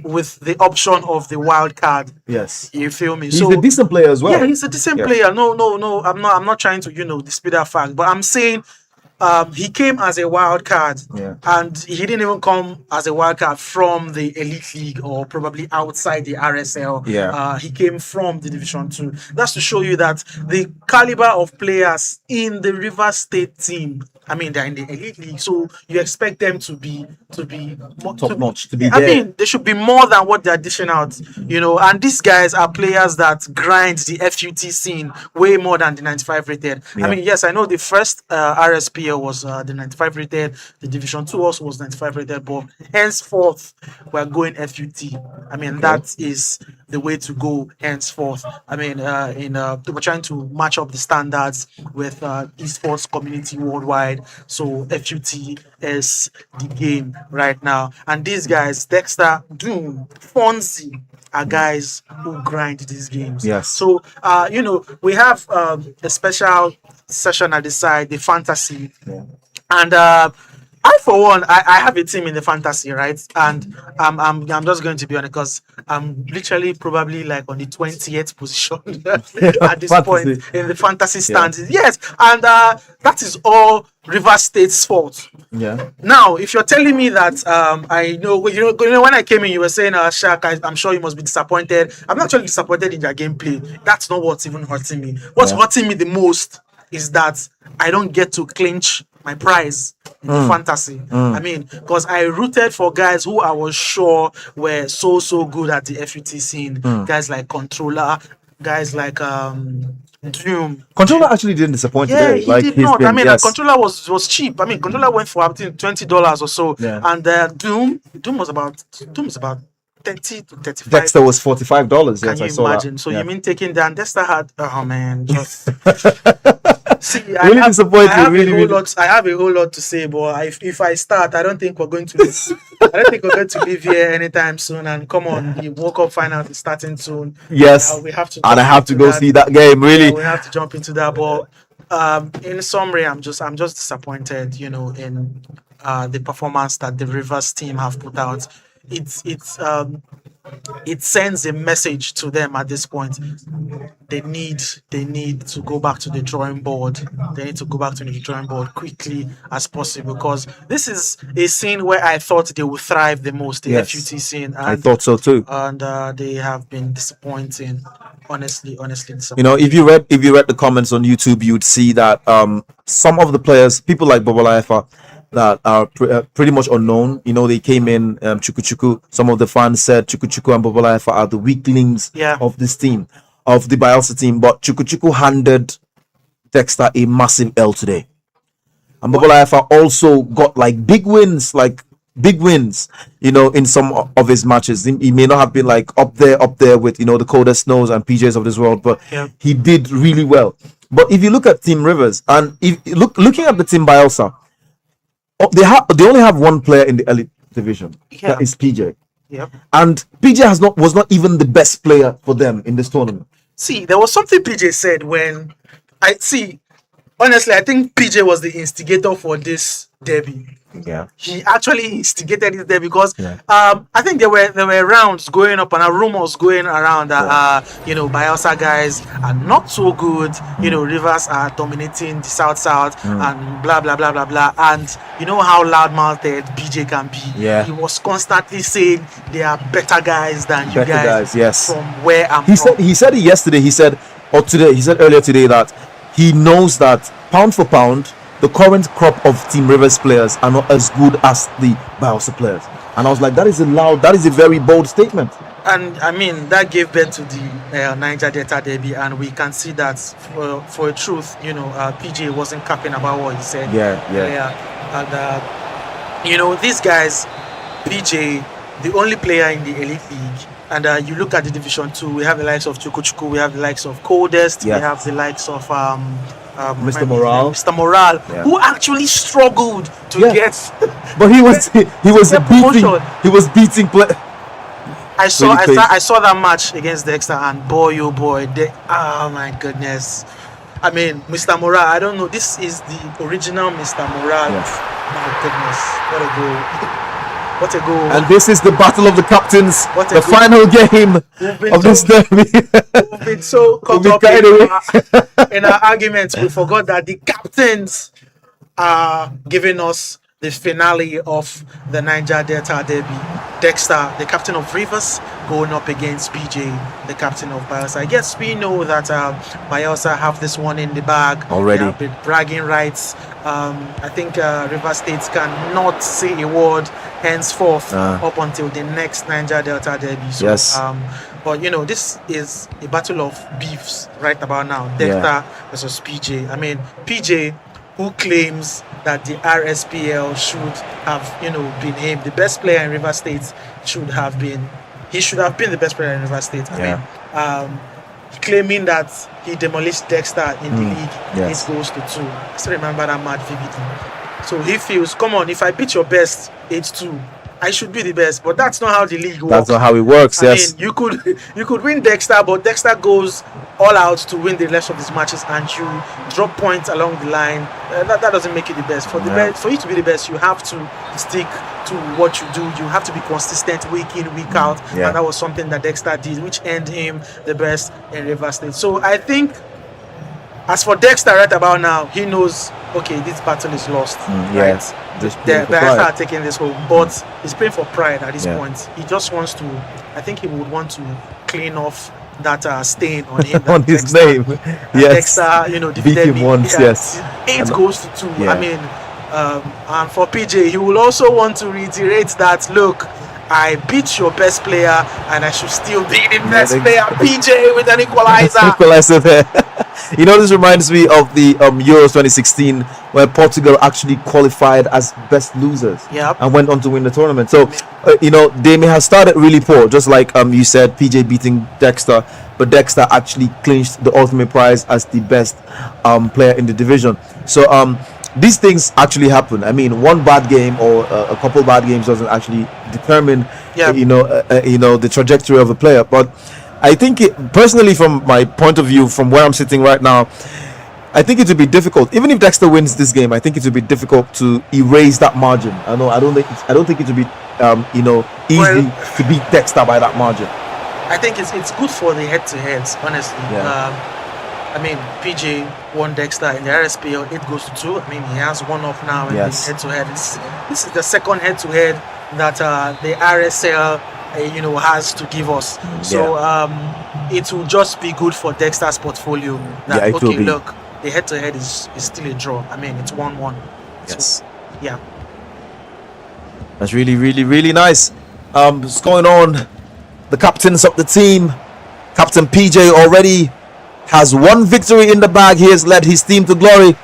with the option of the wild card. Yes. You feel me? He's a decent player as well. Yeah, he's a decent player. No. I'm not trying to dispute that fact, but I'm saying he came as a wild card, and he didn't even come as a wild card from the elite league or probably outside the RSL. He came from the Division 2. That's to show you that the caliber of players in the Rivers State team, I mean, they're in the elite league, so you expect them to be top notch, to be I there. mean, they should be more than what they're dishing out, and these guys are players that grind the FUT scene way more than the 95 rated. I mean, yes, I know the first RSPL was the 95 rated, the Division 2 also was 95 rated, but henceforth we're going FUT. I mean, that is the way to go henceforth. I mean, we're trying to match up the standards with esports community worldwide, so FUT is the game right now. And these guys, Dexter, Doom, Fonzie, are guys who grind these games. Yes. So we have a special session at the side, the fantasy, and I, for one, I have a team in the fantasy, right? And I'm just going to be honest, because I'm literally probably like on the 20th position at this point in the fantasy standings. Yes, and that is all River State's fault. Yeah. Now, if you're telling me that I know, when I came in, you were saying, Shaq, I'm sure you must be disappointed. I'm not actually disappointed in their gameplay. That's not what's even hurting me. What's hurting me the most is that I don't get to clinch my prize in the fantasy. I mean, because I rooted for guys who I was sure were so good at the FUT scene. Guys like Controller, guys like Doom. Controller actually didn't disappoint Yeah, today. he did not. I mean, Controller was cheap. I mean, Controller went for I think $20 or so, and Doom is about 30 to 35. Dexter was $45. Can Yes, I you saw imagine? that. So you mean taking down Dexter had? Oh man, just see. Really disappointing. I have a whole lot to say, but if I start, I don't think we're going to. I don't think we're going to leave here anytime soon. And come on, the World Cup final is starting soon. Yes, we have to. And I have to go see that game. Really, we have to jump into that. But in summary, I'm just disappointed. In the performance that the Rivers team have put out. It sends a message to them at this point. They need to go back to the drawing board. They need to go back to the drawing board quickly as possible, because this is a scene where I thought they would thrive the most, the FUT scene. And, I thought so too. And they have been disappointing. Honestly disappointing. If you read the comments on YouTube, you'd see that some of the players, people like Bobolaifa, that are pretty much unknown. They came in Chuku. Some of the fans said Chuku and Bobolaifa are the weaklings of this team, of the Bayelsa team. But Chuku handed Dexter a massive L today. And Bobolaifa also got big wins, in some of his matches. He may not have been up there with, the Coda Snows and PJs of this world, but he did really well. But if you look at Team Rivers, and if looking at the Team Bayelsa, they only have one player in the elite division. That is PJ. Yep. And PJ was not even the best player for them in this tournament. See, there was something PJ said when honestly, I think PJ was the instigator for this derby. Yeah. He actually instigated it there because I think there were rounds going up and rumors going around that Bayelsa guys are not so good. Rivers are dominating the South and blah blah blah blah blah. And you know how loudmouthed BJ can be. Yeah. He was constantly saying they are better guys than you guys. Yes. From where I'm from. He said it yesterday. He said earlier today that he knows that pound for pound, the current crop of Team Rivers players are not as good as the Bayelsa players. And I was like, that is a very bold statement. And I mean, that gave birth to the Niger Delta Derby, and we can see that for a truth, PJ wasn't capping about what he said. Yeah. And these guys, PJ, the only player in the elite league, and you look at the Division 2, we have the likes of Chuku, we have the likes of Coldest, we have the likes of Mr. Morale, who actually struggled to get. But he was beating play. I saw that match against Dexter, and boy, oh boy, oh my goodness. I mean, Mr. Morale, I don't know. This is the original Mr. Morale. Yes. My goodness, what a goal! What a goal. And this is the battle of the captains, What a the goal. final game We've of this derby. been so caught We've up been carried away. in our arguments, we forgot that the captains are giving us the finale of the Niger Delta Derby. Dexter, the captain of Rivers, going up against PJ, the captain of Bayelsa. I guess we know that Bayelsa have this one in the bag Already. They have been bragging rights. I think River State cannot say a word henceforth up until the next Niger Delta Derby. So, Yes. but you know, this is a battle of beefs right about now. Dexter versus PJ. I mean, PJ, who claims that the RSPL should have, been him, the best player in River State should have been the best player in River State. I mean, claiming that he demolished Dexter in the league, Yes. 8 goals to 2. I still remember that match vividly. So he feels, come on, if I beat your best 8-2, I should be the best. But that's not how the league works. That's not how it works. I Yes. mean, you could win Dexter, but Dexter goes all out to win the rest of his matches, and you drop points along the line. That doesn't make you the best. For you to be the best, you have to stick to what you do. You have to be consistent week in, week out, and that was something that Dexter did, which earned him the best in River State. So I think, as for Dexter right about now, he knows, okay, this battle is lost. Yes. Bayelsa are taking this home, but he's playing for pride at this point. He just wants to, I think he would want to clean off that stain on him. On his name. Yes. Dexter, Beat defeated him me. once, yes. 8 goals to 2. Yeah. I mean, and for PJ, he will also want to reiterate that, look, I beat your best player and I should still be the best player. PJ with an equalizer. Equalizer there. This reminds me of the Euros 2016, where Portugal actually qualified as best losers and went on to win the tournament. So, they may have started really poor, just like you said, PJ beating Dexter, but Dexter actually clinched the ultimate prize as the best player in the division. So, these things actually happen. I mean, one bad game or a couple bad games doesn't actually determine, the trajectory of a player. But I think personally, from my point of view, from where I'm sitting right now, I think it would be difficult. Even if Dexter wins this game, I think it would be difficult to erase that margin. I don't think it would be, easy to beat Dexter by that margin. I think it's good for the head-to-heads, honestly. I mean, PJ won Dexter in the RSPL 8 goals to 2. I mean, he has one up now in the head-to-head. This is the second head-to-head that the RSL, has to give us. So it will just be good for Dexter's portfolio. That, look, the head-to-head is still a draw. I mean, it's 1-1. Yes. So, That's really, really, really nice. What's going on? The captains of the team, Captain PJ already has one victory in the bag. He has led his team to glory,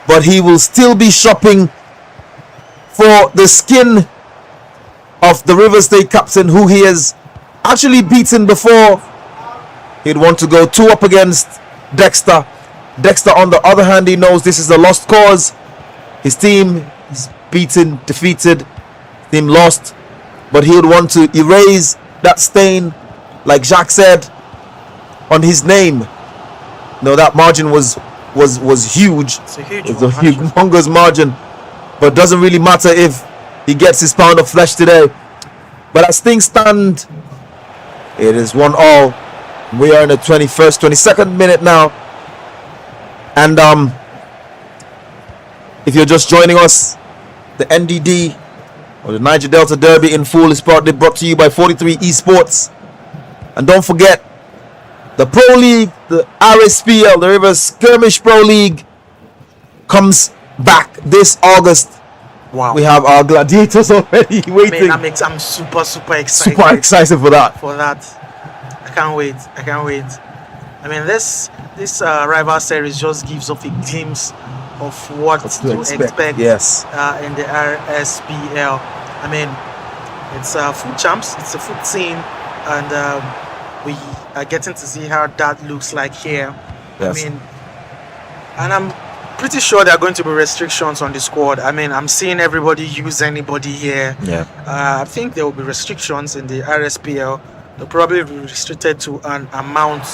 but he will still be shopping for the skin of the River State captain, who he has actually beaten before. He'd want to go 2 up against Dexter. Dexter, on the other hand, he knows this is a lost cause. His team is beaten, defeated, team lost, but he would want to erase that stain, like Jacques said, on his name. No, that margin was huge. It's a huge It's a humongous margin, but doesn't really matter if he gets his pound of flesh today. But as things stand, it is 1-1. We are in the 22nd minute now, and if you're just joining us, the NDD, or the Niger Delta Derby in full, is proudly brought to you by 43 Esports. And don't forget, the Pro League, the RSPL, the River Skirmish Pro League, comes back this August. Wow. We have our gladiators already waiting. Man, I'm super excited. Super excited for that. I can't wait. I mean, this rival series just gives off a glimpse of what to expect yes. In the RSPL. I mean, it's foot champs, it's a foot team, and we are getting to see how that looks like here. Yes. I mean, and I'm pretty sure there are going to be restrictions on the squad. I mean, I'm seeing everybody use anybody here. I think there will be restrictions in the RSPL. They'll probably be restricted to an amount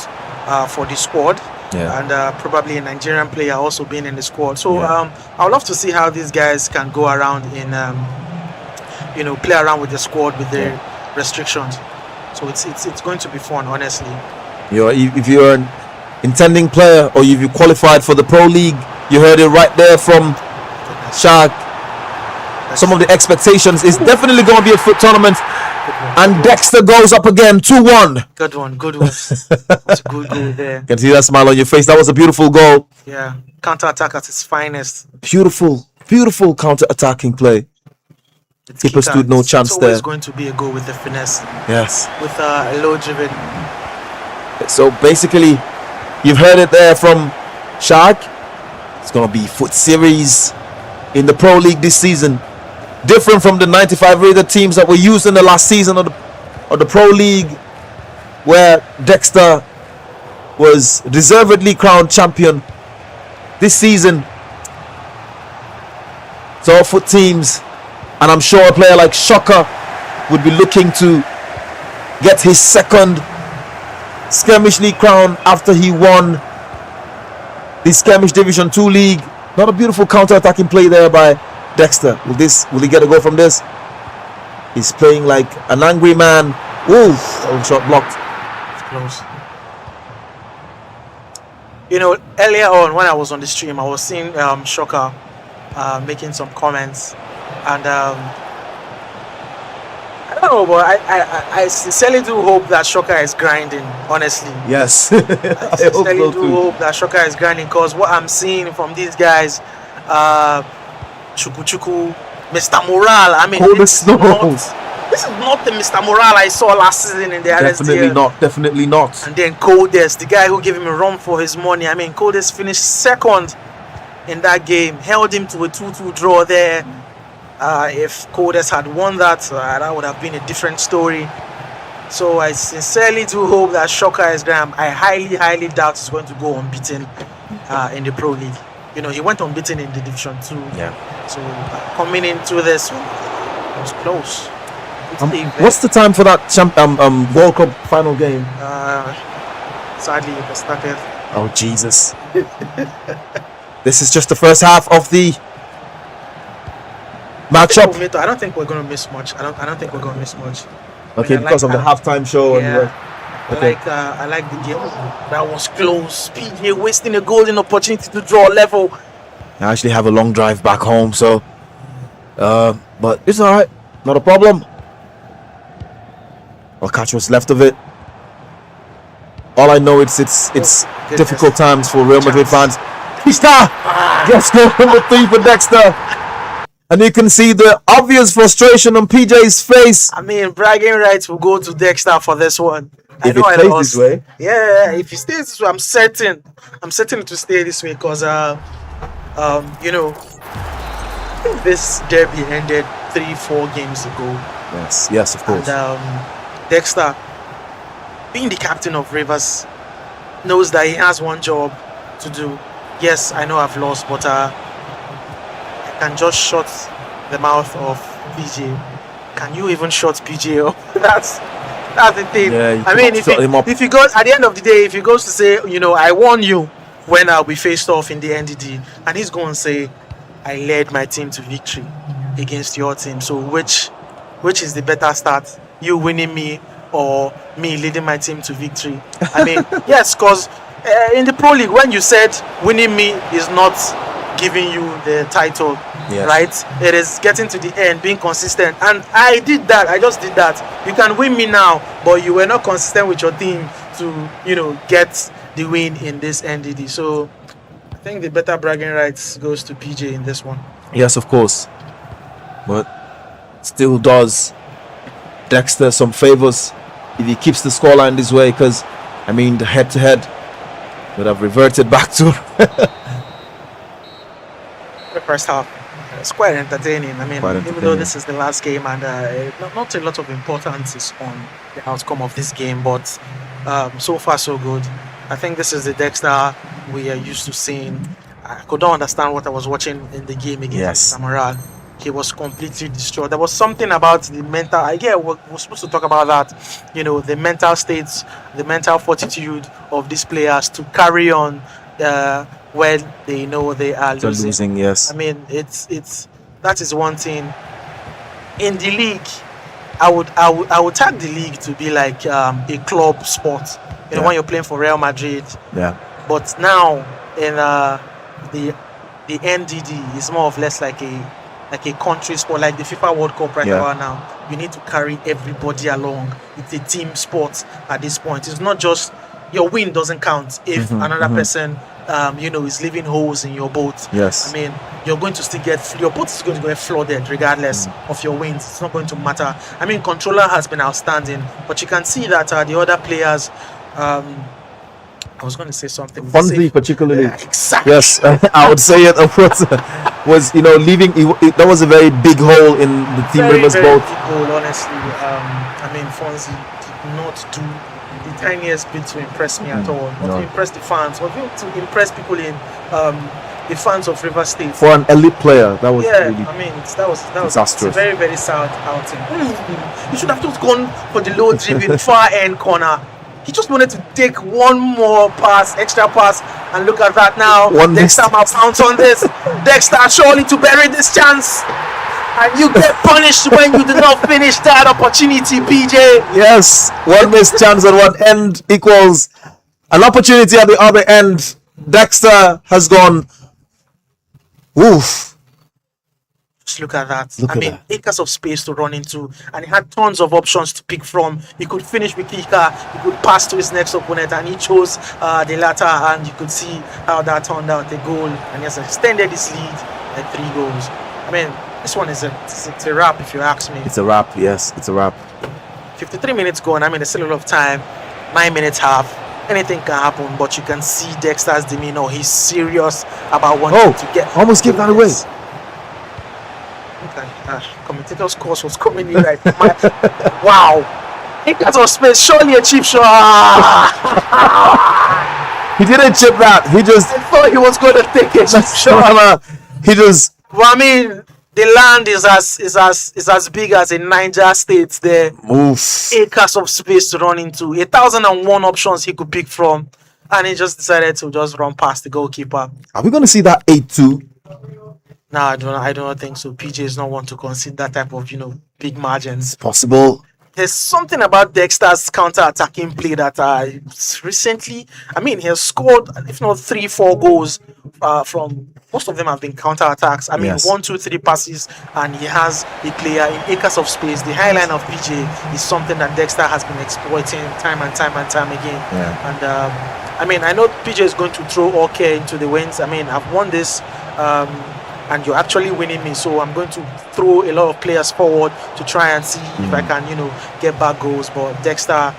for the squad. And probably a Nigerian player also being in the squad. So I would love to see how these guys can go around in play around with the squad with the restrictions. So it's going to be fun, honestly. If you're an intending player or if you qualified for the Pro League, you heard it right there from Shark. Some of the expectations is definitely going to be a foot tournament. And Dexter goes up again, 2-1. Good one. That's a good goal there. You can see that smile on your face. That was a beautiful goal. Yeah, counter-attack at its finest. Beautiful counter-attacking play. Keeper stood no chance it's there. always going to be a goal with the finesse. Yes. With a low driven. So basically, you've heard it there from Shark. It's going to be foot series in the Pro League this season. Different from the 95 rated teams that were used in the last season of the Pro League, where Dexter was deservedly crowned champion. This season, it's all foot teams, and I'm sure a player like Shocker would be looking to get his second Skirmish League crown after he won the Skirmish Division 2 League. Not a beautiful counter-attacking play there by Dexter. Will he get a goal from this? He's playing like an angry man. Ooh, shot blocked. It's close. Earlier on when I was on the stream, I was seeing Shocker making some comments, and I don't know, but I sincerely do hope that Shocker is grinding, honestly. Yes. I sincerely do hope that Shocker is grinding, because what I'm seeing from these guys, Chuku, Mr. Morale, I mean, this is not the Mr. Morale I saw last season in the RSDL. Definitely not. And then Coldest, the guy who gave him a run for his money. I mean, Coldest finished second in that game, held him to a 2-2 draw there. If Coldest had won that, that would have been a different story. So I sincerely do hope that Shocker is Graham. I highly doubt he's going to go unbeaten in the Pro League. He went unbeaten in the Division 2. Yeah. So coming into this, it was close. What's the time for that World Cup final game? Sadly, it was started. Oh Jesus! This is just the first half of the matchup. I don't think we're going to miss much. I don't think we're going to miss much. Okay, because of the halftime show. Yeah. Okay. I like the game. That was close. PJ wasting a golden opportunity to draw level. I actually have a long drive back home, so but it's all right. Not a problem. I'll catch what's left of it. All I know it's difficult times for Real Madrid fans. Pista gets goal number 3 for Dexter. And you can see the obvious frustration on PJ's face. I mean, bragging rights will go to Dexter for this one. If it stays this way. Yeah, if it stays this way, I'm certain it will stay this way, because this derby ended 3-4 games ago. Yes, of course. And Dexter, being the captain of Rivers, knows that he has one job to do. Yes, I know I've lost, but I can just shut the mouth of PJ. Can you even shut PJ up? That's the thing. Yeah, I mean, if he goes at the end of the day, if he goes to say, I warn you when I'll be faced off in the NDD, and he's going to say, I led my team to victory against your team. So which is the better start? You winning me or me leading my team to victory? I mean, yes, because in the Pro League, when you said winning me is not giving you the title, yes, right? It is getting to the end, being consistent. And I did that. I just did that. You can win me now, but you were not consistent with your team to, get the win in this NDD. So I think the better bragging rights goes to PJ in this one. Yes, of course. But still does Dexter some favors if he keeps the scoreline this way, because I mean the head-to-head would have reverted back to the first half. It's quite entertaining. I mean, even though this is the last game and not a lot of importance is on the outcome of this game, but so far so good. I think this is the Dexter we are used to seeing. I could not understand what I was watching in the game against Samaral. He was completely destroyed. There was something about the mental. We're supposed to talk about that. The mental states, the mental fortitude of these players to carry on when they know they are losing. Yes. I mean, it's that is one thing in the league, I would tag the league to be like a club sport. You know, Yeah. when you're playing for Real Madrid. Yeah. But now in the NDD, it's more of less like a country sport, like the FIFA World Cup right Yeah. about now. You need to carry everybody along. It's a team sport at this point. It's not just your win doesn't count if another person is leaving holes in your boat. Yes. I mean, you're going to still your boat is going to get flooded regardless of your wins. It's not going to matter. I mean, controller has been outstanding, but you can see that the other players. I was going to say something. Fonzie particularly. Yeah, exactly. Yes, I would say it. Of course, was leaving. That was a very big hole in the Team Very, Rivers very boat. big goal, honestly. I mean, Fonzie did not do the tiniest bit to impress me at all. Not No. to impress the fans, but to impress people in the fans of River State. For an elite player, that was Yeah, really. I mean, that was it's a disastrous. very, very sad outing. You should have just gone for the low dribbling far end corner. He just wanted to take one more extra pass, and look at that now. One Dexter missed. might pounce on this. Dexter surely to bury this chance. And you get punished when you do not finish that opportunity, PJ. Yes, one missed chance at one end equals an opportunity at the other end. Dexter has gone. Oof. Just look at that. Look I at mean, that. acres of space to run into, and he had tons of options to pick from. He could finish with kicker, he could pass to his next opponent, and he chose the latter. And you could see how that turned out a goal, and he has extended his lead at 3 goals. I mean, this one is a wrap, if you ask me. It's a wrap. Yes, it's a wrap. 53 minutes gone. I mean, there's still a lot of time. 9 minutes half. Anything can happen, but you can see Dexter's demeanor. He's serious about wanting to get. Almost gave that away. Commentator's course was coming in like wow. Acres of space, surely a cheap shot. He didn't chip that. He just. I thought he was going to take a cheap shot. He just. Well, I mean, the land is as big as in Niger State. There, Oof. acres of space to run into. 1,001 options he could pick from, and he just decided to just run past the goalkeeper. Are we going to see that 8-2? No, I don't think so. PJ is not one to concede that type of big margins. Possible. There's something about Dexter's counter-attacking play that recently, I mean, he has scored, if not 3-4 goals from, most of them have been counter-attacks. I mean, Yes. 1, 2, 3 passes, and he has a player in acres of space. The high line of PJ is something that Dexter has been exploiting time and time again. Yeah. And I mean, I know PJ is going to throw all care into the winds. I mean, I've won this. And you're actually winning me, so I'm going to throw a lot of players forward to try and see if I can, get back goals. But Dexter,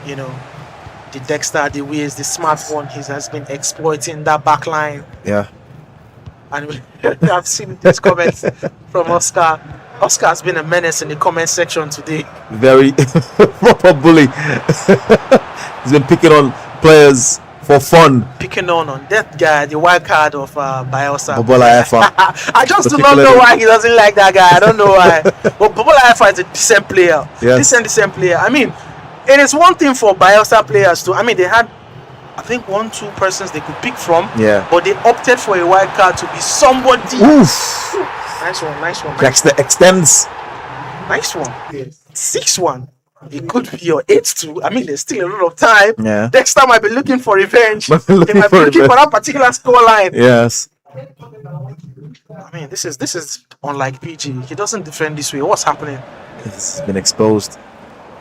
the way is the smart one. He has been exploiting that back line. Yeah. And I've seen these comments from Oscar. Oscar has been a menace in the comment section today. Very proper bully. He's been picking on players for fun. Picking on that guy, the wild card of Bayelsa. Bobola Efa. I just do not know why he doesn't like that guy. I don't know why. But Bobola Efa is a decent player. Yes. Decent player. I mean, it is one thing for Bayelsa players to. I mean, they had, I think, 1-2 persons they could pick from. Yeah. But they opted for a wild card to be somebody. Oof. Nice one. Dexter extends. Nice one. 6-1. It could be your 8-2. I mean, there's still a lot of time. Yeah. Dexter might be looking for revenge. He might be Looking for looking for revenge. that particular scoreline. Yes. I mean, this is unlike PG. He doesn't defend this way. What's happening? He's been exposed.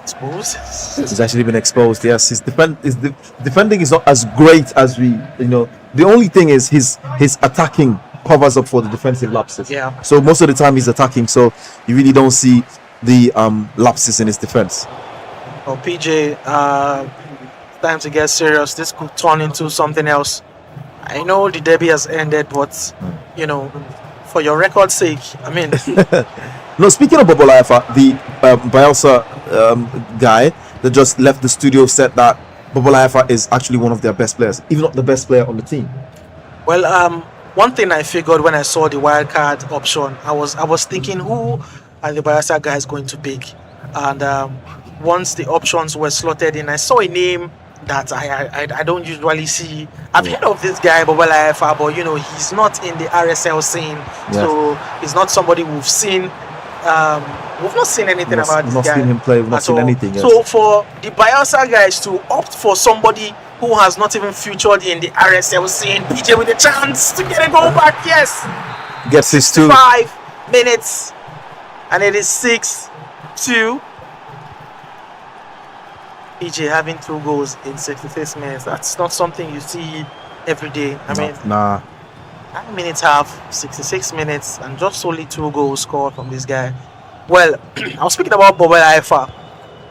Suppose. He's actually been exposed. Yes. His defending is not as great as we. The only thing is his attacking covers up for the defensive lapses. Yeah. So most of the time he's attacking. So you really don't see the lapses in his defense. Well, PJ, time to get serious. This could turn into something else. I know the derby has ended, but for your record's sake, I mean, No, speaking of Bobola Efa, the Bayelsa guy that just left the studio said that Bobola Efa is actually one of their best players, if not the best player on the team. well, one thing I figured when I saw the wild card option, I was thinking, who are the Bayelsa guys going to pick? And once the options were slotted in, I saw a name that I don't usually see. I've heard of this guy, Bobola Efa, but he's not in the RSL scene, so he's not somebody we've seen we've not seen anything about We've this not guy. seen him play. We've not at seen all. anything. Yes. So for the Bayelsa guys to opt for somebody who has not even featured in the RSL scene, PJ with a chance to get a goal back. Yes, Gets his two. 5 minutes, and it is 6-2. PJ having 2 goals in 66 minutes. That's not something you see every day. I mean, Nah. 9 minutes half, 66 minutes, and just only 2 goals scored from this guy. Well, I was speaking about Bobel Haifa.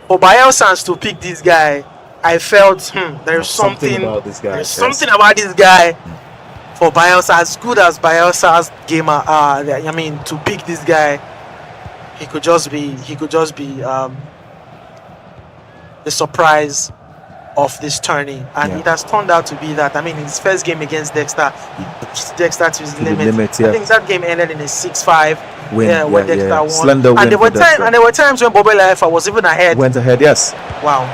For Bayelsans to pick this guy, I felt there's something about this guy. There's Yes. something about this guy. For Bayelsa, as good as Bayelsa's gamer are, I mean, to pick this guy, he could just be the surprise of this tourney, and Yeah. it has turned out to be that. I mean, in his first game against Dexter, he pushed Dexter to his the limit. limit, yeah. I think that game ended in a 6-5 Win. yeah, when Yeah, Dexter yeah. won. Slender win and there for were Dexter. times when Bobel Haifa was even ahead. Went ahead. Yes. Wow.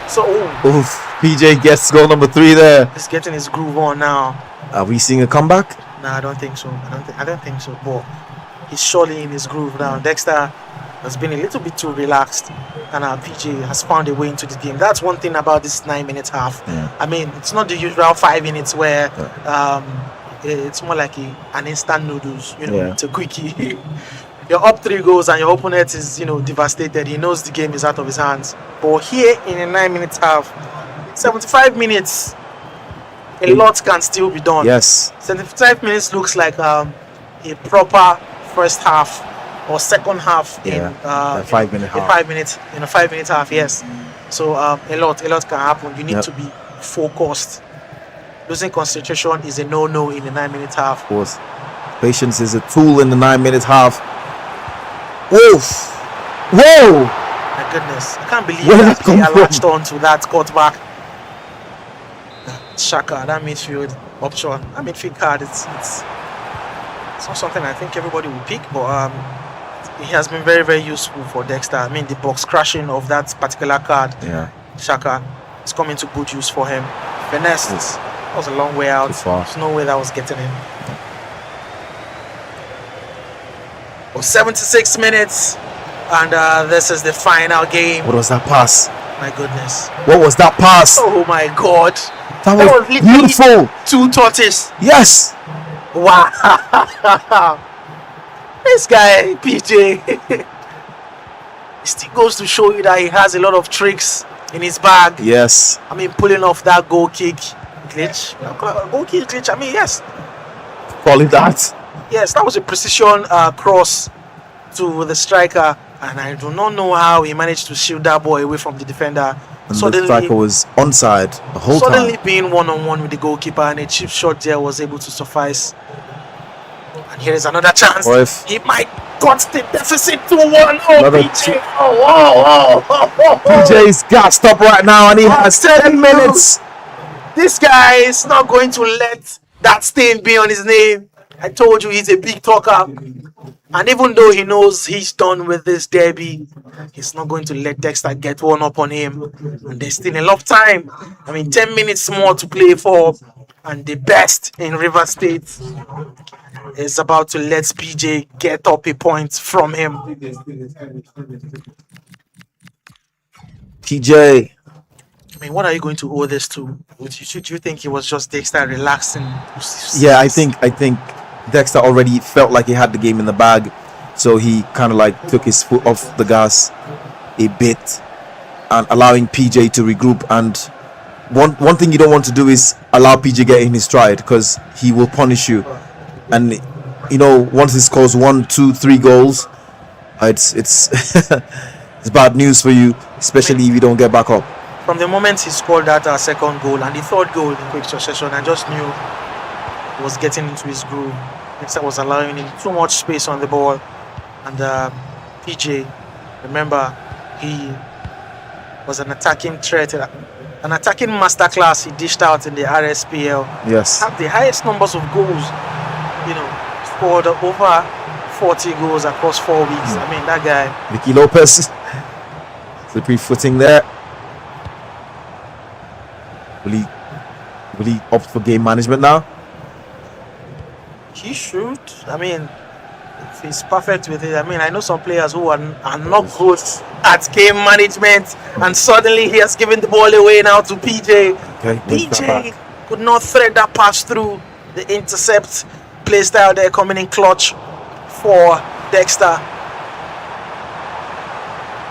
So Oof. PJ gets goal number 3 there. he's getting his groove on now. Are we seeing a comeback? No, I don't think so. I don't think so. But he's surely in his groove now. Dexter has been a little bit too relaxed, and PJ has found a way into the game. That's one thing about this 9 minutes half. Yeah. I mean, it's not the usual 5 minutes where it's more like an instant noodles. You know, Yeah. it's a quickie. You're up 3 goals and your opponent is, devastated. He knows the game is out of his hands. But here in a 9 minutes half, 75 minutes, a lot can still be done. Yes. 75 minutes looks like a proper first half or second half in a 5 minute a half. 5 minutes in a 5 minute half. Yes, so a lot can happen. You need Yep. to be focused. Losing concentration is a no in a 9 minute half. Of course. Patience is a tool in the 9 minute half. Woof. Whoa! My goodness, I can't believe Where did that that come player from? latched on to that cutback. Shaka, that midfield option, that midfield card, it's not something I think everybody will pick, but it has been very, very useful for Dexter. I mean, the box crashing of that particular card, Yeah. Shaka, is coming to good use for him. Finesse, that was a long way out. Too far. There's no way that was getting in. Oh, 76 minutes, and this is the final game. What was that pass? My goodness. What was that pass? Oh my God. That was was literally- beautiful. 2 touches. Yes. Wow. This guy, PJ, it still goes to show you that he has a lot of tricks in his bag. Yes. I mean, pulling off that goal kick glitch. Goal kick glitch. I mean, yes. Call it that. Yes, that was a precision cross to the striker. And I do not know how he managed to shield that ball away from the defender. And the striker was onside the whole Suddenly time. being one-on-one with the goalkeeper, and a cheap shot there was able to suffice. And here is another chance. Or if- He might cut the deficit to 1. Oh, Another PJ. Oh. PJ's gassed up right now and he has 10 minutes. This guy is not going to let that stain be on his name. I told you he's a big talker. And even though he knows he's done with this derby, he's not going to let Dexter get one up on him. And there's still enough time. I mean, 10 minutes more to play for. And the best in River State is about to let PJ get up a point from him. PJ. I mean, what are you going to owe this to? Do you think he was just Dexter relaxing? Yeah, I think Dexter already felt like he had the game in the bag, so he kind of like took his foot off the gas a bit and allowing PJ to regroup. And one thing you don't want to do is allow PJ get in his stride, because he will punish you. And once he scores 1, 2, 3 goals, it's it's bad news for you, especially if you don't get back up. From the moment he scored that second goal and the third goal in quick succession, I just knew he was getting into his groove. Dexter was allowing him too much space on the ball, and PJ, remember, he was an attacking threat, an attacking masterclass he dished out in the RSPL. Yes. Had the highest numbers of goals, scored over 40 goals across 4 weeks. I mean, that guy. Vicky Lopez, slippery footing there. Will he opt for game management now? He should. I mean, He's perfect with it. I mean, I know some players who are not good at game management, and suddenly he has given the ball away now to PJ. Okay, wins that PJ back. could not thread that pass through the intercept. Play style there coming in clutch for Dexter.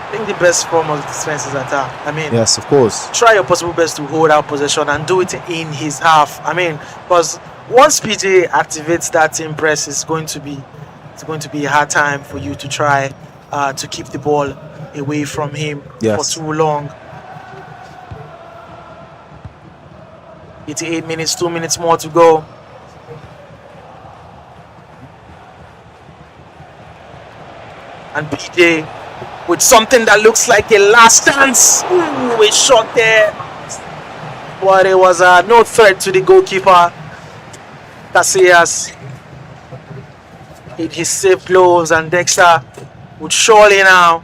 I think the best form of defense is attack. I mean, Yes, of course. try your possible best to hold out possession and do it in his half. I mean, because once PJ activates that team press, it's going to be a hard time for you to try to keep the ball away from him Yes. for too long. 88 minutes, 2 minutes more to go. And PJ with something that looks like a last chance. Ooh, a shot there. But it was no threat to the goalkeeper. Casillas hit his safe gloves, and Dexter would surely now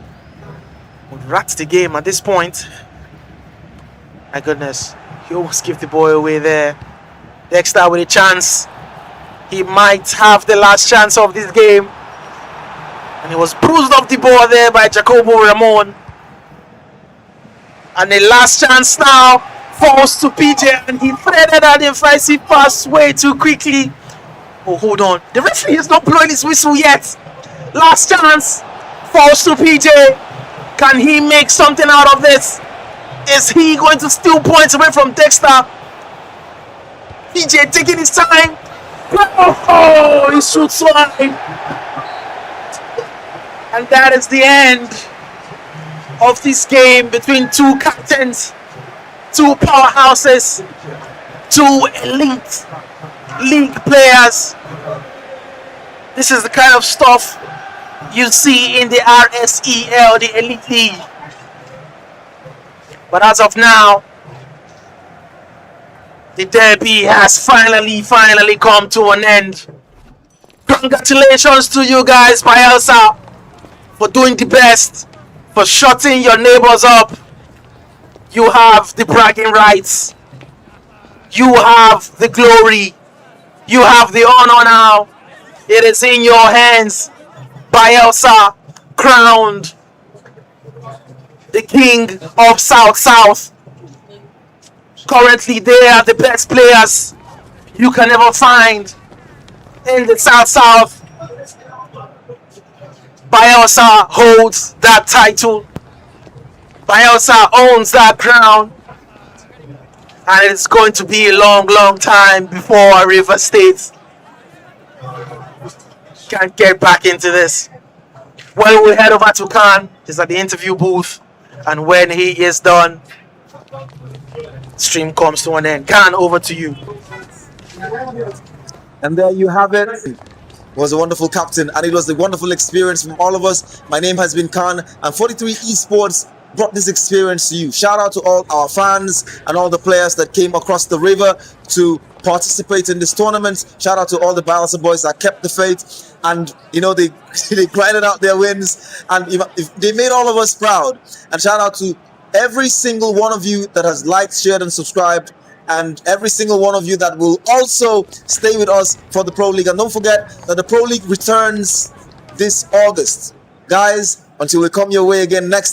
rat the game at this point. My goodness, he almost gave the ball away there. Dexter with a chance. He might have the last chance of this game. And he was bruised off the ball there by Jacobo Ramon. And the last chance now falls to PJ, and he threaded that decisive pass way too quickly. Oh, hold on. The referee is not blowing his whistle yet. Last chance falls to PJ. Can he make something out of this? Is he going to steal points away from Dexter? PJ taking his time. Oh, he shoots wide. And that is the end of this game between two captains, two powerhouses, two elite league players. This is the kind of stuff you see in the RSEL, the Elite League. But as of now, the derby has finally come to an end. Congratulations to you guys, Bayelsa, for doing the best, for shutting your neighbors up. You have the bragging rights. You have the glory. You have the honor now. It is in your hands. Bayelsa crowned the king of South. Currently, they are the best players you can ever find in the South. Bayelsa holds that title. Bayelsa owns that crown. And it's going to be a long time before River State can get back into this. When we head over to Khan, he's at the interview booth. And when he is done, stream comes to an end. Khan, over to you. And there you have it. Was a wonderful captain, and it was a wonderful experience from all of us. My name has been Khan, and 43 Esports brought this experience to you. Shout out to all our fans and all the players that came across the river to participate in this tournament. Shout out to all the Bayelsa boys that kept the faith, and you know they grinded out their wins, and they made all of us proud. And shout out to every single one of you that has liked, shared, and subscribed, and every single one of you that will also stay with us for the Pro League. And don't forget that the Pro League returns this August. Guys, until we come your way again next time.